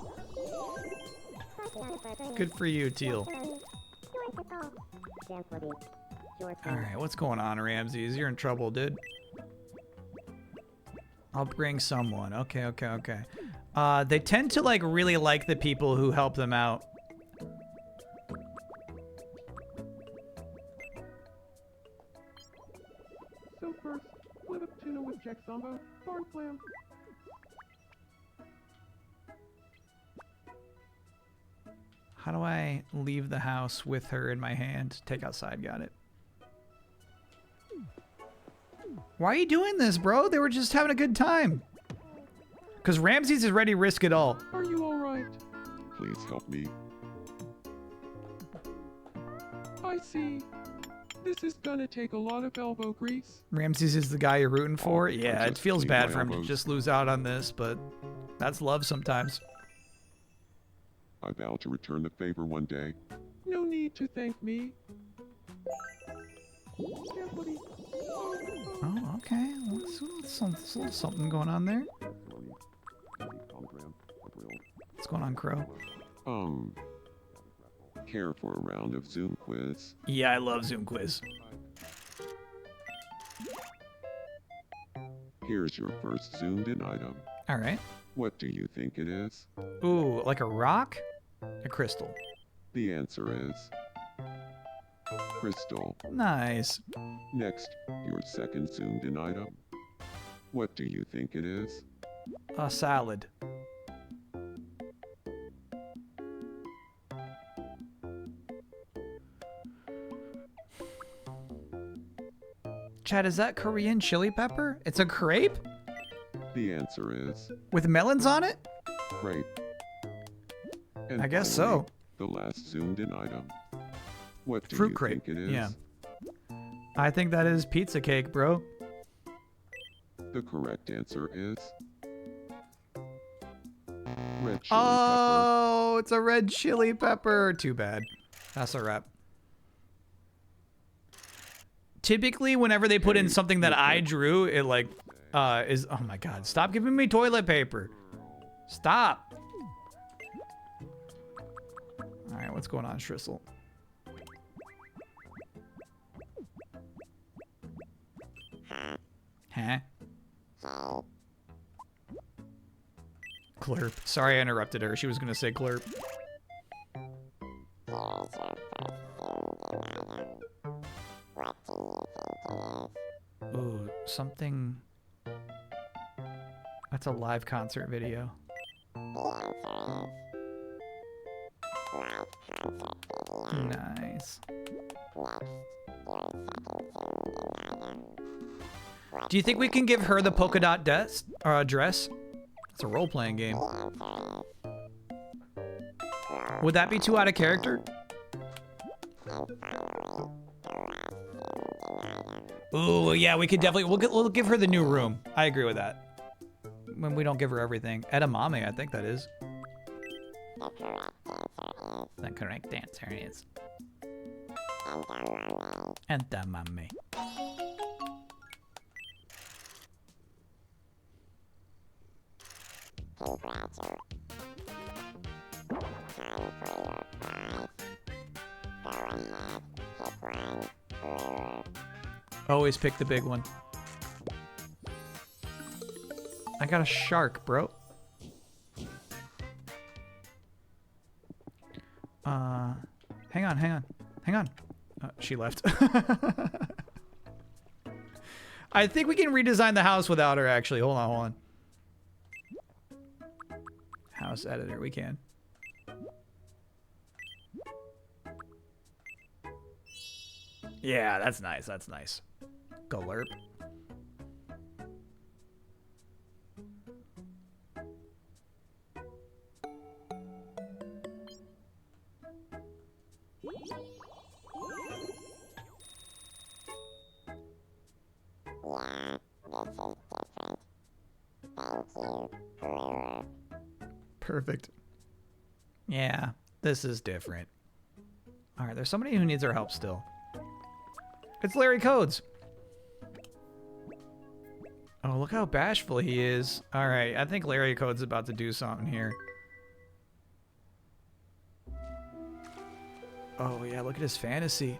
Good for you, Teal. Alright, what's going on, Ramses? You're in trouble, dude. I'll bring someone. Okay. They tend to, like, really like the people who help them out. So first, split up tuna with Jack Zombo, barn clam. How do I leave the house with her in my hand? Take outside, got it. Why are you doing this, bro? They were just having a good time. Because Ramses is ready to risk it all. Are you alright? Please help me. I see. This is gonna take a lot of elbow grease. Ramses is the guy you're rooting for. Yeah, it just feels clean bad my for him to elbows. just lose out on this, but that's love sometimes. I vow to return the favor one day. No need to thank me. Carefully. Oh, okay. Something going on there. What's going on, Crow? Care for a round of Zoom quiz? Yeah, I love Zoom Quiz. Here's your first zoomed-in item. All right. What do you think it is? Ooh, like a rock? A crystal. The answer is crystal. Nice. Next, your second zoomed-in item. What do you think it is? A salad. Chad, is that Korean chili pepper? It's a crepe? The answer is With melons on it? crepe. And I guess finally, so. The last zoomed-in item. What do Fruit you crepe. think it is? Yeah. I think that is pizza cake, bro. The correct answer is red chili Oh, it's a red chili pepper. Too bad. That's a wrap. Typically, whenever they put in something that I drew, it like is... Oh my god, stop giving me toilet paper. Stop. Alright, what's going on, Strissel? Huh? Clerp. Sorry I interrupted her. She was gonna say clerp. Ooh, something... That's a live concert video. Nice. Do you think we can give her the polka dot dress? It's a role-playing game. Would that be too out of character? Ooh, yeah, we could definitely... We'll give her the new room. I agree with that. When we don't give her everything. Edamame, I think that is. The correct answer is... Edamame. Always pick the big one. I got a shark, bro. Hang on. She left. I think we can redesign the house without her, actually. Hold on. House editor, we can. Yeah, that's nice. Galurp. Perfect. Yeah, this is different. All right, there's somebody who needs our help still. It's Larry Codes. Oh, look how bashful he is. All right, I think Larry Codes is about to do something here. Oh, yeah, look at his fantasy.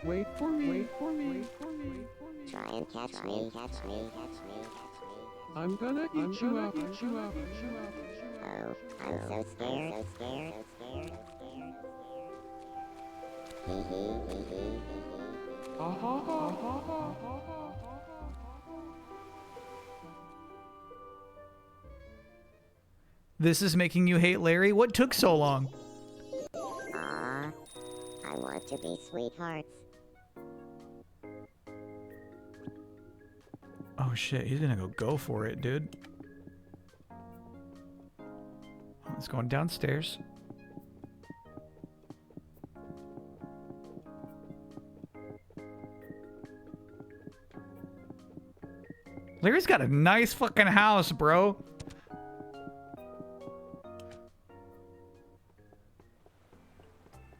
Wait for me. Try and catch me. I'm gonna eat you up. Oh, I'm so scared. This is making you hate Larry? What took so long? I want to be sweethearts. Oh shit, he's gonna go for it, dude. It's going downstairs. Larry's got a nice fucking house, bro.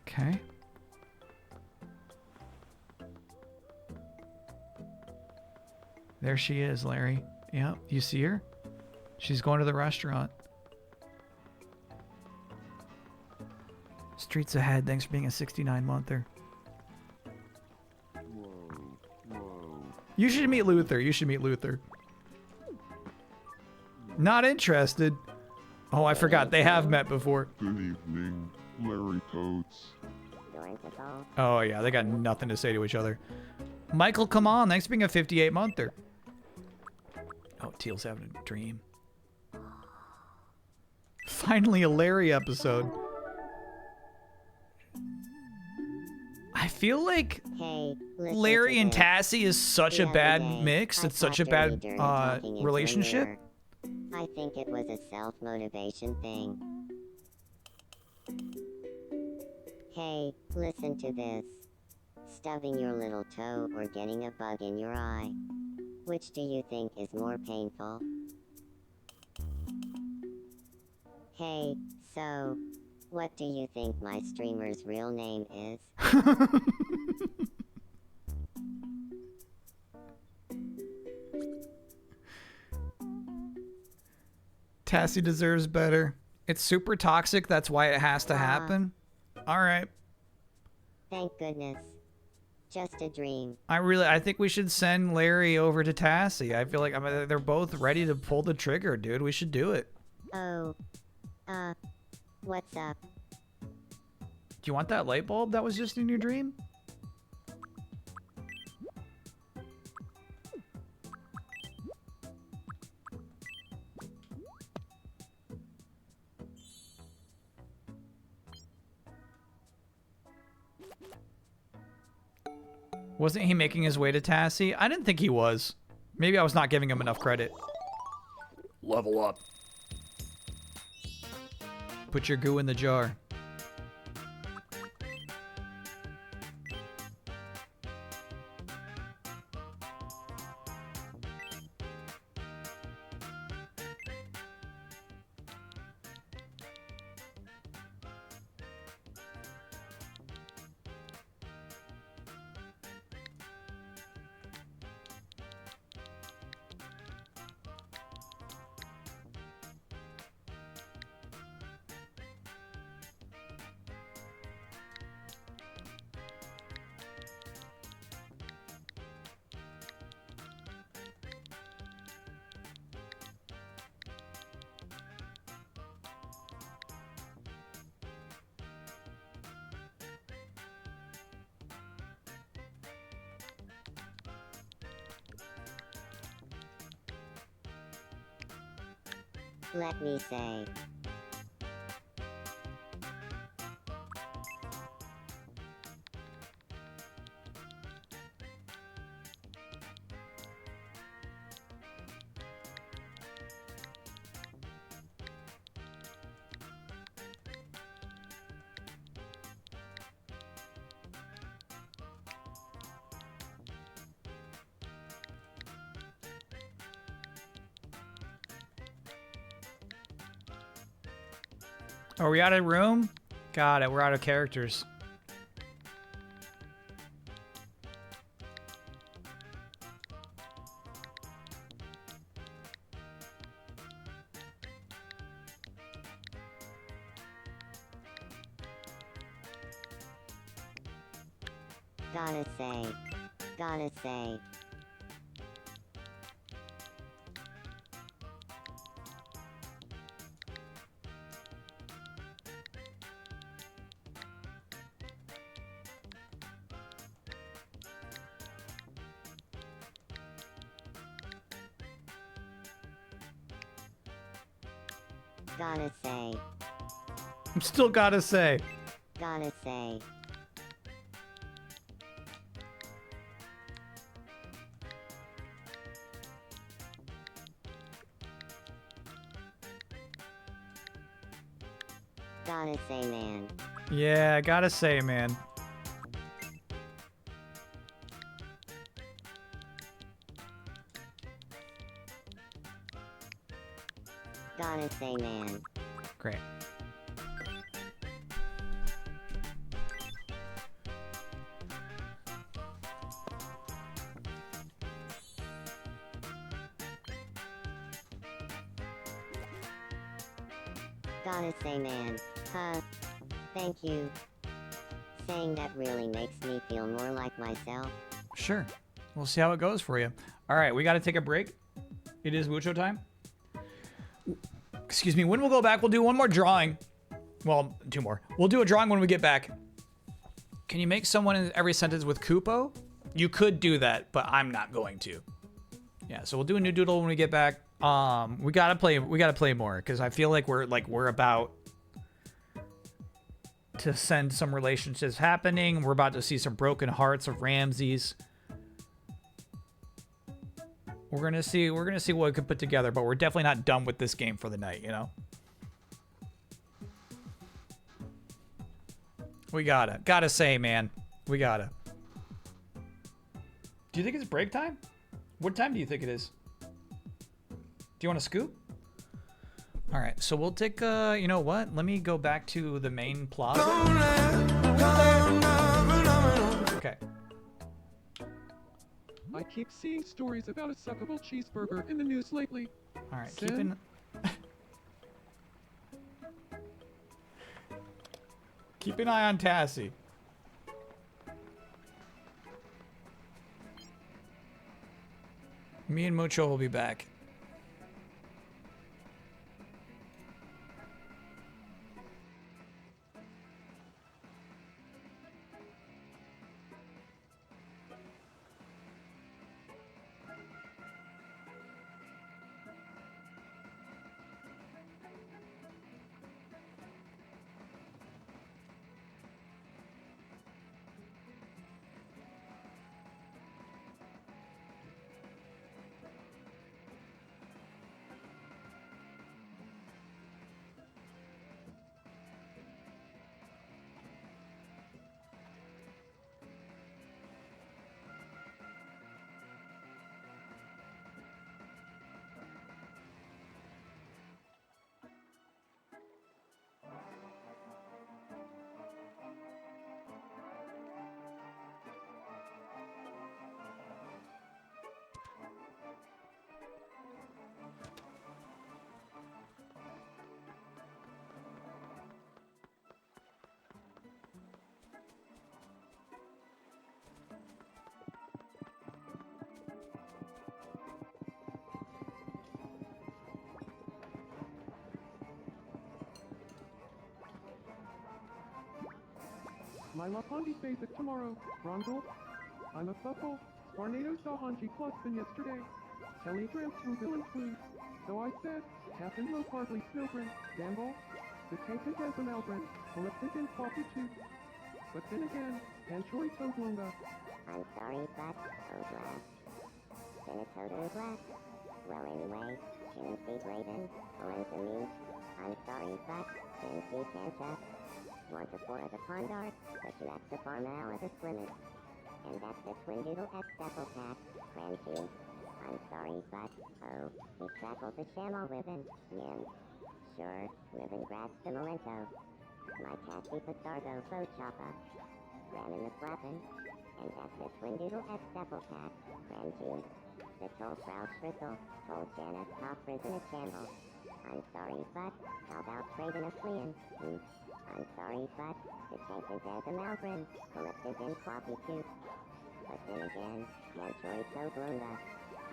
Okay. There she is, Larry. Yep, you see her? She's going to the restaurant. Streets ahead. Thanks for being a 69-monther. You should meet Luther. You should meet Luther. Not interested. Oh, I forgot. They have met before. Good evening, Larry Coates. Oh, yeah. They got nothing to say to each other. Michael, come on. Thanks for being a 58-monther. Oh, Teal's having a dream. Finally, a Larry episode. I feel like Larry and Tassie is such a bad mix. It's such a bad relationship. I think it was a self-motivation thing. Hey, listen to this. Stubbing your little toe or getting a bug in your eye. Which do you think is more painful? Hey, so, what do you think my streamer's real name is? Tassie deserves better. It's super toxic. That's why it has to happen. All right. Thank goodness. Just a dream. I think we should send Larry over to Tassie. I feel like they're both ready to pull the trigger, dude. We should do it. Oh. What's up? Do you want that light bulb that was just in your dream? Wasn't he making his way to Tassie? I didn't think he was. Maybe I was not giving him enough credit. Level up. Put your goo in the jar. Let me say. Are we out of room? Got it. We're out of characters. Gotta say. Gotta say. I'm still gotta say. Gotta say. Gotta say, man. Yeah, I gotta say, man. Gotta say, man. Great. Gotta say, man. Thank you. Saying that really makes me feel more like myself. Sure. We'll see how it goes for you. All right, we got to take a break. It is Mucho time. Excuse me. When we'll go back, we'll do one more drawing. Well, 2 more. We'll do a drawing when we get back. Can you make someone in every sentence with Kupo? You could do that, but I'm not going to. Yeah, so we'll do a new doodle when we get back. We gotta play more because I feel like we're about to send some relationships happening. We're about to see some broken hearts of Ramses. We're gonna see what we can put together, but we're definitely not done with this game for the night, you know? We gotta say, man. We gotta. Do you think it's break time? What time do you think it is? Do you want to scoop? All right, so we'll take, you know what? Let me go back to the main plaza. Okay. I keep seeing stories about a suckable cheeseburger in the news lately. All right, Sin? keep an eye on Tassie. Me and Mucho will be back. My Lapondi's basic tomorrow. Rongo. I'm a fuckle. Tornado saw Hanji plus than yesterday. Telegrams from villain clues. So I said, Captain Low Partly Snowprint, Gamble. The Taken has an Albrand, Elliptic and Floppy too. But then again, Panchori Toglunga. I'm sorry, but Oglass. Sinatoto Glass. Well anyway, Shinseed Raven, Olenza me. I'm sorry, but Shinseed Kancha. 1 to 4 of the Pondart, but you have to farm out of the Swimmers. And that's the Twin Doodle X Double Pack, Crunchy. I'm sorry, but, oh, he trackled the Shamal Ribbon, Nim. Sure, Ribbon grabs the Memento. My Taxi Pizardo Bow Choppa. Ram in the Flappin', and that's the Twin Doodle X Double Pack, Crunchy. The Troll Frau Schrizzle, Troll Janice Top Prison a Shamble. I'm sorry, but, how about trading a Fleein'? I'm sorry, but the Taken has a Malgrim, Elliptic and Floppy too. But then again, Manchuri Toglunga.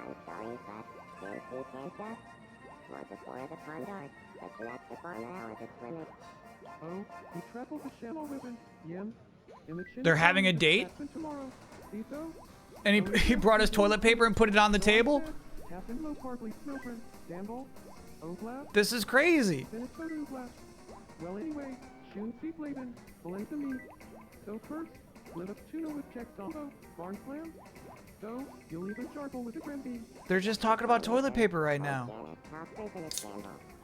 I'm sorry, but Shinseed Kancha. 1 to 4 of the Pondart, but you have to farm out of the Swimmers. Oh, he trackled the Shamal Ribbon, Yim. In the chin They're having a date? tomorrow. Ciso? And he brought his toilet paper and put it on the table? Captain Low Partly Snowprint, Gamble. Oglass. This is crazy. Sinatoto Glass. Well anyway, Shinseed Raven, Olenza me. So first, live up tuna with Check Zombo, Barn Slam. So, you'll even charcoal with a Grimby. They're just talking about toilet paper right now.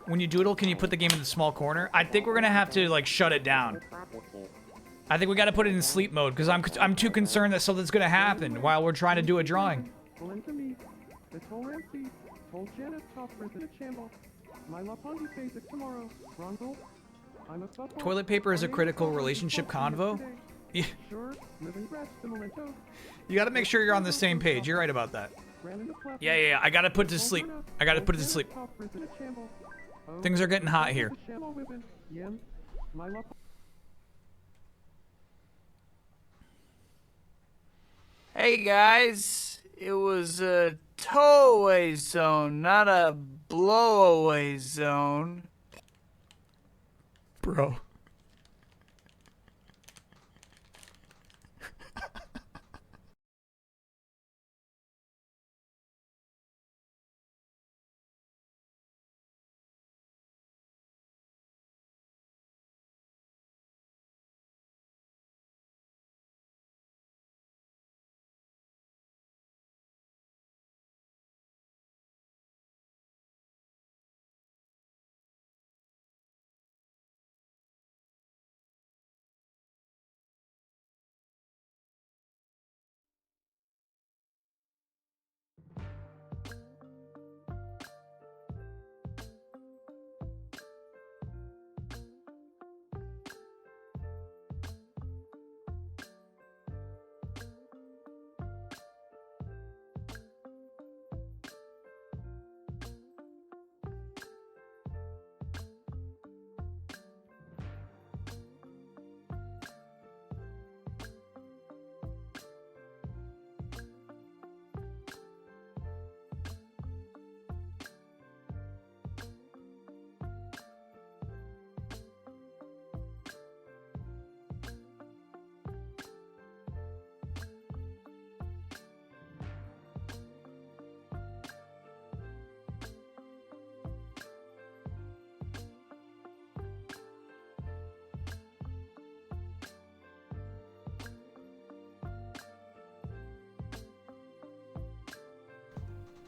When you doodle, can you put the game in the small corner? I think we're gonna have to like shut it down. I think we gotta put it in sleep mode because I'm too concerned that something's gonna happen while we're trying to do a drawing. Olenza me. The Toll Ramsey, Toll Janice Top Prison a Shamble. My Laponti basic tomorrow. Ronzel. I'm a supple. Toilet paper is a critical relationship convo. Yeah. Sure. Living grass memento. You got to make sure you're on the same page. You're right about that. Yeah. I got to put it to sleep. I got to put it to sleep. Things are getting hot here. Hey guys, it was a towaway zone, not a blowaway zone. Bro.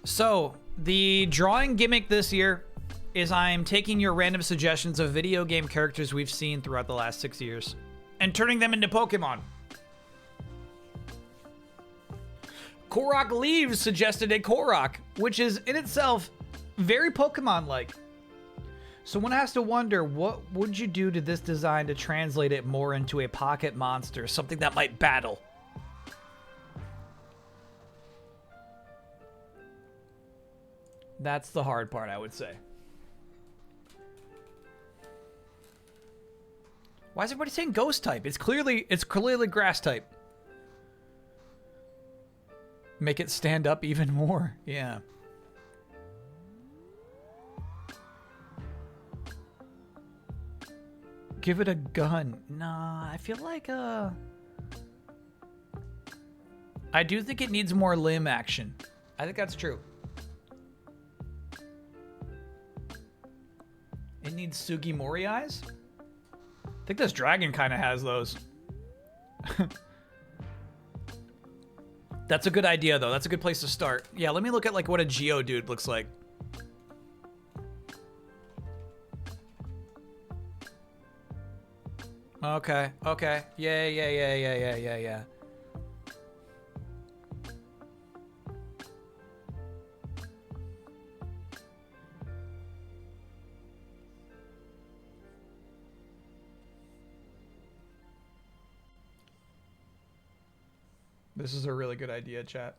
So, the drawing gimmick this year is I'm taking your random suggestions of video game characters we've seen throughout the last 6 years and turning them into Pokemon. Korok Leaves suggested a Korok, which is in itself very Pokemon-like. So one has to wonder, what would you do to this design to translate it more into a pocket monster, something that might battle? That's the hard part, I would say. Why is everybody saying ghost type? It's clearly grass type. Make it stand up even more. Yeah. Give it a gun. Nah, I feel like I do think it needs more limb action. I think that's true. It needs Sugimori eyes? I think this dragon kind of has those. That's a good idea, though. That's a good place to start. Yeah, let me look at like what a Geodude looks like. Okay, okay. Yeah. This is a really good idea, chat.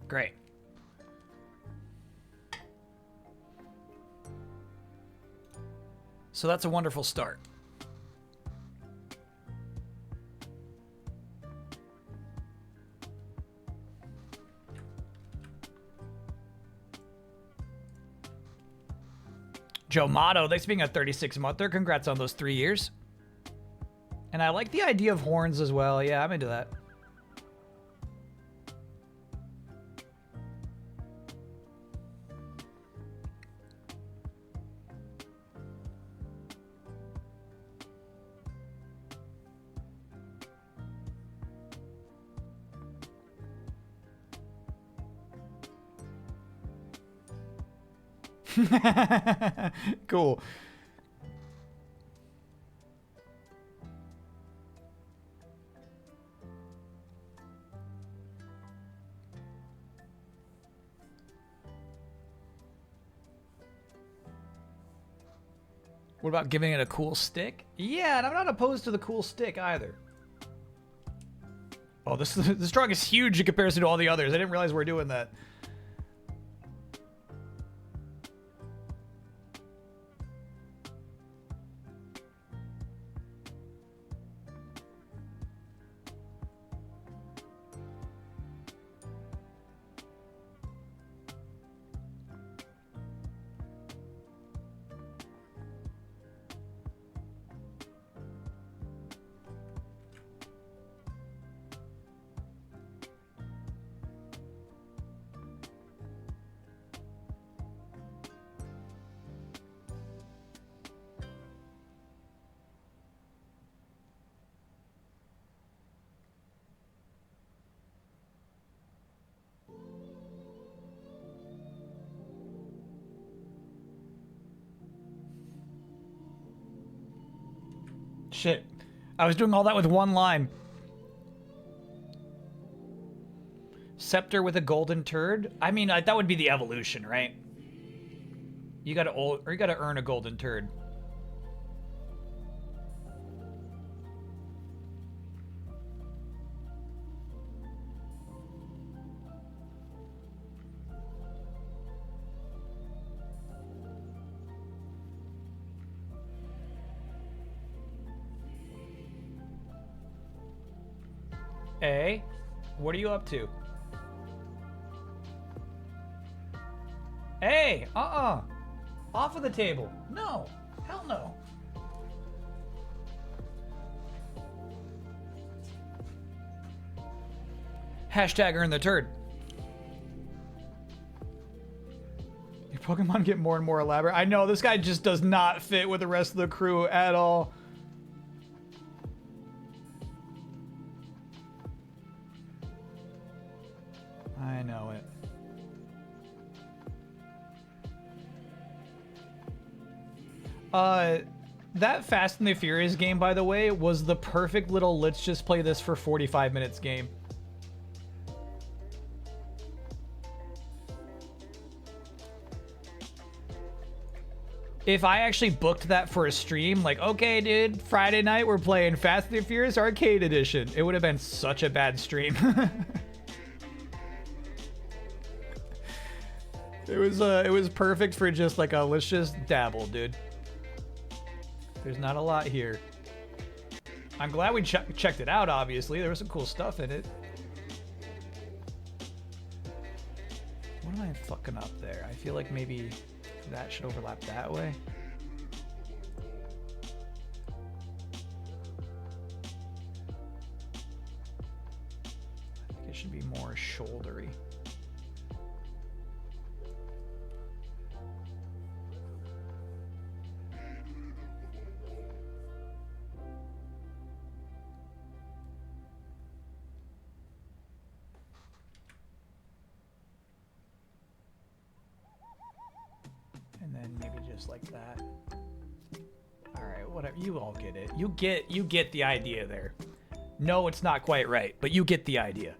Great. So that's a wonderful start. Joe Motto, thanks for being a 36-monther. Congrats on those 3 years. And I like the idea of horns as well. Yeah, I'm into that. Cool. What about giving it a cool stick? Yeah, and I'm not opposed to the cool stick either. Oh, this truck is huge in comparison to all the others. I didn't realize we were doing that. Shit. I was doing all that with one line. Scepter with a golden turd? I mean, that would be the evolution, right? You gotta earn a golden turd. Hey, what are you up to? Hey, off of the table. No, hell no. Hashtag earn the turd. Your Pokemon get more and more elaborate. I know, this guy just does not fit with the rest of the crew at all. I know it. That Fast and the Furious game, by the way, was the perfect little let's just play this for 45 minutes game. If I actually booked that for a stream, like, okay, dude, Friday night we're playing Fast and the Furious Arcade Edition, it would have been such a bad stream. It was perfect for just like a let's just dabble, dude. There's not a lot here. I'm glad we checked it out, obviously. There was some cool stuff in it. What am I fucking up there? I feel like maybe that should overlap that way. I think it should be more shouldery. And then maybe just like that. All right, whatever. You all get it. You get the idea there. No, it's not quite right, but you get the idea.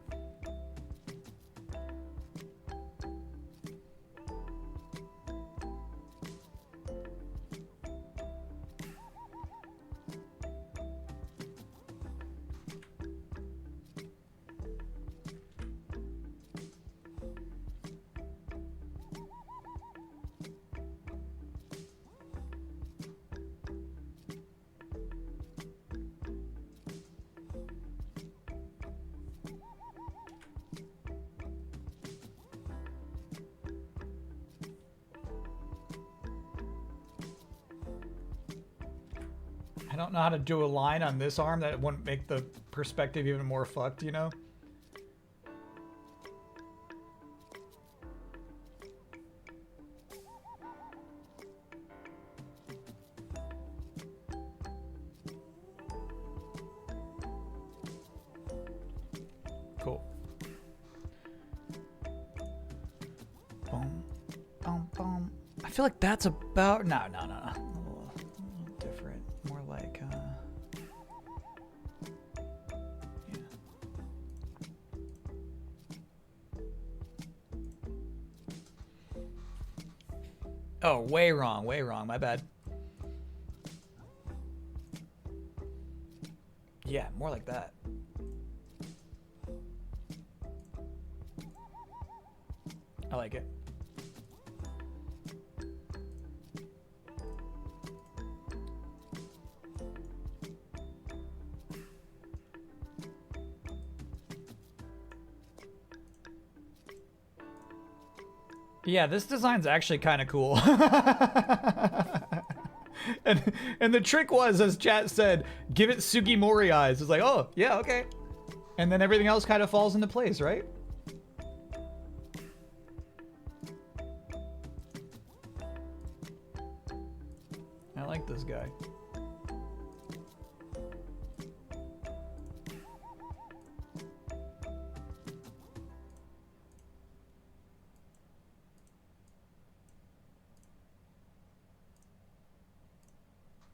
I don't know how to do a line on this arm that wouldn't make the perspective even more fucked, you know? Cool. feel like that's about no. A little different. More like yeah. Oh, way wrong. My bad. Yeah, more like that. I like it. Yeah, this design's actually kind of cool. and the trick was, as chat said, give it Sugimori eyes. It's like, oh, yeah, okay. And then everything else kind of falls into place, right? I like this guy.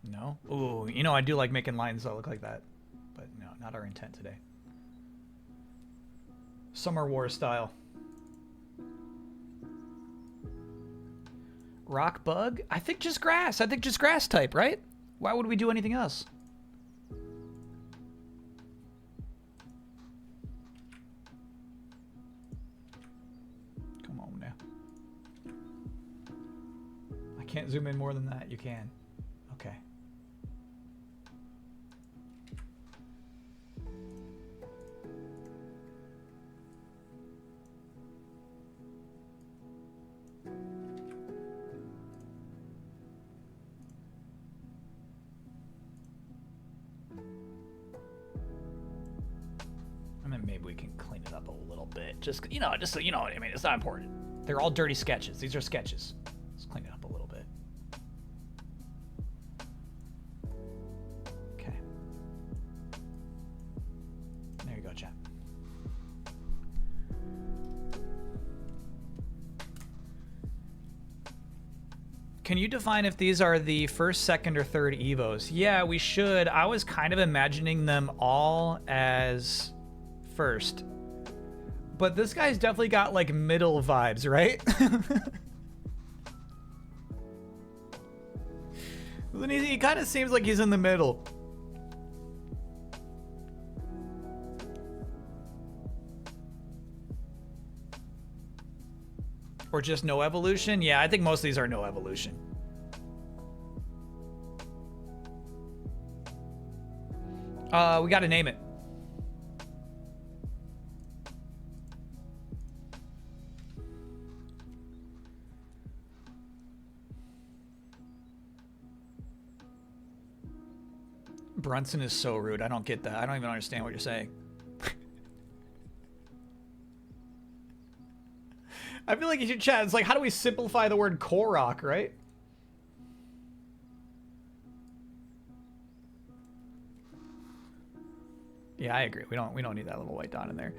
No? Ooh, you know, I do like making lines that look like that. But no, not our intent today. Summer War style. Rock bug? I think just grass. I think just grass type, right? Why would we do anything else? Come on now. I can't zoom in more than that. You can. Okay. I mean, maybe we can clean it up a little bit. Just, you know, so you know what I mean. It's not important. They're all dirty sketches. These are sketches. Let's clean it up a little bit. Okay. There you go, chat. Can you define if these are the first, second, or third Evos? Yeah, we should. I was kind of imagining them all as first. But this guy's definitely got like middle vibes, right? He kind of seems like he's in the middle. Or just no evolution? Yeah, I think most of these are no evolution. We gotta name it. Brunson is so rude. I don't get that. I don't even understand what you're saying. I feel like you should chat. It's like, how do we simplify the word Korok, right? Yeah, I agree. We don't need that little white dot in there.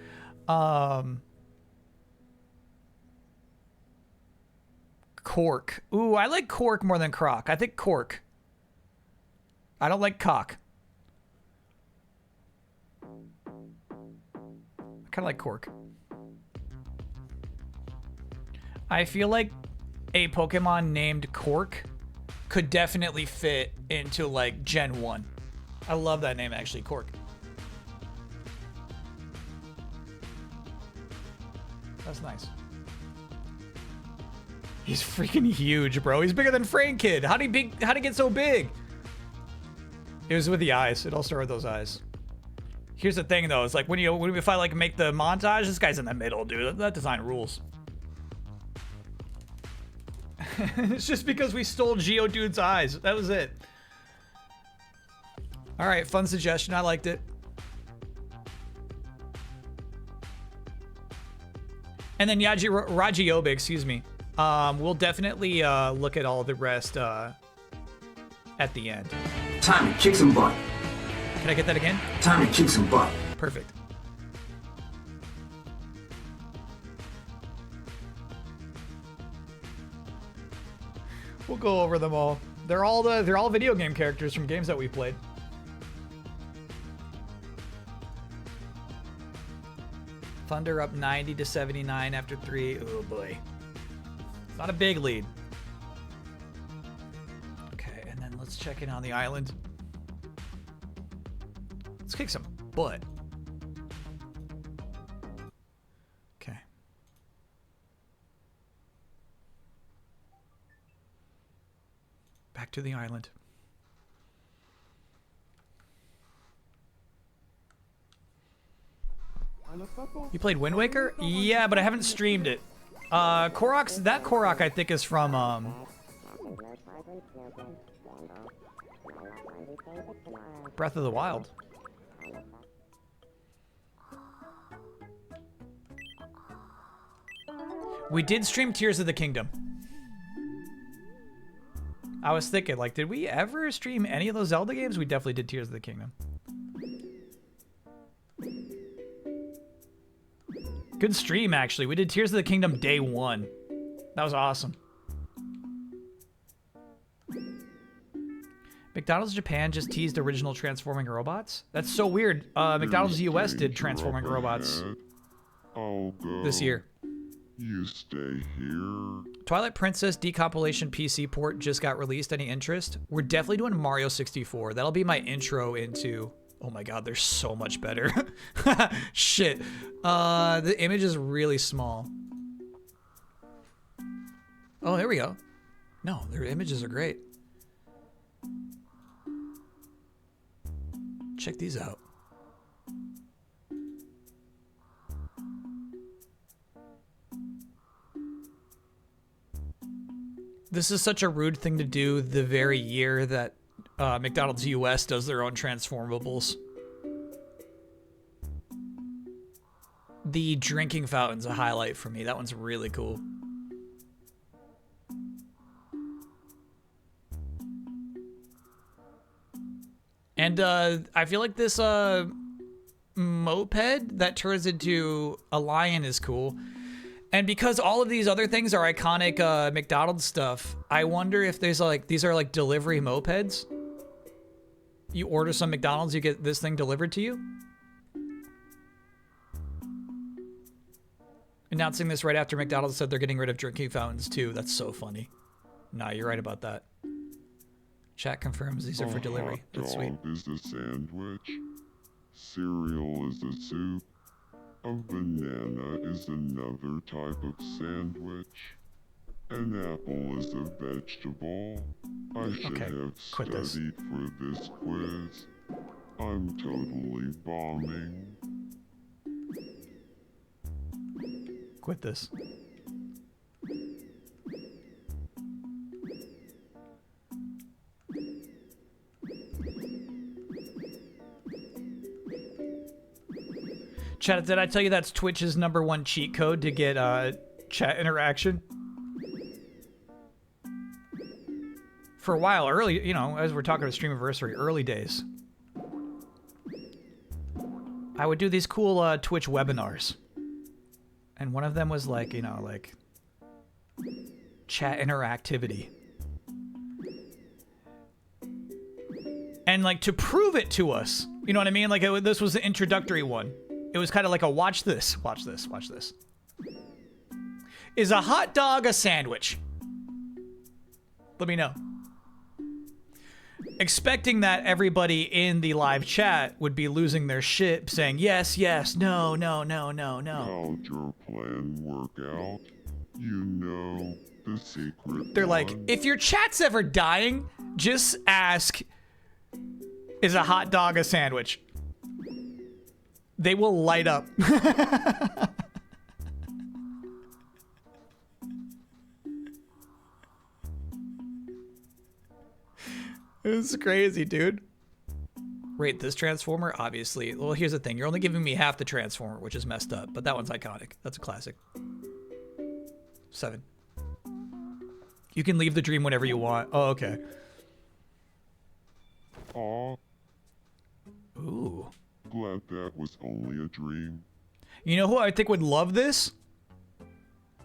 Cork. Ooh, I like cork more than croc. I think cork. I don't like cock. I kind of like cork. I feel like a Pokemon named Cork could definitely fit into like Gen 1. I love that name actually, Cork. That's nice. He's freaking huge, bro. He's bigger than Frankid. How'd he get so big? It was with the eyes. It all started with those eyes. Here's the thing though, it's like if I like make the montage, this guy's in the middle, dude. That design rules. It's just because we stole Geodude's eyes. That was it. All right, fun suggestion. I liked it. And then Ragiobe, excuse me. We'll definitely look at all the rest at the end. Time to kick some butt. Can I get that again? Time to kick some butt. Perfect. We'll go over them all. They're all video game characters from games that we've played. Thunder up 90 to 79 after 3. Oh boy. It's not a big lead. Okay, and then let's check in on the island. Let's kick some butt. Okay. Back to the island. You played Wind Waker? Yeah, but I haven't streamed it. Korok's, that Korok I think is from Breath of the Wild. We did stream Tears of the Kingdom. I was thinking, like, did we ever stream any of those Zelda games? We definitely did Tears of the Kingdom. Good stream, actually. We did Tears of the Kingdom day 1. That was awesome. McDonald's Japan just teased original transforming robots? That's so weird. McDonald's US did transforming robots this year. You stay here. Twilight Princess decompilation PC port just got released. Any interest? We're definitely doing Mario 64. That'll be my intro into... Oh my god, they're so much better. Shit. The image is really small. Oh, there we go. No, their images are great. Check these out. This is such a rude thing to do the very year that McDonald's US does their own transformables. The drinking fountain's a highlight for me. That one's really cool. And I feel like this moped that turns into a lion is cool. And because all of these other things are iconic McDonald's stuff, I wonder if there's like, these are like delivery mopeds. You order some McDonald's, you get this thing delivered to you. Announcing this right after McDonald's said they're getting rid of drinking fountains too. That's so funny. Nah, you're right about that. Chat confirms these are for delivery. That's sweet. Hot dog is the sandwich. Cereal is the soup. A banana is another type of sandwich. An apple is a vegetable. I should have studied for this quiz. I'm totally bombing. Quit this. Chat, did I tell you that's Twitch's #1 cheat code to get chat interaction? For a while, early, you know, as we're talking about Streamversary, early days, I would do these cool Twitch webinars. And one of them was like, you know, like chat interactivity. And like to prove it to us, you know what I mean? Like this was the introductory one. It was kind of like a watch this, watch this, watch this. Is a hot dog a sandwich? Let me know. Expecting that everybody in the live chat would be losing their shit, saying yes, yes, no, no, no, no, no. How'd your plan work out? You know the secret. They're like, if your chat's ever dying, just ask, is a hot dog a sandwich? They will light up. It's crazy, dude. Rate this Transformer? Obviously. Well, here's the thing. You're only giving me half the Transformer, which is messed up. But that one's iconic. That's a classic. 7. You can leave the dream whenever you want. Oh, okay. Aw. Ooh. Glad that was only a dream. You know who I think would love this?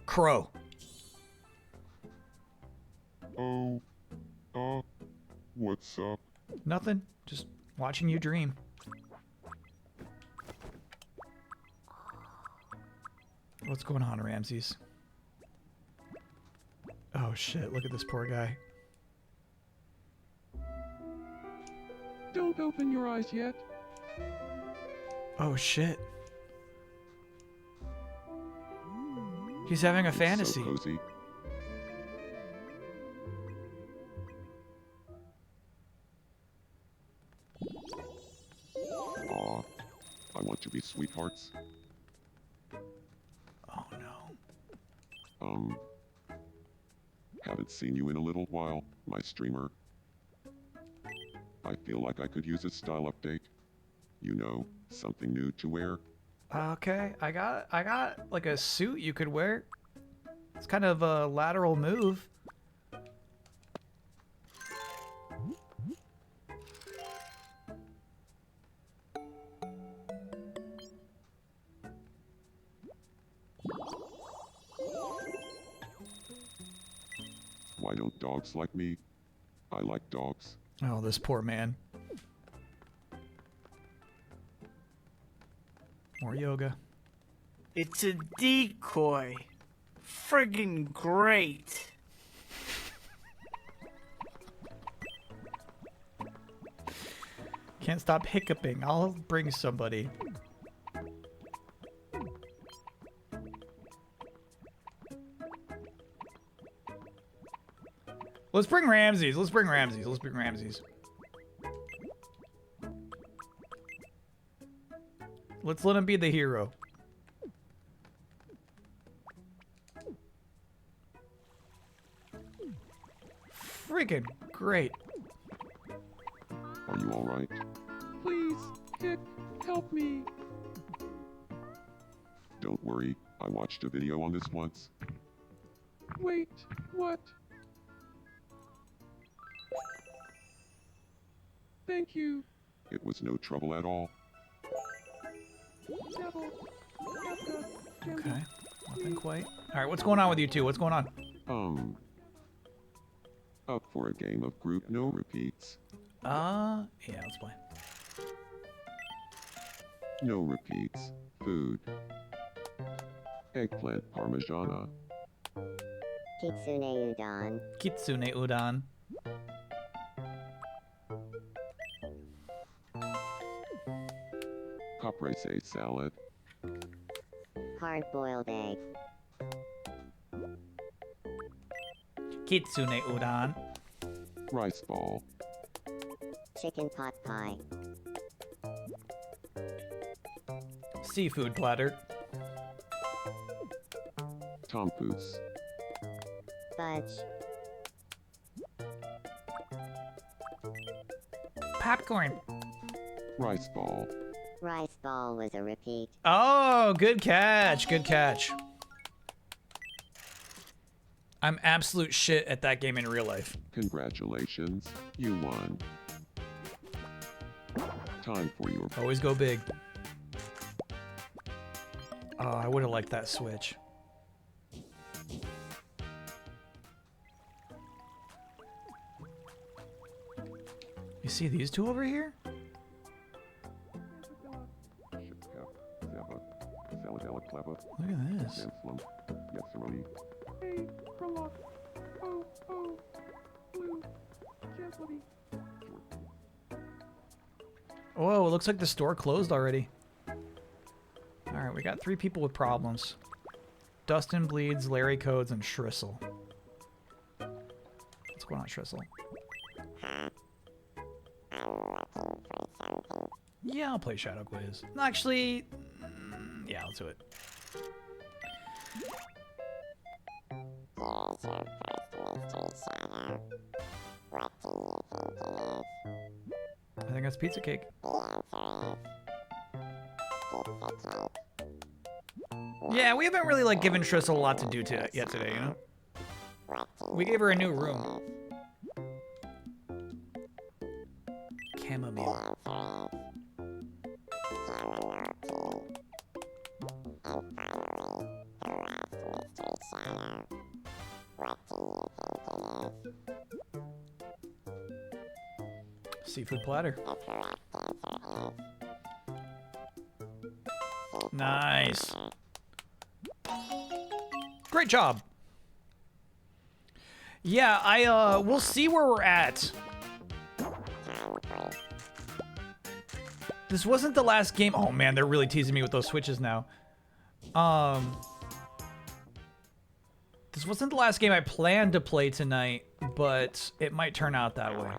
Crow. Oh, What's up? Nothing. Just watching you dream. What's going on, Ramses? Oh shit, look at this poor guy. Don't open your eyes yet. Oh shit. He's having a fantasy. So cozy. Aw, I want to be sweethearts. Oh no. Haven't seen you in a little while, my streamer. I feel like I could use a style update. You know, something new to wear. Okay, I got like a suit you could wear. It's kind of a lateral move. Why don't dogs like me? I like dogs. Oh, this poor man. More yoga. It's a decoy. Friggin' great. Can't stop hiccuping. I'll bring somebody. Let's bring Ramses. Let's bring Ramses. Let's bring Ramses. Let's let him be the hero. Freaking great. Are you alright? Please, Hick, help me. Don't worry, I watched a video on this once. Wait, what? Thank you. It was no trouble at all. Devil. Okay. Nothing quite. Alright, what's going on with you two? What's going on? Up for a game of group no repeats. Yeah, let's play. No repeats. Food. Eggplant parmigiana. Kitsune udon. Kitsune udon. Caprese salad. Hard-boiled egg. Kitsune udon. Rice ball. Chicken pot pie. Seafood platter. Tompous. Fudge. Popcorn. Rice ball. Rice ball was a repeat. Oh, good catch. Good catch. I'm absolute shit at that game in real life. Congratulations, you won. Time for your... Always go big. Oh, I would have liked that switch. You see these two over here? Look at this. Hey, Prologue. Oh, blue. Gently. Whoa, it looks like the store closed already. Alright, we got 3 people with problems. Dustin Bleeds, Larry Codes, and Shrissel. What's going on, Shrissel? Yeah, I'll play Shadow Quiz. Actually, yeah, let's do it. Here's your first mystery shadow. What do you think it is? I think that's pizza cake. The answer is pizza cake. Yeah, we haven't really like given Shrissel a lot to do yet today, you know? We gave her a new room. Chamomile. Chamomile tea. And finally, the last mystery shadow. What do you think it is? Seafood platter. Nice. Great job. Yeah, we'll see where we're at. This wasn't the last game. Oh man, they're really teasing me with those switches now. This wasn't the last game I planned to play tonight, but it might turn out that way.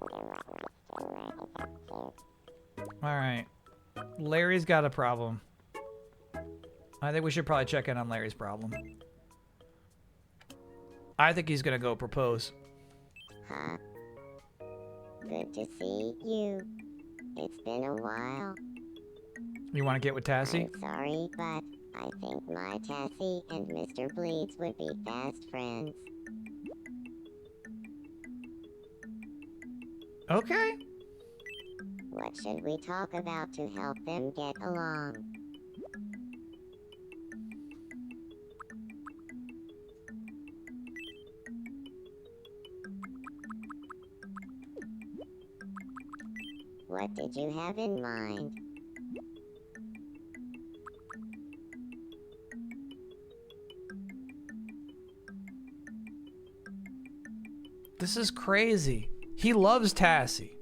Alright. Larry's got a problem. I think we should probably check in on Larry's problem. I think he's gonna go propose. Huh? Good to see you. It's been a while. You want to get with Tassie? I'm sorry, but I think my Tassie and Mr. Bleeds would be fast friends. Okay. What should we talk about to help them get along? What did you have in mind? This is crazy. He loves Tassie.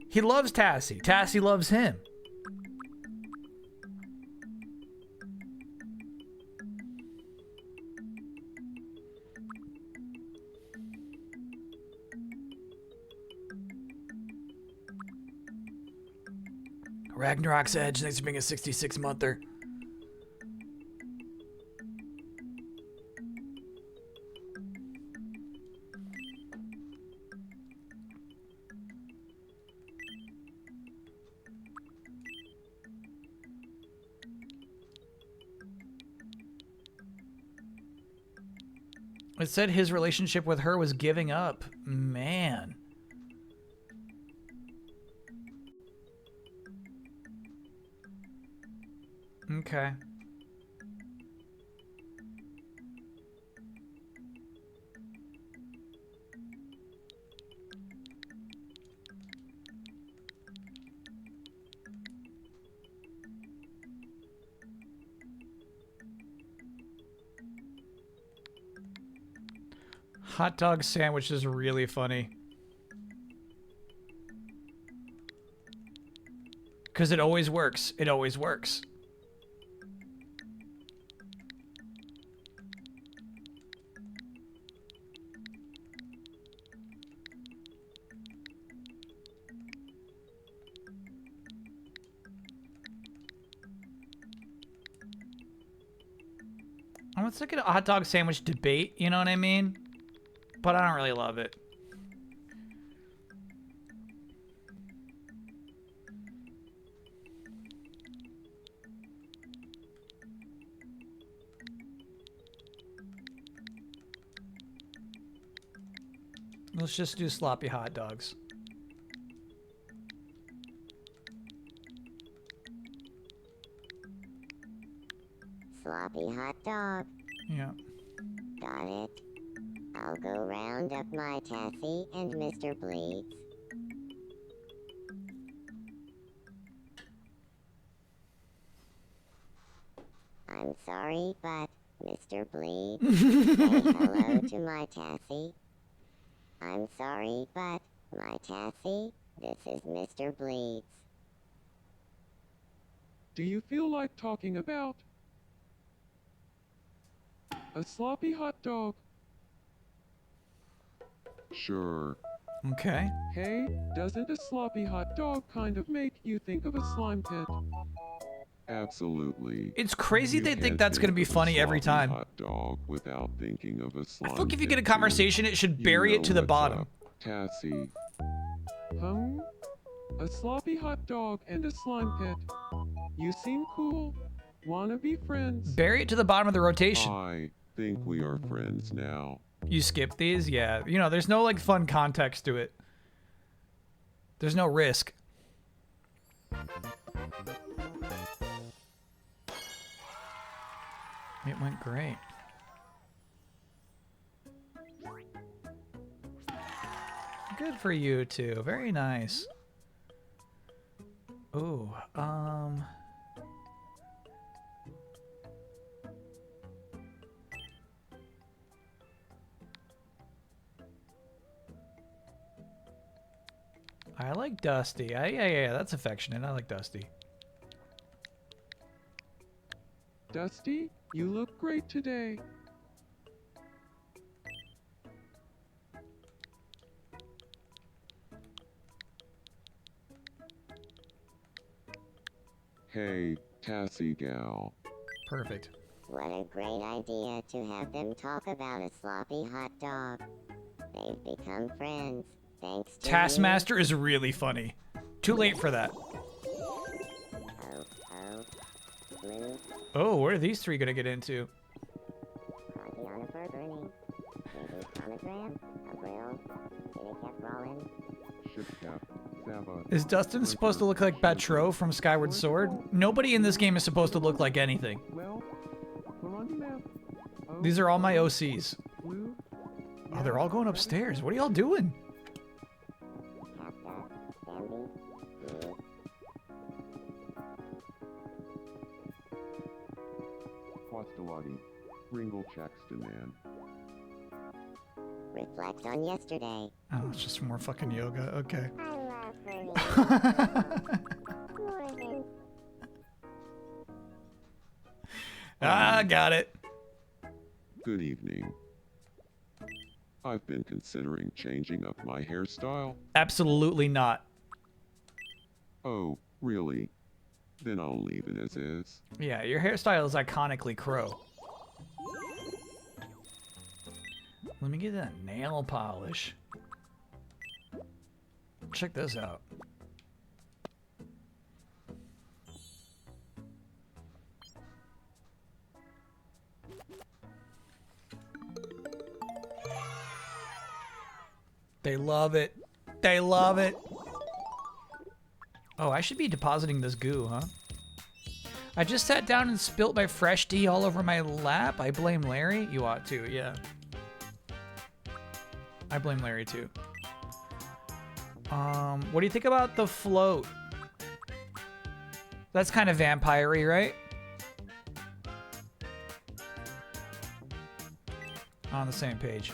He loves Tassie. Tassie loves him. Ragnarok's Edge, thanks for being a 66-monther. It said his relationship with her was giving up. Man. Okay. Hot dog sandwich is really funny. Because it always works. It always works. I was thinking a hot dog sandwich debate, you know what I mean? But I don't really love it. Let's just do sloppy hot dogs. Sloppy hot dog. Yeah. Got it. I'll go round up my Tassie and Mr. Bleeds. I'm sorry, but Mr. Bleeds, say hello to my Tassie. I'm sorry, but my Tassie, this is Mr. Bleeds. Do you feel like talking about a sloppy hot dog? Sure. Okay. Hey, doesn't a sloppy hot dog kind of make you think of a slime pit? Absolutely. It's crazy they You think can't that's going to think be of a funny every sloppy time. hot dog without thinking of a slime I feel like if you get a pit, too. conversation, it should bury You it to know the what's bottom. up, Tassie. A sloppy hot dog and a slime pit. You seem cool. Wanna be friends? Bury it to the bottom of the rotation. I think we are friends now. You skip these? Yeah. You know, there's no like fun context to it. There's no risk. It went great. Good for you two. Very nice. Ooh, I like Dusty. Yeah, that's affectionate. I like Dusty. Dusty, you look great today. Hey, Cassie gal. Perfect. What a great idea to have them talk about a sloppy hot dog. They've become friends, thanks to Taskmaster is really funny. Too late for that. Blue, Oh, what are these three gonna get into? Tatiana for Bernie, maybe Pomegranate, Abril, Kitty Cat Rollin. Shipcap, Saba. Is Dustin supposed to look like Batro from Skyward Sword? Nobody in this game is supposed to look like anything. Well, we're on the map. Oh, These are all my OCs. blue. Oh, they're all going upstairs. What are y'all doing? Kafka, Bambi, Blue. Quastelati. Ringle Chaxton man. Reflect on yesterday. Oh, it's just more fucking yoga. Okay. I love Bernie. More than Ah, got it. Good evening. I've been considering changing up my hairstyle. Absolutely not. Oh, really? Then I'll leave it as is. Yeah, your hairstyle is iconically crow. Let me get that nail polish. Check this out. They love it. They love it. Oh, I should be depositing this goo, huh? I just sat down and spilt my fresh tea all over my lap. I blame Larry. You ought to, yeah. I blame Larry too. What do you think about the float? That's kind of vampire-y, right? On the same page.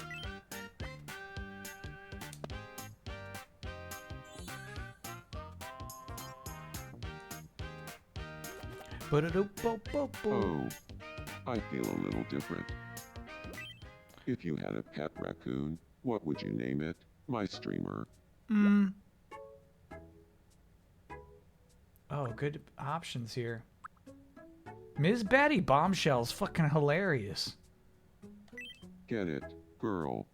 Oh, I feel a little different. If you had a pet raccoon, what would you name it, my streamer? Oh, good options here. Ms. Batty Bombshell's fucking hilarious. Get it, girl.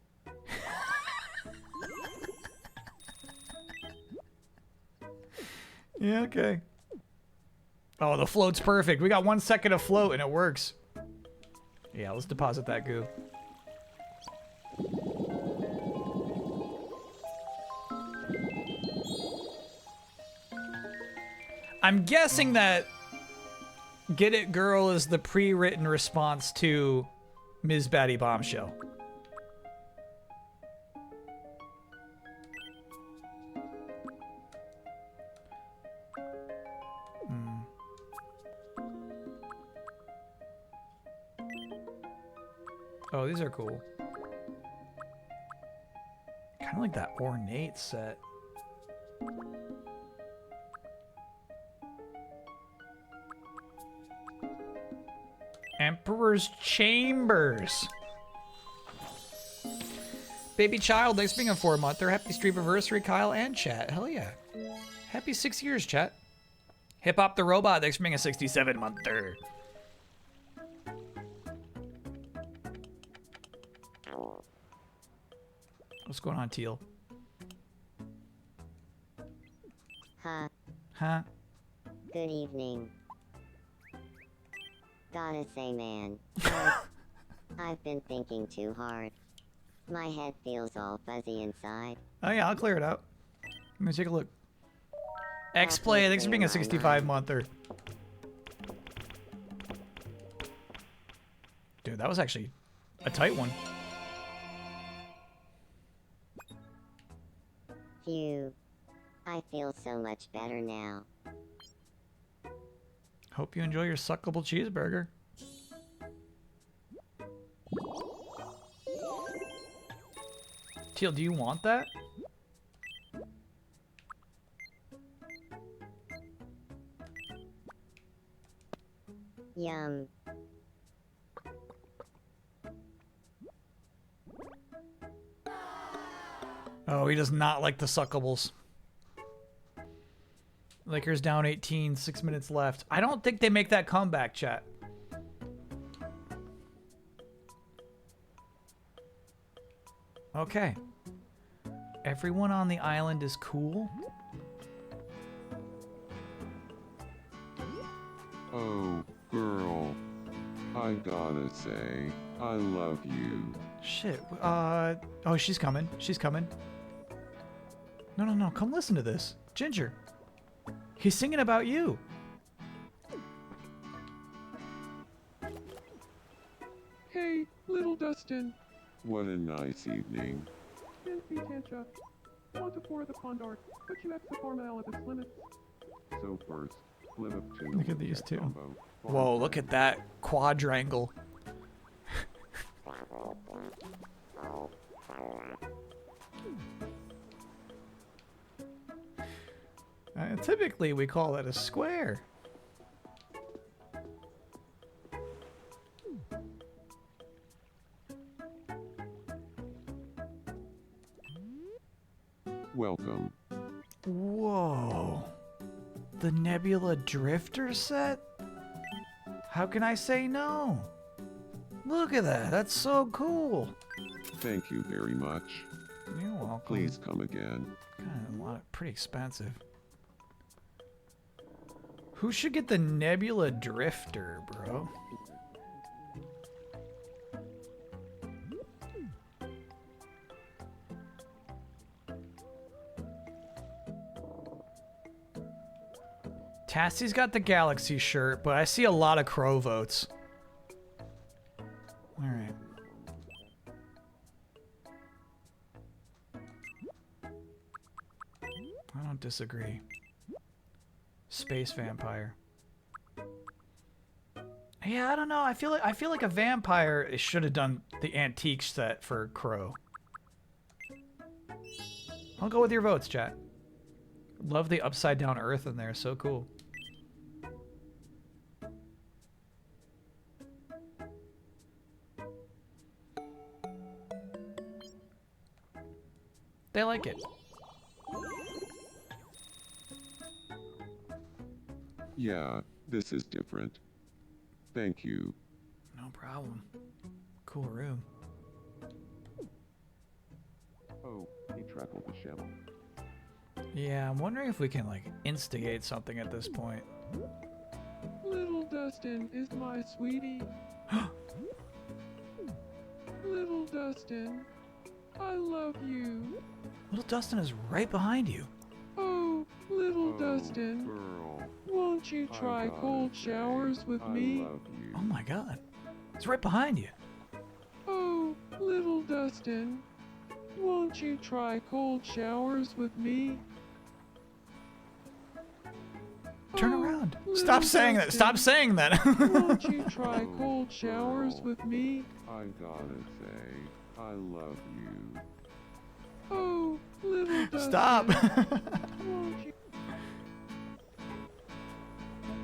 Yeah, okay. Oh, the float's perfect. We got 1 second of float and it works. Yeah, let's deposit that goo. I'm guessing that Get It Girl is the pre-written response to Ms. Batty Bombshell. Oh, these are cool. Kind of like that ornate set. Emperor's Chambers. Baby Child, thanks for being a 4-monther. Happy Streamerversary, Kyle and chat. Hell yeah. Happy 6 years, chat. Hip Hop the Robot, thanks for being a 67-monther. What's going on, Teal? Huh? Good evening. Gotta say, man, I've been thinking too hard. My head feels all fuzzy inside. Oh yeah, I'll clear it out. Let me take a look. X-Play, thanks for being a 65-monther. Dude, that was actually a tight one. Phew. I feel so much better now. Hope you enjoy your suckable cheeseburger. Teal, do you want that? Yum. Oh, he does not like the suckables. Lakers down 18, 6 minutes left. I don't think they make that comeback, chat. Okay. Everyone on the island is cool. Oh, girl. I gotta say, I love you. Shit. Oh, she's coming. She's coming. No, no, no. Come listen to this. Ginger. He's singing about you. Hey, little Dustin. What a nice evening. Nancy Tancha. Want to pour the pond art, but you have to formal at its limits. So first, split up two. Look at these two. Whoa, look at that quadrangle. Typically, we call that a square. Welcome. Whoa. The Nebula Drifter set? How can I say no? Look at that. That's so cool. Thank you very much. You're welcome. Please come again. Kind of a lot, pretty expensive. Who should get the Nebula Drifter, bro? Tassie's got the Galaxy shirt, but I see a lot of Crow votes. Alright. I don't disagree. Space vampire. Yeah, I don't know. I feel like a vampire should have done the antique set for Crow. I'll go with your votes, chat. Love the upside down Earth in there. So cool. They like it. Yeah, this is different. Thank you. No problem. Cool room. Oh, he trackled the shell. Yeah, I'm wondering if we can, like, instigate something at this point. Little Dustin is my sweetie. Little Dustin, I love you. Little Dustin is right behind you. Oh, little Dustin. Girl. Won't you try cold showers with me? Oh my god. He's right behind you. Oh, little Dustin. Won't you try cold showers with me? Turn around. Stop saying that. Stop saying that. Won't you try cold showers with me? I gotta say, I love you. Oh, little Dustin. Stop. Won't you?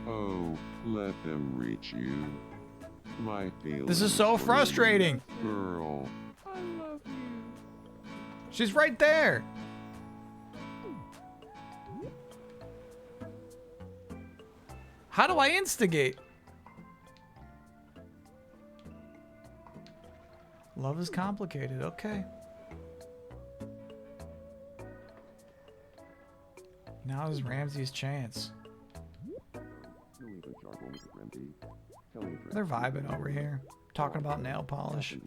Oh, let them reach you. My feelings. This is so frustrating. Girl. I love you. She's right there. How do I instigate? Love is complicated. Okay. Now is Ramsey's chance. They're vibing over here. Talking about nail polish.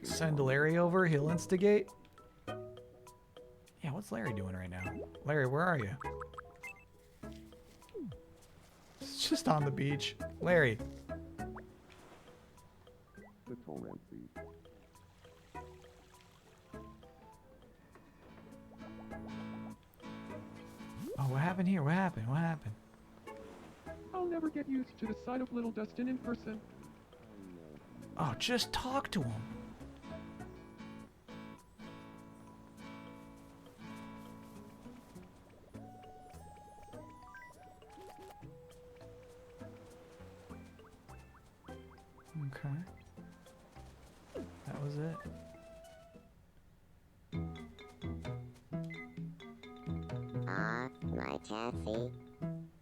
Send Larry over. He'll instigate. Yeah, what's Larry doing right now? Larry, where are you? It's just on the beach. Larry. happened here? What happened? What happened? I'll never get used to the sight of little Dustin in person. Oh, just talk to him. Okay. That was it. Ah, my Tassie.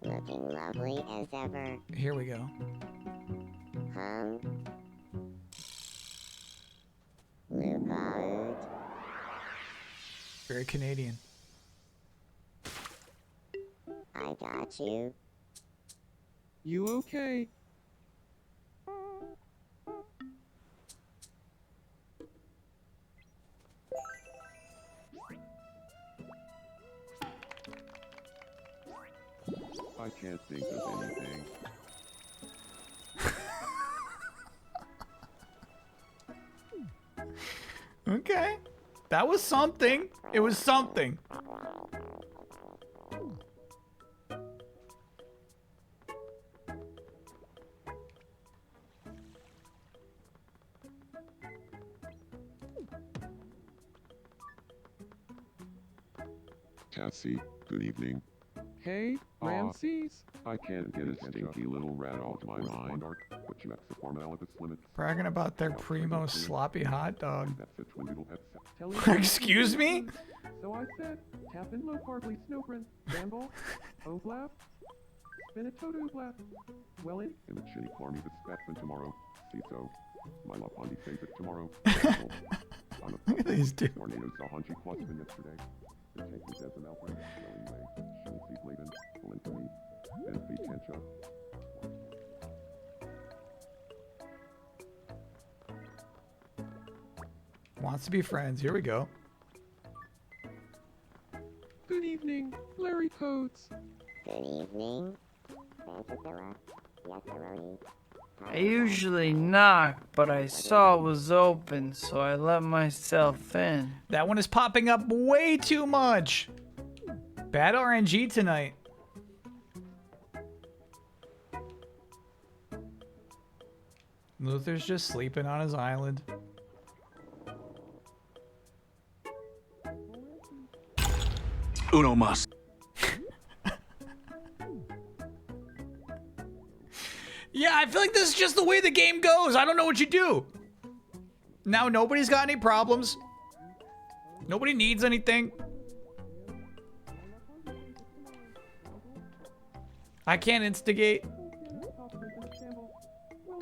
Looking lovely as ever. Here we go. Look out. Very Canadian. I got you. You okay? I can't think of anything. Okay. That was something. It was something. Cassie, good evening. Hey, Ramses? I can't get a stinky little rat off my mind. Bragging about their primo sloppy hot dog. Tell me Excuse me? So I said, tap in low carbly snowbrin, bambol, oblap, spinatoto blap. Well in? In the shitty farmy that's back tomorrow. See so. My love Pondy says it tomorrow. Look at these two. Tornadoes saw Hunchy Quatsman yesterday. The tank was as an outbreak. Showing way. Showing seed laden. Pulling for me. And feet can't shut. Wants to be friends. Here we go. Good evening, Larry Codes. Good evening. Fantasilla. Yesaroni. I usually knock, but I saw it was open, so I let myself in. That one is popping up way too much. Bad RNG tonight. Luther's just sleeping on his island. Uno mas. Yeah, I feel like this is just the way the game goes. I don't know what you do. Now nobody's got any problems. Nobody needs anything. I can't instigate. Well,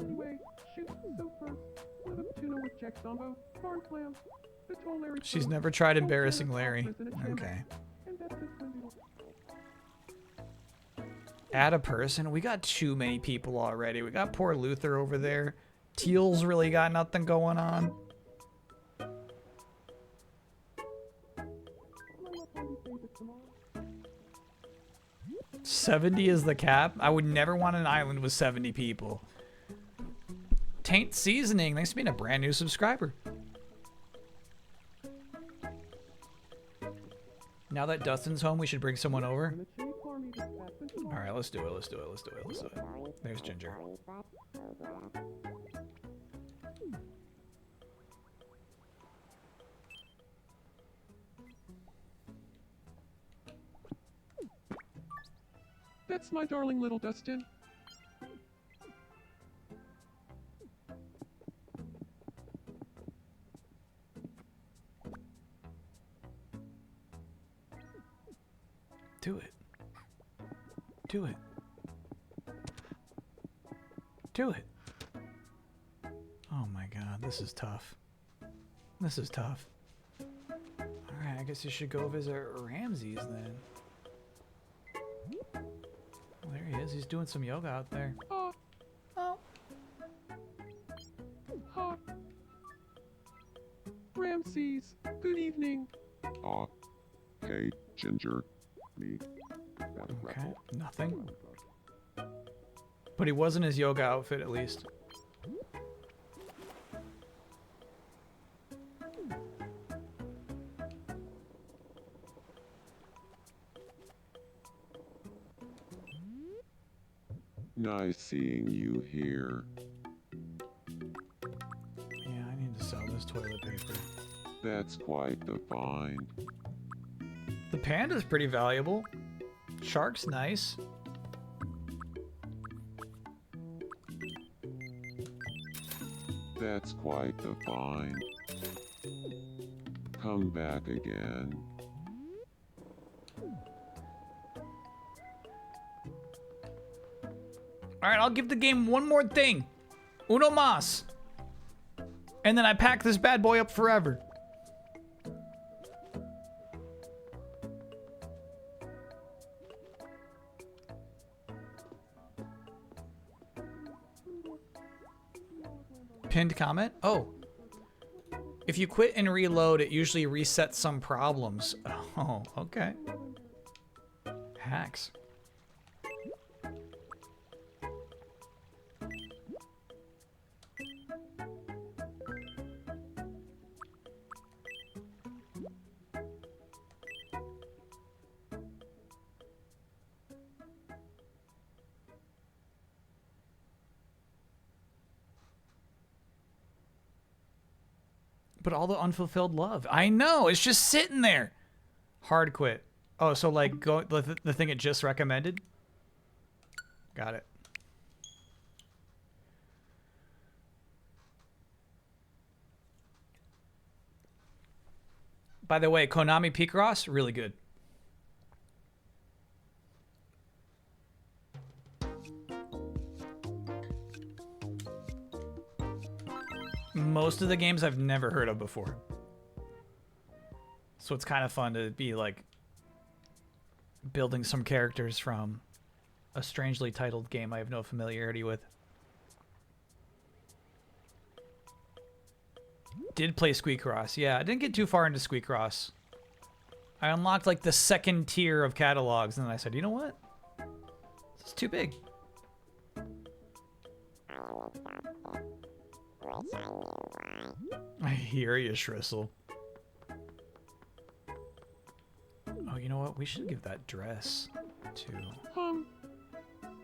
anyway, shoot, so first, with a tuna with Jack Zombo, barn clam, the tall Larry She's Codes, never tried embarrassing Larry. Okay. and that's it, Wendoodle. Add a person. We got too many people already. We got poor Luther over there. Teal's really got nothing going on. $70 is the cap. I would never want an island with 70 people. Taint Seasoning. Thanks for being a brand new subscriber. Now that Dustin's home, we should bring someone over. All right, let's do it. Let's do it. Let's do it. Let's do it. There's Ginger. That's my darling little Dustin. Do it. Do it. Do it. Oh my god, this is tough. This is tough. Alright, I guess you should go visit Ramses then. Well, there he is. He's doing some yoga out there. Oh. Ha. Ramses, good evening. Aw. Hey, Ginger. Me. Okay, nothing. But he was in his yoga outfit at least. Nice seeing you here. Yeah, I need to sell this toilet paper. That's quite the find. The panda's pretty valuable. Shark's nice. That's quite the find. Come back again. Alright, I'll give the game one more thing. Uno mas. And then I pack this bad boy up forever. Pinned comment? Oh. If you quit and reload, it usually resets some problems. Oh, okay. Hacks. But all the unfulfilled love. I know, it's just sitting there. Hard quit. Oh, so like go the thing it just recommended? Got it. By the way, Konami Picross, really good. Most of the games I've never heard of before. So it's kind of fun to be like building some characters from a strangely titled game I have no familiarity with. Did play Squeakross. Yeah, I didn't get too far into Squeakross. I unlocked like the second tier of catalogs and then I said, you know what? This is too big. I hear you, Shrissel. Oh, you know what? We should give that dress to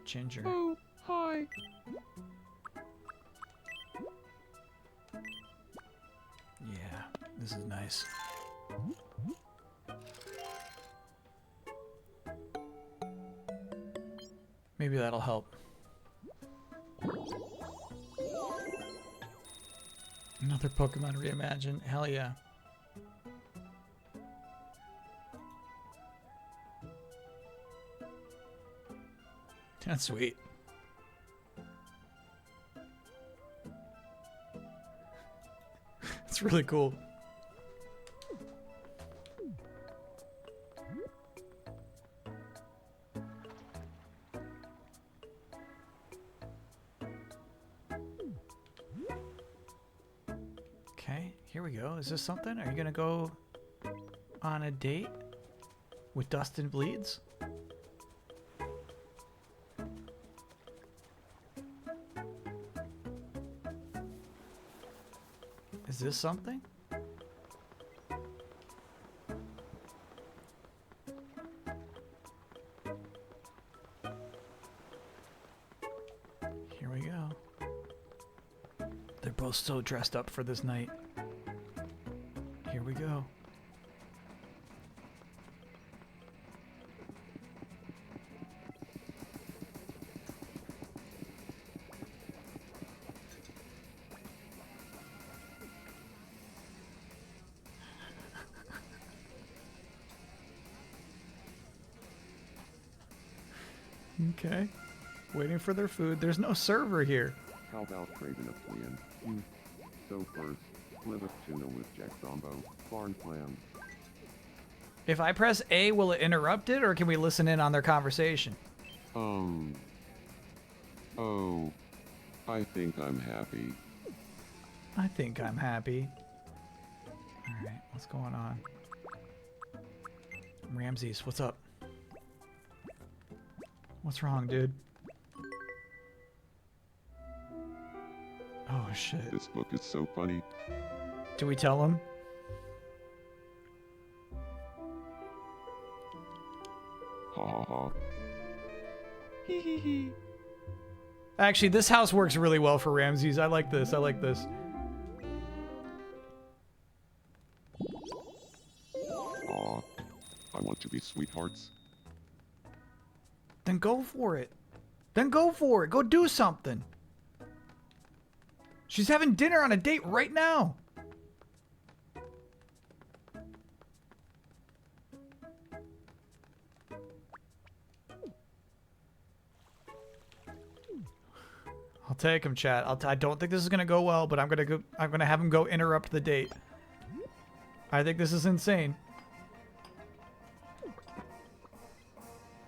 Ginger. Oh, hi. Yeah, this is nice. Maybe that'll help. Another Pokemon Reimagined. Hell yeah. That's sweet. It's really cool. Okay, here we go. Is this something? Are you gonna go on a date with Dustin Bleeds? Is this something? Here we go. They're both so dressed up for this night. Here we go. Okay. Waiting for their food. There's no server here. How about trading a plan? So first, split a tuna with Jack Zombo, barn plan. If I press A, will it interrupt it, or can we listen in on their conversation? Oh, I think I'm happy. I think I'm happy. Alright, what's going on? Ramses, what's up? What's wrong, dude? Oh, shit. This book is so funny. Do we tell him? Ha ha ha. Hee hee hee. Actually, this house works really well for Ramses. I like this. I like this. Aw, I want to be sweethearts. Then go for it. Then go for it. Go do something. She's having dinner on a date right now. I'll take him, chat. I don't think this is gonna go well, but I'm gonna have him go interrupt the date. I think this is insane.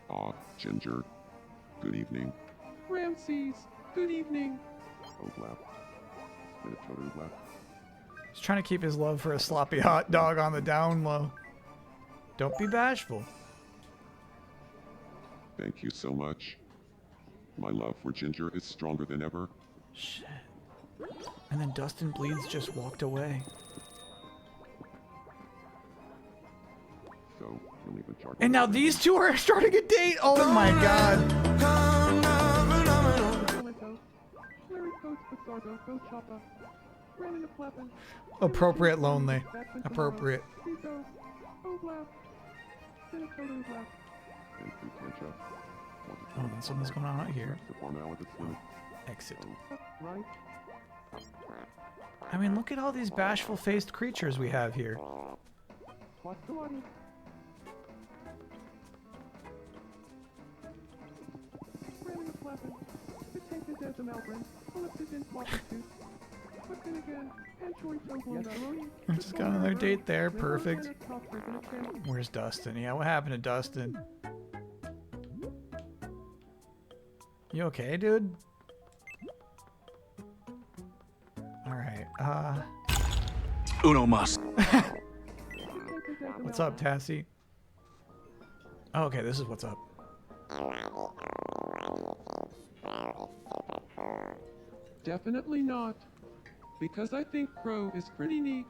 Aw, Ginger. Good evening. Ramses, good evening. Oh, lap. Been a total lap. He's trying to keep his love for a sloppy hot dog on the down low. Don't be bashful. Thank you so much. My love for Ginger is stronger than ever. Shit. And then Dustin Bleeds just walked away. So, you'll even charge. And now these two are starting a date. Oh my god. Appropriate lonely. Appropriate. Oh, then something's going on out here. Exit. I mean, look at all these bashful-faced creatures we have here. I just got another date there. Perfect. Where's Dustin? Yeah, what happened to Dustin? You okay, dude? Alright, Uno mas. What's up, Tassie? Oh, okay, this is what's up. Definitely not. Because I think Crow is pretty neat.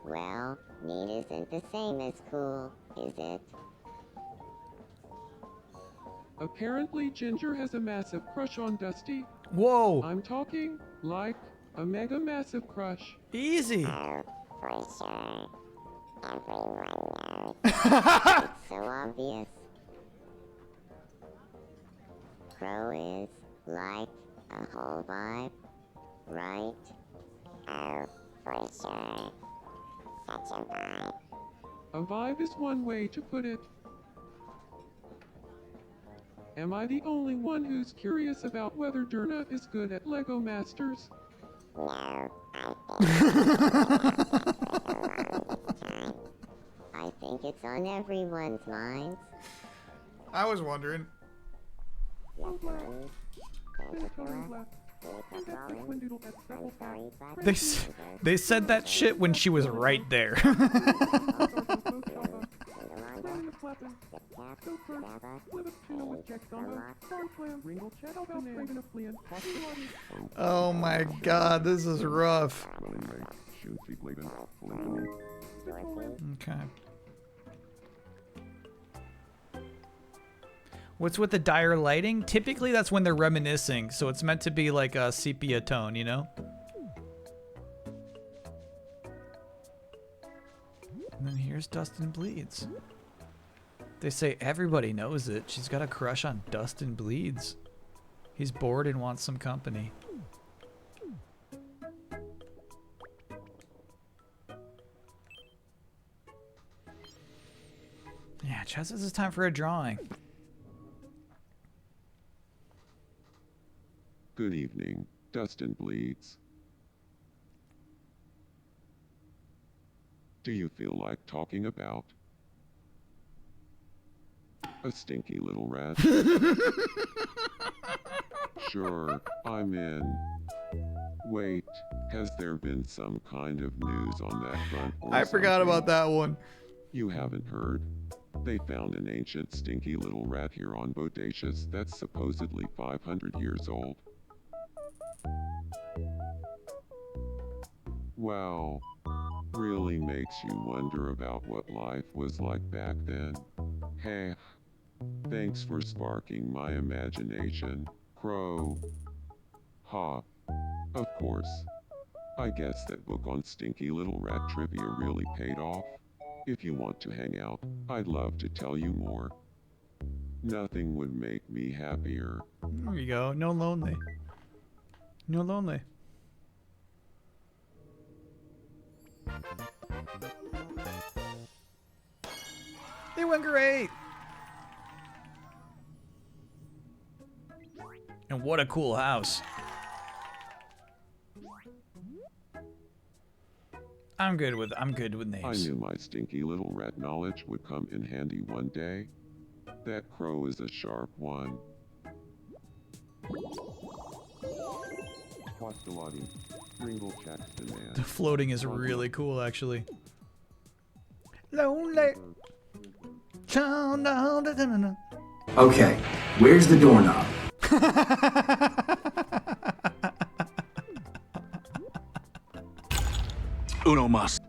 Well, neat isn't the same as cool, is it? Apparently Ginger has a massive crush on Dusty. Whoa! I'm talking like a mega massive crush. Easy! Oh, for sure. Everyone knows. It's so obvious. Crow is like a whole vibe, right? Oh, for sure. Such a vibe. A vibe is one way to put it. Am I the only one who's curious about whether Durna is good at Lego Masters? No, I think it's on everyone's minds. I was wondering. They said that shit when she was right there. Oh my god, this is rough. Okay. What's with the dire lighting? Typically that's when they're reminiscing, so it's meant to be like a sepia tone, you know? And then here's Dustin Bleeds. They say everybody knows it. She's got a crush on Dustin Bleeds. He's bored and wants some company. Yeah, Chad says it's time for a drawing. Good evening, Dustin Bleeds. Do you feel like talking about a stinky little rat? Sure, I'm in. Wait, has there been some kind of news on that front? I forgot about that one. You haven't heard? They found an ancient stinky little rat here on Bodacious that's supposedly 500 years old. Wow. Really makes you wonder about what life was like back then. Hey. Thanks for sparking my imagination, Crow. Ha. Of course. I guess that book on Stinky Little Rat trivia really paid off. If you want to hang out, I'd love to tell you more. Nothing would make me happier. There you go. No lonely. No lonely. They went great. And what a cool house. I'm good with names. I knew my stinky little rat knowledge would come in handy one day. That crow is a sharp one. Postulati, Pringle Jackson man. The floating is really cool, actually. Lonely. Okay, where's the doorknob? Uno mas.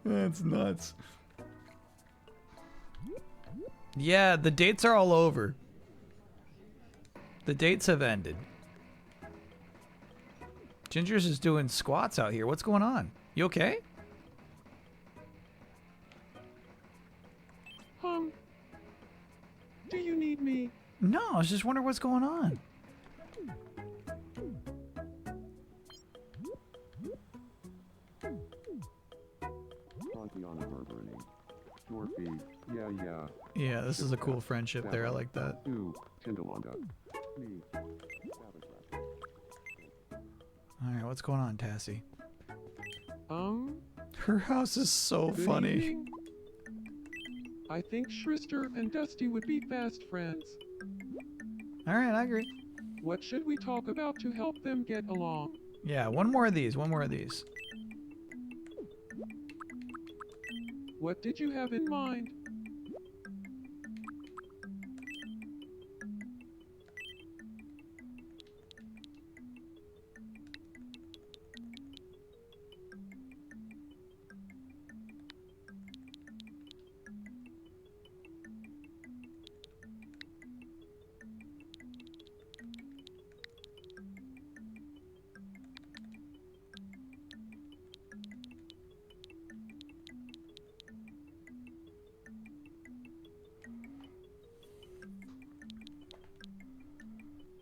That's nuts. Yeah, the dates are all over. The dates have ended. Ginger's is doing squats out here. What's going on? You okay? Do you need me? No, I was just wondering what's going on. Yeah, this is a cool friendship there. I like that. Alright, what's going on, Tassie? Her house is so Good funny. evening. I think Shrister and Dusty would be fast friends. Alright, I agree. What should we talk about to help them get along? Yeah, one more of these. One more of these. What did you have in mind?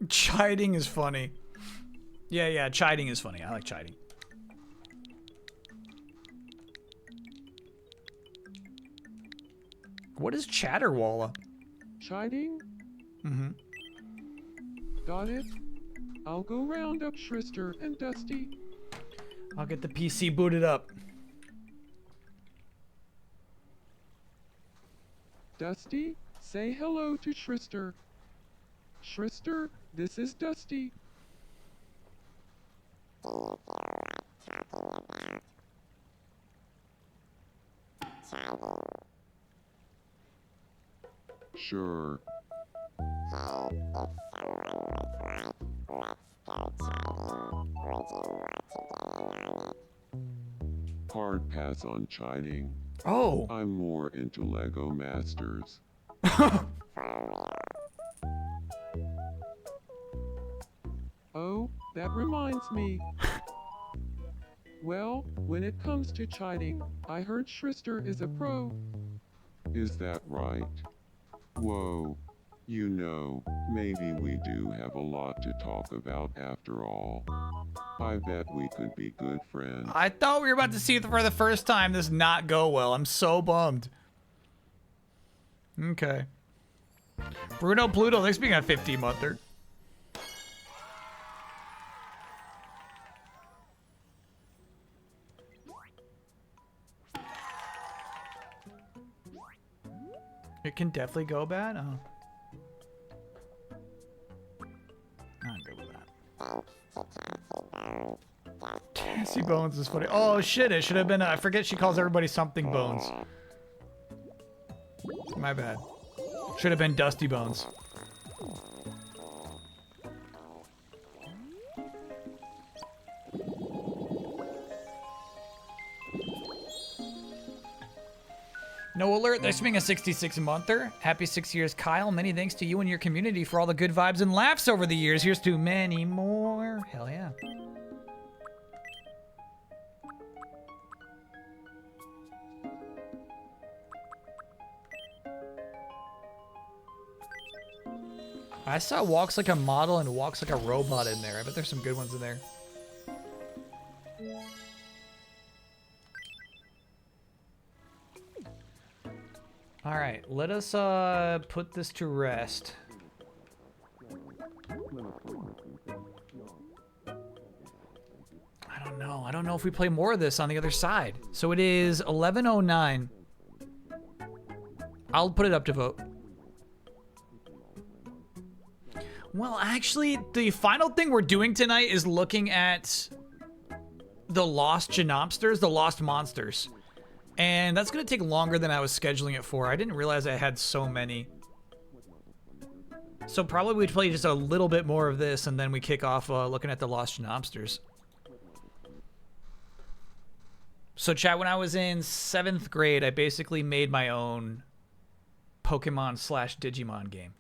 Chiding is funny. Yeah, chiding is funny. I like chiding. What is Chatterwalla? Chiding? Mm-hmm. Got it. I'll go round up Shrister and Dusty. I'll get the PC booted up. Dusty, say hello to Shrister. Shrister, this is Dusty. Do you feel like talking about chiding? Sure. Hey, if someone was like, let's go chiding, would you want to get in on it? Hard pass on chiding. Oh. I'm more into Lego Masters. Oh, that reminds me. Well, when it comes to chiding, I heard Shrister is a pro. Is that right? Whoa. You know, maybe we do have a lot to talk about after all. I bet we could be good friends. I thought we were about to see for the first time this not go well. I'm so bummed. Okay. Bruno Pluto, thanks for being a 50-monther. It can definitely go bad? Oh. I'm good with that. Cassie Bones is funny. Oh shit, it should have been, I forget she calls everybody something Bones. My bad. Should have been Dusty Bones. No alert, there's being a 66-monther. Happy 6 years, Kyle. Many thanks to you and your community for all the good vibes and laughs over the years. Here's to many more. Hell yeah. I saw Walks Like a Model and Walks Like a Robot in there. I bet there's some good ones in there. All right, let us put this to rest. I don't know. I don't know if we play more of this on the other side. So it is 11:09. I'll put it up to vote. Well, actually, the final thing we're doing tonight is looking at the Lost Genopsters, the Lost Monsters. And that's going to take longer than I was scheduling it for. I didn't realize I had so many. So probably we'd play just a little bit more of this, and then we kick off looking at the Lost Genopsters. So chat, when I was in 7th grade, I basically made my own Pokemon/Digimon game.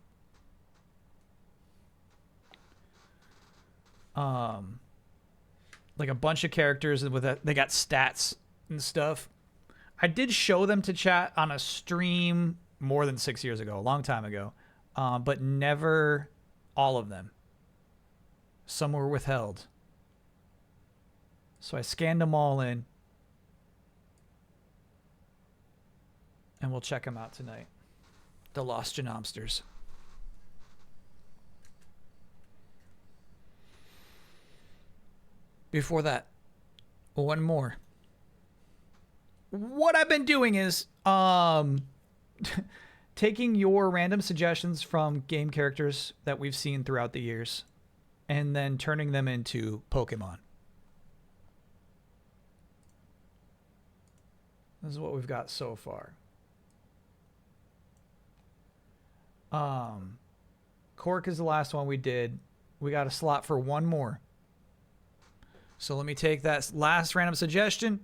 Like a bunch of characters with they got stats and stuff. I did show them to chat on a stream more than 6 years ago, a long time ago, but never all of them. Some were withheld. So I scanned them all in. And we'll check them out tonight. The Lost Genopsters. Before that, one more. What I've been doing is taking your random suggestions from game characters that we've seen throughout the years and then turning them into Pokemon. This is what we've got so far. Cork is the last one we did. We got a slot for one more. So let me take that last random suggestion.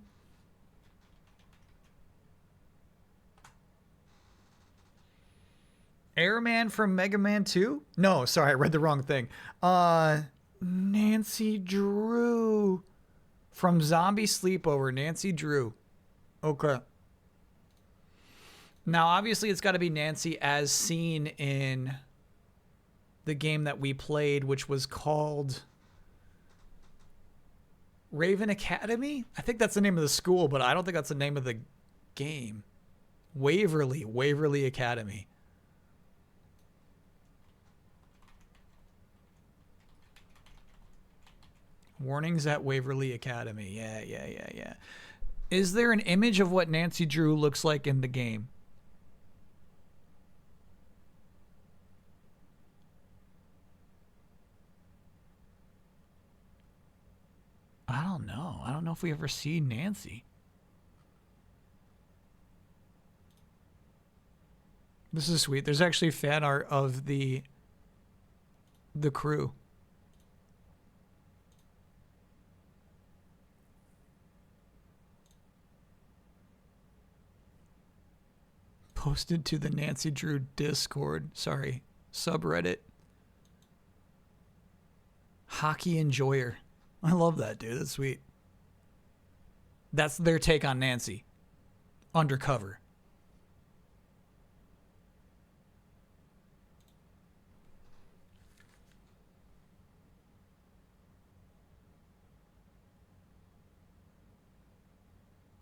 Airman from Mega Man 2? No, sorry, I read the wrong thing. Nancy Drew from Zombie Sleepover. Nancy Drew. Okay. Now, obviously, it's got to be Nancy as seen in the game that we played, which was called Raven Academy? I think that's the name of the school, but I don't think that's the name of the game. Waverly Academy. Warnings at Waverly Academy. Yeah. Is there an image of what Nancy Drew looks like in the game? I don't know. I don't know if we ever see Nancy. This is sweet. There's actually fan art of the crew. Posted to the Nancy Drew Discord. Sorry, subreddit. Hockey enjoyer. I love that, dude. That's sweet. That's their take on Nancy. Undercover.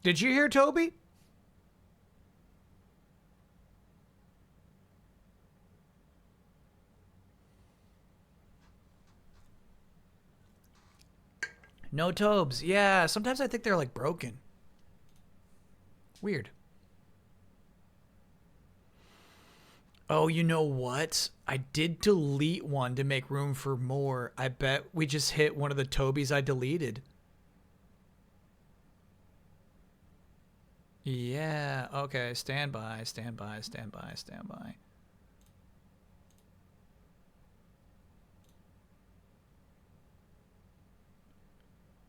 Did you hear Toby? No Tobes. Yeah, sometimes I think they're like broken. Weird. Oh, you know what? I did delete one to make room for more. I bet we just hit one of the Tobys I deleted. Yeah, okay. Stand by.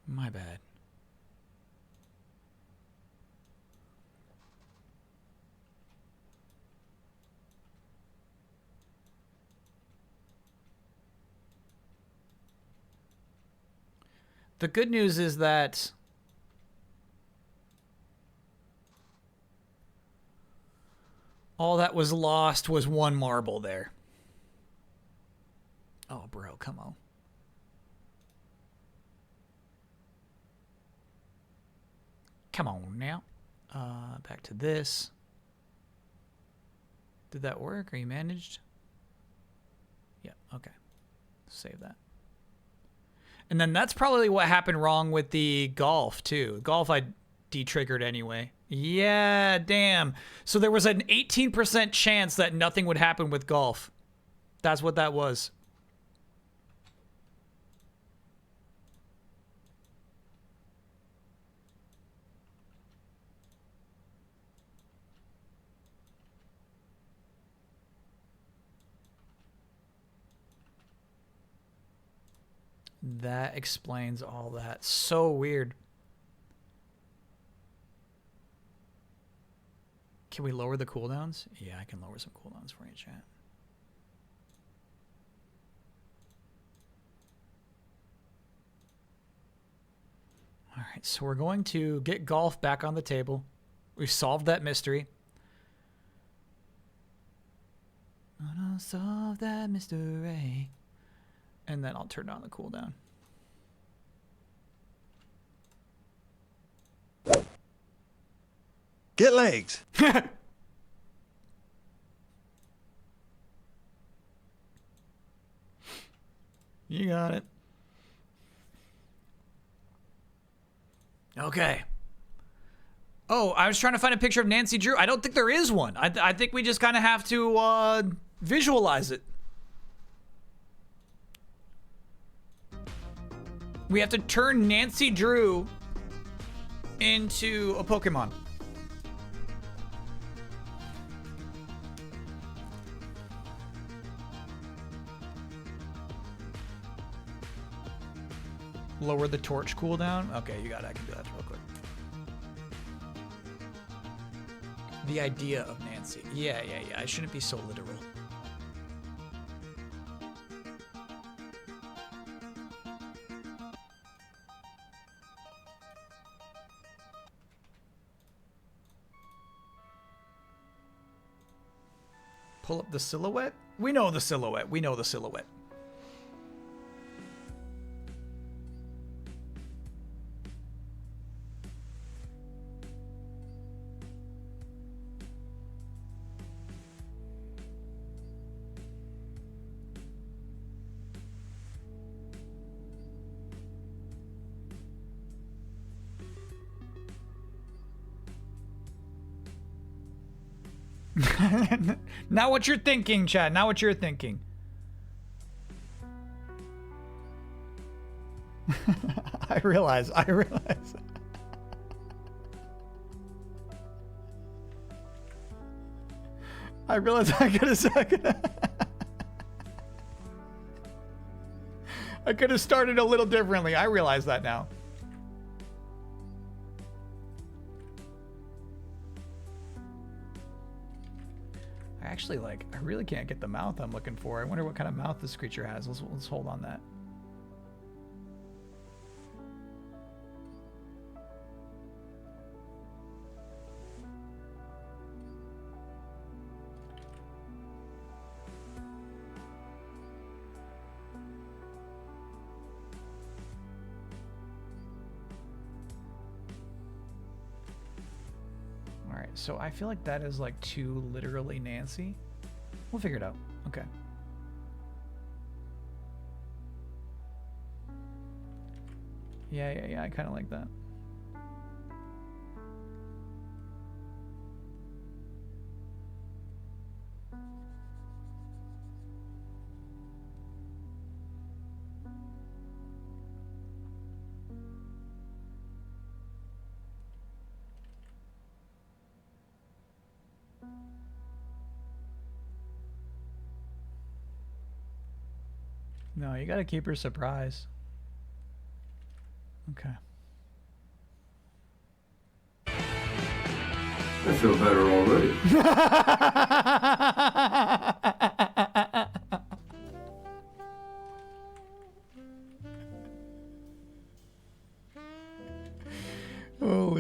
My bad. The good news is that all that was lost was one marble there. Oh, bro, come on. Come on now. Back to this. Did that work? Are you managed? Yeah, okay. Save that. And then that's probably what happened wrong with the golf, too. Golf I de-triggered anyway. Yeah, damn. So there was an 18% chance that nothing would happen with golf. That's what that was. That explains all that. So weird. Can we lower the cooldowns? Yeah, I can lower some cooldowns for you, chat. All right, so we're going to get golf back on the table. We've solved that mystery. Gonna solve that mystery. And then I'll turn on the cooldown. Get legs. You got it. Okay. Oh, I was trying to find a picture of Nancy Drew. I don't think there is one. I think we just kind of have to visualize it. We have to turn Nancy Drew into a Pokemon. Lower the torch cooldown. Okay, you got it. I can do that real quick. The idea of Nancy. Yeah. I shouldn't be so literal. Pull up the silhouette? We know the silhouette. We know the silhouette. Now what you're thinking, Chad. Now what you're thinking. I realize. I I could have started a little differently. I realize that now. Actually, like, I really can't get the mouth I'm looking for. I wonder what kind of mouth this creature has. Let's hold on that. So I feel like that is like too literally Nancy. We'll figure it out. Okay. Yeah. I kind of like that. No, you gotta keep her surprised. Okay. I feel better already.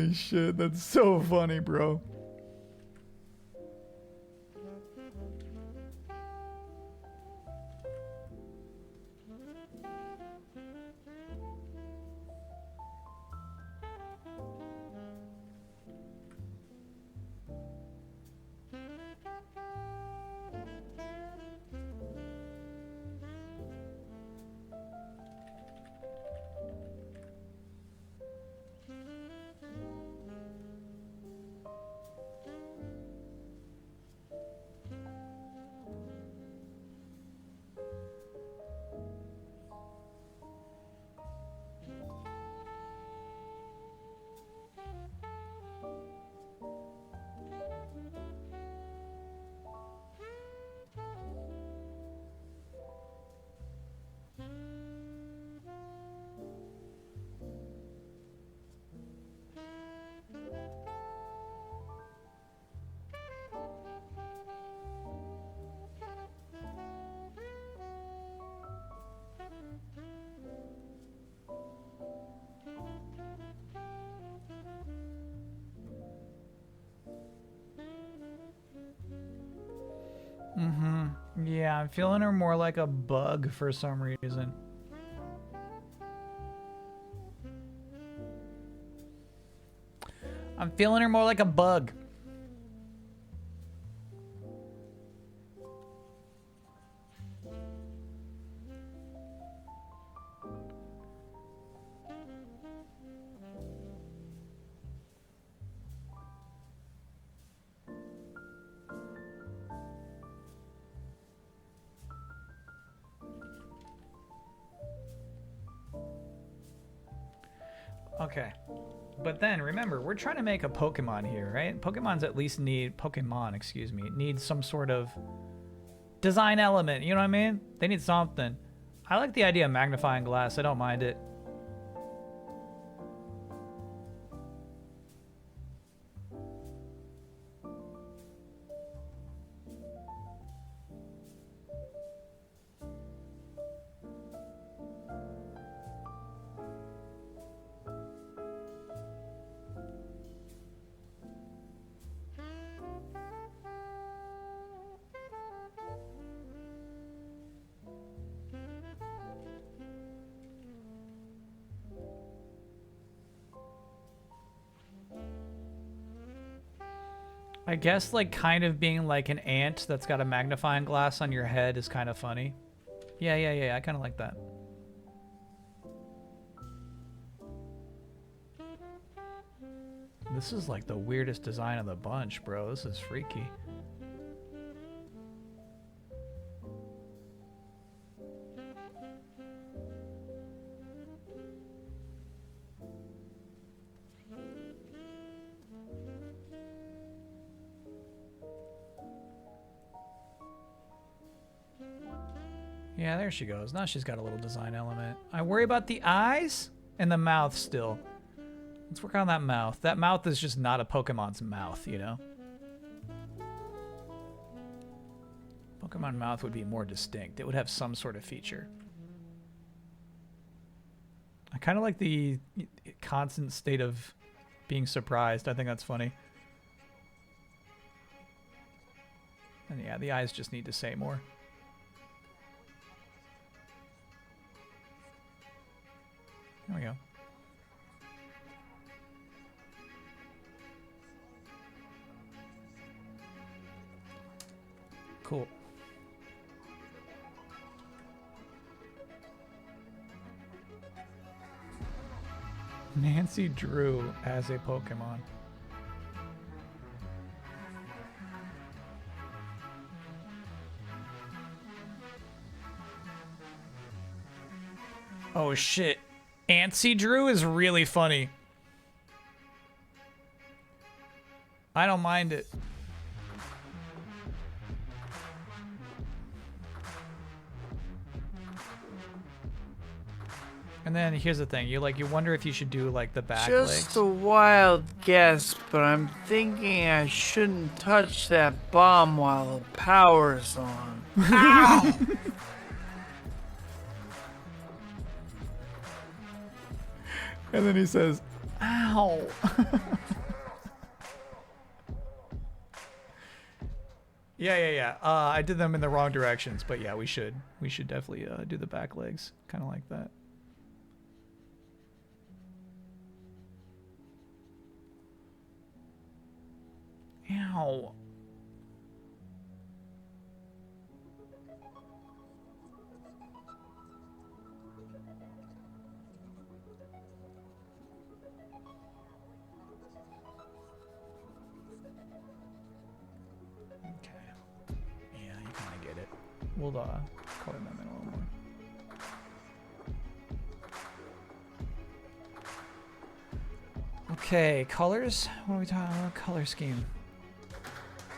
Holy shit, that's so funny, bro. Yeah, I'm feeling her more like a bug for some reason. I'm feeling her more like a bug. Okay. But then remember, we're trying to make a Pokemon here, right? Pokemons at least need need some sort of design element, you know what I mean? They need something. I like the idea of magnifying glass. I don't mind it. I guess like kind of being like an ant that's got a magnifying glass on your head is kind of funny. Yeah, I kind of like that. This is like the weirdest design of the bunch, bro. This is freaky. Yeah, there she goes. Now she's got a little design element. I worry about the eyes and the mouth still. Let's work on that mouth. That mouth is just not a Pokemon's mouth, you know? Pokemon mouth would be more distinct. It would have some sort of feature. I kind of like the constant state of being surprised. I think that's funny. And yeah, the eyes just need to say more. There we go. Cool. Nancy Drew as a Pokemon. Oh shit. Nancy Drew is really funny. I don't mind it. And then here's the thing, you wonder if you should do like the back Just legs. a wild guess, but I'm thinking I shouldn't touch that bomb while the power's on. Ow! And then he says, ow. Ow. Yeah. I did them in the wrong directions, but yeah, we should definitely do the back legs, kind of like that. Ow. Yeah, you kind of get it. We'll color them in a little more. Okay, colors. What are we talking about? Color scheme.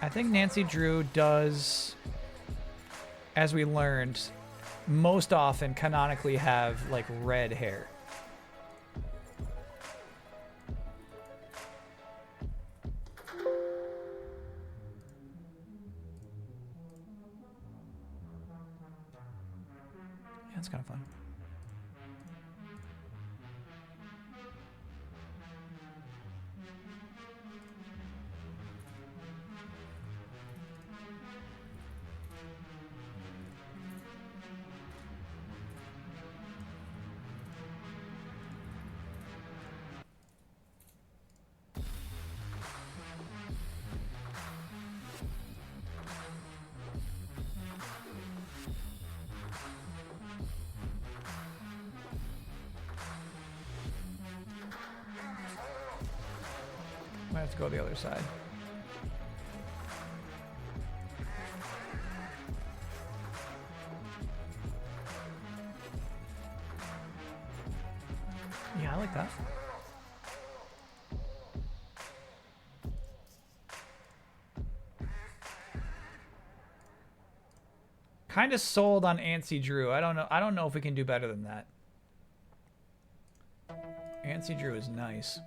I think Nancy Drew does, as we learned, most often canonically have like red hair. Yeah, it's kind of fun. Might have to go the other side. Yeah, I like that. Kind of sold on Antsy Drew. I don't know if we can do better than that. Antsy Drew is nice.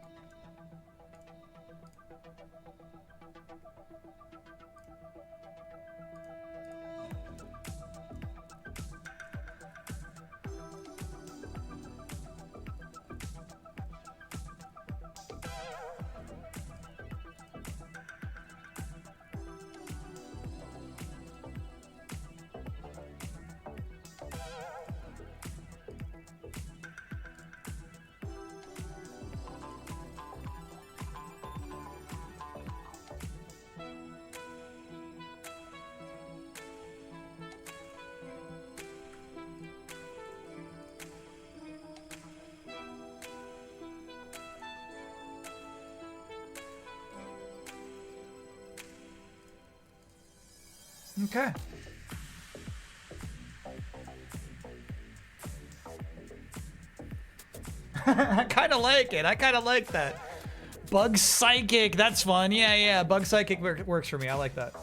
Okay. I kind of like it. I kind of like that. Bug Psychic. That's fun. Yeah. Bug Psychic works for me. I like that.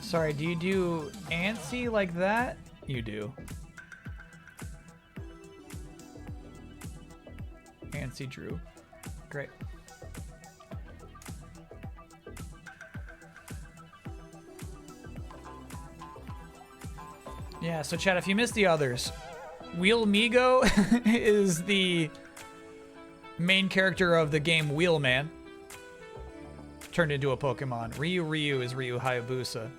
Sorry, do you do Antsy like that? You do. Antsy Drew. Great. Yeah, so Chad, if you missed the others, Wheel Migo is the main character of the game Wheelman, turned into a Pokemon. Ryu is Ryu Hayabusa.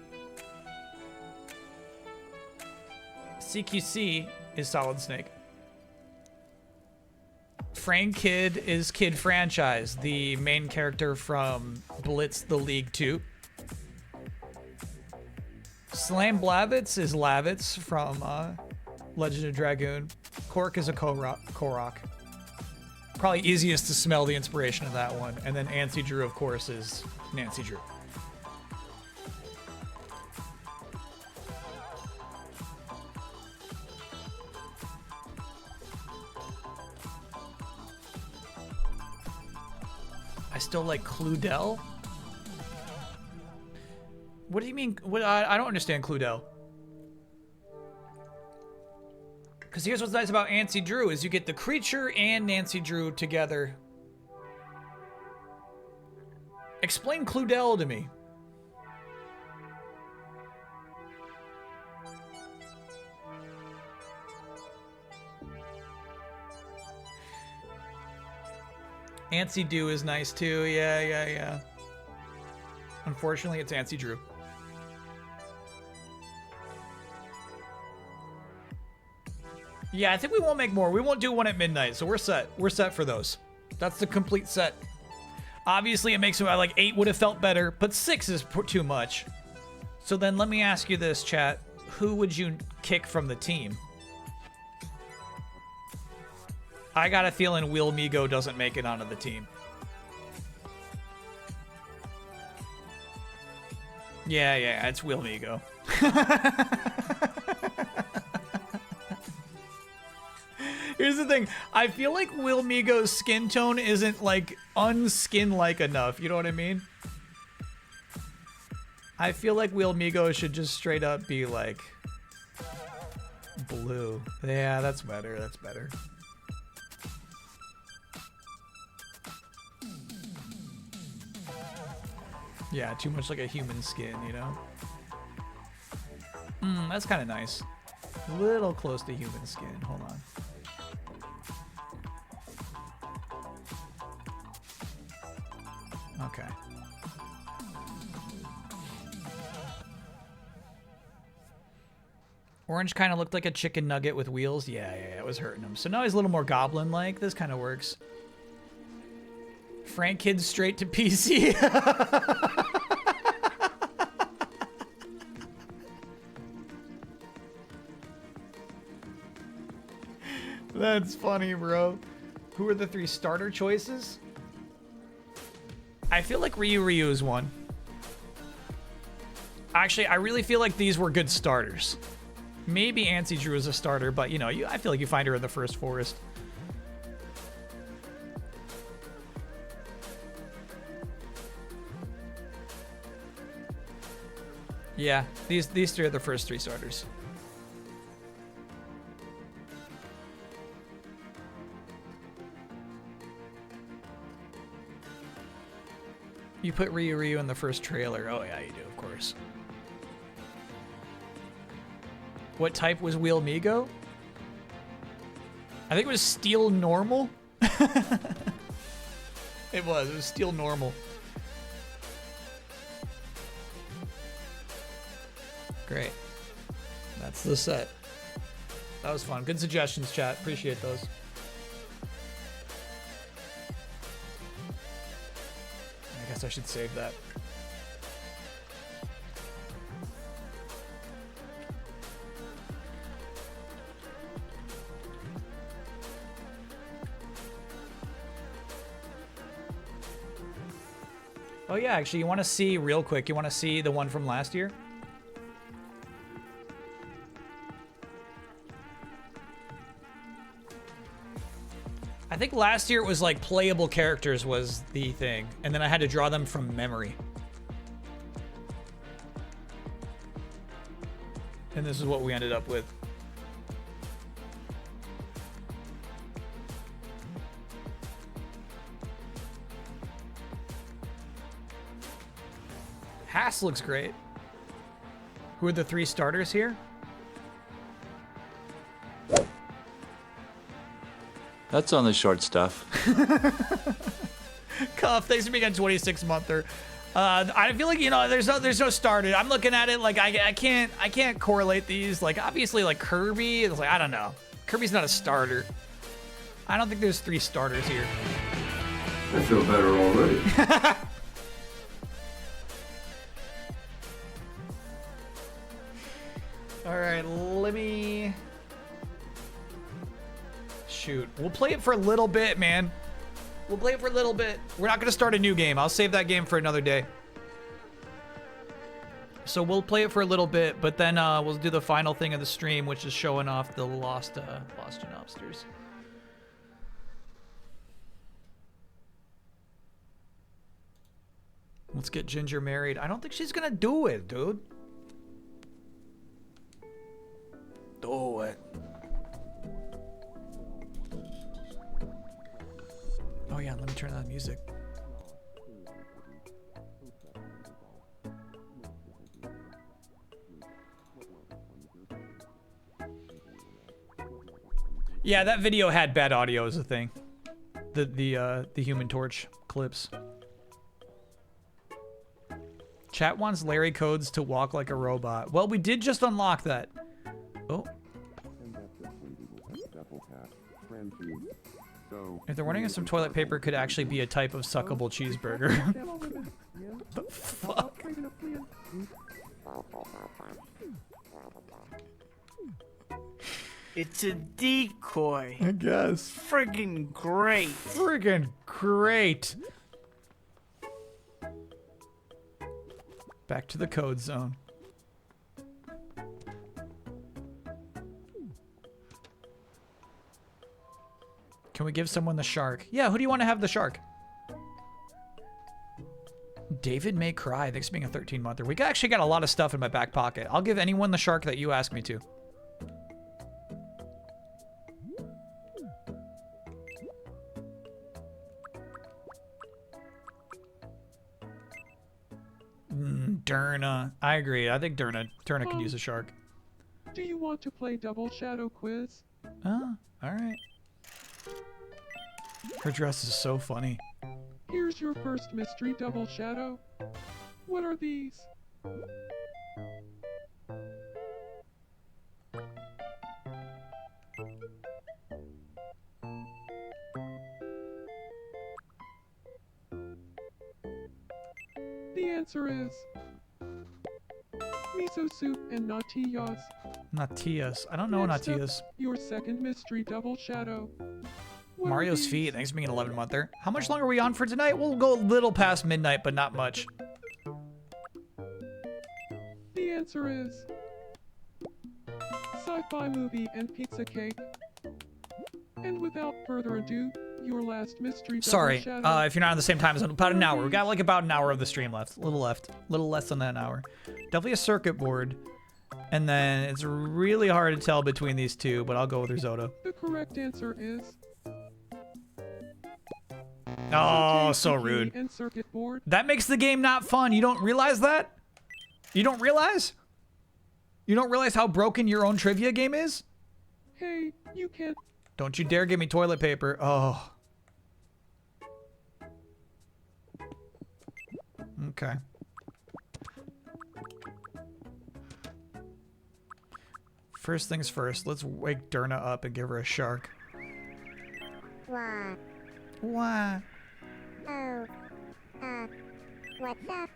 CQC is Solid Snake. Frank Kid is Kid Franchise, the main character from Blitz the League 2. Slam Blavitz is Lavitz from Legend of Dragoon. Korok is a Korok. Probably easiest to smell the inspiration of that one. And then Nancy Drew, of course, is Nancy Drew. I still like Cludell. What do you mean? What? I don't understand Cludell. Because here's what's nice about Nancy Drew is you get the creature and Nancy Drew together. Explain Cluedel to me. Nancy Dew is nice too. Yeah. Unfortunately, it's Nancy Drew. Yeah, I think we won't make more. We won't do one at midnight, so we're set. We're set for those. That's the complete set. Obviously, it makes it like 8 would have felt better, but 6 is too much. So then let me ask you this, chat. Who would you kick from the team? I got a feeling Will Migo doesn't make it onto the team. Yeah, it's Will Migo. Here's the thing. I feel like Will Migo's skin tone isn't like unskin-like enough. You know what I mean? I feel like Will Migo should just straight up be like blue. Yeah, that's better. That's better. Yeah, too much like a human skin, you know? That's kind of nice. A little close to human skin. Hold on. Okay. Orange kind of looked like a chicken nugget with wheels. Yeah, it was hurting him. So now he's a little more goblin-like. This kind of works. Frank Kid straight to PC. That's funny, bro. Who are the 3 starter choices? I feel like Ryu is one. Actually, I really feel like these were good starters. Maybe Nancy Drew is a starter, but you know, I feel like you find her in the first forest. Yeah, these 3 are the first 3 starters. You put Ryu in the first trailer. Oh yeah, you do, of course. What type was Will Migo? I think it was Steel Normal. It was Steel Normal. Great. That's the set. That was fun. Good suggestions, chat. Appreciate those. I guess I should save that. Oh yeah, actually, you want to see real quick, you want to see the one from last year? I think last year it was like playable characters was the thing, and then I had to draw them from memory. And this is what we ended up with. Haas looks great. Who are the 3 starters here? That's on the short stuff. Cuff, thanks for being a 26-monther. I feel like, you know, there's no starter. I'm looking at it like I can't correlate these. Like obviously like Kirby, it's like I don't know. Kirby's not a starter. I don't think there's 3 starters here. I feel better already. All right, let me shoot. We'll play it for a little bit, man. We'll play it for a little bit. We're not gonna start a new game. I'll save that game for another day. So we'll play it for a little bit, but then we'll do the final thing of the stream, which is showing off the Lost Genopsters. Let's get Ginger married. I don't think she's gonna do it, dude. Do it. turn on the music. Yeah, that video had bad audio is a thing. The Human Torch clips. Chat wants Larry Codes to walk like a robot. Well, we did just unlock that. Oh. If they're wondering if some toilet paper could actually be a type of suckable cheeseburger. The fuck? It's a decoy. I guess. Friggin' great. Friggin' great. Back to the code zone. Can we give someone the shark? Yeah, who do you want to have the shark? David May Cry. Thanks for being a 13-monther. We actually got a lot of stuff in my back pocket. I'll give anyone the shark that you ask me to. Durna. I agree. I think Durna could use a shark. Do you want to play Double Shadow Quiz? Oh, alright. Her dress is so funny. Here's your first mystery Double Shadow. What are these? The answer is miso soup and natillas. Natillas. I don't know Next up, Natillas. your second mystery Double Shadow. What are Mario's these? feet. Thanks for being an 11-monther. How much longer are we on for tonight? We'll go a little past midnight, but not much. The answer is sci-fi movie and pizza cake. And without further ado, your last mystery Double Sorry, Shadow. if you're not on the same time zone, about an hour. We got like about an hour of the stream left. A little left. A little less than an hour. Definitely a circuit board. And then it's really hard to tell between these two, but I'll go with risotto. The correct answer is Oh, so rude. and circuit board. That makes the game not fun. You don't realize that? You don't realize? You don't realize how broken your own trivia game is? Hey, you can't. Don't you dare give me toilet paper. Oh. Okay. First things first, let's wake Durna up and give her a shark. Why? Why? Oh. What's up?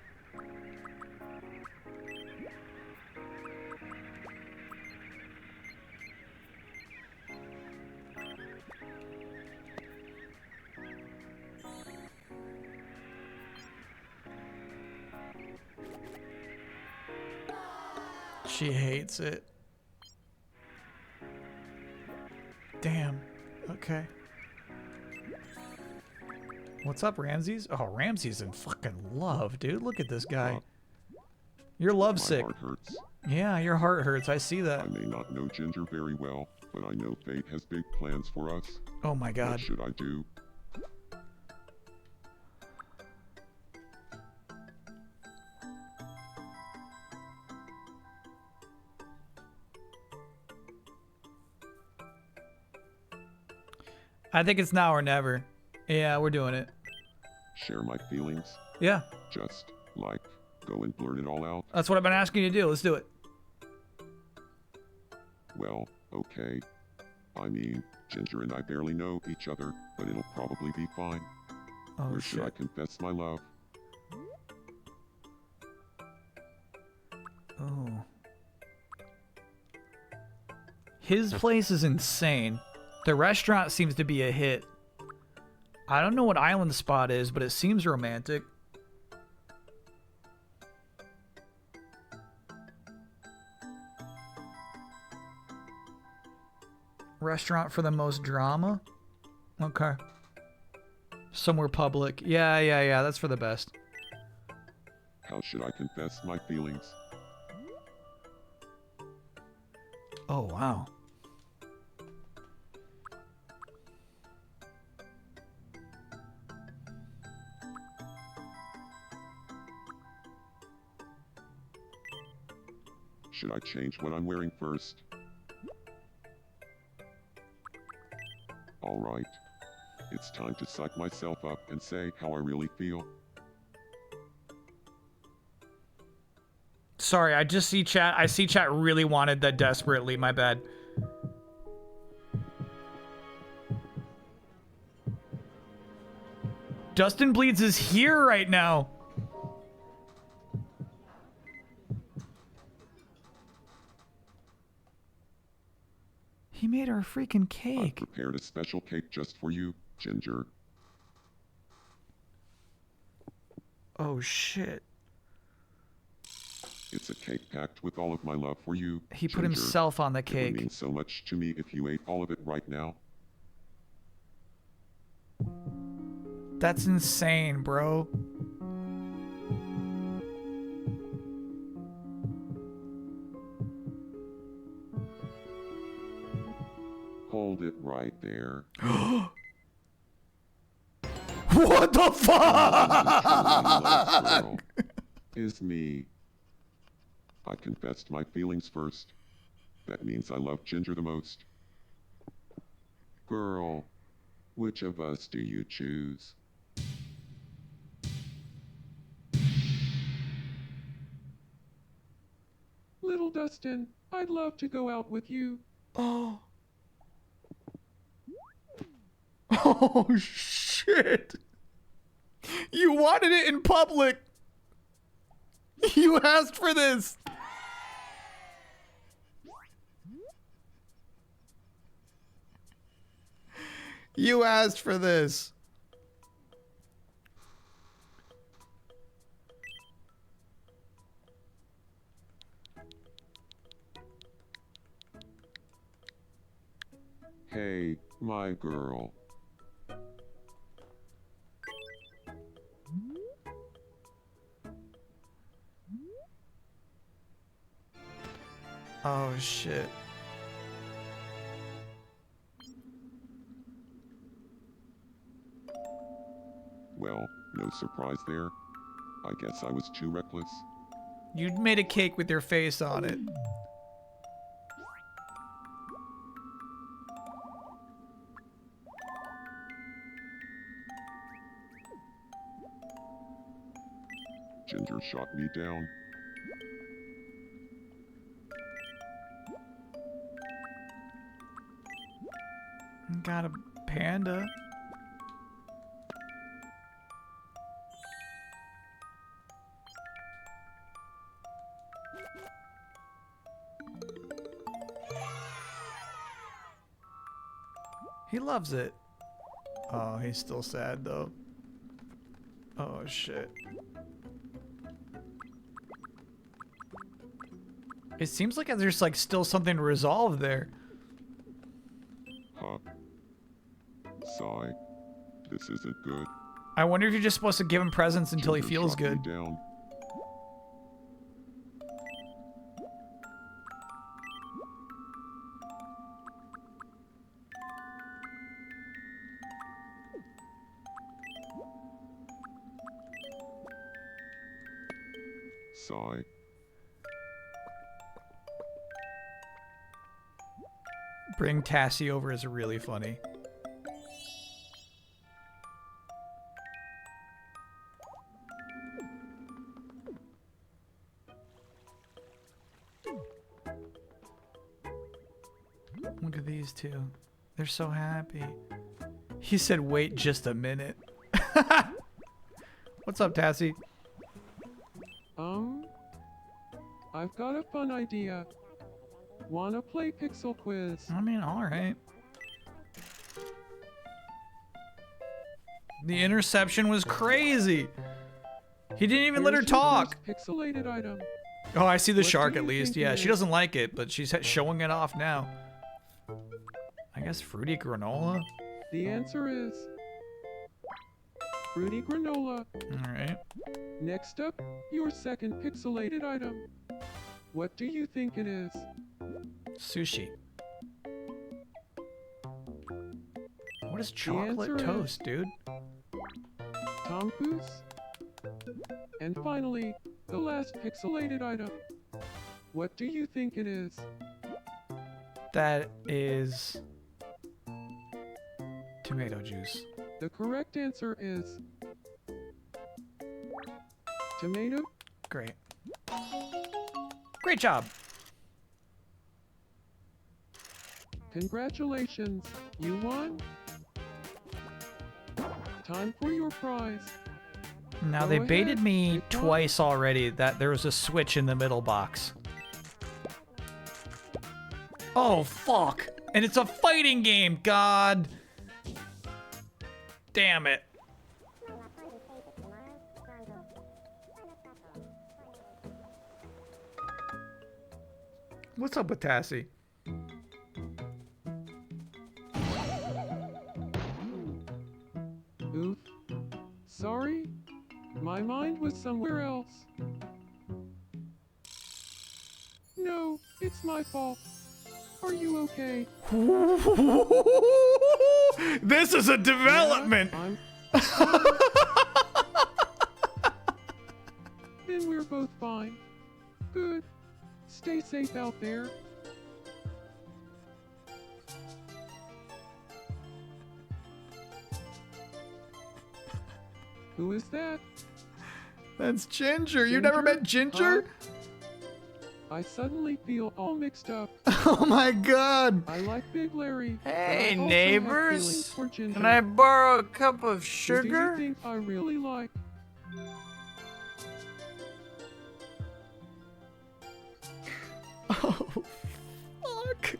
She hates it. Damn. Okay. What's up, Ramses? Oh, Ramses in fucking love, dude. Look at this guy. You're lovesick. My heart hurts. Yeah, your heart hurts. I see that. I may not know Ginger very well, but I know fate has big plans for us. Oh my god. What should I do? I think it's now or never. Yeah, we're doing it. Share my feelings? Yeah. Just, like, go and blurt it all out? That's what I've been asking you to do. Let's do it. Well, okay. I mean, Ginger and I barely know each other, but it'll probably be fine. Oh, Where should shit. I confess my love? Oh. His place is insane. The restaurant seems to be a hit. I don't know what island spot is, but it seems romantic. Restaurant for the most drama? Okay. Somewhere public. Yeah, that's for the best. How should I confess my feelings? Oh, wow. Should I change what I'm wearing first? Alright. It's time to psych myself up and say how I really feel. Sorry, I just see chat. I see chat really wanted that desperately. My bad. Dustin Bleeds is here right now. He made her a freaking cake. I prepared a special cake just for you, Ginger. Oh shit. It's a cake packed with all of my love for you. He put Ginger. himself on the It cake. would mean so much to me if you ate all of it right now. That's insane, bro. Hold it right there. What the fuck? Is me. I confessed my feelings first. That means I love Ginger the most. Girl, which of us do you choose? Little Dustin, I'd love to go out with you. Oh. Oh shit. You wanted it in public. You asked for this. You asked for this. Hey, my girl. Oh shit. Well, no surprise there. I guess I was too reckless. You made a cake with your face on it. Ginger shot me down. Got a panda. He loves it. Oh, he's still sad though. Oh shit. It seems like there's like still something to resolve there. Huh. Sigh. This isn't good. I wonder if you're just supposed to give him presents until he Ginger feels shot me good. down. Sigh. Bring Tassie over is really funny. Look at these two. They're so happy. He said, wait just a minute. What's up, Tassie? I've got a fun idea. Wanna play Pixel Quiz? I mean, alright. The interception was crazy. He didn't even let her Here's your talk. first pixelated item. Oh, I see the What shark do at you least. think Yeah, it she is? doesn't like it, but she's showing it off now. I guess fruity granola? The answer is Fruity Granola. Alright. Next up, your second pixelated item. What do you think it is? Sushi. What is The chocolate answer is toast, dude? Tompoos. And finally, the last pixelated item. What do you think it is? That is tomato juice. The correct answer is tomato. Great. Great job. Congratulations, you won. Time for your prize. Now Go they ahead, baited me pick one. twice already that there was a switch in the middle box. Oh, fuck. And it's a fighting game, God. Damn it. What's up with Tassie? Oof. Sorry? My mind was somewhere else. No, it's my fault. Are you okay? This is a development. Yeah, then we're both fine. Good. Stay safe out there. Who is that? That's Ginger. You never met Ginger? I suddenly feel all mixed up. Oh my God. I like Big Larry. but I Hey, also have neighbors. feelings for Ginger. Can I borrow a cup of Who sugar? do you think I really like? Oh, fuck.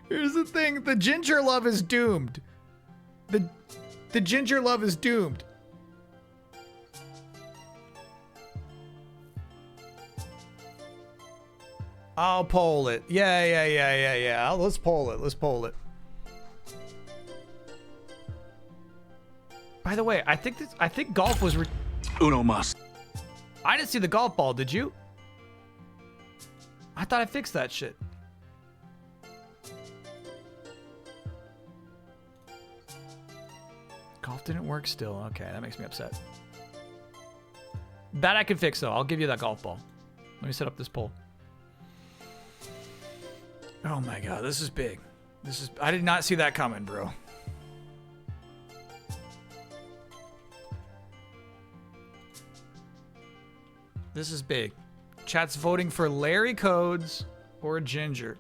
Here's the thing. The Ginger love is doomed. The Ginger love is doomed. I'll poll it. Yeah. Let's poll it. Let's poll it. By the way, I think golf was Uno mas. I didn't see the golf ball, did you? I thought I fixed that shit. Golf didn't work still. Okay, that makes me upset. That I can fix though. I'll give you that golf ball. Let me set up this poll. Oh my God, this is big. I did not see that coming, bro. This is big. Chat's voting for Larry Codes or Ginger.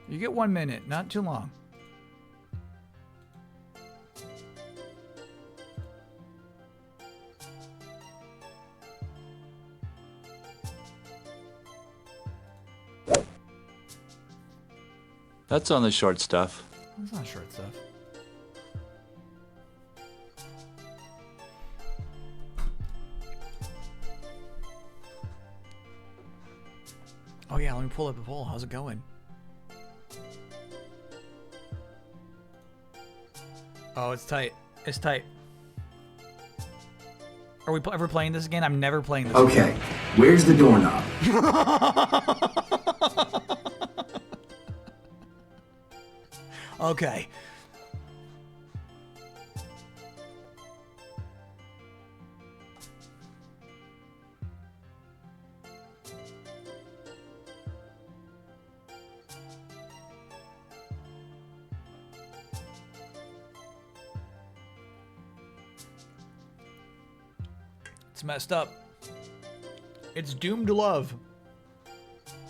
You get 1 minute, not too long. That's on the short stuff. That's not short stuff. Oh yeah, let me pull up the poll. How's it going? Oh, it's tight. It's tight. Are we ever playing this again? I'm never playing this Okay, again. where's the doorknob? Okay. It's messed up. It's doomed to love.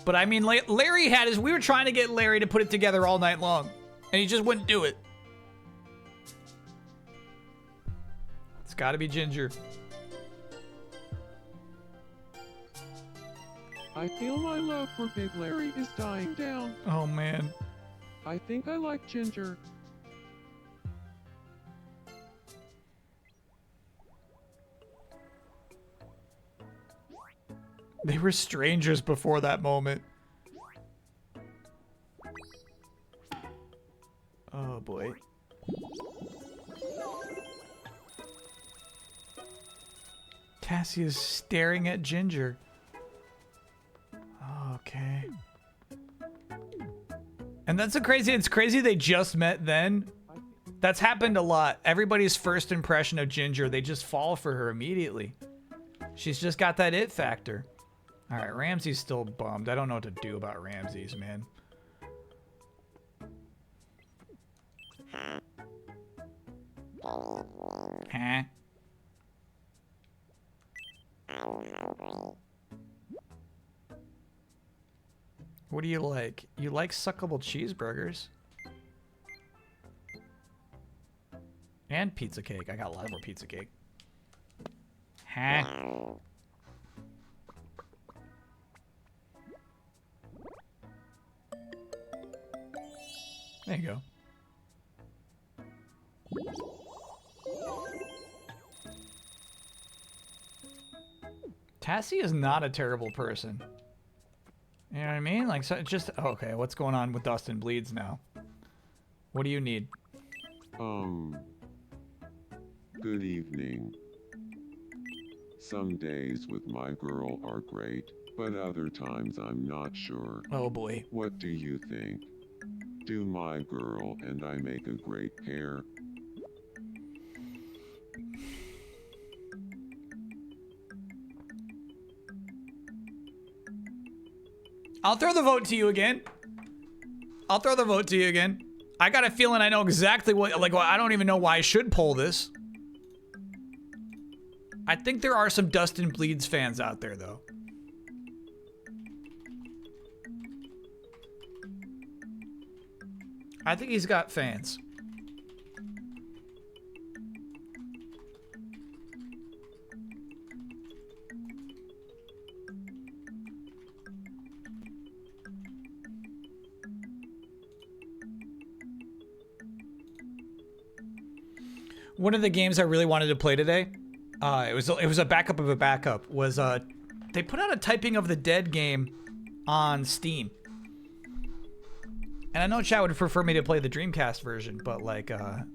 But I mean, Larry had his... We were trying to get Larry to put it together all night long. And he just wouldn't do it. It's gotta be Ginger. I feel my love for Big Larry is dying down. Oh, man. I think I like Ginger. They were strangers before that moment. Oh, boy. Cassie is staring at Ginger. Okay. And that's so crazy. It's crazy they just met then. That's happened a lot. Everybody's first impression of Ginger, they just fall for her immediately. She's just got that it factor. All right, Ramsey's still bummed. I don't know what to do about Ramsey's, man. Huh? What do you like? You like suckable cheeseburgers? And pizza cake. I got a lot more pizza cake. Huh? There you go. Tassie is not a terrible person. You know what I mean? Like, so just okay. What's going on with Dustin Bleeds now? What do you need? Good evening. Some days with my girl are great, but other times I'm not sure. Oh boy. What do you think? Do my girl and I make a great pair? I'll throw the vote to you again. I'll throw the vote to you again. I got a feeling I know exactly what, like, I don't even know why I should poll this. I think there are some Dustin Bleeds fans out there, though. I think he's got fans. One of the games I really wanted to play today, it was a backup of a backup, was they put out a Typing of the Dead game on Steam. And I know chat would prefer me to play the Dreamcast version, but like the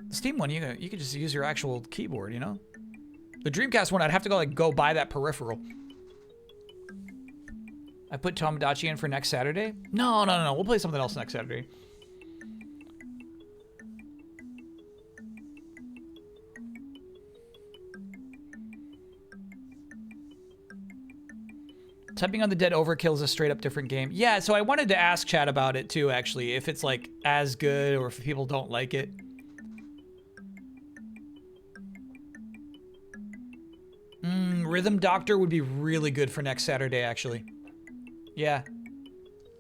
Steam one, you could just use your actual keyboard, you know? The Dreamcast one, I'd have to go buy that peripheral. I put Tomodachi in for next Saturday? No. We'll play something else next Saturday. Typing on the Dead Overkill is a straight up different game. Yeah, so I wanted to ask chat about it too, actually, if it's like as good or if people don't like it. Rhythm Doctor would be really good for next Saturday, actually. Yeah.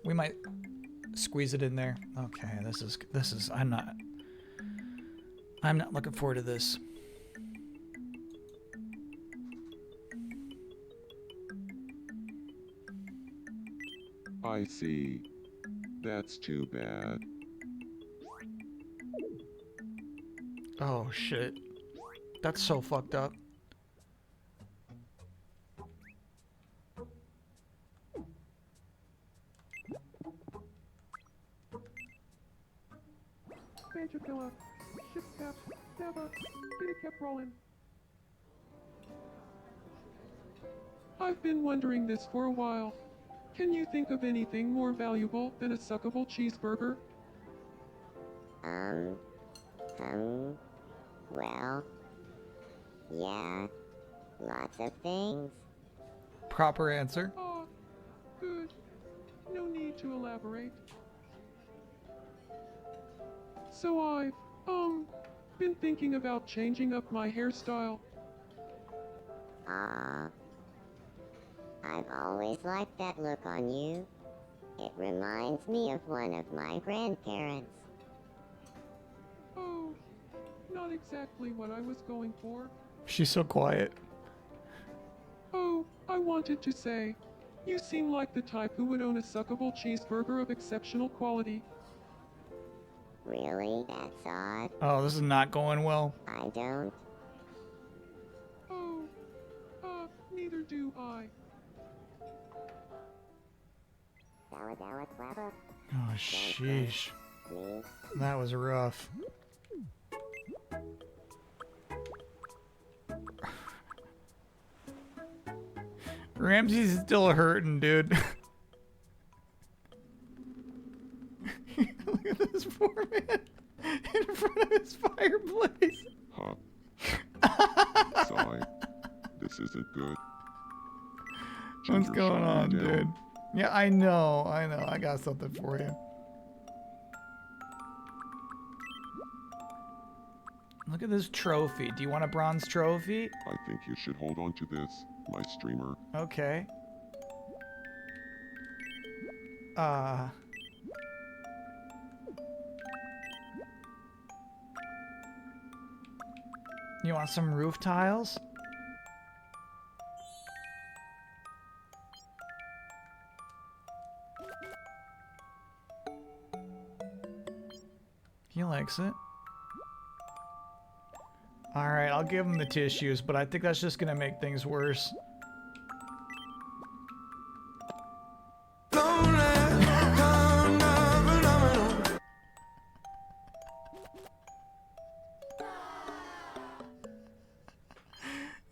We might squeeze it in there. Okay, this is I'm not looking forward to this. I see. That's too bad. Oh shit. That's so fucked up. Banjo Killer, Ship Cap, Dava, Kitty kept rolling. I've been wondering this for a while. Can you think of anything more valuable than a suckable cheeseburger? Well, yeah, lots of things. Proper answer. Oh, good. No need to elaborate. So I've, been thinking about changing up my hairstyle. I've always liked that look on you. It reminds me of one of my grandparents. Oh, not exactly what I was going for. She's so quiet. Oh, I wanted to say, you seem like the type who would own a suckable cheeseburger of exceptional quality. Really? That's odd. Oh, this is not going well. I don't. Oh, neither do I. Oh, sheesh. That was rough. Ramsey's still hurting, dude. poor man in front of his fireplace. Huh. Sorry. This isn't good. What's Ginger, going shut me on, down. dude? Yeah, I know. I got something for you. Look at this trophy. Do you want a bronze trophy? I think you should hold on to this, my streamer. Okay. You want some roof tiles? He likes it. Alright, I'll give him the tissues, but I think that's just gonna make things worse.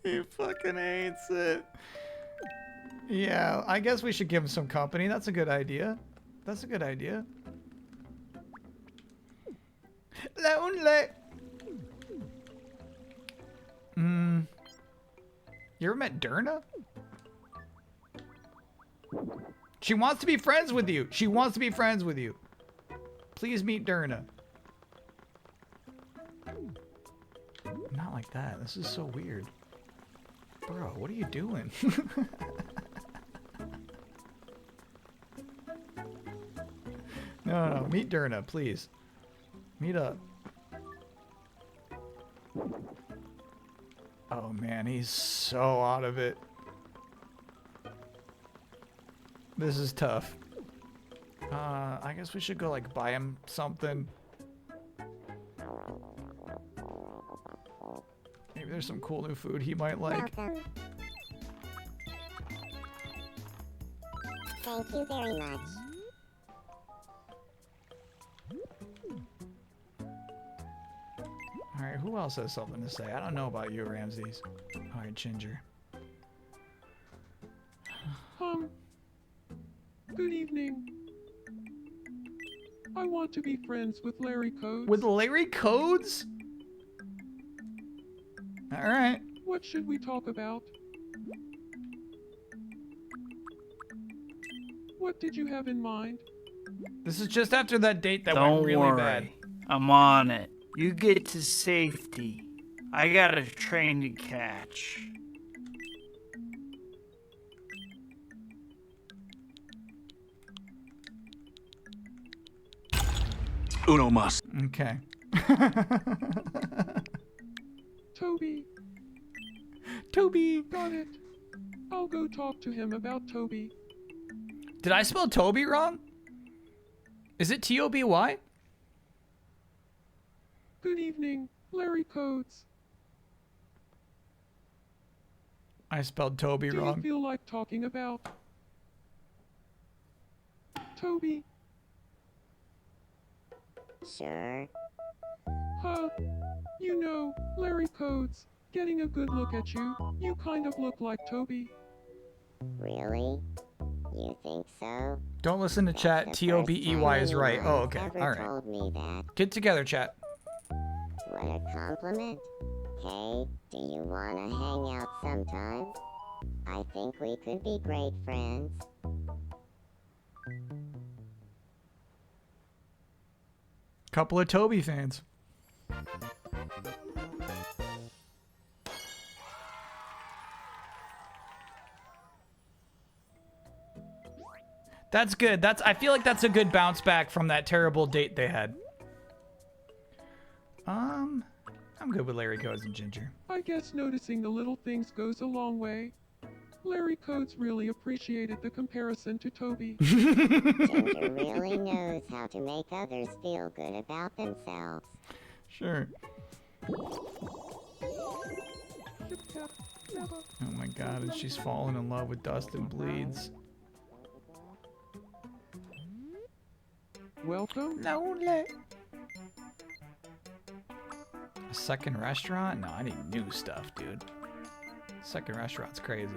He fucking hates it. Yeah, I guess we should give him some company. That's a good idea. That's a good idea. Lonely. You ever met Derna? She wants to be friends with you. She wants to be friends with you. Please meet Derna. Not like that. This is so weird. Bro, what are you doing? No, meet Derna, please. Meet up. Oh man, he's so out of it. This is tough. I guess we should go like buy him something. Maybe there's some cool new food he might like. Welcome. Thank you very much. Alright, who else has something to say? I don't know about you, Ramses. Alright, Ginger. Good evening. I want to be friends with Larry Codes. With Larry Codes? Alright. What should we talk about? What did you have in mind? This is just after that date that Don't went really worry. bad. I'm on it. You get to safety. I got a train to catch. Uno mas. Okay. Toby. Toby. Got it. I'll go talk to him about Toby. Did I spell Toby wrong? Is it T-O-B-Y? Good evening, Larry Codes. I spelled Toby Do wrong. you feel like talking about Toby? Sure. Huh. You know, Larry Codes, getting a good look at you, you kind of look like Toby. Really? You think so? Don't listen to chat. That's the T-O-B-E-Y first is time right. Oh, anyone's okay. ever All right. told me that. Get together, chat. What a compliment. Hey, do you want to hang out sometime? I think we could be great friends. Couple of Toby fans. That's good. I feel like that's a good bounce back from that terrible date they had. I'm good with Larry Codes and Ginger. I guess noticing the little things goes a long way. Larry Codes really appreciated the comparison to Toby. Ginger really knows how to make others feel good about themselves. Sure. Oh my god, and she's fallen in love with Dustin Bleeds. Welcome. Lonely. A second restaurant? No, I need new stuff, dude. Second restaurant's crazy.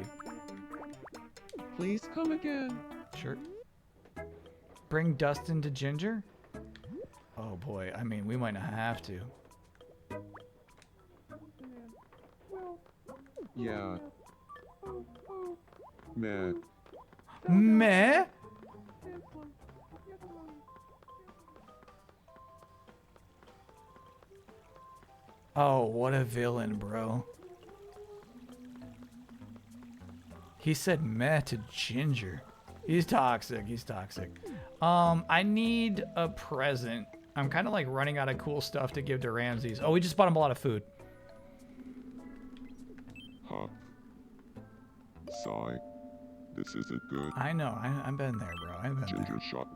Please come again. Sure. Bring Dustin to Ginger? Oh boy, I mean, we might not have to. Yeah. Meh. Meh? Oh, what a villain, bro. He said meh to Ginger. He's toxic. He's toxic. I need a present. I'm kind of like running out of cool stuff to give to Ramses. Oh, we just bought him a lot of food. Huh. Sigh. This isn't good. I know. I've been there, bro. I've been Ginger there. shot.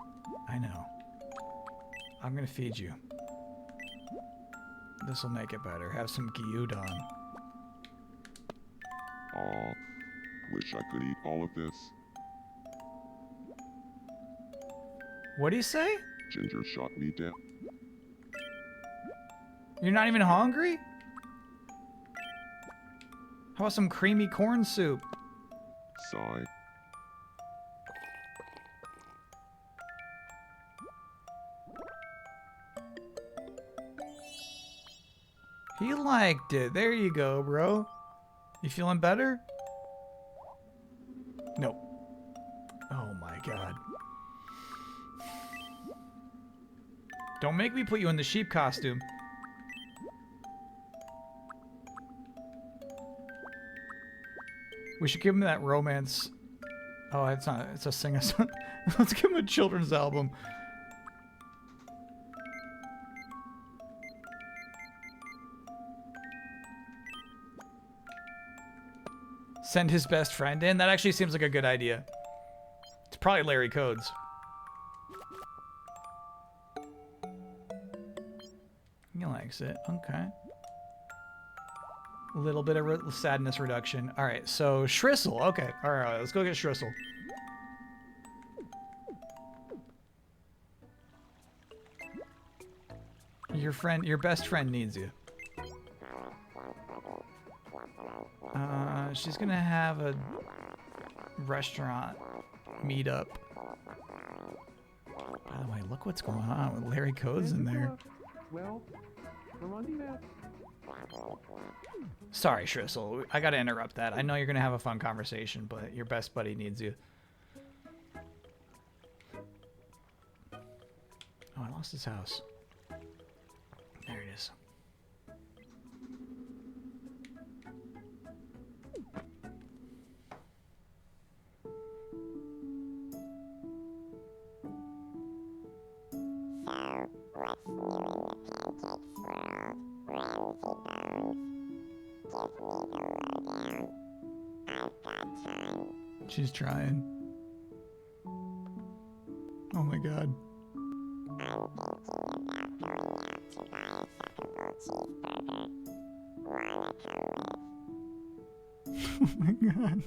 I know. I'm gonna feed you. This will make it better. Have some gyudon. Aw. Wish I could eat all of this. What do you say? Ginger shot me down. You're not even hungry? How about some creamy corn soup? Sigh. He liked it. There you go, bro. You feeling better? Nope. Oh my god. Don't make me put you in the sheep costume. We should give him that romance. Oh, it's not. It's a sing-a-song. Let's give him a children's album. Send his best friend in. That actually seems like a good idea. It's probably Larry Codes. He likes it. Okay. A little bit of sadness reduction. All right, so Shristle. Okay, all right, let's go get Shristle. Your best friend needs you. She's gonna have a restaurant meetup. By the way, look what's going on with Larry Codes in there. Well, we're on that. Sorry, Shristle. I gotta interrupt that. I know you're gonna have a fun conversation, but your best buddy needs you. Oh, I lost his house. There it is. She's trying. Oh my god. Oh my god.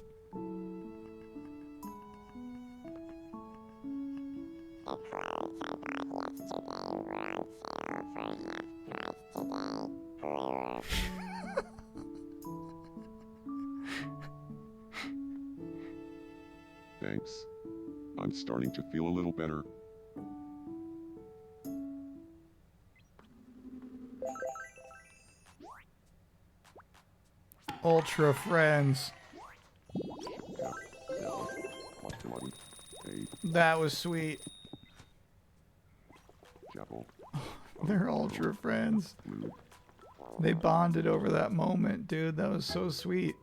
Thanks. I'm starting to feel a little better. Ultra friends. That was sweet. They're ultra friends. They bonded over that moment, dude. That was so sweet.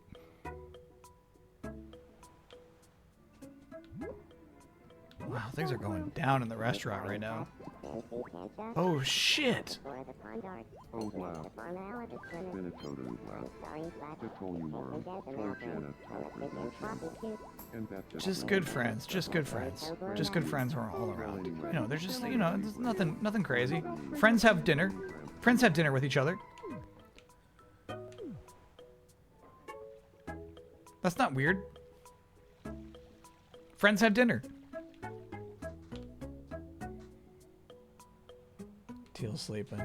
Wow, things are going down in the restaurant right now. Oh shit! Oh wow. Been a total wow. Titonium world. Torjana top production. And that's Just good friends. Just good friends. Just good friends who are all around. You know, they're just, you know, there's nothing crazy. Friends have dinner. Friends have dinner with each other. That's not weird. Friends have dinner. Teal's sleeping.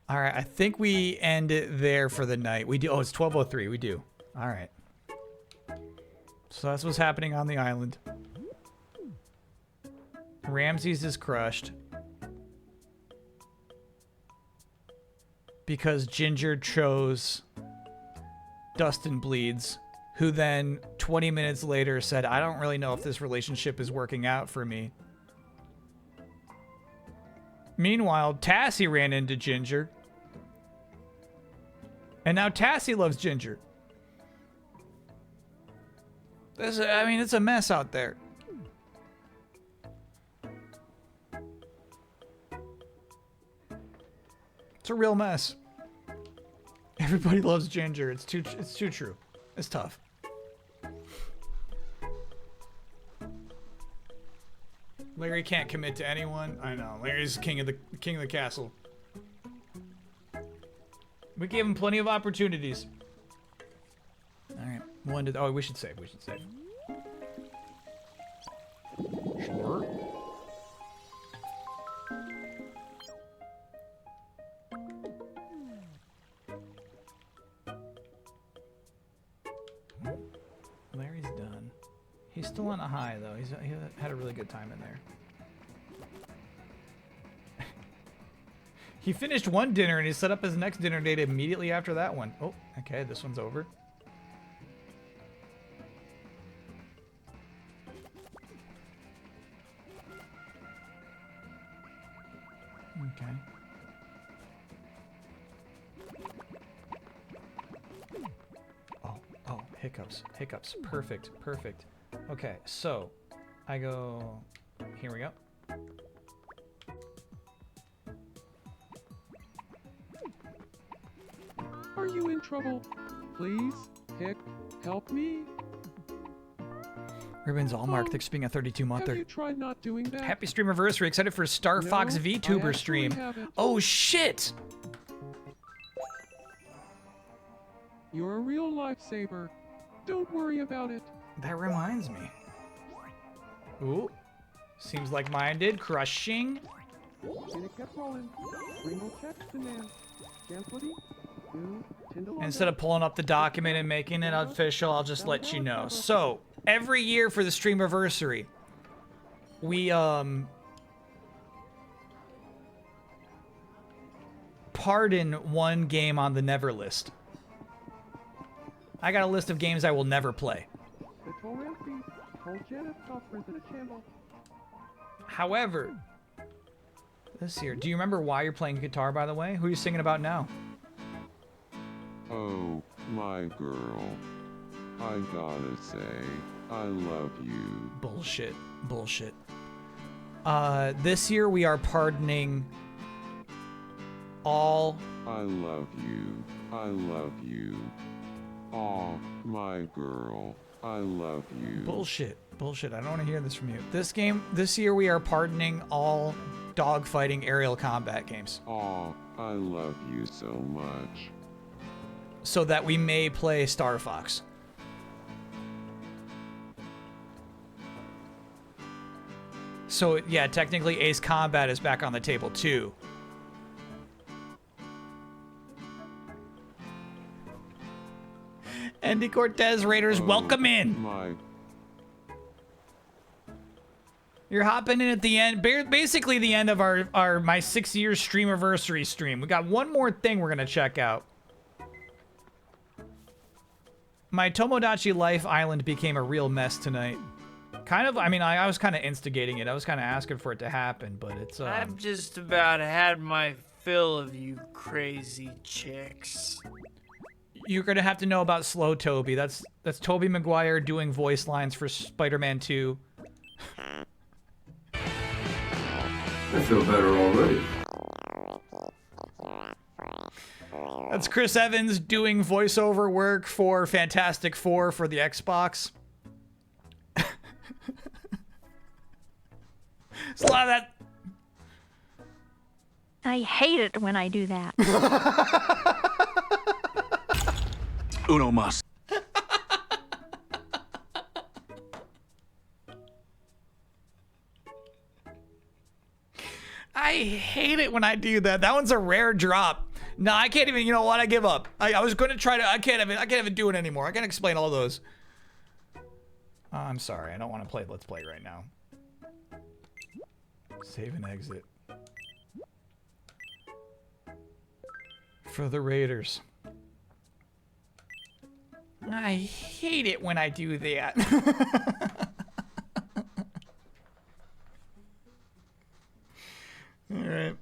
All right, I think we end it there for the night. We do. Oh, it's 12:03. We do. All right. So that's what's happening on the island. Ramses is crushed. Because Ginger chose Dustin Bleeds, who then 20 minutes later said, I don't really know if this relationship is working out for me. Meanwhile, Tassie ran into Ginger. And now Tassie loves Ginger. I mean, it's a mess out there. It's a real mess. Everybody loves Ginger. It's too true. It's tough. Larry can't commit to anyone. I know. Larry's king of the castle. We gave him plenty of opportunities. All right. Oh, we should save. Sure. Larry's done. He's still on a high, though. He had a really good time in there. He finished one dinner and he set up his next dinner date immediately after that one. Oh, okay, this one's over. Okay. Oh, hiccups. Perfect. Okay, so I go, here we go. Are you in trouble? Please, Hick, help me. Ribbons all marked. Thanks for being a 32-monther. Have you tried not doing that? Happy Streamerversary. Excited for Star Fox VTuber stream. Oh, shit! You're a real lifesaver. Don't worry about it. That reminds me. Ooh. Seems like mine did. Crushing. And it kept rolling. Ringo checks the man. Gently. Instead of pulling up the document and making it official, I'll just let you know. So, every year for the Streamerversary, we, pardon one game on the never list. I got a list of games I will never play. However, this year, do you remember why you're playing guitar, by the way? Who are you singing about now? Oh, my girl. I gotta say, I love you. Bullshit. This year we are pardoning all... I love you. Aw, my girl. I love you. Bullshit. I don't want to hear this from you. This year we are pardoning all dogfighting aerial combat games. Aw, I love you so much. So that we may play Star Fox. So, yeah, technically Ace Combat is back on the table, too. Andy Cortez Raiders, welcome in! You're hopping in at the end, basically the end of my 6-year Streamerversary stream. We got one more thing we're gonna check out. My Tomodachi Life Island became a real mess tonight. Kind of, I mean, I was kind of instigating it. I was kind of asking for it to happen, but it's, I've just about had my fill of you crazy chicks. You're gonna have to know about Slow Toby. That's Tobey Maguire doing voice lines for Spider-Man 2. I feel better already. That's Chris Evans doing voiceover work for Fantastic Four for the Xbox. It's a lot of that. I hate it when I do that. Uno mas. I hate it when I do that. That one's a rare drop. No, I can't even, you know what? I give up. I was going to try to, I can't even do it anymore. I can't explain all those. I'm sorry. I don't want to play Let's Play right now. Save and exit. For the Raiders. I hate it when I do that. All right.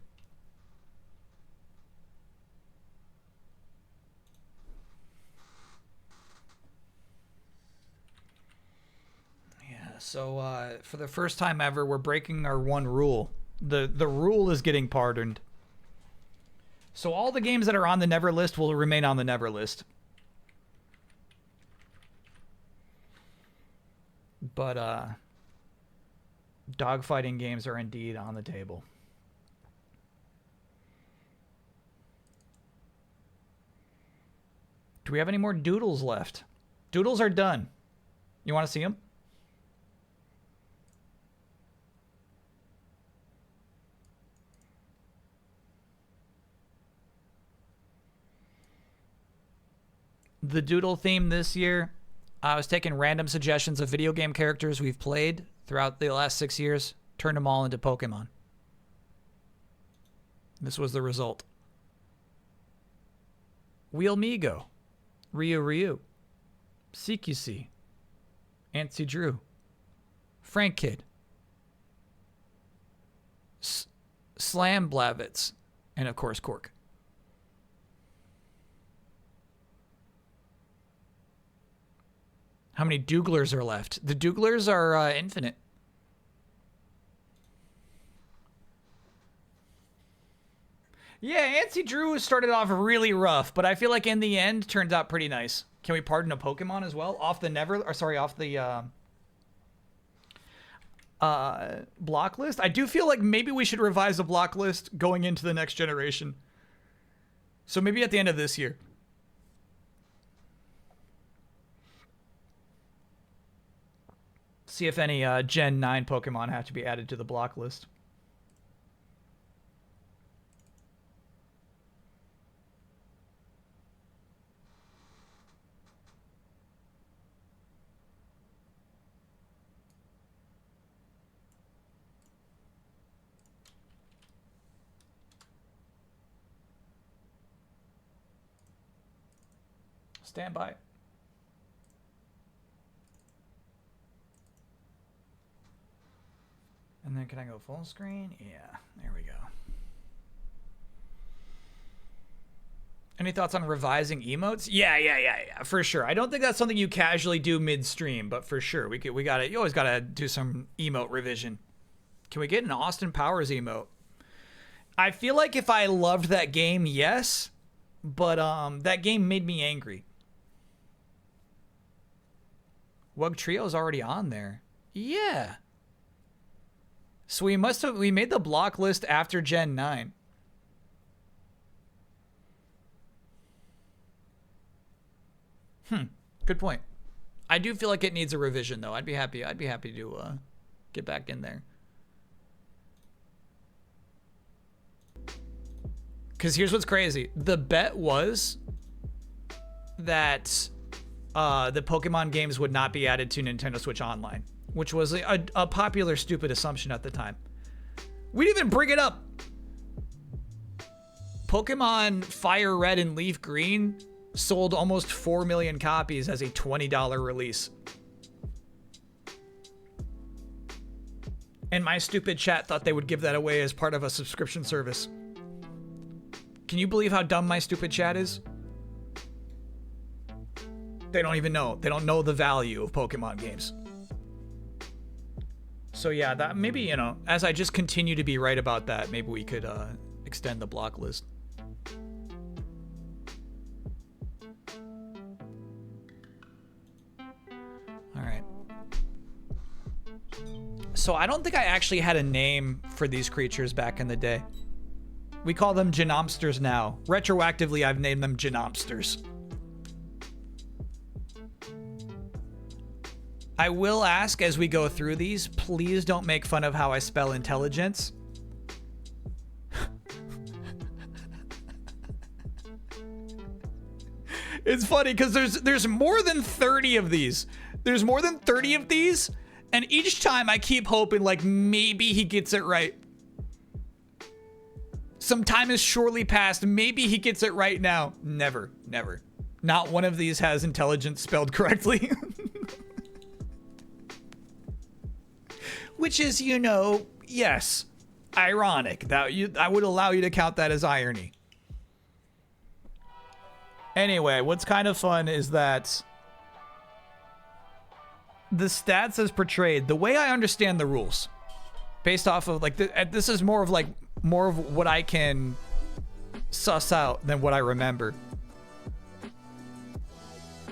So for the first time ever, we're breaking our one rule. The rule is getting pardoned. So all the games that are on the never list will remain on the never list. But dogfighting games are indeed on the table. Do we have any more doodles left? Doodles are done. You want to see them? The doodle theme this year, I was taking random suggestions of video game characters we've played throughout the last 6 years, turned them all into Pokemon. This was the result. Wheelmigo, Ryu, CQC, Antsy Drew, Frank Kid, Slam Blavitz, and of course Cork. How many Douglers are left? The Douglers are infinite. Yeah, Antsy Drew started off really rough, but I feel like in the end turns out pretty nice. Can we pardon a Pokemon as well? Off the block list? I do feel like maybe we should revise the block list going into the next generation. So maybe at the end of this year. See if any Gen 9 Pokemon have to be added to the block list. Stand by. And then can I go full screen? Yeah, there we go. Any thoughts on revising emotes? Yeah, for sure. I don't think that's something you casually do midstream, but for sure, you always gotta do some emote revision. Can we get an Austin Powers emote? I feel like if I loved that game, yes, but that game made me angry. Wug Trio's already on there. Yeah. So we made the block list after Gen 9. Good point. I do feel like it needs a revision though. I'd be happy to get back in there. Cause here's what's crazy. The bet was that the Pokemon games would not be added to Nintendo Switch Online, which was a popular stupid assumption at the time. We didn't even bring it up. Pokemon Fire Red and Leaf Green sold almost 4 million copies as a $20 release. And my stupid chat thought they would give that away as part of a subscription service. Can you believe how dumb my stupid chat is? They don't even know. They don't know the value of Pokemon games. So yeah, that maybe, you know, as I just continue to be right about that, maybe we could extend the block list. All right. So I don't think I actually had a name for these creatures back in the day. We call them Genomsters now. Retroactively, I've named them Genomsters. I will ask as we go through these, please don't make fun of how I spell intelligence. It's funny because there's more than 30 of these. There's more than 30 of these, and each time I keep hoping like maybe he gets it right. Some time has surely passed. Maybe he gets it right now. Never, never. Not one of these has intelligence spelled correctly. Which is, you know, yes, ironic. I would allow you to count that as irony. Anyway, what's kind of fun is that the stats as portrayed, the way I understand the rules, based off of like this is more of what I can suss out than what I remember.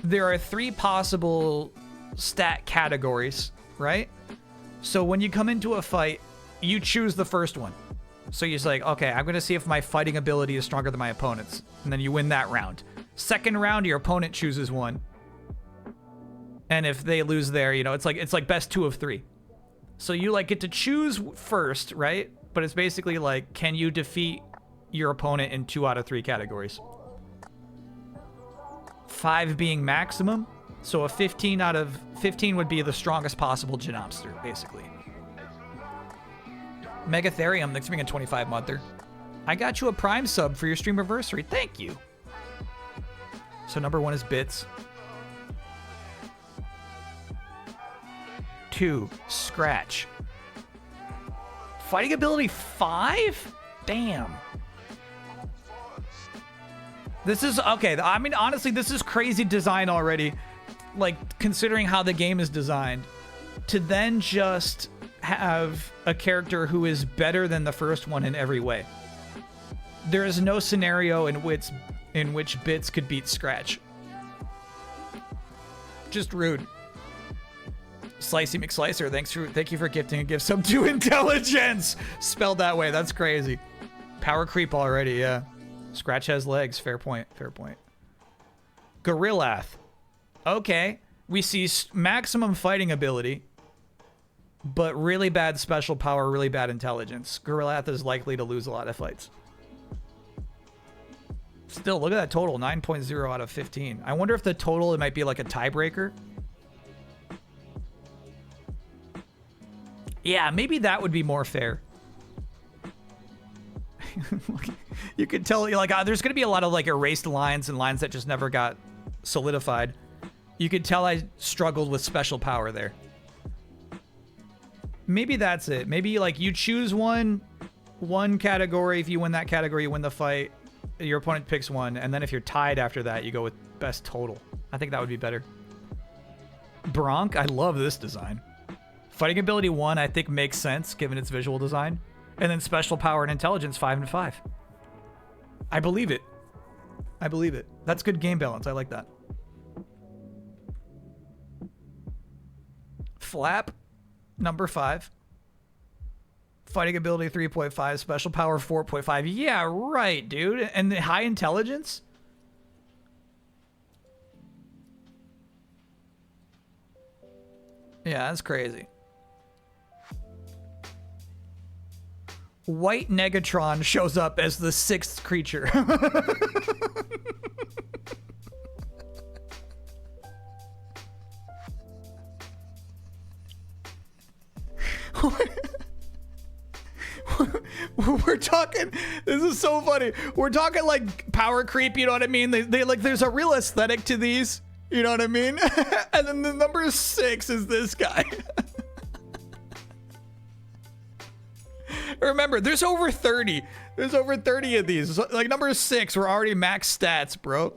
There are 3 possible stat categories, right? So when you come into a fight, you choose the first one. So you're just like, okay, I'm gonna see if my fighting ability is stronger than my opponent's, and then you win that round. Second round, your opponent chooses one, and if they lose there, you know, it's like best 2 of 3. So you like get to choose first, right? But it's basically like, can you defeat your opponent in 2 out of 3 categories? 5 being maximum. So a 15 out of 15 would be the strongest possible Genopster, basically. Megatherium, thanks for being a 25-monther. I got you a Prime sub for your Streamerversary. Thank you. So number 1 is Bits. 2, Scratch. Fighting ability 5? Damn. This is, okay, I mean, honestly, this is crazy design already. Like, considering how the game is designed. To then just have a character who is better than the first one in every way. There is no scenario in which Bits could beat Scratch. Just rude. Slicey McSlicer, thank you for gifting a gift sub to Intelligence. Spelled that way, that's crazy. Power creep already, yeah. Scratch has legs, fair point, fair point. Gorillath. Okay, we see maximum fighting ability, but really bad special power, really bad intelligence. Gorillath is likely to lose a lot of fights. Still, look at that total, 9.0 out of 15. I wonder if the total, it might be like a tiebreaker. Yeah, maybe that would be more fair. You could tell, like, there's going to be a lot of, like, erased lines and lines that just never got solidified. You could tell I struggled with special power there. Maybe that's it. Maybe, like, you choose one category. If you win that category, you win the fight. Your opponent picks one. And then if you're tied after that, you go with best total. I think that would be better. Bronk, I love this design. Fighting ability 1, I think, makes sense given its visual design. And then special power and intelligence 5 and 5. I believe it. I believe it. That's good game balance. I like that. Flap, number 5. Fighting ability 3.5. Special power 4.5. Yeah, right, dude. And the high intelligence? Yeah, that's crazy. White Negatron shows up as the 6th creature. We're talking, this is so funny. We're talking like power creep, you know what I mean? They like, there's a real aesthetic to these, you know what I mean? And then the number 6 is this guy. Remember, there's over 30. There's over 30 of these. Like number 6, we're already max stats, bro.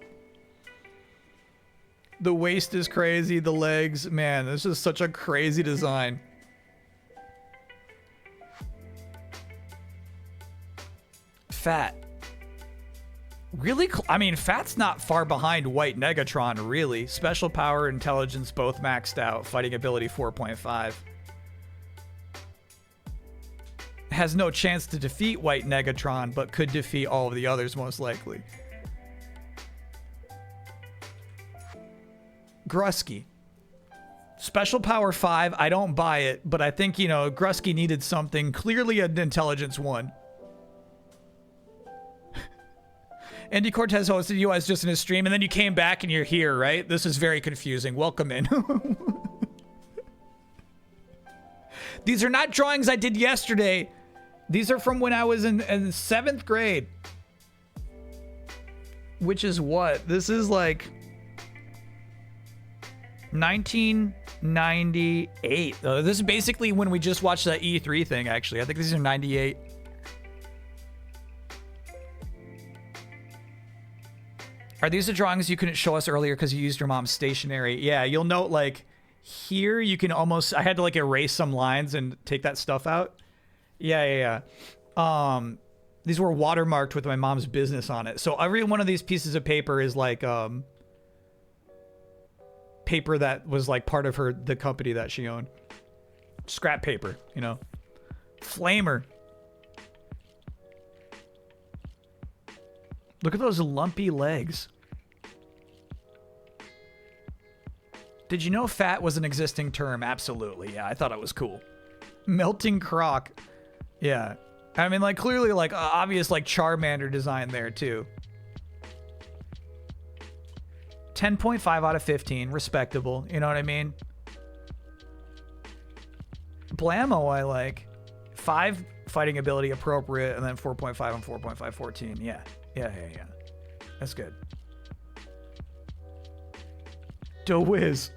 The waist is crazy. The legs, man, this is such a crazy design. Fat. Really? I mean, Fat's not far behind White Negatron, really. Special power, intelligence, both maxed out. Fighting ability 4.5. Has no chance to defeat White Negatron, but could defeat all of the others most likely. Grusky. Special power 5, I don't buy it, but I think, you know, Grusky needed something. Clearly an intelligence 1. Andy Cortez hosted you as just in his stream, and then you came back and you're here, right? This is very confusing. Welcome in. These are not drawings I did yesterday. These are from when I was in 7th grade. Which is what? This is like 1998. This is basically when we just watched that E3 thing, actually. I think these are 98. Are these the drawings you couldn't show us earlier because you used your mom's stationery? Yeah, you'll note, like, here you can almost... I had to, like, erase some lines and take that stuff out. Yeah. These were watermarked with my mom's business on it. So every one of these pieces of paper is, like, paper that was, like, part of the company that she owned. Scrap paper, you know. Flamer. Look at those lumpy legs. Did you know fat was an existing term? Absolutely. Yeah, I thought it was cool. Melting croc. Yeah. I mean, like, clearly, like, obvious, like, Charmander design there, too. 10.5 out of 15. Respectable. You know what I mean? Blammo, I like. 5 fighting ability appropriate, and then 4.5 and 4.5, 14. Yeah. Yeah. That's good. DeWiz.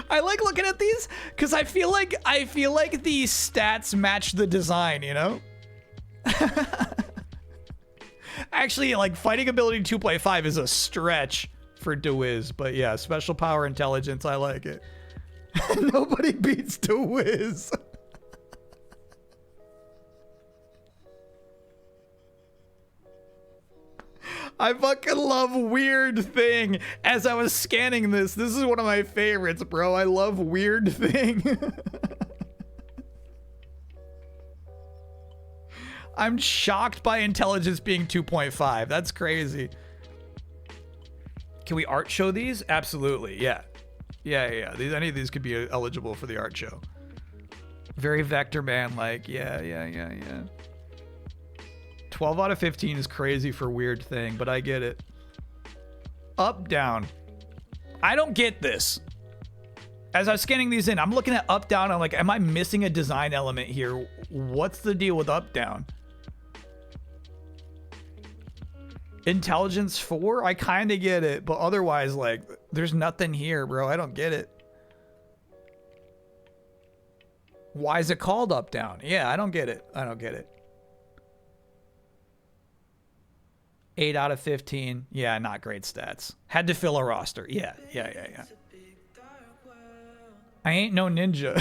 I like looking at these because I feel like the stats match the design, you know? Actually, like, fighting ability 2.5 is a stretch for DeWiz, but yeah, special power intelligence, I like it. Nobody beats DeWiz. I fucking love Weird Thing. As I was scanning this is one of my favorites, bro. I love Weird Thing. I'm shocked by intelligence being 2.5. That's crazy. Can we art show these? Absolutely, yeah. Yeah. Any of these could be eligible for the art show. Very Vector Man, like, yeah. 12 out of 15 is crazy for Weird Thing, but I get it. Up, down. I don't get this. As I was scanning these in, I'm looking at up, down. I'm like, am I missing a design element here? What's the deal with up, down? Intelligence 4? I kind of get it, but otherwise, like, there's nothing here, bro. I don't get it. Why is it called up, down? Yeah, I don't get it. 8 out of 15. Yeah, not great stats. Had to fill a roster. Yeah. I ain't no ninja.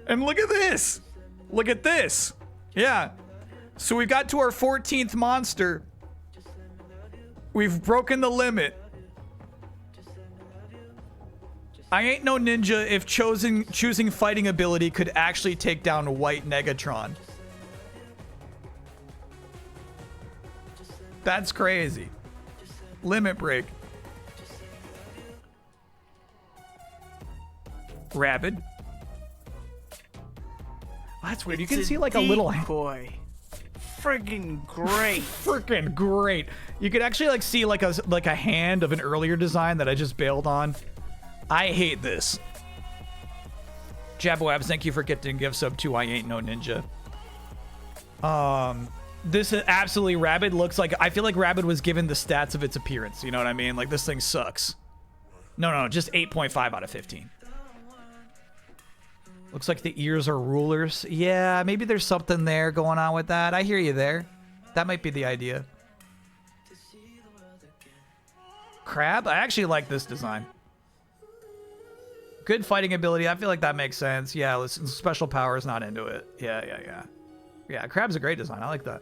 And look at this. Look at this. Yeah. So we got to our 14th monster. We've broken the limit. I ain't no ninja if choosing fighting ability could actually take down White Negatron. That's crazy. Limit break. Rabid. That's weird. You can see like a little decoy. Friggin' great. Freaking great. You could actually like see like a hand of an earlier design that I just bailed on. I hate this. Jabwabs, thank you for getting gift sub too. I ain't no ninja. This is absolutely Rabid looks like, I feel like Rabid was given the stats of its appearance. You know what I mean? Like, this thing sucks. No, just 8.5 out of 15. Looks like the ears are rulers. Yeah, maybe there's something there going on with that. I hear you there. That might be the idea. Crab? I actually like this design. Good fighting ability. I feel like that makes sense. Yeah, listen, special powers, not into it. Yeah. Yeah, Crab's a great design. I like that.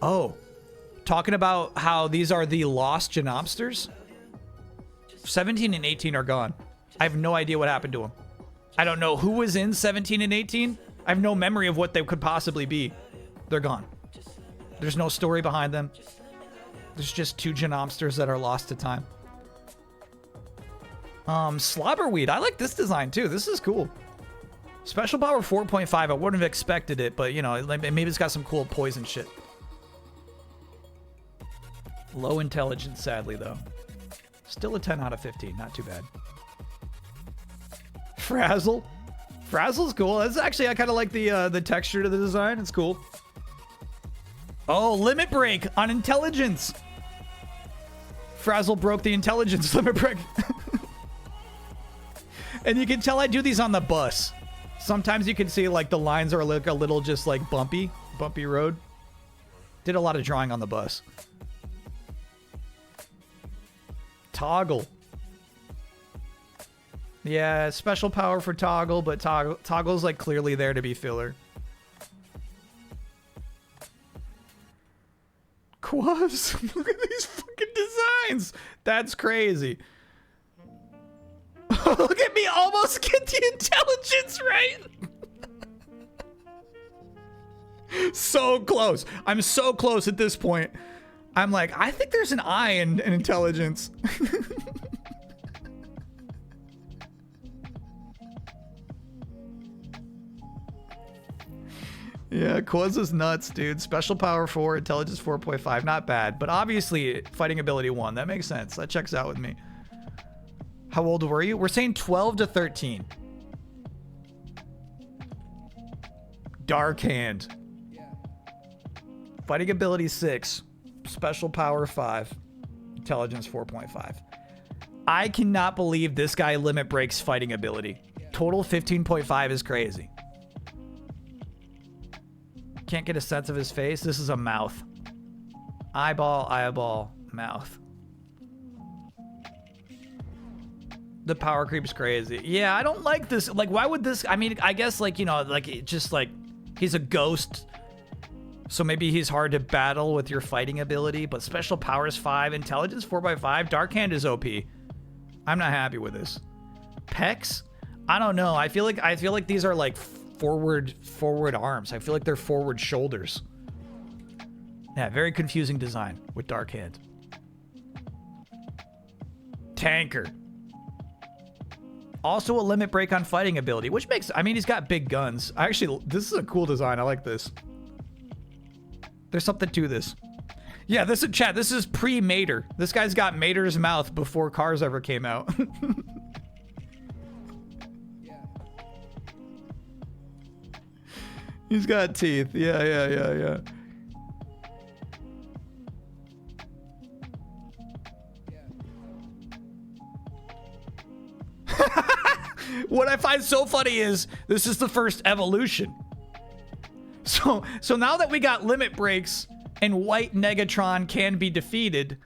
Oh, talking about how these are the lost Genopsters. 17 and 18 are gone. I have no idea what happened to them. I don't know who was in 17 and 18. I have no memory of what they could possibly be. They're gone. There's no story behind them. There's just 2 Genopsters that are lost to time. Slobberweed. I like this design too. This is cool. Special power 4.5. I wouldn't have expected it, but you know, maybe it's got some cool poison shit. Low intelligence, sadly though. Still a 10 out of 15. Not too bad. Frazzle. Frazzle's cool. That's actually, I kind of like the texture to the design. It's cool. Oh, limit break on intelligence. Frazzle broke the intelligence limit break. And you can tell I do these on the bus. Sometimes you can see like the lines are like a little just like bumpy road. Did a lot of drawing on the bus. Toggle. Yeah, special power for Toggle, but Toggle's like clearly there to be filler. Quas. Look at these fucking designs. That's crazy. Look at me almost get the intelligence right. So close. I'm so close at this point. I'm like, I think there's an I in intelligence. Yeah, Quaz is nuts, dude. Special power 4, intelligence 4.5. Not bad, but obviously fighting ability 1. That makes sense. That checks out with me. How old were you? We're saying 12 to 13. Dark Hand. Fighting ability 6. Special power 5. Intelligence 4.5. I cannot believe this guy limit breaks fighting ability. Total 15.5 is crazy. Can't get a sense of his face. This is a mouth. Eyeball, mouth. The power creep's crazy. Yeah, I don't like this. Like, why would this... I mean, I guess, like, you know, like, it just, like, he's a ghost. So maybe he's hard to battle with your fighting ability. But special powers 5, intelligence 4x5. Dark Hand is OP. I'm not happy with this. Pecs? I don't know. I feel like these are, like, forward arms. I feel like they're forward shoulders. Yeah, very confusing design with Dark Hand. Tanker. Also a limit break on fighting ability, which makes, I mean, he's got big guns. Actually, this is a cool design. I like this. There's something to this. Yeah, this is chat. This is pre-Mater. This guy's got Mater's mouth before cars ever came out. He's got teeth. Yeah. What I find so funny is this is the first evolution. So now that we got limit breaks and white Negatron can be defeated,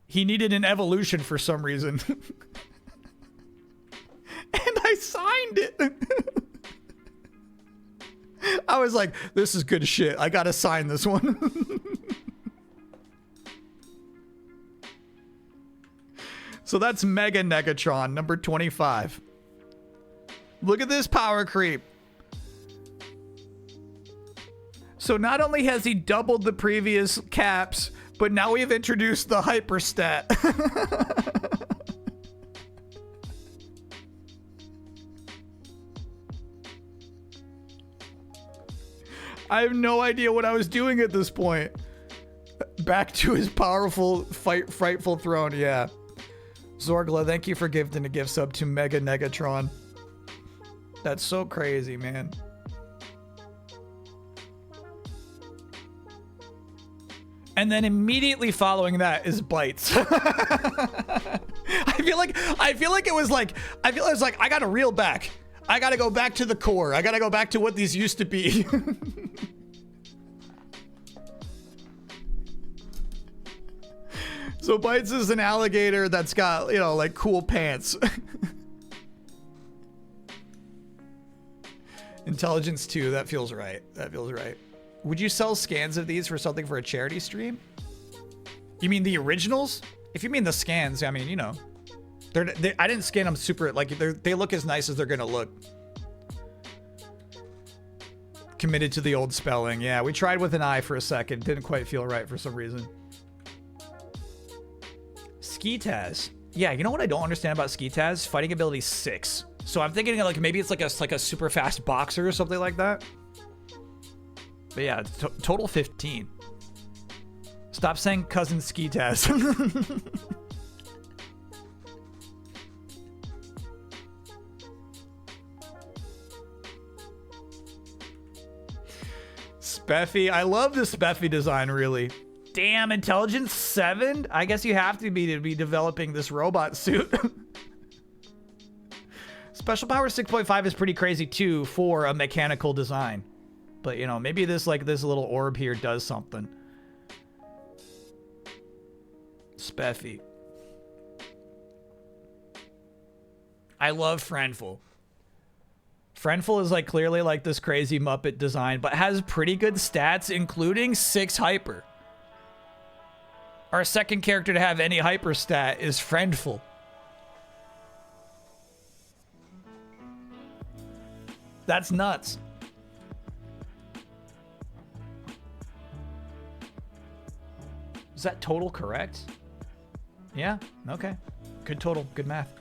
he needed an evolution for some reason. And I signed it. I was like, this is good shit. I gotta sign this one. So that's Mega Negatron, number 25. Look at this power creep. So not only has he doubled the previous caps, but now we've introduced the hyperstat. I have no idea what I was doing at this point. Back to his powerful, frightful throne, yeah. Zorgla, thank you for gifting a gift sub to Mega Negatron. That's so crazy, man. And then immediately following that is Bites. I feel like it was like, I gotta reel back. I gotta go back to the core. I gotta go back to what these used to be. So Bites is an alligator that's got, you know, like cool pants. Intelligence 2, that feels right. That feels right. Would you sell scans of these for something for a charity stream? You mean the originals? If you mean the scans, I mean, you know. I didn't scan them super, like, they look as nice as they're gonna look. Committed to the old spelling. Yeah, we tried with an I for a second. Didn't quite feel right for some reason. Skitaz. Yeah, you know what I don't understand about Skitaz? Fighting ability 6. So I'm thinking like maybe it's like a super fast boxer or something like that. But yeah, total 15. Stop saying cousin Skitaz. Speffy. I love the Speffy design, really. Damn, intelligence 7? I guess you have to be developing this robot suit. Special power 6.5 is pretty crazy too for a mechanical design. But you know, maybe this little orb here does something. Speffy. I love Friendful. Friendful is like clearly like this crazy Muppet design, but has pretty good stats, including 6 hyper. Our second character to have any hyper stat is Friendful. That's nuts. Is that total correct? Yeah, okay. Good total, good math.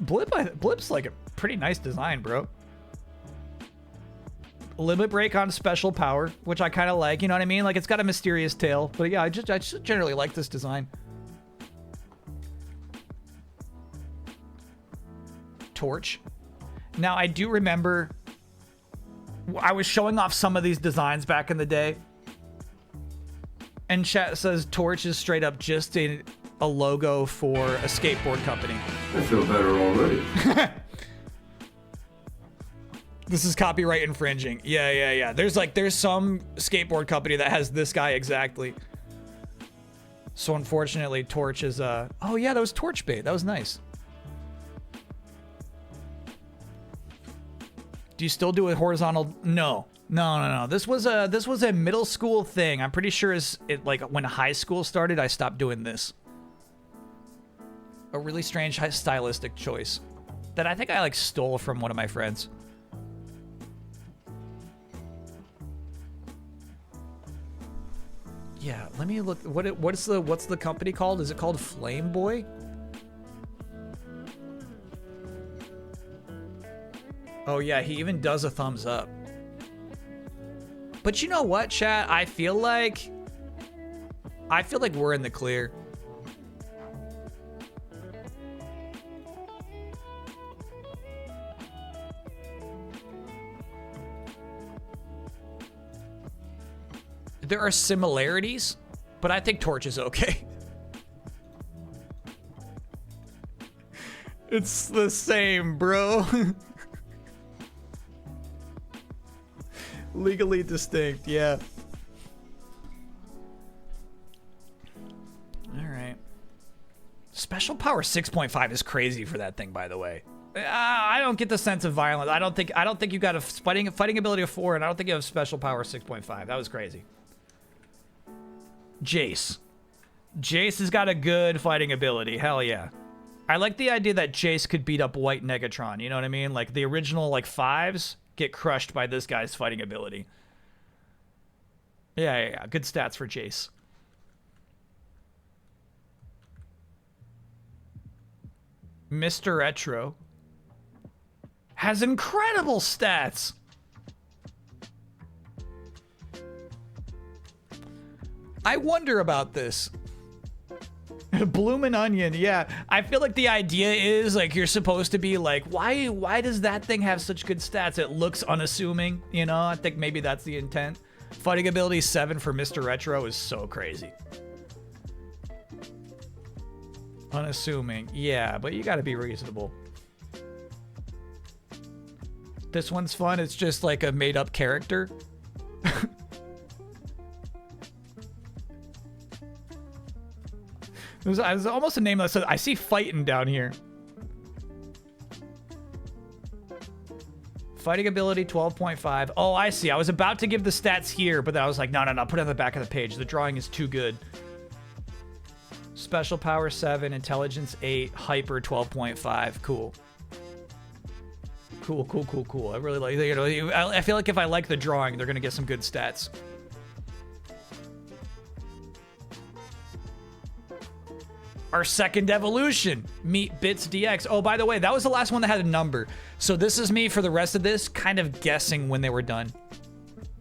Blip's like a pretty nice design, bro. Limit break on special power, which I kind of like, you know what I mean? Like it's got a mysterious tail, but yeah, I just generally like this design. Torch. Now I do remember I was showing off some of these designs back in the day, and chat says Torch is straight up just a logo for a skateboard company. I feel better already. This is copyright infringing. Yeah. There's some skateboard company that has this guy exactly. So unfortunately, Torch is oh yeah, that was Torch bait. That was nice. Do you still do a horizontal? No. This was a middle school thing. I'm pretty sure like when high school started, I stopped doing this. A really strange stylistic choice that I think I like stole from one of my friends. Yeah, let me look. What's the company called? Is it called Flame Boy? Oh yeah, he even does a thumbs up. But you know what, chat? I feel like we're in the clear. There are similarities, but I think Torch is okay. It's the same, bro. Legally distinct, yeah. All right. Special power 6.5 is crazy for that thing, by the way. I don't get the sense of violence. I don't think you got a fighting ability of 4, and I don't think you have special power 6.5. That was crazy. Jace. Jace has got a good fighting ability. Hell yeah. I like the idea that Jace could beat up White Negatron. You know what I mean? Like the original 5s get crushed by this guy's fighting ability. Yeah. Good stats for Jace. Mr. Retro has incredible stats. I wonder about this. Bloomin' Onion, yeah. I feel like the idea is like you're supposed to be like, why does that thing have such good stats? It looks unassuming, you know? I think maybe that's the intent. Fighting ability 7 for Mr. Retro is so crazy. Unassuming, yeah, but you gotta be reasonable. This one's fun. It's just like a made-up character. It was almost a name that said, I see fighting down here. Fighting ability 12.5. Oh, I see. I was about to give the stats here, but then I was like, no. Put it on the back of the page. The drawing is too good. Special power 7, intelligence 8, hyper 12.5. Cool. Cool. I really like, you know, I feel like if I like the drawing, they're going to get some good stats. our second evolution. Meet Bits DX. Oh, by the way, that was the last one that had a number. So this is me for the rest of this, kind of guessing when they were done.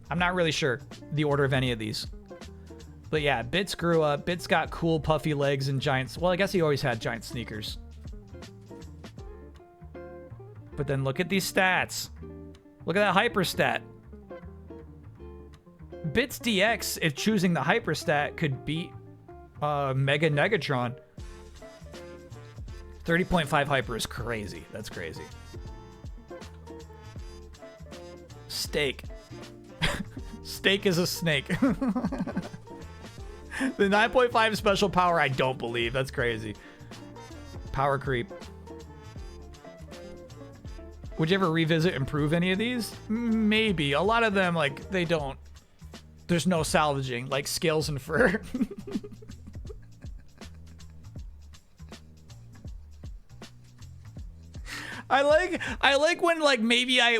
I'm not really sure the order of any of these. But yeah, Bits grew up. Bits got cool puffy legs and giants. Well, I guess he always had giant sneakers. But then look at these stats. Look at that hyper stat. Bits DX, if choosing the hyper stat, could beat Mega Negatron. 30.5 hyper is crazy. That's crazy. Steak. Steak is a snake. The 9.5 special power, I don't believe. That's crazy. Power creep. Would you ever revisit and improve any of these? Maybe. A lot of them, like, they don't. There's no salvaging, like scales and fur. I like when like maybe I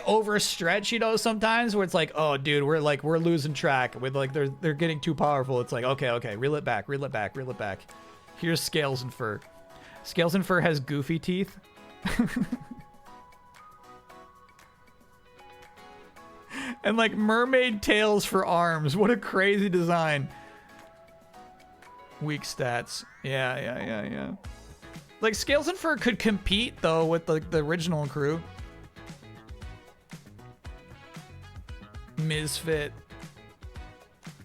overstretch, you know, sometimes where it's like, oh dude, we're losing track with like they're getting too powerful. It's like, okay, reel it back. Here's Scales and Fur. Scales and Fur has goofy teeth. And like mermaid tails for arms. What a crazy design. Weak stats. Yeah. Like Scales and Fur could compete though with like the original crew. Misfit.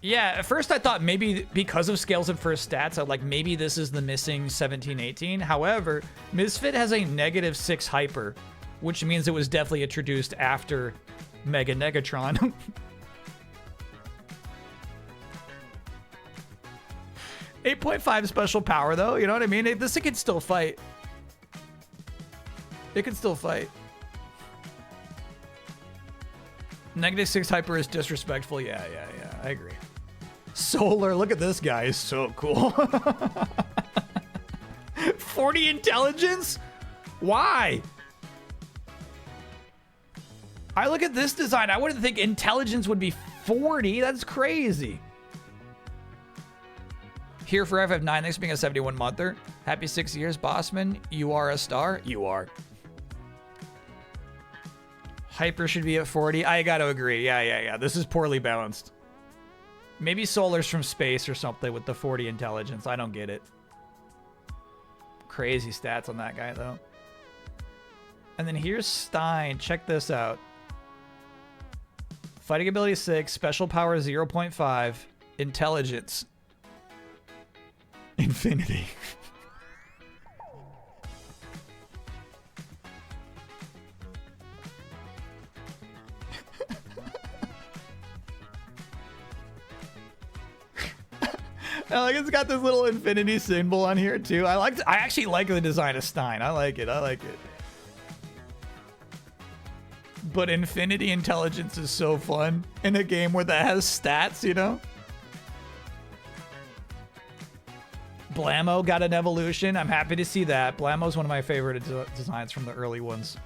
Yeah, at first I thought maybe because of Scales and Fur stats, I'd like maybe this is the missing 17-18. However, Misfit has a -6 hyper, which means it was definitely introduced after Mega Negatron. .5 special power though, you know what I mean? This could still fight. It could still fight. -6 hyper is disrespectful. Yeah, I agree. Solar, look at this guy, he's so cool. 40 intelligence? Why? I look at this design, I wouldn't think intelligence would be 40. That's crazy. Here for FF9, thanks for being a 71-monther. Happy 6 years, Bossman. You are a star. You are. Hyper should be at 40. I gotta agree. Yeah. This is poorly balanced. Maybe Solar's from space or something with the 40 intelligence. I don't get it. Crazy stats on that guy, though. And then here's Stein. Check this out. Fighting ability 6, special power 0.5, intelligence infinity. Like it's got this little infinity symbol on here too. I actually like the design of Stein. I like it. But infinity intelligence is so fun in a game where that has stats, you know? Blammo got an evolution. I'm happy to see that. Blammo's one of my favorite designs from the early ones.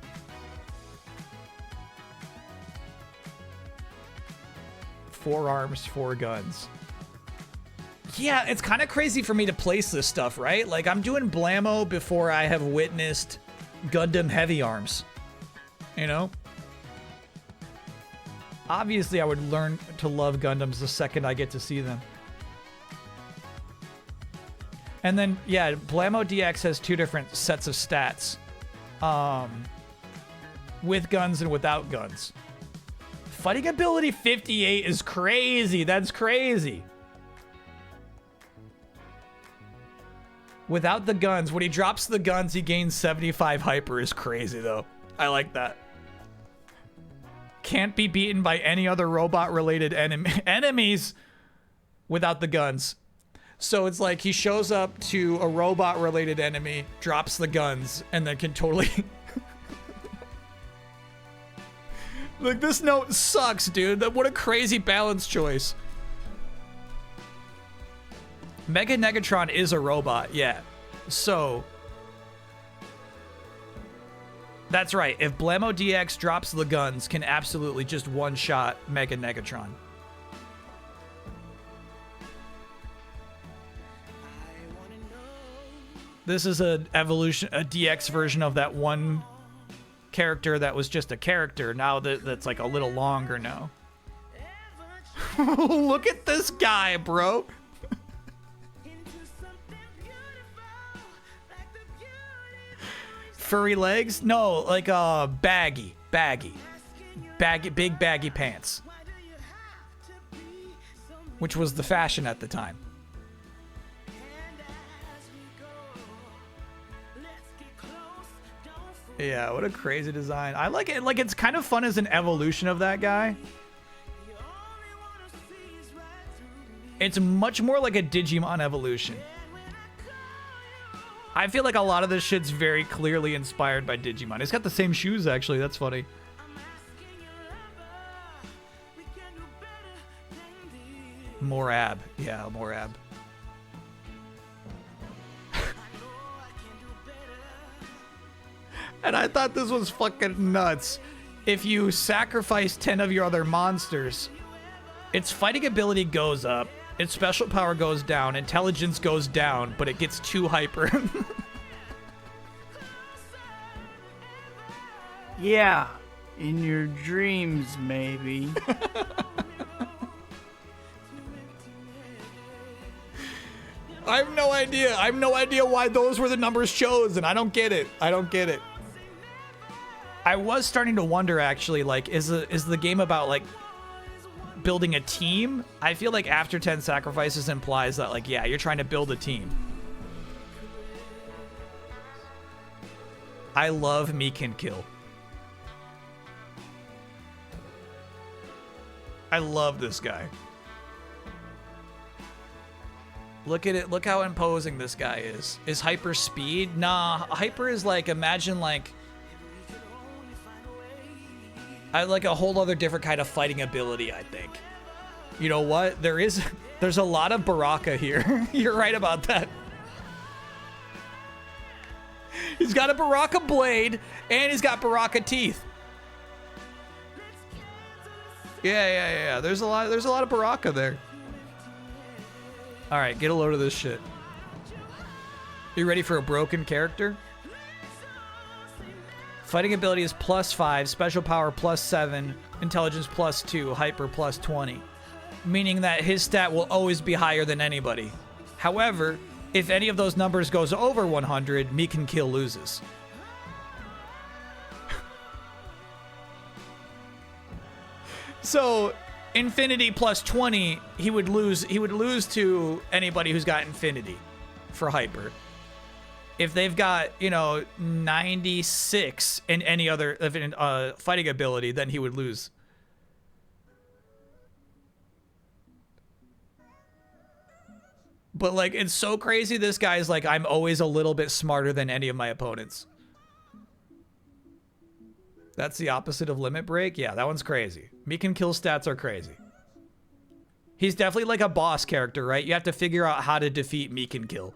Four arms, 4 guns. Yeah, it's kind of crazy for me to place this stuff, right? Like, I'm doing Blammo before I have witnessed Gundam Heavy Arms. You know? Obviously, I would learn to love Gundams the second I get to see them. And then, yeah, Blammo DX has 2 different sets of stats. With guns and without guns. Fighting ability 58 is crazy. That's crazy. Without the guns, when he drops the guns, he gains 75 hyper is crazy, though. I like that. Can't be beaten by any other robot-related enemies without the guns. So it's like he shows up to a robot-related enemy, drops the guns, and then can totally... Like, this note sucks, dude. What a crazy balance choice. Mega Negatron is a robot, yeah. So... That's right. If Blammo DX drops the guns, can absolutely just one-shot Mega Negatron. This is a DX version of that one character that was just a character. Now that's like a little longer now. Look at this guy, bro. Furry legs? No, like baggy, big baggy pants, which was the fashion at the time. Yeah, what a crazy design. I like it. Like, it's kind of fun as an evolution of that guy. It's much more like a Digimon evolution. I feel like a lot of this shit's very clearly inspired by Digimon. It's got the same shoes, actually. That's funny. Morab. Yeah, Morab. And I thought this was fucking nuts. If you sacrifice 10 of your other monsters, its fighting ability goes up, its special power goes down, intelligence goes down, but it gets too hyper. Yeah, in your dreams, maybe. I have no idea. I have no idea why those were the numbers chosen. I don't get it. I don't get it. I was starting to wonder, actually, like, is the game about, like, building a team? I feel like after 10 sacrifices implies that, like, yeah, you're trying to build a team. I love Me Can Kill. I love this guy. Look at it. Look how imposing this guy is. Is Hyper speed? Nah, Hyper is like, imagine like... I like a whole other different kind of fighting ability, I think. You know what? There's a lot of Baraka here. You're right about that. He's got a Baraka blade, and he's got Baraka teeth. Yeah. There's a lot of Baraka there. All right, get a load of this shit. You ready for a broken character? Fighting ability is +5, special power +7, intelligence +2, hyper +20. Meaning that his stat will always be higher than anybody. However, if any of those numbers goes over 100, Me Can Kill loses. So, Infinity +20, he would lose to anybody who's got Infinity for hyper. If they've got, you know, 96 in any other fighting ability, then he would lose. But, like, it's so crazy. This guy's like, I'm always a little bit smarter than any of my opponents. That's the opposite of Limit Break? Yeah, that one's crazy. Me Can Kill stats are crazy. He's definitely like a boss character, right? You have to figure out how to defeat Me Can Kill.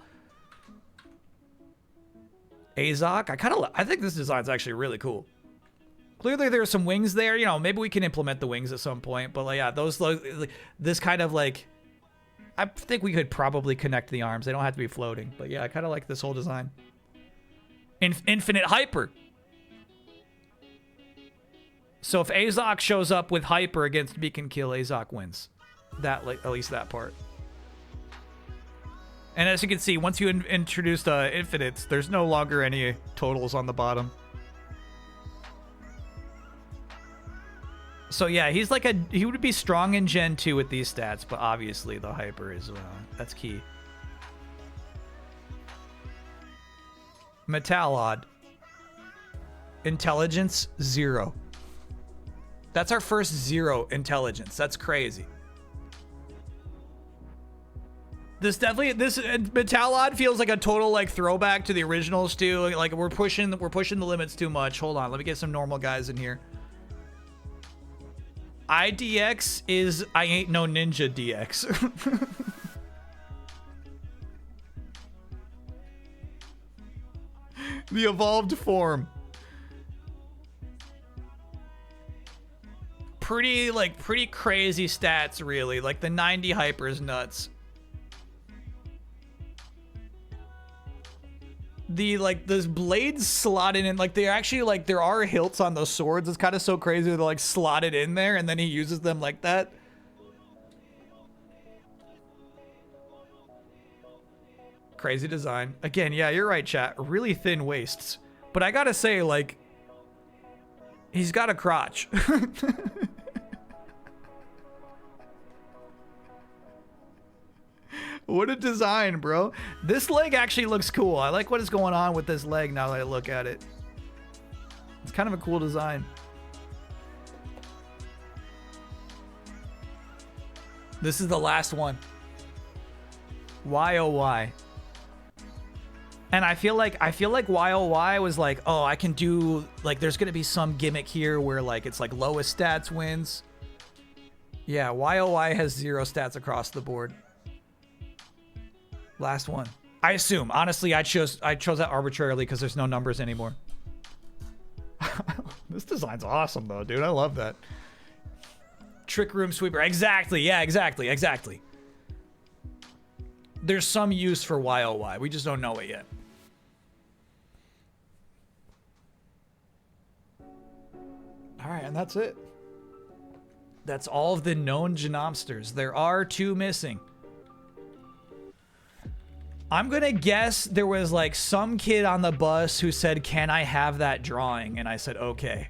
Azok, I think this design's actually really cool. Clearly there are some wings there. You know, maybe we can implement the wings at some point. But, like, yeah, this kind of, like... I think we could probably connect the arms. They don't have to be floating. But, yeah, I kind of like this whole design. Infinite Hyper. So if Azok shows up with Hyper against Me Can Kill, Azok wins. That, like, at least that part. And as you can see, once you introduce infinites, there's no longer any totals on the bottom. So yeah, he would be strong in Gen 2 with these stats, but obviously the hyper is, that's key. Metallod. Intelligence, 0. That's our first 0 intelligence. That's crazy. This Metallod feels like a total like throwback to the originals too. Like we're pushing the limits too much. Hold on, let me get some normal guys in here. IDX is I ain't no ninja DX. The evolved form. Pretty crazy stats really. Like the 90 hyper is nuts. those blades slotted in, like they're actually like there are hilts on those swords. It's kind of so crazy. They're like slotted in there, and then he uses them like that. Crazy design. Again, yeah, you're right, chat. Really thin waists. But I gotta say, like, he's got a crotch. What a design, bro. This leg actually looks cool. I like what is going on with this leg now that I look at it. It's kind of a cool design. This is the last one. Why oh why? And I feel like YOY was like, oh, I can do, like, there's gonna be some gimmick here where like it's like lowest stats wins. Yeah, YOY has 0 stats across the board. Last one. I assume. Honestly, I chose that arbitrarily because there's no numbers anymore. This design's awesome though, dude. I love that. Trick room sweeper. Exactly. Yeah, exactly. There's some use for YOY. We just don't know it yet. All right, and that's it. That's all of the known Genomsters. There are 2 missing. I'm gonna guess there was like some kid on the bus who said, "Can I have that drawing?" And I said, "Okay."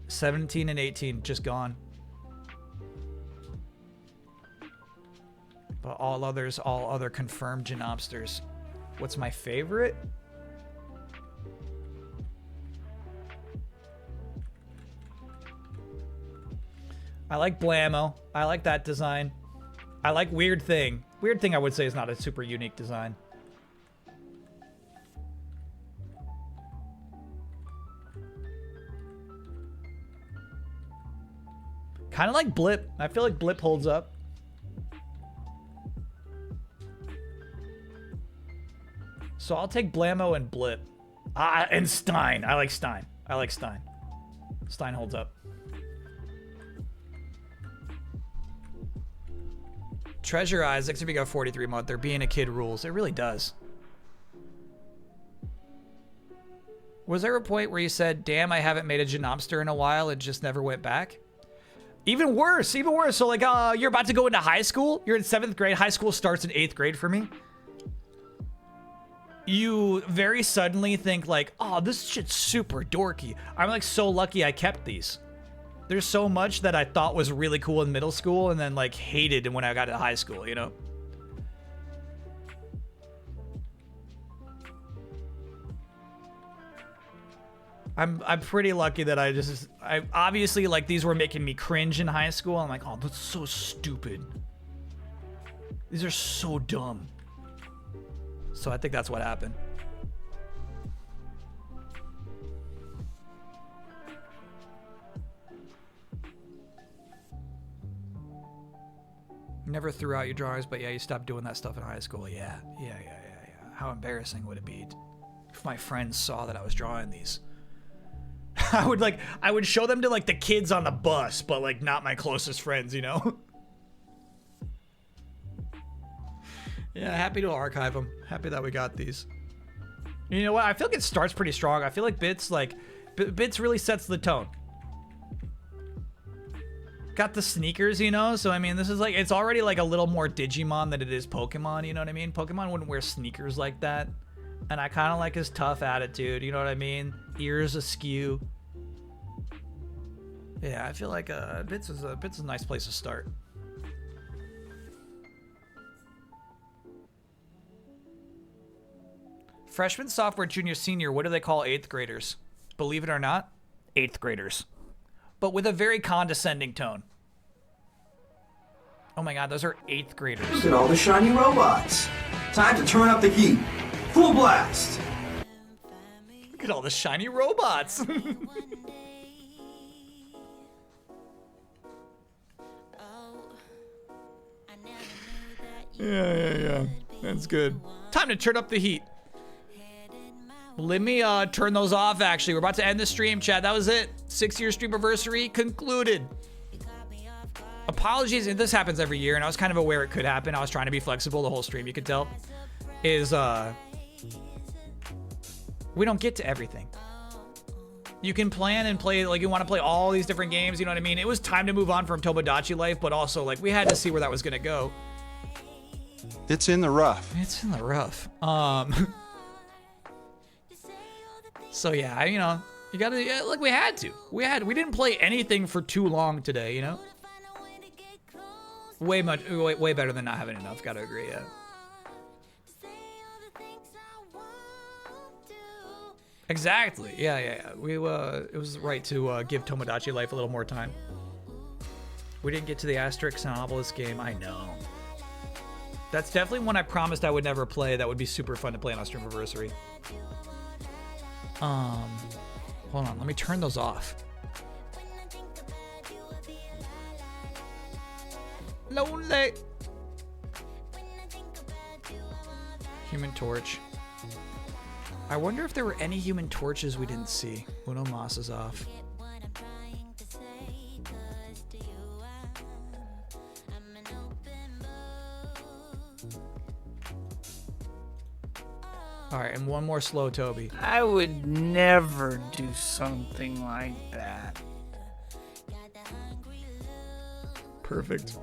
17 and 18 just gone. But all other confirmed Genomsters. What's my favorite? I like Blammo. I like that design. I like Weird Thing. Weird Thing I would say is not a super unique design. Kind of like Blip. I feel like Blip holds up. So I'll take Blammo and Blip. And Stein. I like Stein. Stein holds up. Treasure Eyes, if you go 43 month, they're being a kid rules. It really does. Was there a point where you said, damn, I haven't made a Genomster in a while, it just never went back? Even worse. So like, you're about to go into high school. You're in 7th grade. High school starts in 8th grade for me. You very suddenly think like, oh, this shit's super dorky. I'm like so lucky I kept these. There's so much that I thought was really cool in middle school and then like hated when I got to high school, you know? I'm pretty lucky that I obviously like these were making me cringe in high school. I'm like, oh, that's so stupid. These are so dumb. So I think that's what happened. Never threw out your drawings, but yeah, you stopped doing that stuff in high school. Yeah. How embarrassing would it be if my friends saw that I was drawing these? I would show them to like the kids on the bus, but like not my closest friends, you know? Yeah, happy to archive them. Happy that we got these. You know what? I feel like it starts pretty strong. I feel like Bits really sets the tone. Got the sneakers, you know? So, I mean, this is like, it's already like a little more Digimon than it is Pokemon, you know what I mean? Pokemon wouldn't wear sneakers like that. And I kind of like his tough attitude, you know what I mean? Ears askew. Yeah, I feel like Bits is a nice place to start. Freshman, sophomore, junior, senior, what do they call 8th graders? Believe it or not, 8th graders. But with a very condescending tone. Oh my god, those are 8th graders. Look at all the shiny robots. Time to turn up the heat. Full blast. Look at all the shiny robots. Yeah. That's good. Time to turn up the heat. Let me turn those off, actually. We're about to end the stream, chat. That was it. 6-year Streamerversary concluded. Apologies, and this happens every year, and I was kind of aware it could happen. I was trying to be flexible the whole stream, you could tell. is we don't get to everything. You can plan and play, like, you want to play all these different games, you know what I mean? It was time to move on from Tomodachi Life, but also, like, we had to see where that was going to go. It's in the rough. It's in the rough. So, yeah, you know, you got to, like, we had to. We didn't play anything for too long today, you know? Way better than not having enough, got to agree, yeah. Exactly. Yeah. We it was right to give Tomodachi Life a little more time. We didn't get to the Asterix and Obelisk game. I know. That's definitely one I promised I would never play. That would be super fun to play on our Streamerversary. Hold on. Let me turn those off. Lonely. Human Torch. I wonder if there were any Human Torches we didn't see. Uno Mas is off. Alright, and one more slow Toby. I would never do something like that. Perfect.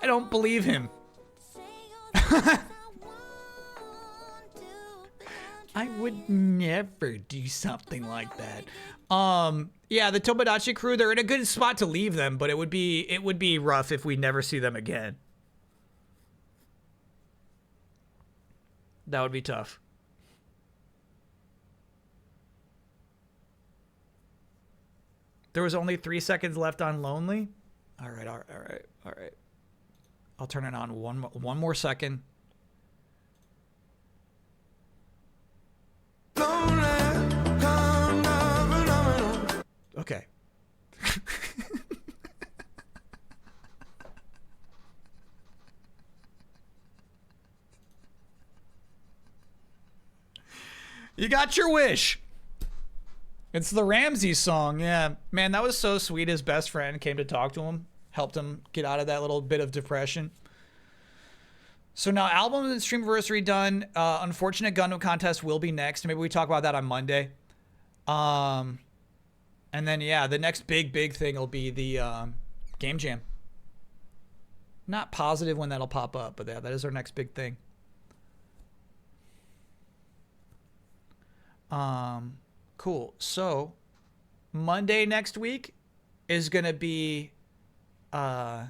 I don't believe him. I would never do something like that. Yeah, the Tomodachi crew, they're in a good spot to leave them, but it would be rough if we never see them again. That would be tough. There was only 3 seconds left on Lonely. All right. I'll turn it on one more second. Okay. You got your wish. It's the Ramsey song. Yeah. Man, that was so sweet. His best friend came to talk to him, helped him get out of that little bit of depression. So now album and Streamversary done. Unfortunate Gundam contest will be next. Maybe we talk about that on Monday. And then, yeah, the next big thing will be the Game Jam. Not positive when that'll pop up, but yeah, that is our next big thing. Cool. So Monday next week is going to be Final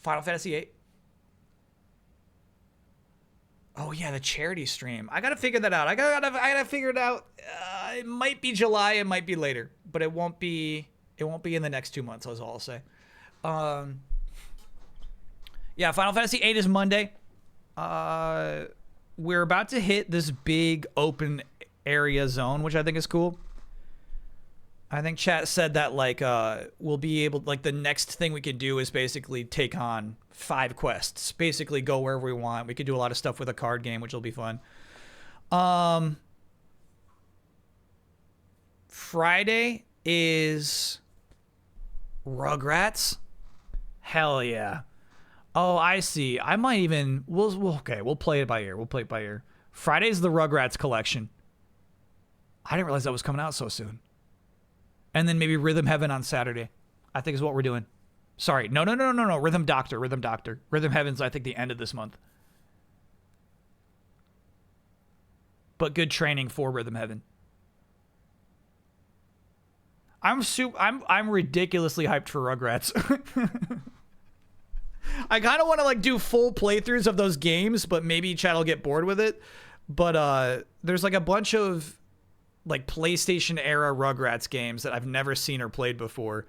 Fantasy VIII. Oh yeah, the charity stream. I gotta figure that out. I gotta figure it out. It might be July, it might be later, but it won't be in the next 2 months. That's all I'll say. Yeah, Final Fantasy VIII is Monday. We're about to hit this big open area zone, which I think is cool. I think chat said that like we'll be able, like, the next thing we could do is basically take on 5 quests, basically go wherever we want. We could do a lot of stuff with a card game, which will be fun. Friday is Rugrats. Hell yeah. Oh, I see. I might even we'll play it by ear. Friday's the Rugrats collection. I didn't realize that was coming out so soon. And then maybe Rhythm Heaven on Saturday, I think is what we're doing. Sorry. No. Rhythm Doctor. Rhythm Heaven's, I think, the end of this month. But good training for Rhythm Heaven. I'm ridiculously hyped for Rugrats. I kind of want to like do full playthroughs of those games, but maybe chat will get bored with it. But there's like a bunch of like PlayStation era Rugrats games that I've never seen or played before.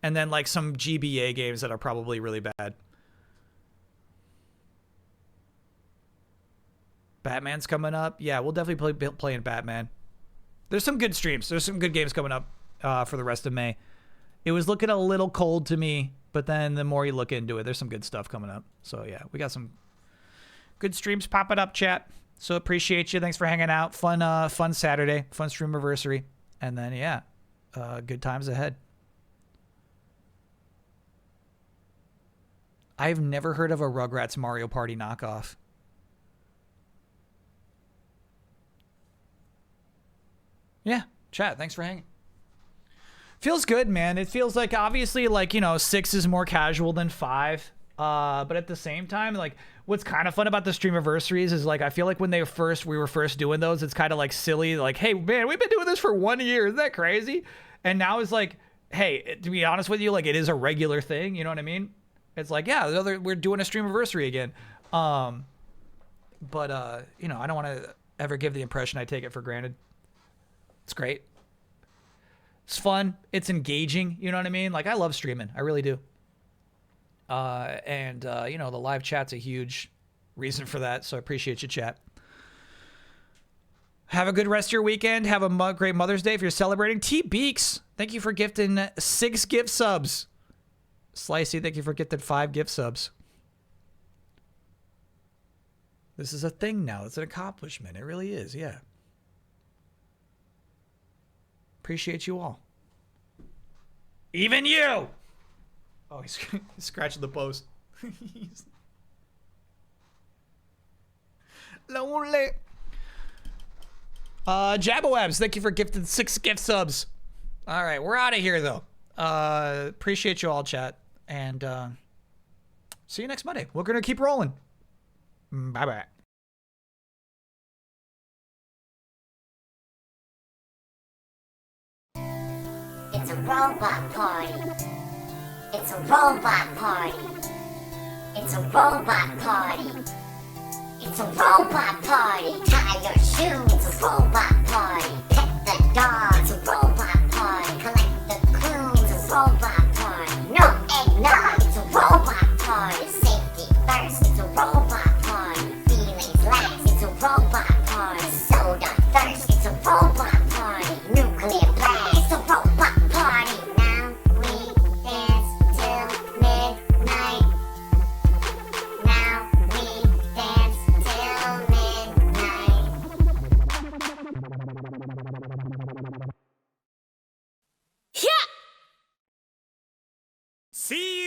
And then like some GBA games that are probably really bad. Batman's coming up. Yeah, we'll definitely be playing Batman. There's some good streams. There's some good games coming up for the rest of May. It was looking a little cold to me, but then the more you look into it, there's some good stuff coming up. So yeah, we got some good streams popping up, chat. So appreciate you. Thanks for hanging out. Fun Saturday. Fun Streamerversary. And then, yeah, good times ahead. I've never heard of a Rugrats Mario Party knockoff. Yeah, chat, thanks for hanging. Feels good, man. It feels like, obviously, like, you know, 6 is more casual than 5. But at the same time, like, what's kind of fun about the Streamversaries is, like, I feel like when we were first doing those, it's kind of like silly, like, hey, man, we've been doing this for 1 year. Isn't that crazy? And now it's like, hey, to be honest with you, like, it is a regular thing. You know what I mean? It's like, yeah, we're doing a Streamversary again. But you know, I don't want to ever give the impression I take it for granted. It's great. It's fun. It's engaging. You know what I mean? Like, I love streaming. I really do. And you know, the live chat's a huge reason for that. So I appreciate you, chat. Have a good rest of your weekend. Have a great Mother's Day if you're celebrating. T Beaks, thank you for gifting 6 gift subs. Slicey, thank you for gifting 5 gift subs. This is a thing now. It's an accomplishment. It really is, yeah. Appreciate you all. Even you! Oh, he's scratching the post. He's lonely. Jabawabs, thank you for gifting 6 gift subs. All right, we're out of here, though. Appreciate you all, chat. And see you next Monday. We're going to keep rolling. Bye-bye. It's a robot party. It's a robot party. It's a robot party. It's a robot party. Tie your shoes. It's a robot party. Pet the dog. It's a robot party. Collect the crew. It's a robot party. No eggnog. It's a robot party. Safety first. It's a robot party. Feelings last. It's a robot party. Soda thirst. It's a robot party. Nuclear blast. It's a robot party. Now we dance till midnight. Now we dance till midnight. See